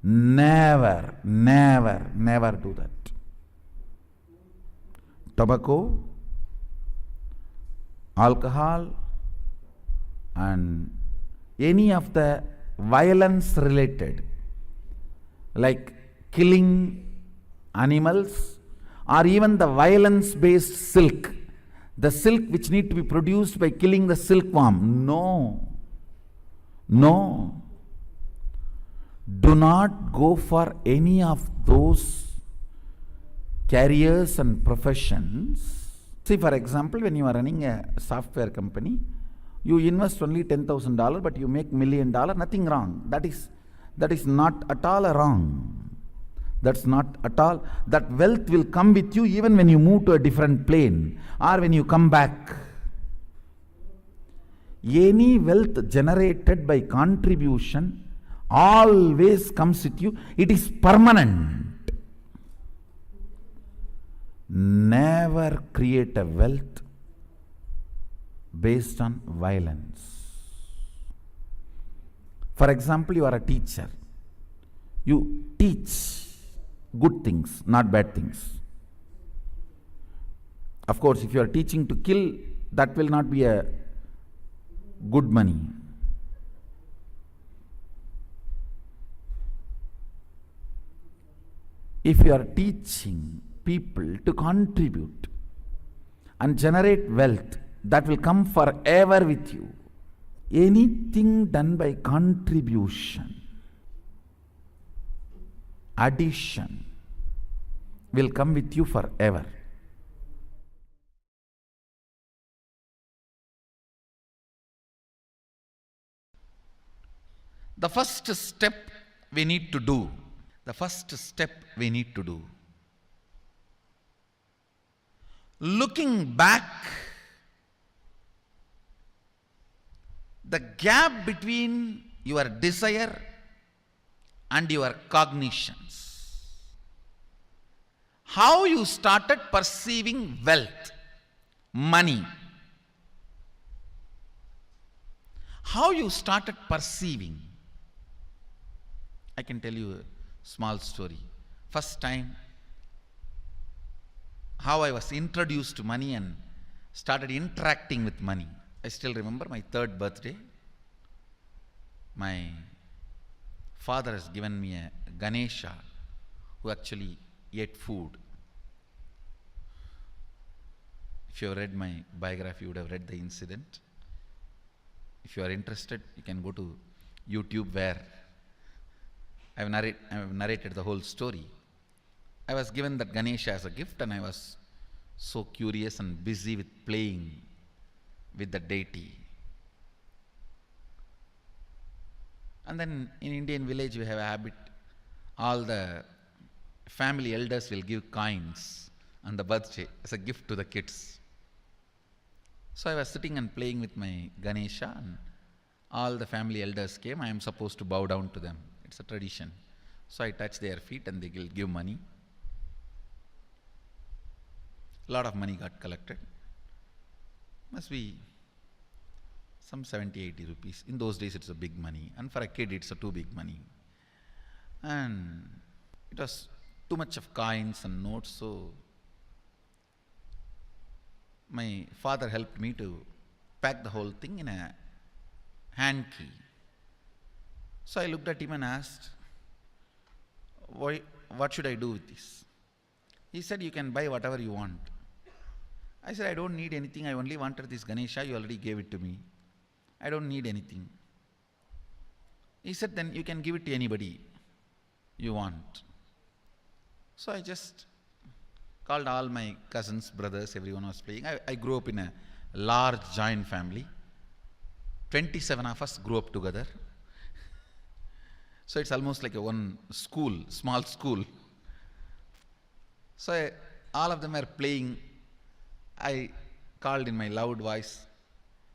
Never, never, never do that. Tobacco, alcohol, and any of the violence related, like killing animals, or even the violence based silk, the silk which need to be produced by killing the silkworm. No. Do not go for any of those careers and professions. See, for example, when you are running a software company, you invest only $10,000, but you make $1 million, nothing wrong. That is not at all wrong. That's not at all. That wealth will come with you even when you move to a different plane or when you come back. Any wealth generated by contribution always comes with you. It is permanent. Never create a wealth based on violence. For example, you are a teacher. You teach good things, not bad things. Of course, if you are teaching to kill, that will not be a good money. If you are teaching people to contribute and generate wealth, that will come forever with you. Anything done by contribution, addition, will come with you forever. The first step we need to do, looking back, the gap between your desire and your cognitions, how you started perceiving wealth, money, how you started perceiving. I can tell you a small story. First time, how I was introduced to money and started interacting with money. I still remember my 3rd birthday. My father has given me a Ganesha who actually ate food. If you have read my biography, you would have read the incident. If you are interested, you can go to YouTube where I have narrated the whole story. I was given that Ganesha as a gift and I was so curious and busy with playing with the deity. And then in Indian village we have a habit, all the family elders will give coins on the birthday as a gift to the kids. So I was sitting and playing with my Ganesha and all the family elders came. I am supposed to bow down to them. It's a tradition. So I touch their feet and they will give money. A lot of money got collected. Must be some 70, 80 rupees. In those days, it's a big money. And for a kid, it's a too big money. And it was too much of coins and notes, so my father helped me to pack the whole thing in a hand key. So I looked at him and asked, what should I do with this? He said, you can buy whatever you want. I said, I don't need anything. I only wanted this Ganesha. You already gave it to me. I don't need anything. He said, then you can give it to anybody you want. So I just called all my cousins, brothers, everyone was playing. I grew up in a large joint family. 27 of us grew up together. So it's almost like a one school, small school. So all of them were playing. I called in my loud voice,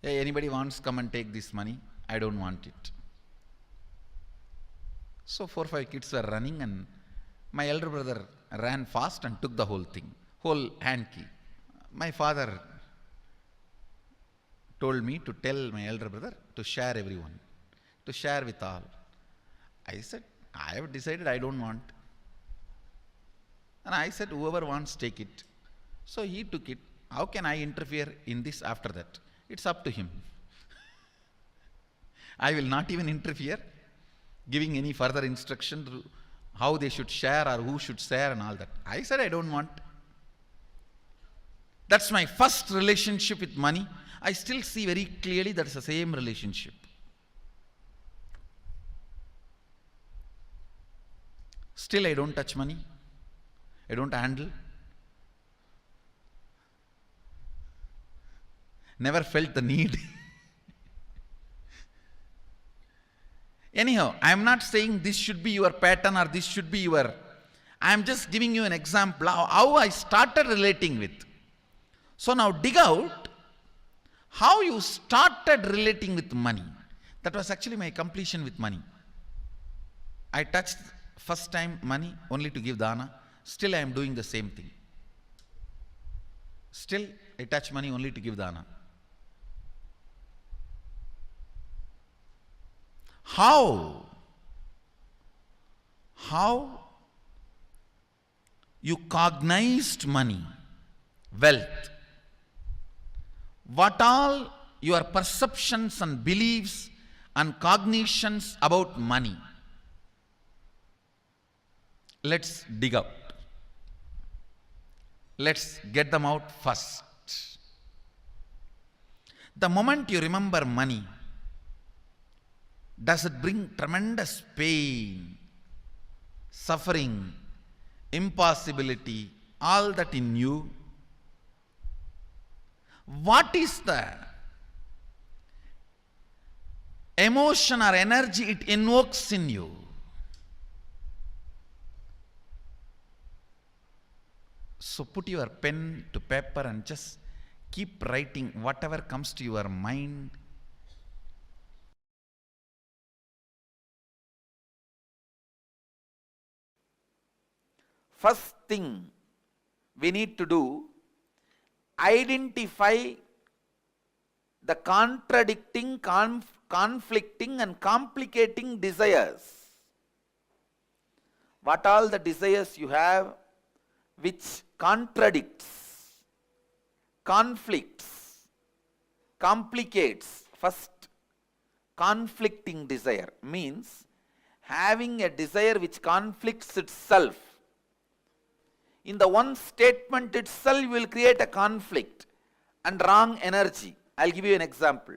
hey, anybody wants, come and take this money. I don't want it. So 4 or 5 kids were running, and my elder brother ran fast and took the whole thing, whole hand key. My father told me to tell my elder brother to share everyone, to share with all. I said, I have decided I don't want. And I said, whoever wants, take it. So he took it. How can I interfere in this after that? It's up to him. I will not even interfere, giving any further instruction to how they should share or who should share and all that. I said, I don't want. That's my first relationship with money. I still see very clearly that's the same relationship. Still, I don't touch money. I don't handle. Never felt the need. Anyhow, I am not saying this should be your pattern or this should be your... I am just giving you an example of how I started relating with. So now dig out how you started relating with money. That was actually my completion with money. I touched first time money only to give dana. Still I am doing the same thing. Still I touch money only to give dana. How you cognized money, wealth, what all your perceptions and beliefs and cognitions about money. Let's dig out. Let's get them out first. The moment you remember money, does it bring tremendous pain, suffering, impossibility, all that in you? What is the emotion or energy it invokes in you? So put your pen to paper and just keep writing whatever comes to your mind. First thing we need to do, identify the contradicting, conflicting and complicating desires. What all the desires you have which contradicts, conflicts, complicates. First, conflicting desire means having a desire which conflicts itself. In the one statement itself, you will create a conflict and wrong energy. I'll give you an example.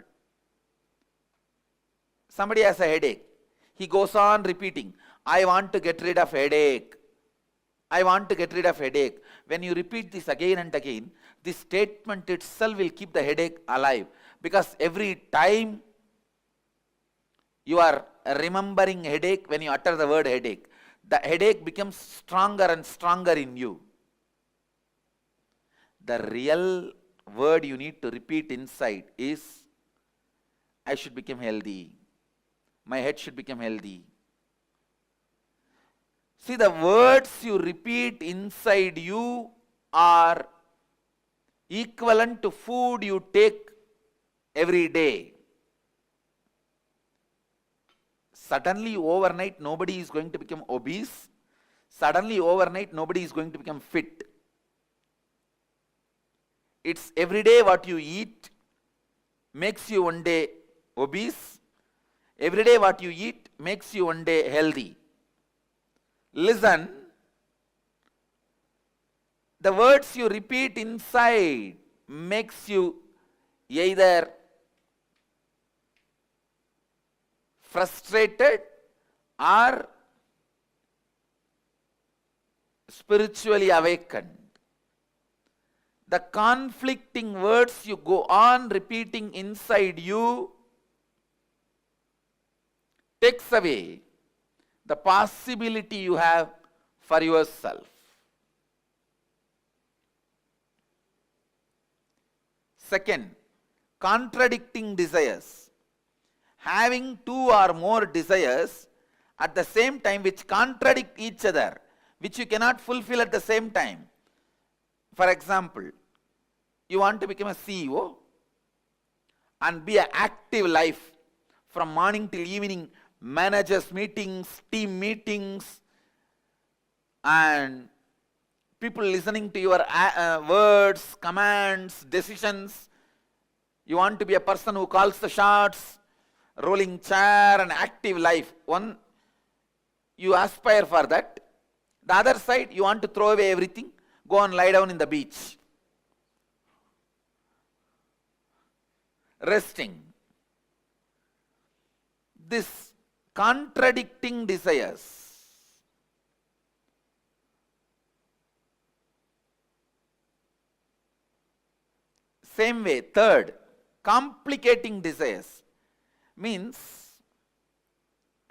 Somebody has a headache. He goes on repeating, I want to get rid of headache. I want to get rid of headache. When you repeat this again and again, this statement itself will keep the headache alive. Because every time you are remembering headache, when you utter the word headache, the headache becomes stronger and stronger in you. The real word you need to repeat inside is, I should become healthy. My head should become healthy. See, the words you repeat inside you are equivalent to food you take every day. Suddenly overnight nobody is going to become obese. Suddenly overnight nobody is going to become fit. It's every day what you eat makes you one day obese. Every day what you eat makes you one day healthy. Listen, the words you repeat inside makes you either frustrated or spiritually awakened. The conflicting words you go on repeating inside you takes away the possibility you have for yourself. Second, contradicting desires. Having two or more desires at the same time which contradict each other, which you cannot fulfill at the same time. For example, you want to become a CEO and be an active life from morning till evening, managers meetings, team meetings, and people listening to your words, commands, decisions. You want to be a person who calls the shots, rolling chair, and active life. One, you aspire for that. The other side, you want to throw away everything, go and lie down in the beach, resting. This contradicting desires. Same way, third, complicating desires means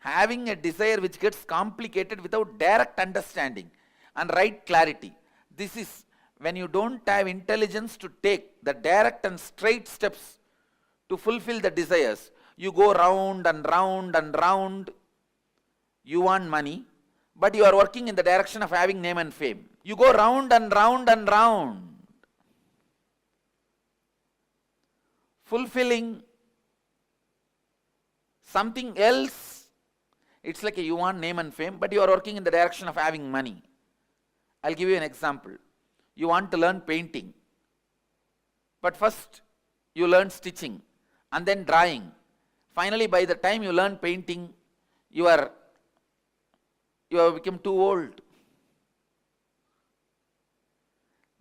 having a desire which gets complicated without direct understanding and right clarity. This is when you don't have intelligence to take the direct and straight steps to fulfill the desires. You go round and round and round. You want money, but you are working in the direction of having name and fame. You go round and round and round, fulfilling something else. It's like you want name and fame, but you are working in the direction of having money. I'll give you an example. You want to learn painting, but first you learn stitching and then drawing. Finally, by the time you learn painting, you have become too old.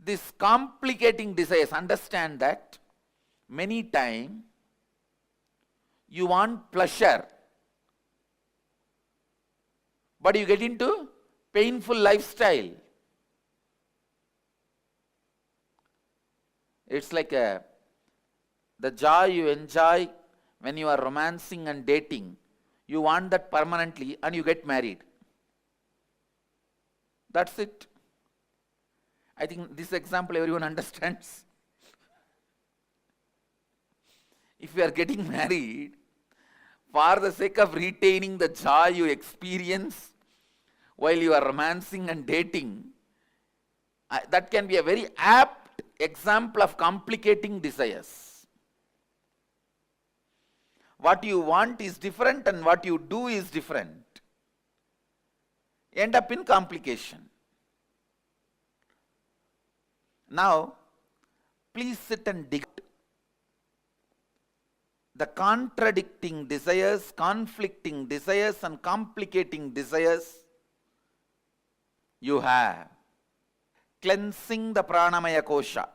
This complicating desires, understand that many times you want pleasure, but you get into painful lifestyle. It's like the joy you enjoy when you are romancing and dating, you want that permanently and you get married. That's it. I think this example everyone understands. If you are getting married for the sake of retaining the joy you experience while you are romancing and dating, that can be a very apt example of complicating desires. What you want is different and what you do is different. End up in complication. Now, please sit and dig the contradicting desires, conflicting desires, and complicating desires you have. Cleansing the pranamaya kosha.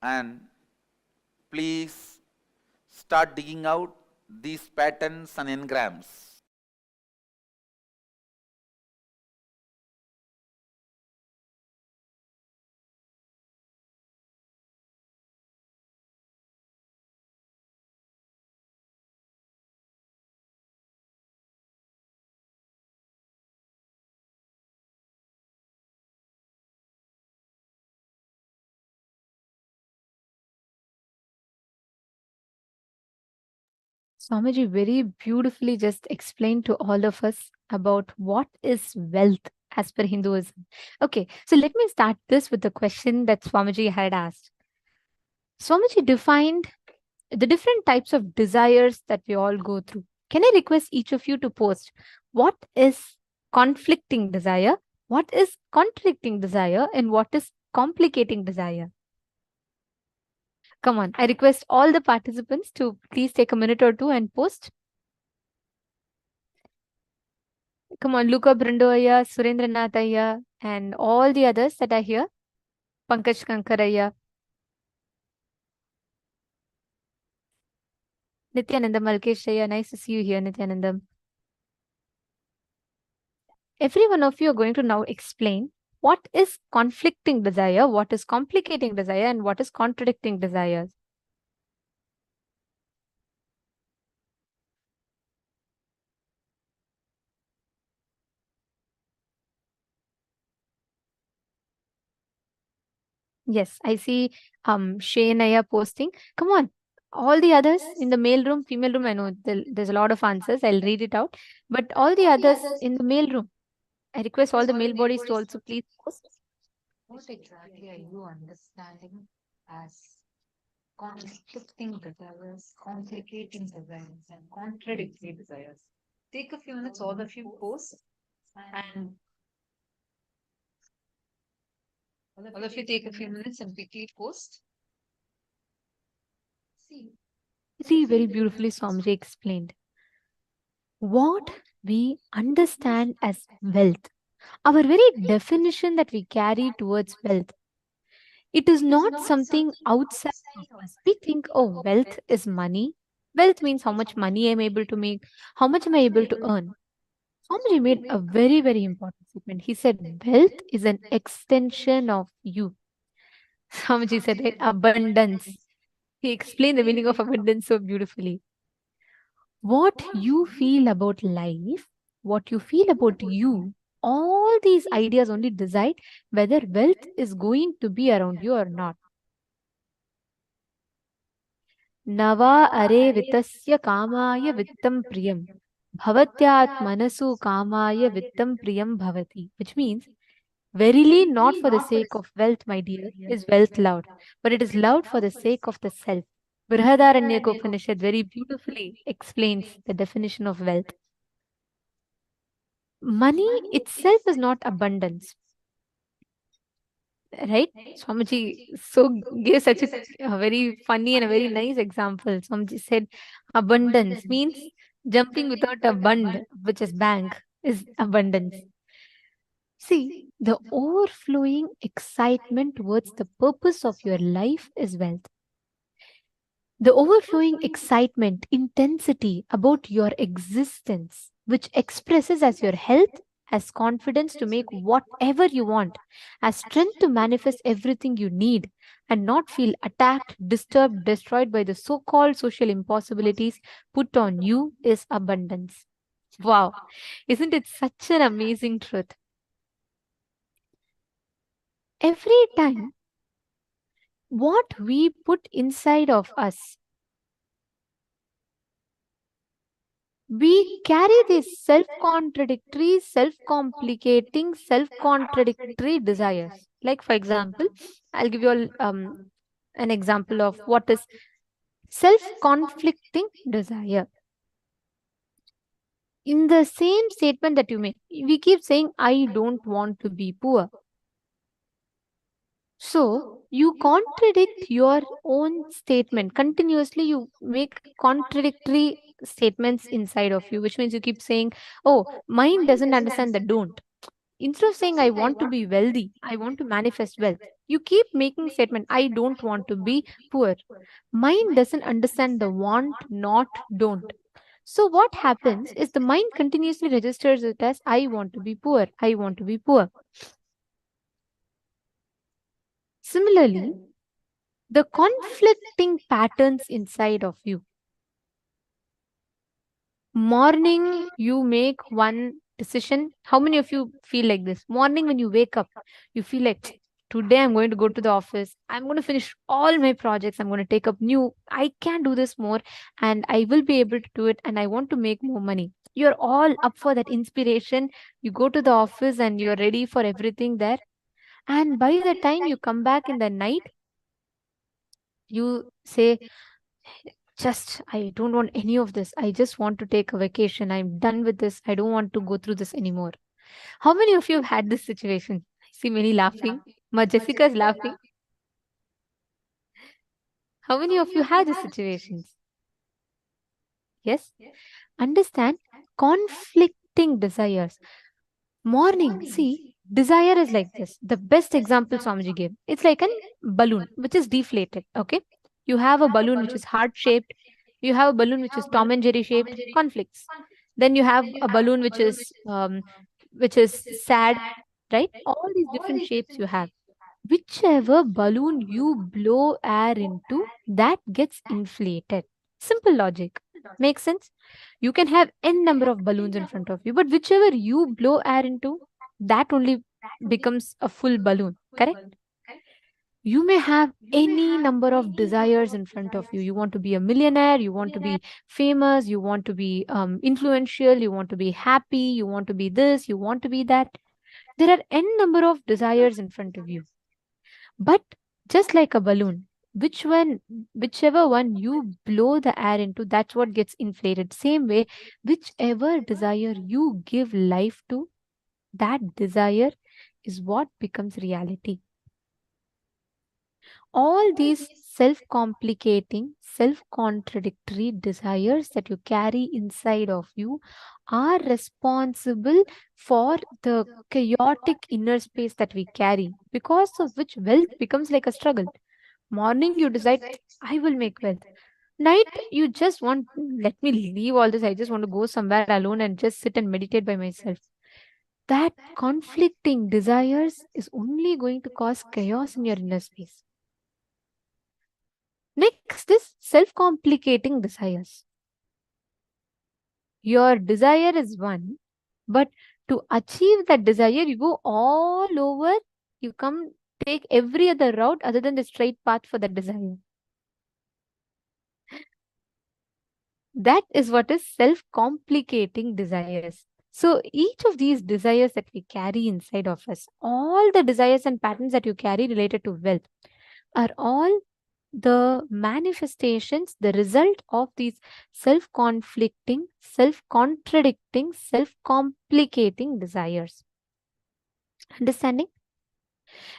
And please start digging out these patterns and engrams. Swamiji very beautifully just explained to all of us about what is wealth as per Hinduism. Okay, so let me start this with the question that Swamiji had asked. Swamiji defined the different types of desires that we all go through. Can I request each of you to post what is conflicting desire, what is contradicting desire, and what is complicating desire? Come on, I request all the participants to please take a minute or two and post. Come on, Luca Brindoya, Surendranath Ayya, and all the others that are here. Pankaj Kankaraya, Nithyananda Malkeshaya, nice to see you here, Nithyanandam. Every one of you are going to now explain what is conflicting desire, what is complicating desire, and what is contradicting desires. Yes, I see Shane Aya posting. Come on. All the others in the male room, female room, I know there's a lot of answers. I'll read it out. But all the others in the male room, I request all the male bodies to also please post. What exactly are you understanding as conflicting desires, complicating desires, and contradictory desires? Take a few minutes, all of you post, and all of you take a few minutes and quickly post. See, very beautifully Swamiji explained. What we understand as wealth, our very definition that we carry towards wealth, it is not something outside of us. We think, oh, wealth is money. Wealth means how much money I'm able to make, how much am I able to earn. Swamiji made a very, very important statement. He said, wealth is an extension of you. Swamiji said, right? Abundance. He explained the meaning of abundance so beautifully. What you feel about life, what you feel about you, all these ideas only decide whether wealth is going to be around you or not. Nava are vittasya kamaya vittam priyam. Bhavatyat manasu kamaya vittam priyam bhavati. Which means, verily not for the sake of wealth, my dear, is wealth loud, but it is loud for the sake of the self. Brihadaranyaka Upanishad very beautifully explains the definition of wealth. Money itself is not abundance. Right? Swamiji gave such a very funny and a very nice example. Swamiji said, abundance means jumping without a bund, which is bank, is abundance. See, the overflowing excitement towards the purpose of your life is wealth. The overflowing excitement, intensity about your existence, which expresses as your health, as confidence to make whatever you want, as strength to manifest everything you need, and not feel attacked, disturbed, destroyed by the so-called social impossibilities put on you, is abundance. Wow, isn't it such an amazing truth? Every time, what we put inside of us, we carry these self-contradictory, self-complicating, self-contradictory desires. Like, for example, I'll give you all an example of what is self-conflicting desire. In the same statement that you make, we keep saying, I don't want to be poor. So, you contradict your own statement. Continuously, you make contradictory statements inside of you, which means you keep saying, oh, mind doesn't understand the don't. Instead of saying, I want to be wealthy, I want to manifest wealth, you keep making statement, I don't want to be poor. Mind doesn't understand the want, not, don't. So what happens is the mind continuously registers it as, I want to be poor, I want to be poor. Similarly, the conflicting patterns inside of you. Morning, you make one decision. How many of you feel like this? Morning, when you wake up, you feel like, today I'm going to go to the office. I'm going to finish all my projects. I'm going to take up new. I can do this more and I will be able to do it. And I want to make more money. You're all up for that inspiration. You go to the office and you're ready for everything there. And by the time you come back in the night, you say, I don't want any of this. I just want to take a vacation. I'm done with this. I don't want to go through this anymore. How many of you have had this situation? I see many laughing. Ma Jessica is laughing. How many of you had these situations? Yes? Understand conflicting desires. Morning, see, desire is like this. The best example Swamiji gave. It's like a balloon which is deflated. Okay? You have a balloon which is heart shaped. You have a balloon which is Tom and Jerry shaped. Conflicts. Then you have a balloon which is sad, right? All these different shapes you have. Whichever balloon you blow air into, that gets inflated. Simple logic. Makes sense? You can have n number of balloons in front of you, but whichever you blow air into, that only becomes a full balloon. Correct? You may have any number of desires in front of you. You want to be a millionaire, you want to be famous, you want to be influential, you want to be happy, you want to be this, you want to be that. There are n number of desires in front of you. But just like a balloon, whichever one you blow the air into, that's what gets inflated. Same way, whichever desire you give life to, that desire is what becomes reality. All these self-complicating, self-contradictory desires that you carry inside of you are responsible for the chaotic inner space that we carry, because of which wealth becomes like a struggle. Morning, you decide, I will make wealth. Night, you just want, let me leave all this. I just want to go somewhere alone and just sit and meditate by myself. That conflicting desires is only going to cause chaos in your inner space. Next is self-complicating desires. Your desire is one, but to achieve that desire, you go all over, you take every other route other than the straight path for that desire. That is what is self-complicating desires. So each of these desires that we carry inside of us, all the desires and patterns that you carry related to wealth, are all the manifestations, the result of these self-conflicting, self-contradicting, self-complicating desires. Understanding?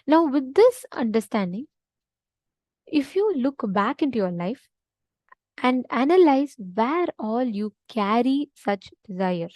Now, with this understanding, if you look back into your life and analyze where all you carry such desire.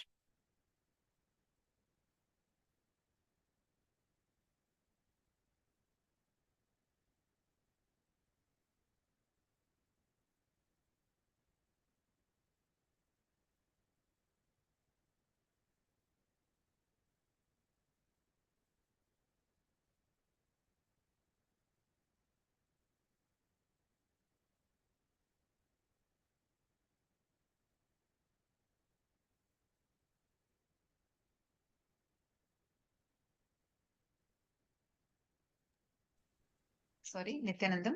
Sorry, Nithyanandam.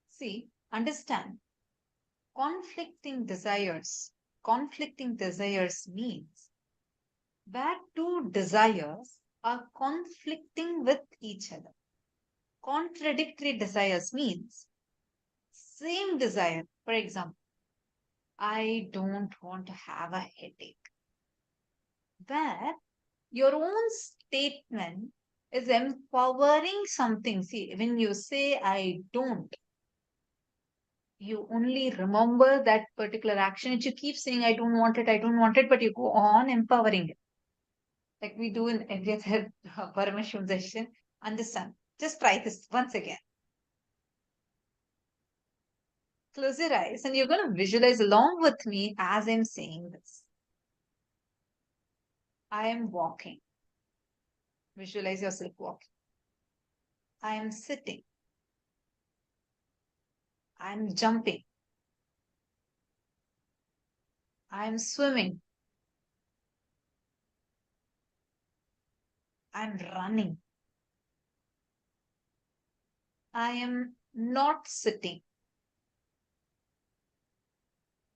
See, understand. Conflicting desires. Conflicting desires means where two desires are conflicting with each other. Contradictory desires means same desire. For example, I don't want to have a headache. Where your own statement is empowering something. See, when you say I don't, you only remember that particular action which you keep saying, I don't want it, but you go on empowering it. Like we do in every other Paramashivoham session. Understand? Just try this once again. Close your eyes and you're going to visualize along with me as I'm saying this. I am walking. Visualize yourself walking. I am sitting. I am jumping. I am swimming. I am running. I am not sitting.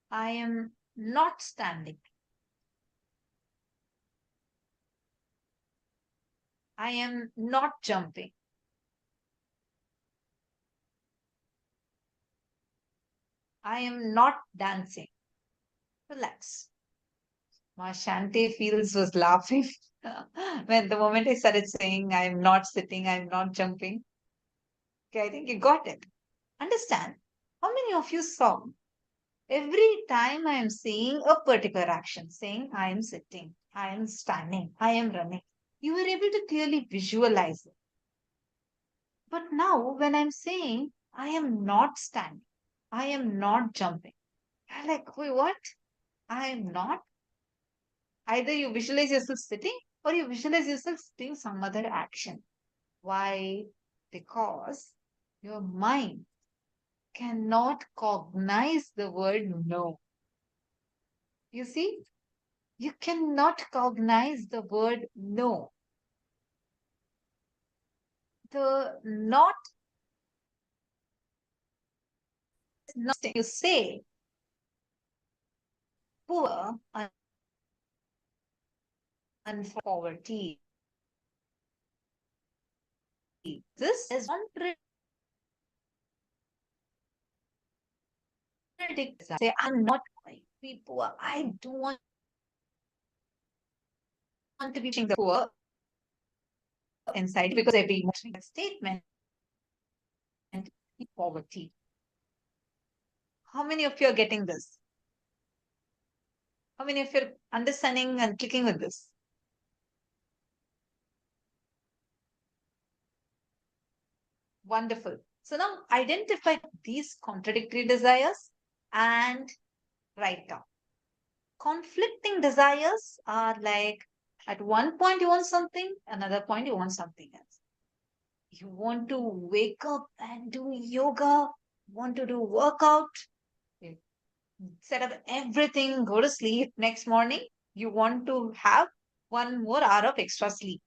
I am not standing. I am not jumping. I am not dancing. Relax. Ma Shanti feels was laughing when the moment I started saying I am not sitting, I am not jumping. Okay, I think you got it. Understand? How many of you saw every time I am saying a particular action, saying I am sitting, I am standing, I am running, you were able to clearly visualize it. But now, when I'm saying I am not standing, I am not jumping, I'm like, wait, what? I am not. Either you visualize yourself sitting or you visualize yourself doing some other action. Why? Because your mind cannot cognize the word no. You see, you cannot cognize the word no. The not is not you say poor and poverty. This is contradict. Say I'm not going to be poor. I don't want to be the poor inside because every statement and poverty. How many of you are getting this? How many of you are understanding and clicking with this? Wonderful. So now identify these contradictory desires and write down. Conflicting desires are like at one point you want something, another point you want something else. You want to wake up and do yoga, want to do workout, set up everything, go to sleep. Next morning, you want to have 1 more hour of extra sleep.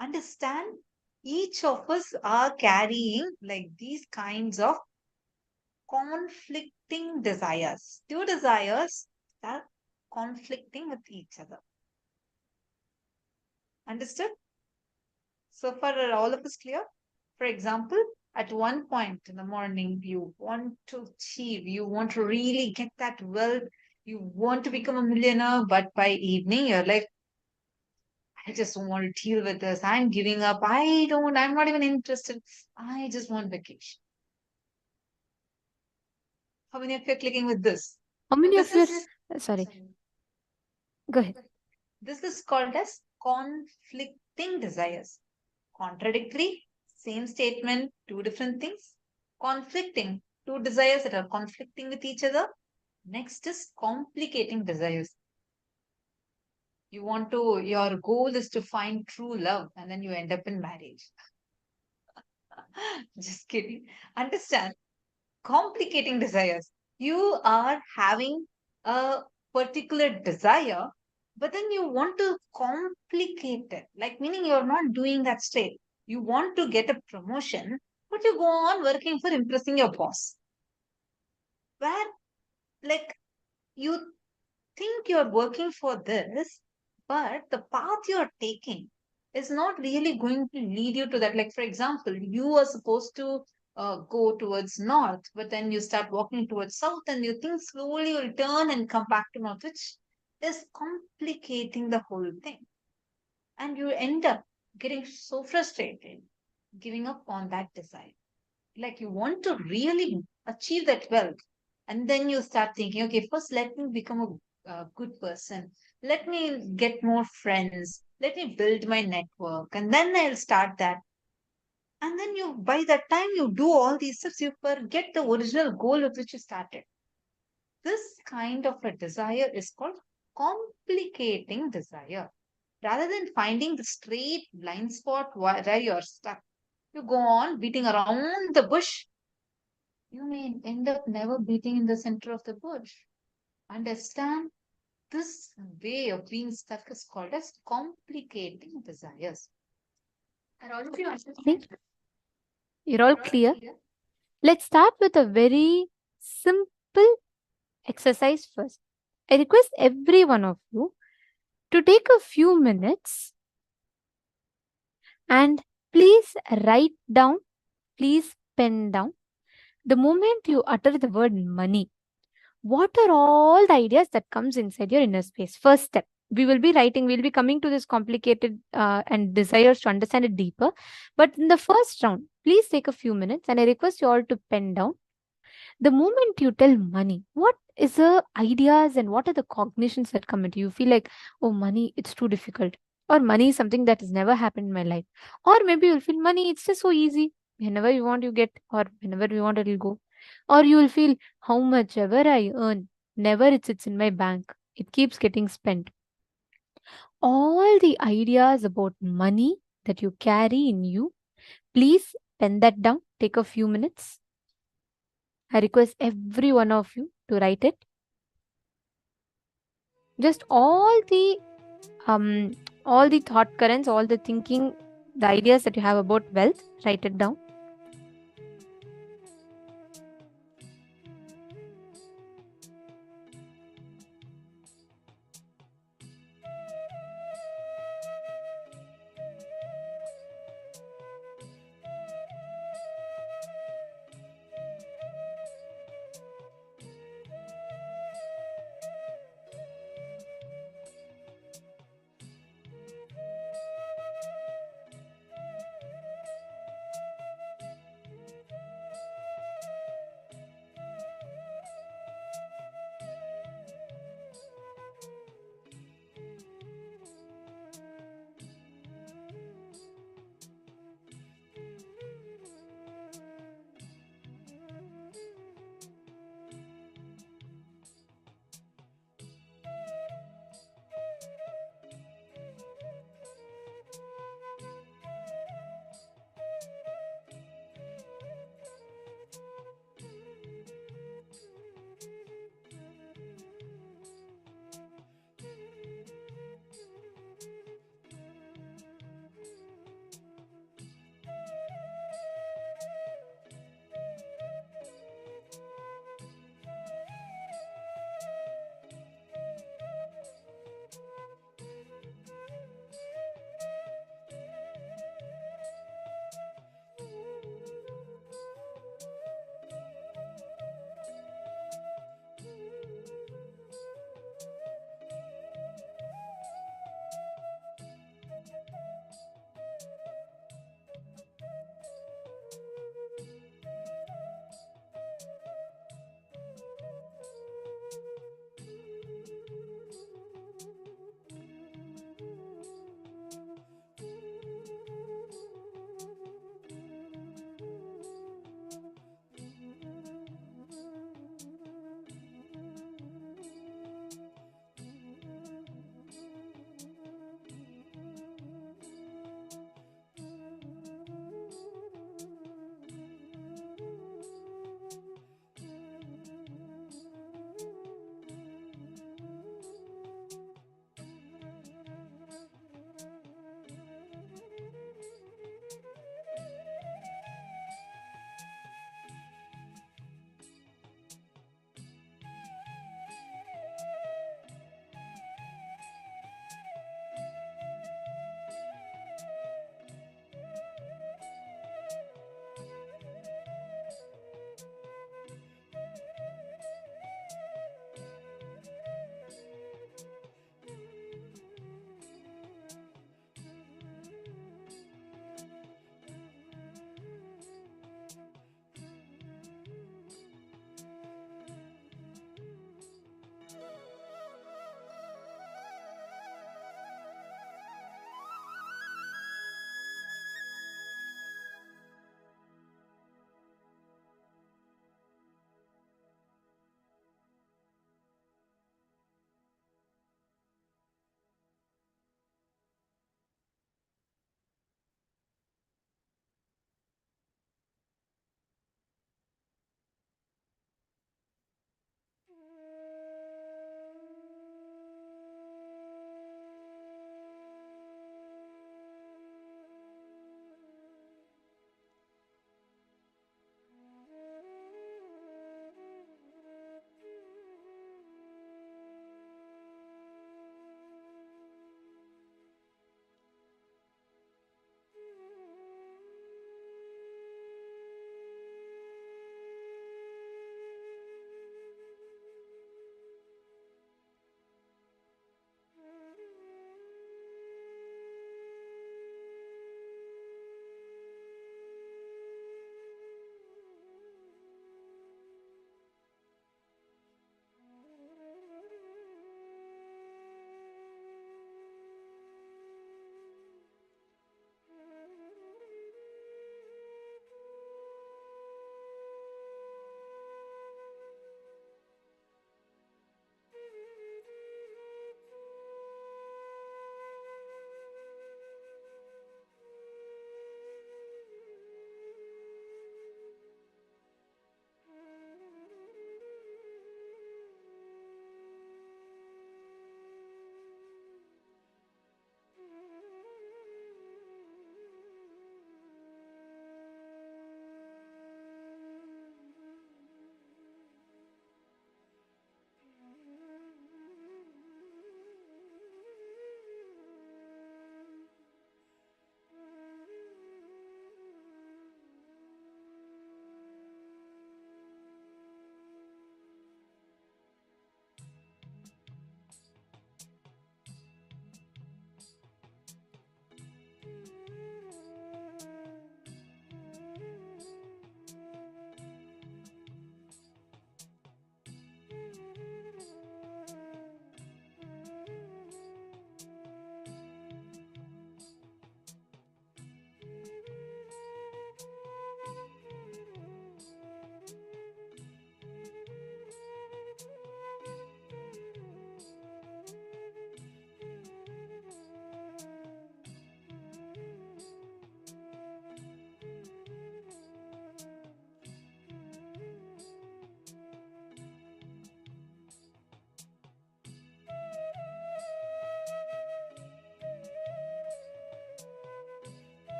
Understand? Each of us are carrying like these kinds of conflicting desires. Two desires are conflicting with each other. Understood? So far, are all of us clear? For example, at one point in the morning, you want to achieve, you want to really get that wealth, you want to become a millionaire, but by evening, you're like, I just don't want to deal with this. I'm giving up. I'm not even interested. I just want vacation. How many of you are clicking with this? How many This of you is, sorry, go ahead. this is called as conflicting desires. Contradictory, same statement, two different things. Conflicting, two desires that are conflicting with each other. Next is complicating desires. Your goal is to find true love and then you end up in marriage. Just kidding. Understand? Complicating desires. You are having a particular desire, but then you want to complicate it. Like, meaning you're not doing that straight. You want to get a promotion, but you go on working for impressing your boss. Where, like, you think you're working for this, but the path you're taking is not really going to lead you to that. Like, for example, you are supposed to go towards north, but then you start walking towards south, and you think slowly you'll turn and come back to north, which is complicating the whole thing. And you end up getting so frustrated, giving up on that desire. Like, you want to really achieve that wealth. And then you start thinking, okay, first let me become a good person. Let me get more friends. Let me build my network. And then I'll start that. And then by that time you do all these steps, you forget the original goal with which you started. This kind of a desire is called complicating desire. Rather than finding the straight blind spot where you're stuck, you go on beating around the bush. You may end up never beating in the center of the bush. Understand? This way of being stuck is called as complicating desires. Are all of you understanding? You're all clear? Let's start with a very simple exercise first. I request every one of you to take a few minutes and please write down, please pen down The moment you utter the word money, what are all the ideas that comes inside your inner space? First step, we'll be coming to this complicated and desires to understand it deeper. But in the first round, please take a few minutes and I request you all to pen down. The moment you tell money, what is the ideas and what are the cognitions that come into you? You feel like, oh, money, it's too difficult. Or money is something that has never happened in my life. Or maybe you'll feel money, it's just so easy. Whenever you want, you get, or whenever you want, it'll go. Or you will feel how much ever I earn, never it sits in my bank. It keeps getting spent. All the ideas about money that you carry in you, please pen that down. Take a few minutes. I request every one of you to write it. Just all the thought currents, all the thinking, the ideas that you have about wealth, write it down.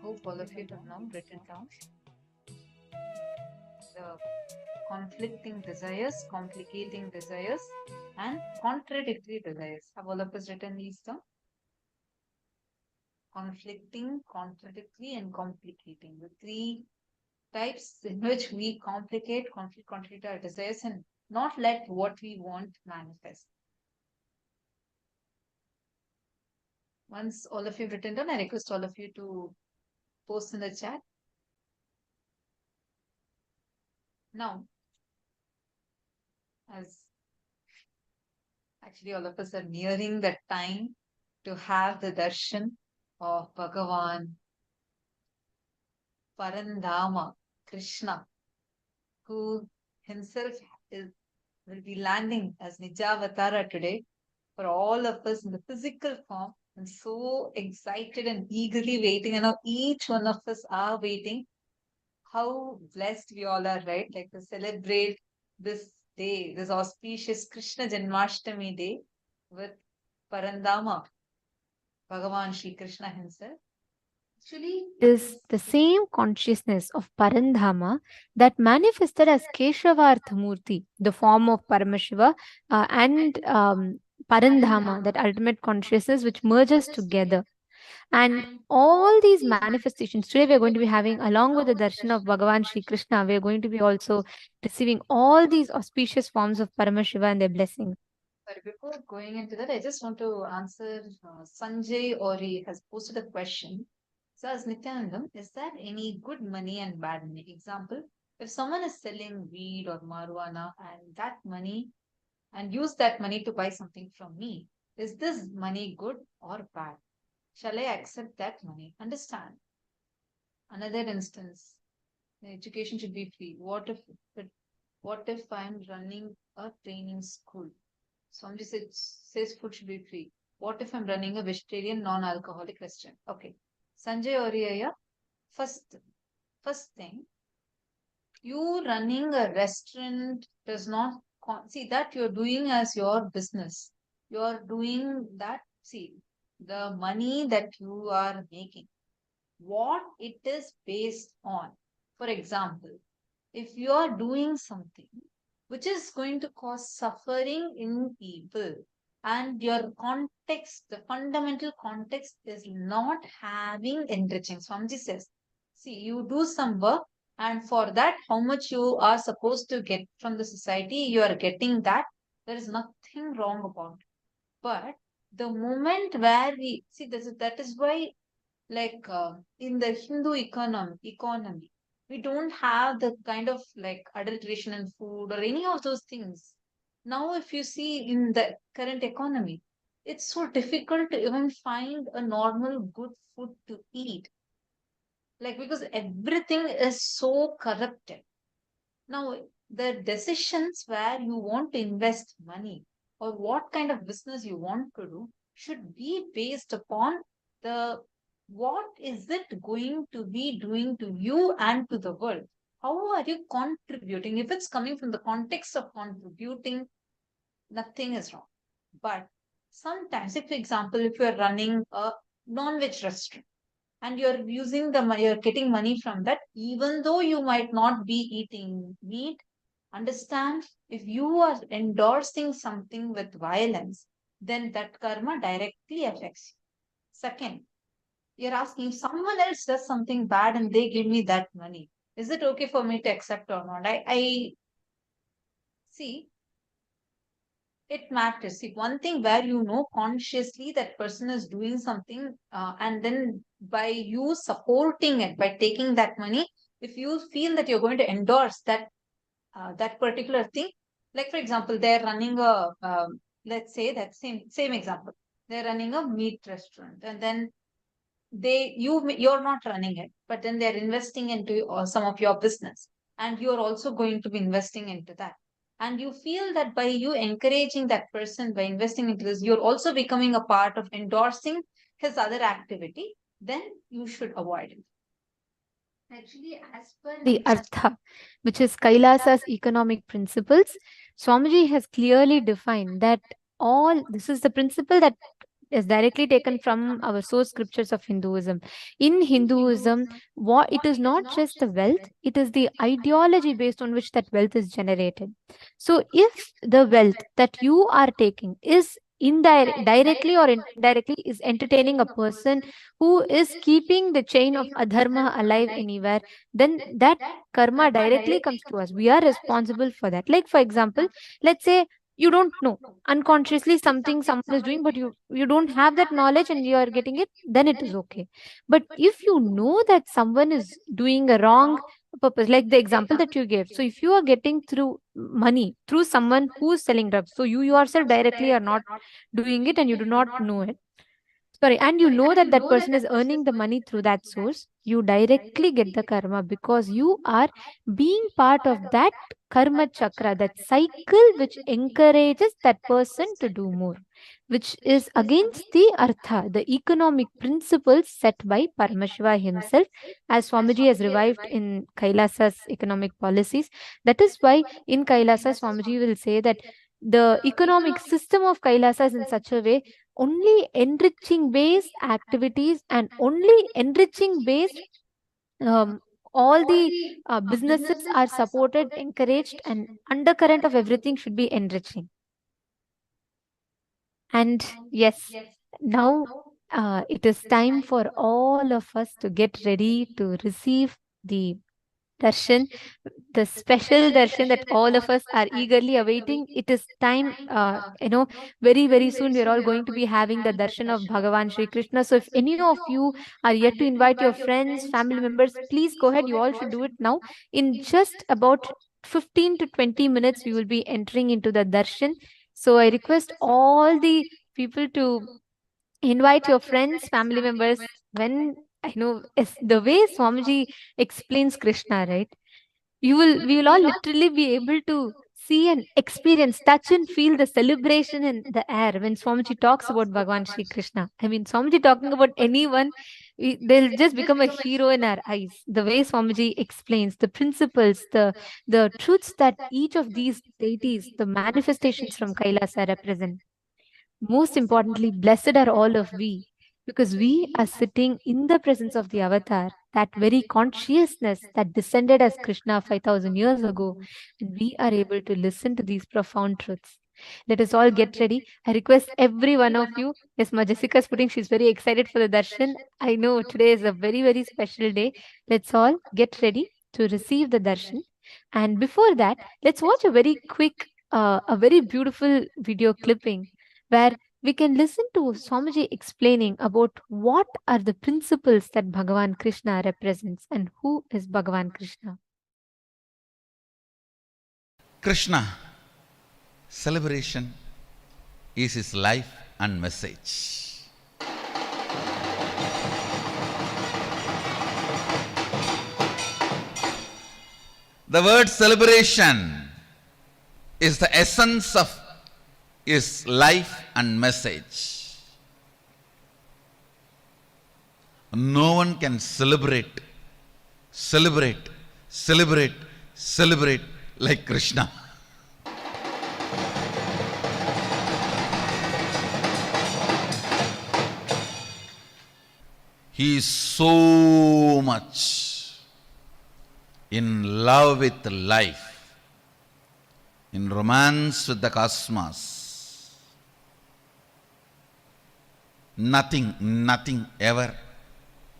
hope all of you have now written down the conflicting desires, complicating desires, and contradictory desires. Have all of us written these down? Conflicting, contradictory, and complicating. The three types in which we complicate, contradict our desires and not let what we want manifest. Once all of you have written down, I request all of you to post in the chat. Now, as actually all of us are nearing the time to have the darshan of Bhagavan Parandama Krishna, who himself will be landing as Nijavatara today for all of us in the physical form. I'm so excited and eagerly waiting. I know each one of us are waiting. How blessed we all are, right? Like to celebrate this day, this auspicious Krishna Janmashtami day with Parandama, Bhagavan Sri Krishna himself. Actually, is the same consciousness of Parandhama that manifested as Keshavarthamurti, the form of Paramashiva, and Parandhama, that ultimate consciousness which merges together. And all these manifestations, today we are going to be having, along with the darshan of Bhagavan Sri Krishna, we are going to be also receiving all these auspicious forms of Paramashiva and their blessings. But before going into that, I just want to answer Sanjay Ori has posted a question. So, as Nithyananda, is there any good money and bad money? Example, if someone is selling weed or marijuana and that money and use that money to buy something from me, is this money good or bad? Shall I accept that money? Understand. Another instance, the education should be free. What if I'm running a training school? Somebody says food should be free. What if I'm running a vegetarian, non-alcoholic restaurant? Okay. Sanjay Oriya, first thing, you running a restaurant does not see that you're doing as your business. You're doing that. See, the money that you are making, what it is based on. For example, if you are doing something which is going to cause suffering in people, and your context, the fundamental context is not having enriching. Swamiji says, see, you do some work, and for that, how much you are supposed to get from the society, you are getting that. There is nothing wrong about it. But the moment where we see this, that is why, like in the Hindu economy, we don't have the kind of like adulteration in food or any of those things. Now, if you see in the current economy, it's so difficult to even find a normal good food to eat. Like, because everything is so corrupted. Now, the decisions where you want to invest money or what kind of business you want to do should be based upon the what is it going to be doing to you and to the world? How are you contributing? If it's coming from the context of contributing, nothing is wrong. But sometimes, if for example, if you're running a non-veg restaurant and you're using you're getting money from that, even though you might not be eating meat, understand, if you are endorsing something with violence, then that karma directly affects you. Second, you're asking if someone else does something bad and they give me that money, is it okay for me to accept or not? I see, it matters. See, one thing where you know consciously that person is doing something, and then by you supporting it, by taking that money, if you feel that you're going to endorse that that particular thing, like for example, they're running a let's say that same example, they're running a meat restaurant, and then you're not running it, but then they're investing into some of your business, and you're also going to be investing into that, and you feel that by you encouraging that person by investing into this, you're also becoming a part of endorsing his other activity, then you should avoid it. Actually, as per The Artha, which is Kailasa's economic principles, Swamiji has clearly defined that this is the principle that is directly taken from our source scriptures of Hinduism. In Hinduism, what it is not just the wealth, it is the ideology based on which that wealth is generated. So if the wealth that you are taking is directly or indirectly is entertaining a person who is keeping the chain of adharma alive anywhere, then that karma directly comes to us. We are responsible for that. Like for example, let's say you don't know unconsciously something someone is doing, but you don't have that knowledge and you are getting it, then it is okay. But if you know that someone is doing a wrong purpose, like the example that you gave, so if you are getting through money through someone who's selling drugs, so you yourself directly are not doing it and you do not know it, sorry, and you know that that person is earning the money through that source, you directly get the karma because you are being part of that karma chakra, that cycle which encourages that person to do more, which is against the artha, the economic principles set by Paramashiva himself, as Swamiji has revived in Kailasa's economic policies. That is why in Kailasa, Swamiji will say that the economic system of Kailasa is in such a way only enriching based activities and only enriching based um, all the businesses are supported, encouraged, and undercurrent of everything should be enriching. And yes, now it is time for all of us to get ready to receive the darshan, the special darshan that all of us are eagerly awaiting. It is time, very, very soon we are all going to be having the darshan of Bhagavan Sri Krishna. So if any of you are yet to invite your friends, family members, please go ahead. You all should do it now. In just about 15 to 20 minutes, we will be entering into the darshan. So I request all the people to invite your friends, family members. When I know the way Swamiji explains Krishna, right? We will all literally be able to see and experience, touch and feel the celebration in the air when Swamiji talks about Bhagavan Sri Krishna. I mean, Swamiji talking about anyone, they'll just become a hero in our eyes. The way Swamiji explains the principles, the truths that each of these deities, the manifestations from Kailasa represent. Most importantly, blessed are all of we, because we are sitting in the presence of the avatar, that very consciousness that descended as Krishna 5,000 years ago, and we are able to listen to these profound truths. Let us all get ready. I request every one of you. Yes, Ma Jessica is putting, she's very excited for the darshan. I know today is a very, very special day. Let's all get ready to receive the darshan. And before that, let's watch a very quick, a very beautiful video clipping where we can listen to Swamiji explaining about what are the principles that Bhagavan Krishna represents and who is Bhagavan Krishna. Krishna, celebration is his life and message. The word celebration is the essence of his life and message. No one can celebrate like Krishna. He is so much in love with life, in romance with the cosmos. Nothing ever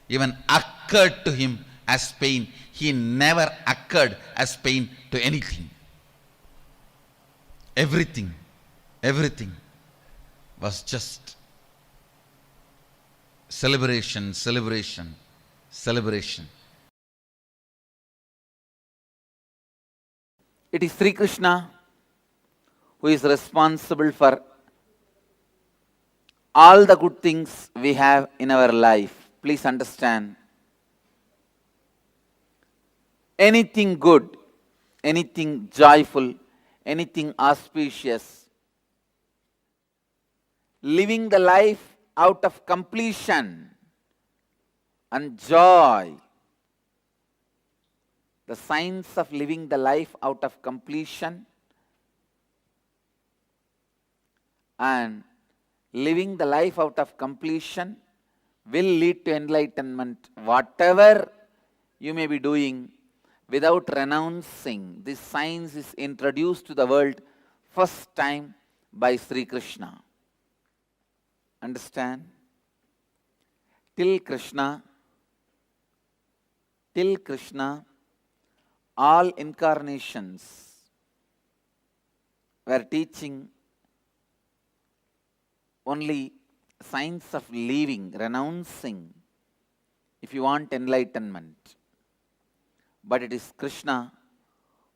even occurred to him as pain. He never occurred as pain to anything. Everything was just celebration. It is Sri Krishna who is responsible for all the good things we have in our life. Please understand, anything good, anything joyful, anything auspicious, living the life out of completion and joy, the signs of living the life out of completion and living the life out of completion will lead to enlightenment. Whatever you may be doing without renouncing, this science is introduced to the world first time by Sri Krishna. Understand? Till Krishna, all incarnations were teaching only science of leaving, renouncing, if you want enlightenment. But it is Krishna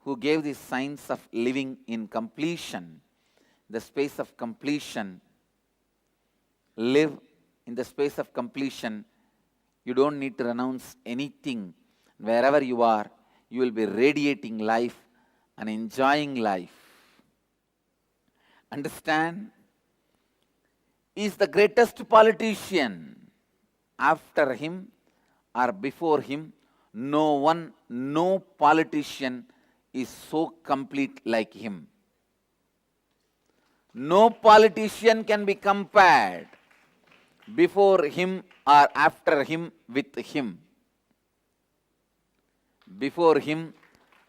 who gave this science of living in completion, the space of completion. Live in the space of completion. You don't need to renounce anything. Wherever you are, you will be radiating life and enjoying life. Understand? He is the greatest politician. After him or before him, no politician is so complete like him. No politician can be compared before him or after him with him. Before him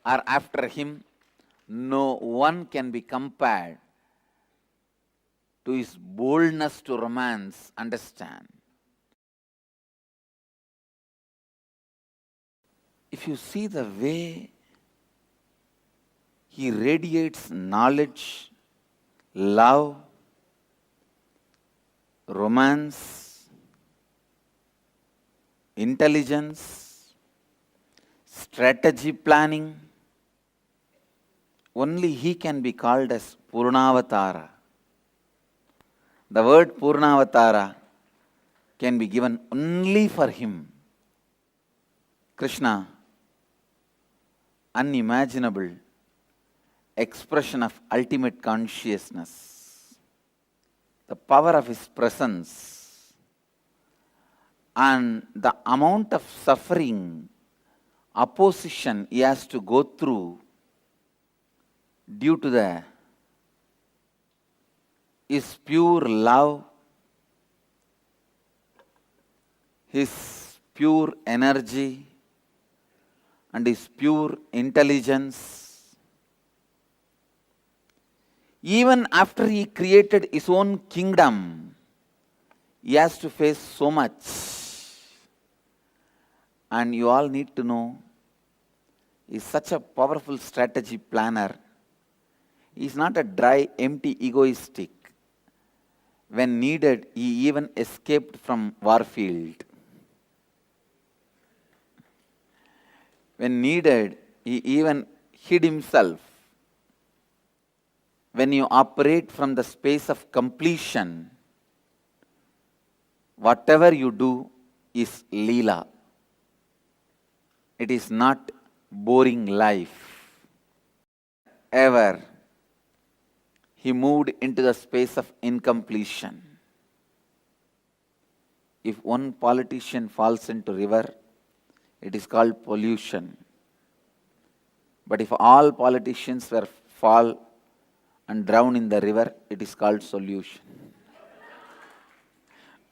or after him, no one can be compared to his boldness to romance. Understand? If you see the way he radiates knowledge, love, romance, intelligence, strategy planning, only he can be called as Poorna Avatara. The word Poorna Avatara can be given only for him. Krishna, unimaginable expression of ultimate consciousness, the power of his presence, and the amount of suffering, opposition he has to go through due to his pure love, his pure energy, and his pure intelligence. Even after he created his own kingdom, he has to face so much. And you all need to know, he is such a powerful strategy planner. He is not a dry, empty, egoistic. When needed, he even escaped from warfield. When needed, he even hid himself. When you operate from the space of completion, whatever you do is Leela. It is not boring life. Ever, he moved into the space of incompletion. If one politician falls into river, it is called pollution. But if all politicians were fall and drown in the river, it is called solution.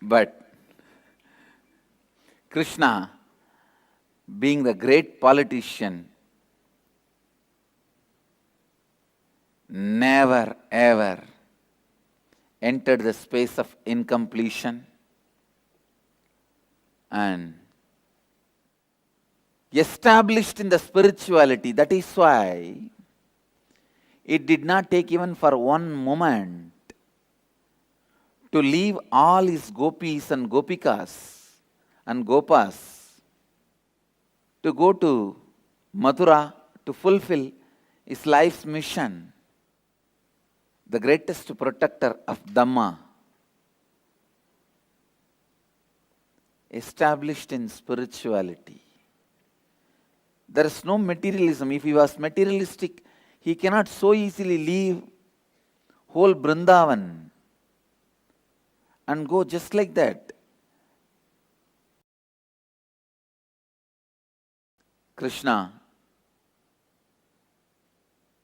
But Krishna, being the great politician, never ever entered the space of incompletion and established in the spirituality. That is why it did not take even for one moment to leave all his gopis and gopikas and gopas to go to Mathura to fulfill his life's mission. The greatest protector of Dhamma, established in spirituality. There is no materialism. If he was materialistic, he cannot so easily leave whole Vrindavan and go just like that. Krishna,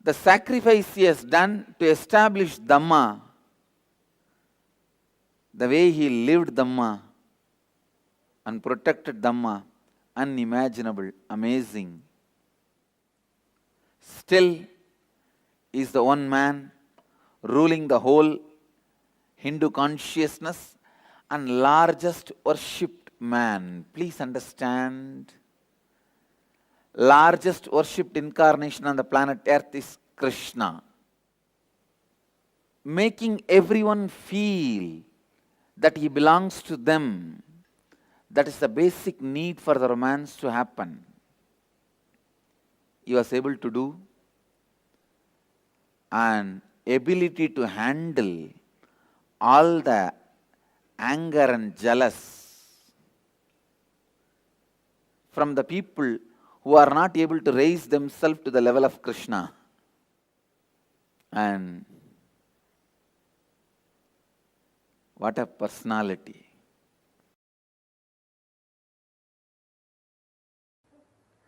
the sacrifice he has done to establish Dhamma The way he lived Dhamma and protected Dhamma, unimaginable, amazing. Still is the one man ruling the whole Hindu consciousness and largest worshipped man. Please understand, largest worshipped incarnation on the planet Earth is Krishna. Making everyone feel that he belongs to them. That is the basic need for the romance to happen. He was able to do, and ability to handle all the anger and jealous from the people who are not able to raise themselves to the level of Krishna. And what a personality.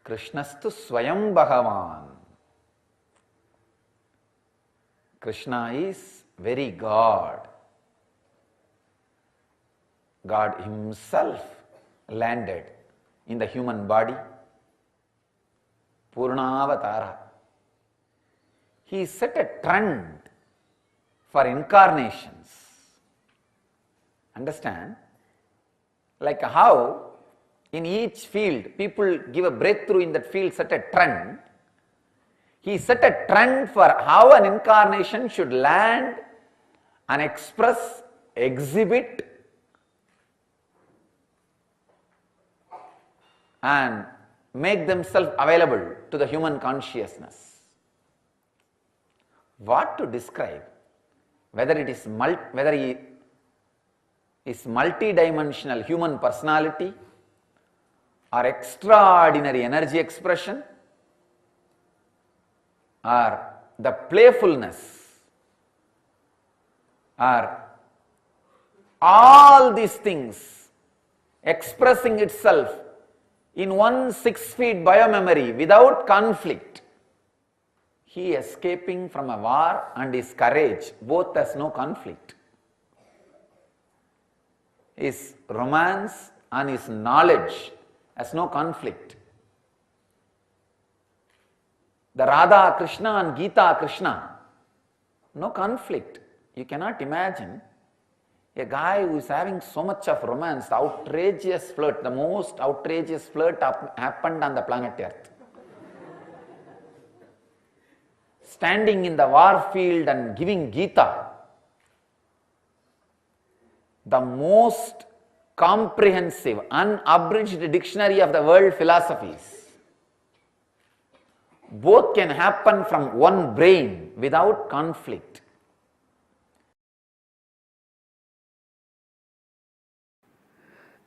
Krishnastu Swayam Bhagavan. Krishna is very God. God himself landed in the human body. Poorna Avatara. He set a trend for incarnations. Understand? Like how in each field people give a breakthrough in that field, set a trend. He set a trend for how an incarnation should land and express, exhibit, and make themselves available to the human consciousness. What to describe? Whether it is multi-dimensional human personality or extraordinary energy expression or the playfulness or all these things expressing itself in one 6 feet biomemory without conflict. He escaping from a war and his courage, both has no conflict. His romance and his knowledge has no conflict. The Radha Krishna and Gita Krishna, no conflict. You cannot imagine a guy who is having so much of romance, the outrageous flirt, the most outrageous flirt happened on the planet Earth. Standing in the war field and giving Gita, the most comprehensive, unabridged dictionary of the world philosophies. Both can happen from one brain without conflict.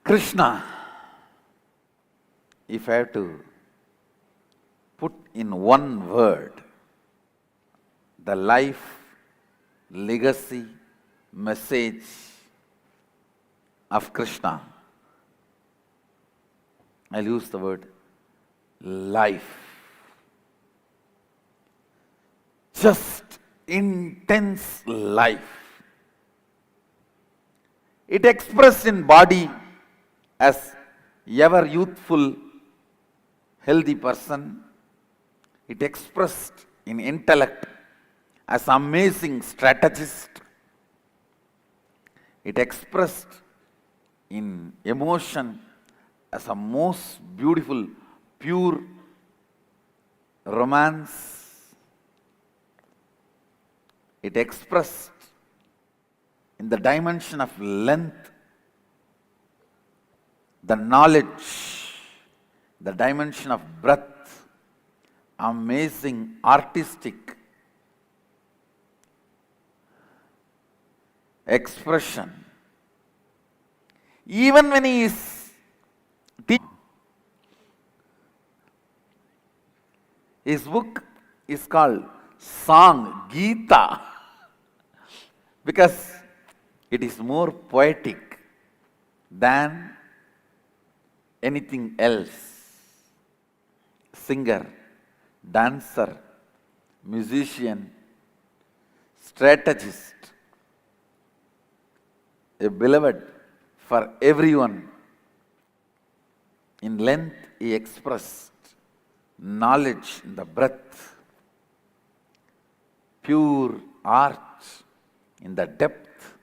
Krishna, if I have to put in one word the life, legacy, message of Krishna, I'll use the word life. Just intense life. It expressed in body as ever youthful, healthy person. It expressed in intellect as amazing strategist. It expressed in emotion as a most beautiful, pure romance. It expressed in the dimension of length, the knowledge, the dimension of breadth, amazing artistic expression. Even when he is teaching, his book is called Song, Gita, because it is more poetic than anything else. Singer, dancer, musician, strategist. a beloved for everyone. In length, he expressed knowledge in the breadth, pure art in the depth,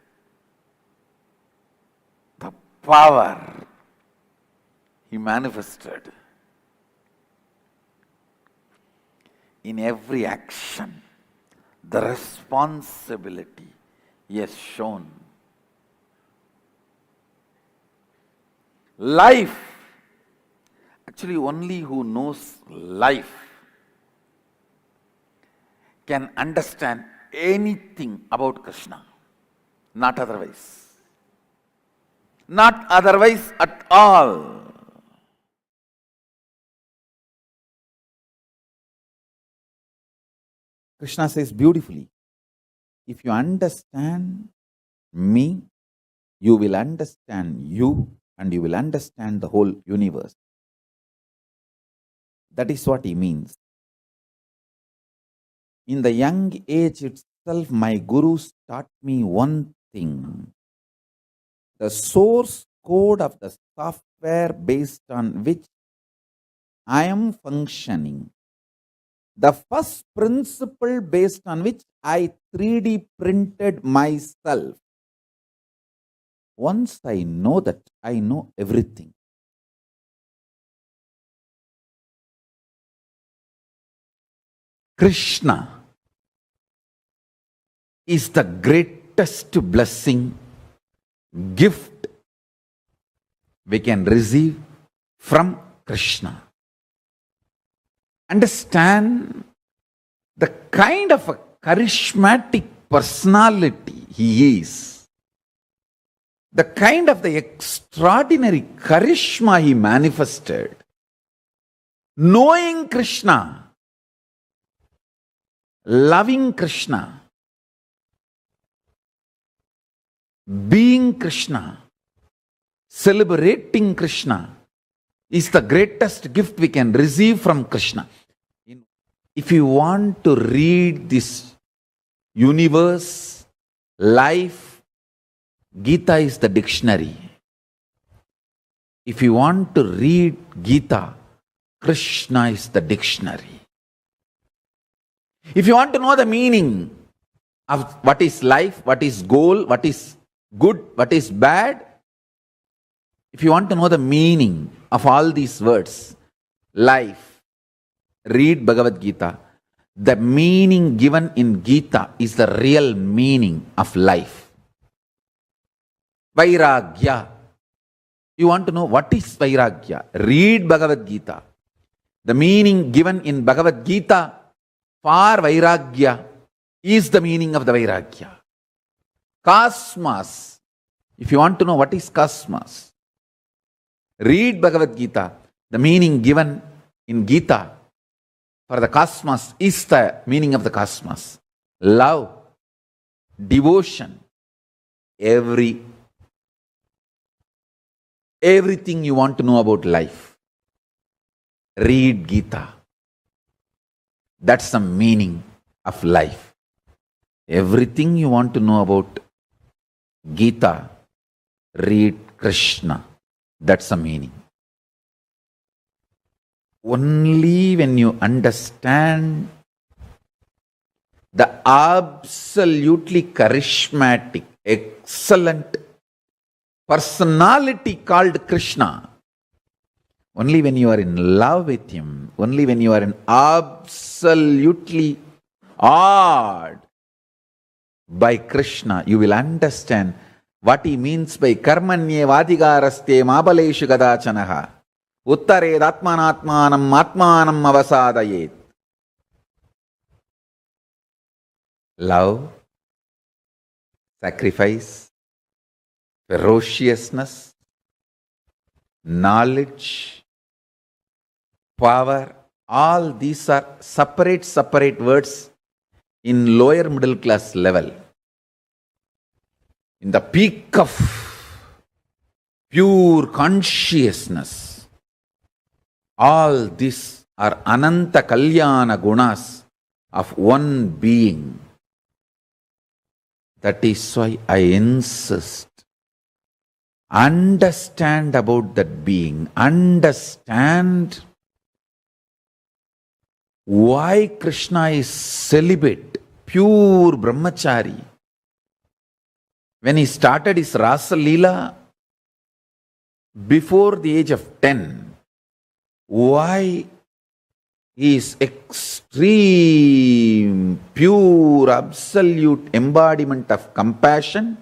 the power he manifested in every action, the responsibility he has shown. Life, actually only who knows life can understand anything about Krishna, not otherwise. Not otherwise at all. Krishna says beautifully, if you understand me, you will understand you and you will understand the whole universe. That is what he means. In the young age itself, my gurus taught me one thing. The source code of the software based on which I am functioning, the first principle based on which I 3D printed myself. Once I know that, I know everything. Krishna is the greatest blessing, gift we can receive from Krishna. Understand the kind of a charismatic personality he is, the kind of the extraordinary charisma he manifested. Knowing Krishna, loving Krishna, being Krishna, celebrating Krishna is the greatest gift we can receive from Krishna. If you want to read this universe, life, Gita is the dictionary. If you want to read Gita, Krishna is the dictionary. If you want to know the meaning of what is life, what is goal, what is good, what is bad, if you want to know the meaning of all these words, life, read Bhagavad Gita. The meaning given in Gita is the real meaning of life. Vairagya. You want to know what is Vairagya? Read Bhagavad Gita. The meaning given in Bhagavad Gita for Vairagya is the meaning of the Vairagya. Cosmos. If you want to know what is cosmos, read Bhagavad Gita. The meaning given in Gita for the cosmos is the meaning of the cosmos. Love, devotion, everything you want to know about life. Read Gita. That's the meaning of life. Everything you want to know about Gita, read Krishna. That's the meaning. Only when you understand the absolutely charismatic, excellent personality called Krishna, only when you are in love with him, only when you are in absolutely awed by Krishna, you will understand what he means by karmanye vadigaraste mabaleshu gadachanaha uttared atmanatmanam atmanam avasadayet. Love, sacrifice, ferociousness, knowledge, power, all these are separate words in lower middle class level. In the peak of pure consciousness, all these are ananta kalyana gunas of one being. That is why I insist Understand about that being. Understand why Krishna is celibate, pure brahmachari. When he started his Rasa Leela before the age of 10, why he is extreme, pure, absolute embodiment of compassion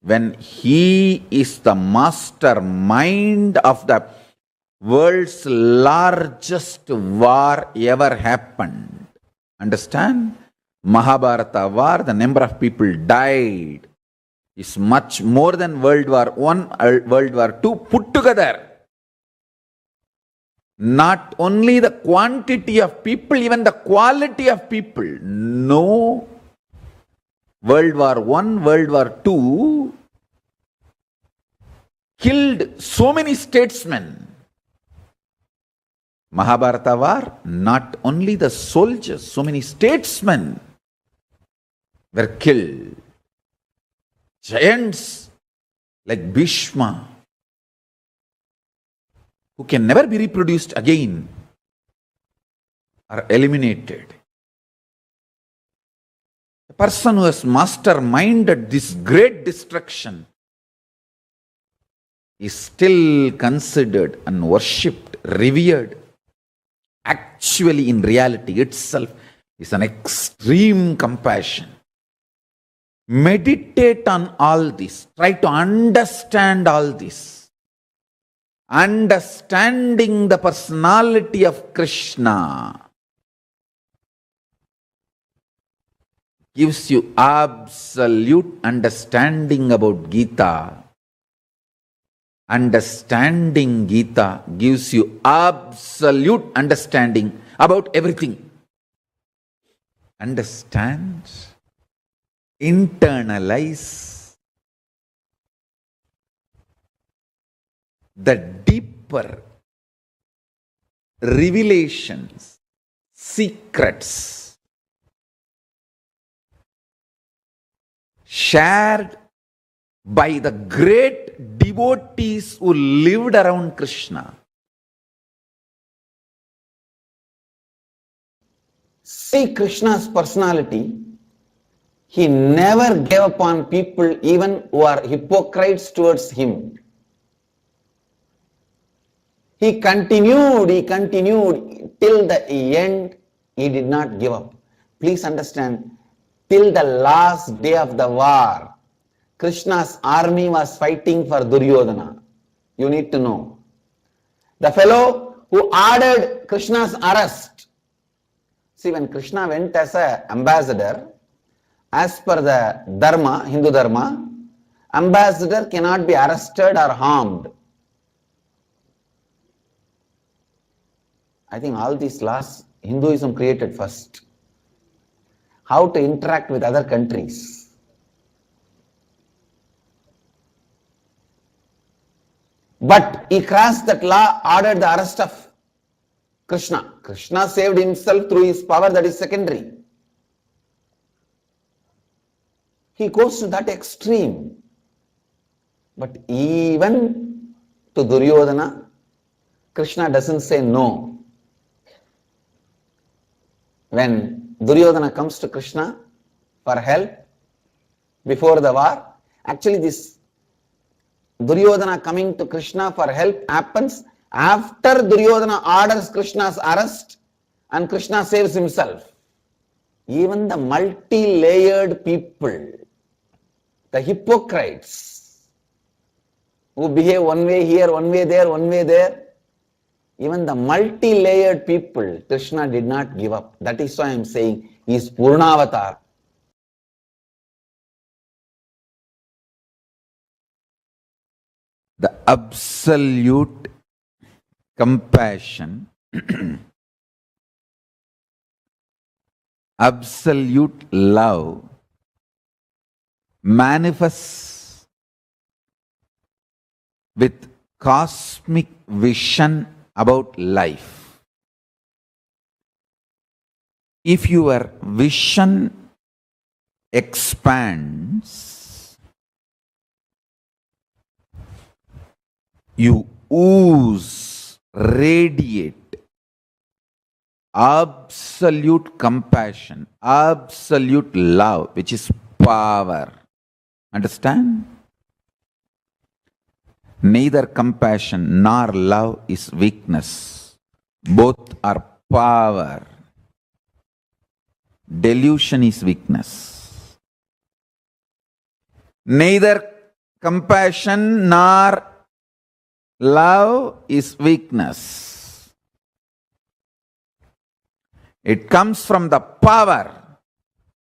when he is the mastermind of the world's largest war ever happened. Understand? Mahabharata war, the number of people died is much more than World War I, World War II put together. Not only the quantity of people, even the quality of people. No World War I, World War II killed so many statesmen. Mahabharata war, not only the soldiers, so many statesmen were killed. Giants like Bhishma, who can never be reproduced again, are eliminated. The person who has masterminded this great destruction is still considered and worshipped, revered. Actually, in reality itself, is an extreme compassion. Meditate on all this. Try to understand all this. Understanding the personality of Krishna gives you absolute understanding about Gita. Understanding Gita gives you absolute understanding about everything. Understand, internalize the deeper revelations, secrets shared by the great devotees who lived around Krishna. See Krishna's personality. He never gave up on people even who are hypocrites towards him. He continued till the end. He did not give up. Please understand, till the last day of the war, Krishna's army was fighting for Duryodhana. You need to know. The fellow who ordered Krishna's arrest. See, when Krishna went as an ambassador, as per the Dharma, Hindu Dharma, ambassador cannot be arrested or harmed. I think all these laws Hinduism created first. How to interact with other countries. But he crossed that law, ordered the arrest of Krishna. Krishna saved himself through his power, that is secondary. He goes to that extreme. But even to Duryodhana, Krishna doesn't say no. When Duryodhana comes to Krishna for help before the war, actually this Duryodhana coming to Krishna for help happens after Duryodhana orders Krishna's arrest and Krishna saves himself. Even the multi-layered people, the hypocrites who behave one way here, one way there, one way there, even the multi-layered people, Krishna did not give up. That is why I am saying he is Poorna Avatara. The absolute compassion, absolute love manifests with cosmic vision about life. If your vision expands, You ooze, radiate absolute compassion, absolute love, which is power. Understand? Neither compassion nor love is weakness. Both are power. Delusion is weakness. Neither compassion nor love is weakness. It comes from the power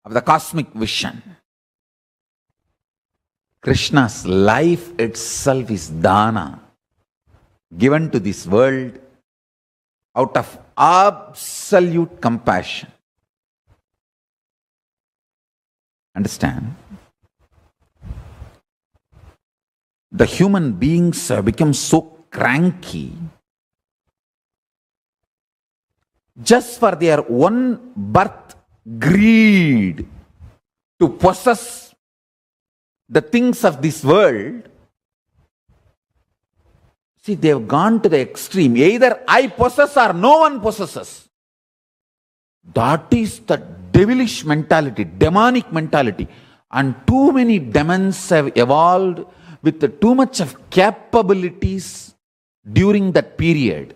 of the cosmic vision. Krishna's life itself is dana, given to this world out of absolute compassion. Understand? The human beings have become so cranky just for their own birth greed to possess the things of this world. See, they have gone to the extreme. Either I possess or no one possesses. That is the devilish mentality, demonic mentality. And too many demons have evolved with too much of capabilities during that period.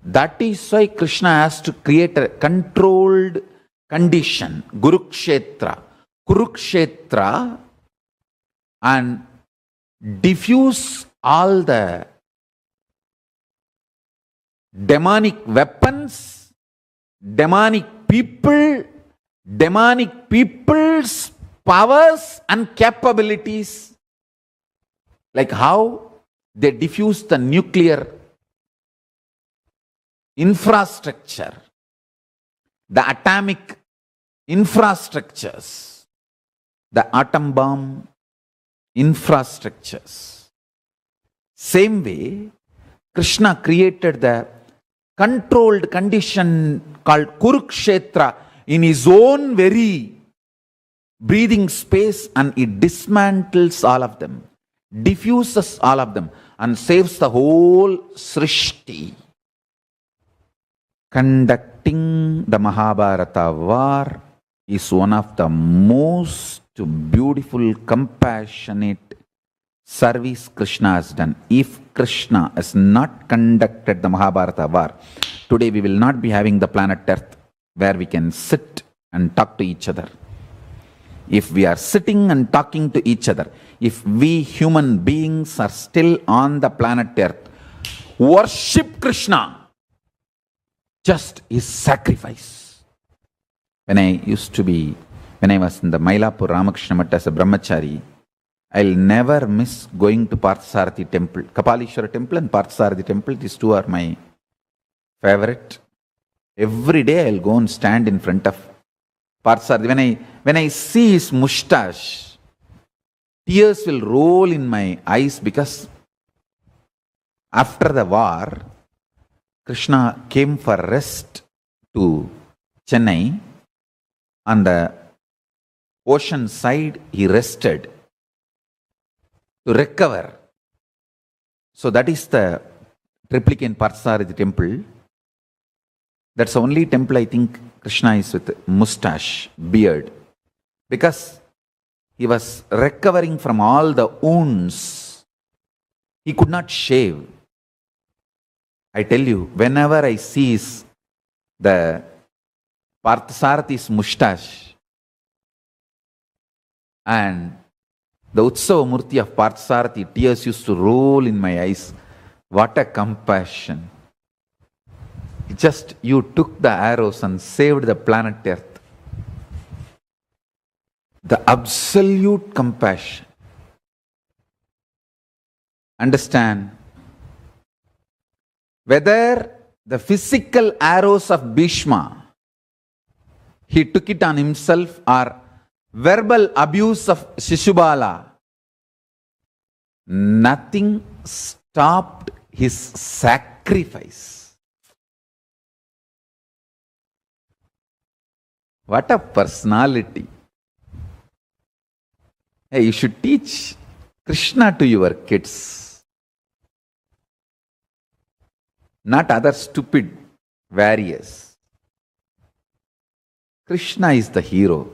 That is why Krishna has to create a controlled condition, Kurukshetra, and diffuse all the demonic weapons, demonic people's powers and capabilities, like how they diffuse the nuclear infrastructure, the atomic infrastructures, the atom bomb infrastructures. Same way, Krishna created the controlled condition called Kurukshetra in his own very breathing space, and it dismantles all of them, diffuses all of them, and saves the whole Srishti. Conducting the Mahabharata war is one of the most beautiful, compassionate service Krishna has done. If Krishna has not conducted the Mahabharata war, today we will not be having the planet Earth where we can sit and talk to each other. If we are sitting and talking to each other, if we human beings are still on the planet Earth, worship Krishna just is sacrifice. When I was in the Mailapur Ramakrishna Math as a brahmachari, I'll never miss going to Parthasarathi temple. Kapalishwara temple and Parthasarathi temple, these two are my favorite. Every day I'll go and stand in front of Parthasarathi. When I see his mustache, tears will roll in my eyes, because after the war, Krishna came for rest to Chennai. On the ocean side, he rested to recover. So that is the Triplicane Parthasarathi temple. That's the only temple I think Krishna is with mustache, beard. Because he was recovering from all the wounds. He could not shave. I tell you, whenever I see the Parthasarathis mustache and the Utsava Murti of Parthasarathi, tears used to roll in my eyes. What a compassion. Just you took the arrows and saved the planet Earth. The absolute compassion. Understand? Whether the physical arrows of Bhishma, he took it on himself, or verbal abuse of Shishubala, nothing stopped his sacrifice. What a personality. Hey, you should teach Krishna to your kids. not other stupid warriors. Krishna is the hero.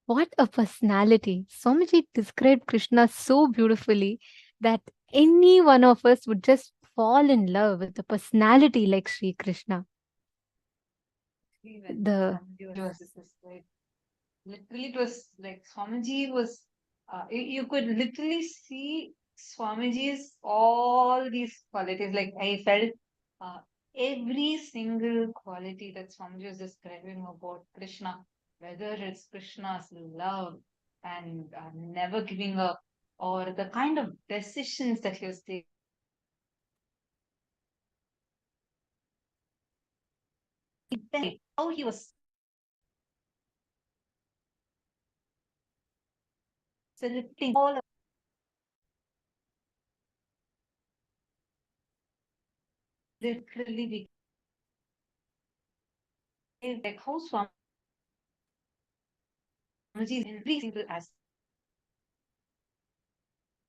What a personality. Swamiji described Krishna so beautifully that any one of us would just fall in love with a personality like Sri Krishna. The literally, it was like Swamiji was, you could literally see Swamiji's all these qualities. Like I felt every single quality that Swamiji was describing about Krishna, whether it's Krishna's love and never giving up, or the kind of decisions that he was taking. How he was selecting all of literally like how Swamiji is in every single aspect.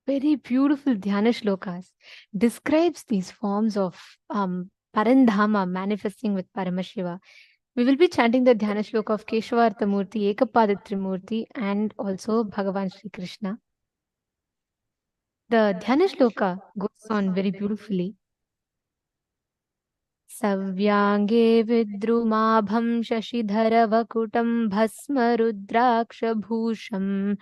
very beautiful Dhyana shlokas describes these forms of Parandhama manifesting with Paramashiva. We will be chanting the Dhyana shloka of Keshavarthamurti, Ekapadatrimurti, and also Bhagavan Sri Krishna. The Dhyana shloka goes on very beautifully. Savyange vidrumabham shashidharavakutam bhasmarudrakshabhusham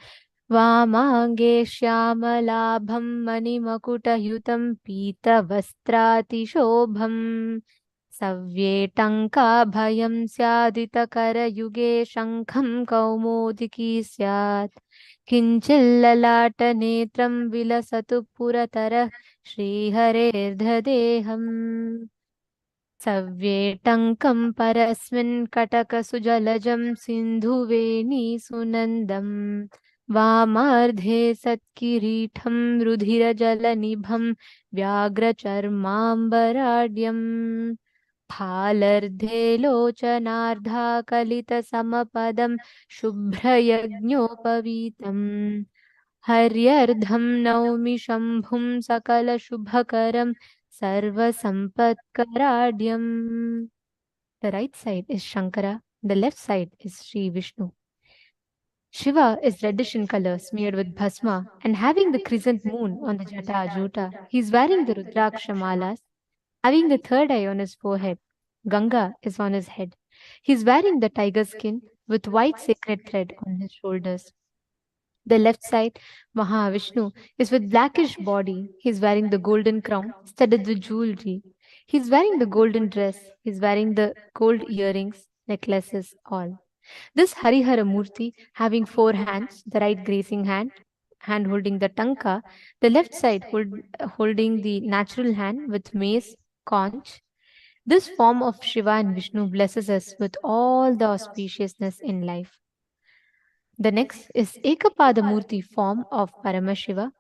वामाङ्गे श्यामलाभं मणिमकुटयुतं पीतवस्त्रातिशोभम् सव्येटङ्काभयं स्यादितकरयुगे शङ्खं कौमोदिकी स्यात् किञ्चिल्ललाटनेत्रं विलसतु पुरतरः श्रीहरेर्धदेहम् सव्येटङ्कं परस्मिन् कटकसुजलजं सिन्धुवेणीसुनन्दम् वामार्धे सत्किरीटं रुधिरजलनिभं व्याघ्रचर्माम्बराढ्यम् फालर्धे लोचनार्धाकलितसमपदं शुभ्रयज्ञोपवीतम् हर्यर्धं नौमि शम्भुं सकलशुभकरं सर्वसम्पत्कराढ्यम्. The right side is Shankara, the left side is Sri Vishnu. Shiva is reddish in color, smeared with bhasma, and having the crescent moon on the Jata Ajota. He is wearing the Rudraksha malas, having the third eye on his forehead. Ganga is on his head. He is wearing the tiger skin with white sacred thread on his shoulders. The left side, Mahavishnu, is with blackish body. He is wearing the golden crown studded with jewelry. He is wearing the golden dress. He is wearing the gold earrings, necklaces, all. This Harihara Murti having four hands, the right grazing hand holding the tanka, the left side holding the natural hand with mace, conch. This form of Shiva and Vishnu blesses us with all the auspiciousness in life. The next is Ekapada Murti form of Paramashiva.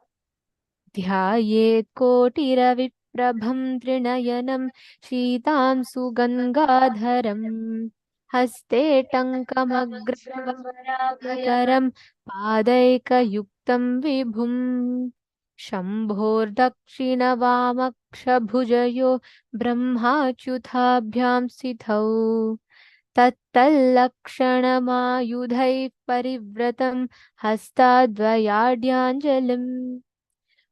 ध्यायेत् कोटिरविप्रभं त्रिनयनं शीतां सुगङ्गाधरम् हस्ते टङ्कमग्रवराभकरं पादैकयुक्तं विभुम् शम्भोर्दक्षिणवामक्षभुजयो ब्रह्माच्युताभ्यां स्थितौ तत्तल्लक्षणमायुधैः परिव्रतं हस्ताद्वयाढ्याञ्जलिम्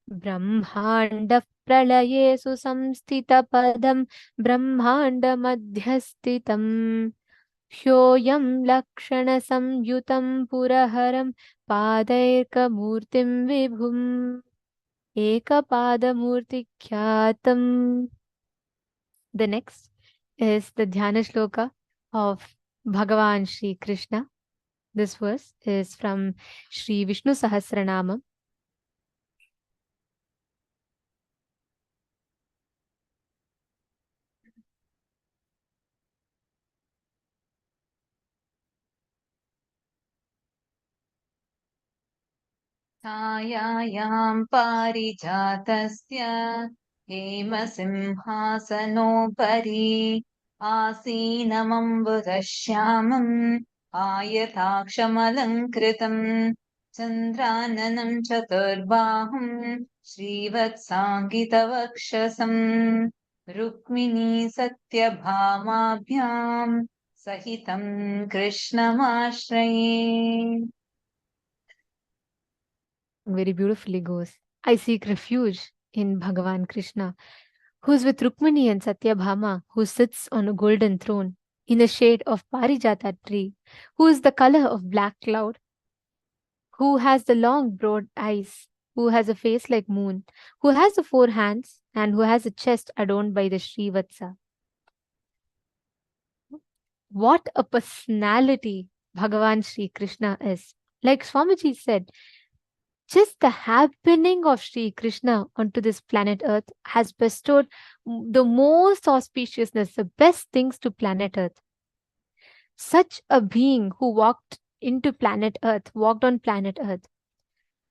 ब्रह्माण्डः प्रलयेषु संस्थितपदं ब्रह्माण्डमध्यस्थितम् ह्योऽयं लक्षणसंयुतं पुरहरं पादैकमूर्तिं विभुम् एकपादमूर्तिख्यातम्. The next is the Dhyana Shloka of Bhagavan Sri Krishna. This verse is from Sri Vishnu Sahasranama. छायायां पारिजातस्य हेमसिंहासनोपरि आसीनमम्बुदश्यामम् आयताक्षमलङ्कृतम् चन्द्राननं चतुर्बाहुं श्रीवत्साङ्गितवक्षसम् Rukmini सत्यभामाभ्यां सहितं कृष्णमाश्रये. Very beautifully goes. I seek refuge in Bhagavan Krishna, who is with Rukmini and Satyabhama, who sits on a golden throne in the shade of Parijata tree, who is the color of black cloud, who has the long broad eyes, who has a face like moon, who has the four hands, and who has a chest adorned by the Srivatsa. What a personality Bhagavan Sri Krishna is. Like Swamiji said, just the happening of Sri Krishna onto this planet Earth has bestowed the most auspiciousness, the best things to planet Earth. Such a being who walked on planet Earth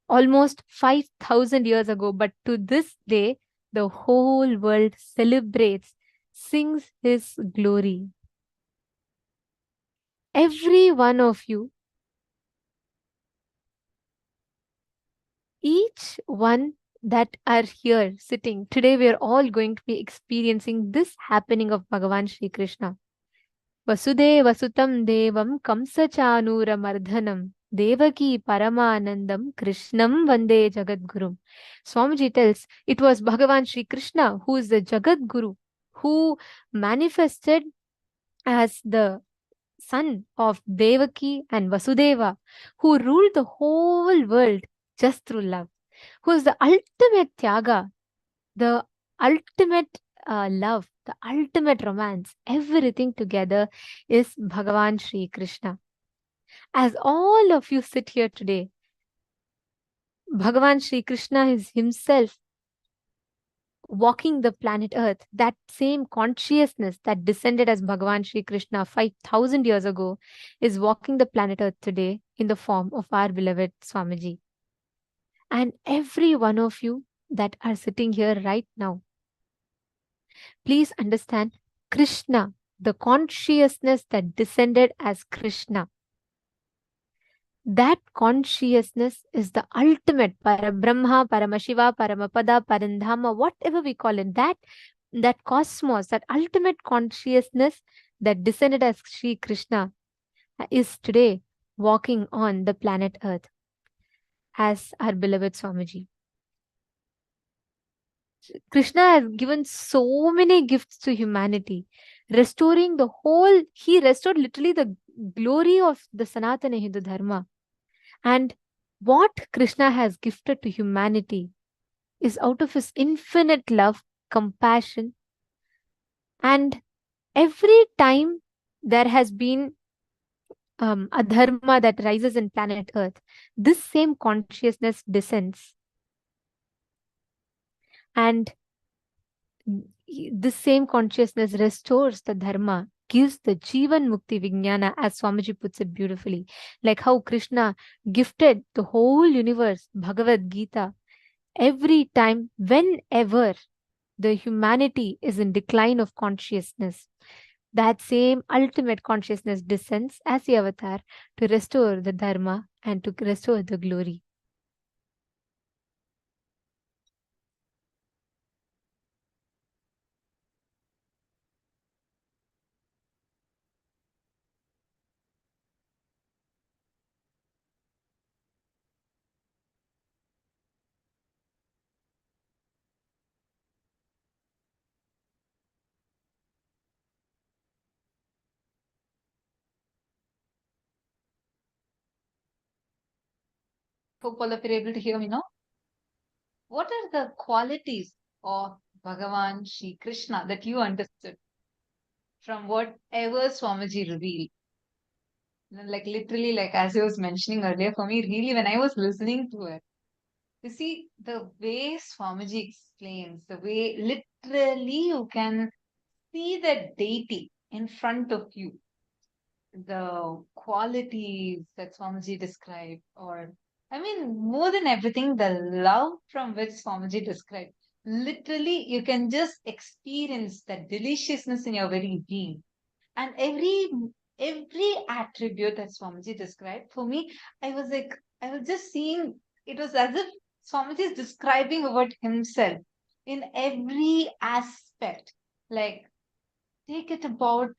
almost 5,000 years ago, but to this day, the whole world celebrates, sings his glory. Every one of you, each one that are here sitting today, we are all going to be experiencing this happening of Bhagavan Sri Krishna. Vasudeva Sutam Devam Kamsachanura Mardhanam Devaki Paramanandam Krishnam Vande Jagadgurum. Swamiji tells it was Bhagavan Sri Krishna who is the Jagadguru, who manifested as the son of Devaki and Vasudeva, who ruled the whole world just through love, who is the ultimate Tyaga, the ultimate love, the ultimate romance, everything together is Bhagavan Sri Krishna. As all of you sit here today, Bhagavan Sri Krishna is himself walking the planet Earth. That same consciousness that descended as Bhagavan Sri Krishna 5,000 years ago is walking the planet Earth today in the form of our beloved Swamiji. And every one of you that are sitting here right now, please understand Krishna, the consciousness that descended as Krishna. That consciousness is the ultimate Parabrahma, Paramashiva, Paramapada, Parandhama, whatever we call it. That cosmos, that ultimate consciousness that descended as Sri Krishna is today walking on the planet Earth as our beloved Swamiji. Krishna has given so many gifts to humanity, he restored literally the glory of the Sanatana Hindu Dharma. And what Krishna has gifted to humanity is out of his infinite love, compassion, and every time there has been a dharma that rises in planet Earth, this same consciousness descends. And this same consciousness restores the dharma, gives the Jivan Mukti Vijnana, as Swamiji puts it beautifully. Like how Krishna gifted the whole universe, Bhagavad Gita, every time, whenever the humanity is in decline of consciousness, that same ultimate consciousness descends as the avatar to restore the dharma and to restore the glory. Hope all of you are able to hear me now. What are the qualities of Bhagavan Sri Krishna that you understood from whatever Swamiji revealed? Like literally, like as I was mentioning earlier, for me, really, when I was listening to it, you see, the way Swamiji explains, the way literally you can see the deity in front of you, the qualities that Swamiji described, or I mean, more than everything, the love from which Swamiji described. Literally, you can just experience that deliciousness in your very being. And every attribute that Swamiji described, for me, I was like, I was just seeing it was as if Swamiji is describing about himself in every aspect. Like, take it about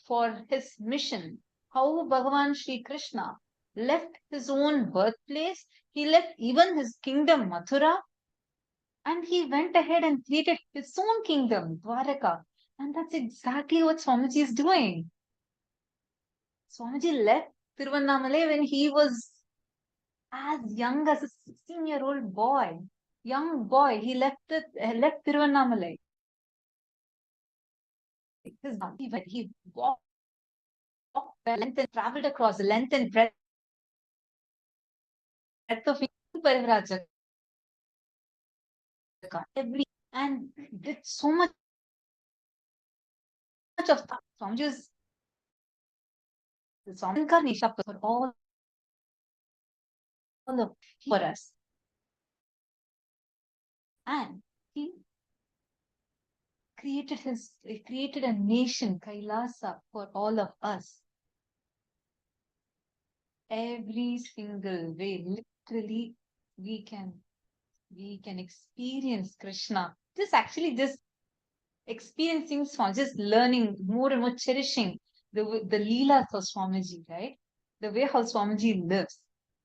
for his mission, how Bhagavan Sri Krishna left his own birthplace, he left even his kingdom Mathura, and he went ahead and created his own kingdom, Dwaraka. And that's exactly what Swamiji is doing. Swamiji left Tiruvannamalai when he was as young as a 16-year-old boy. Young boy, he left Tiruvannamalai. He walked length and traveled across the length and breadth of Parivraja and did so much of that. Swamiji was the Swami incarnation for all of for us. And he created a nation, Kailasa, for all of us. Every single way, literally, we can experience Krishna. Just experiencing Swami, just learning more and more, cherishing the Leelas of Swamiji, right? The way how Swamiji lives.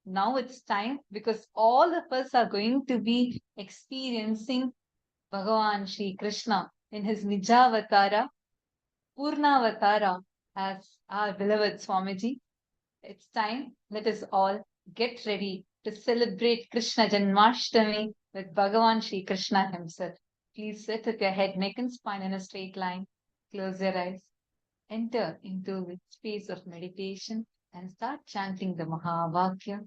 Now it's time, because all of us are going to be experiencing Bhagavan Sri Krishna in his Nijavatara, Poorna Avatara as our beloved Swamiji. It's time. Let us all get ready to celebrate Krishna Janmashtami with Bhagavan Sri Krishna himself. Please sit with your head, neck and spine in a straight line. Close your eyes. Enter into the space of meditation and start chanting the Mahavakya.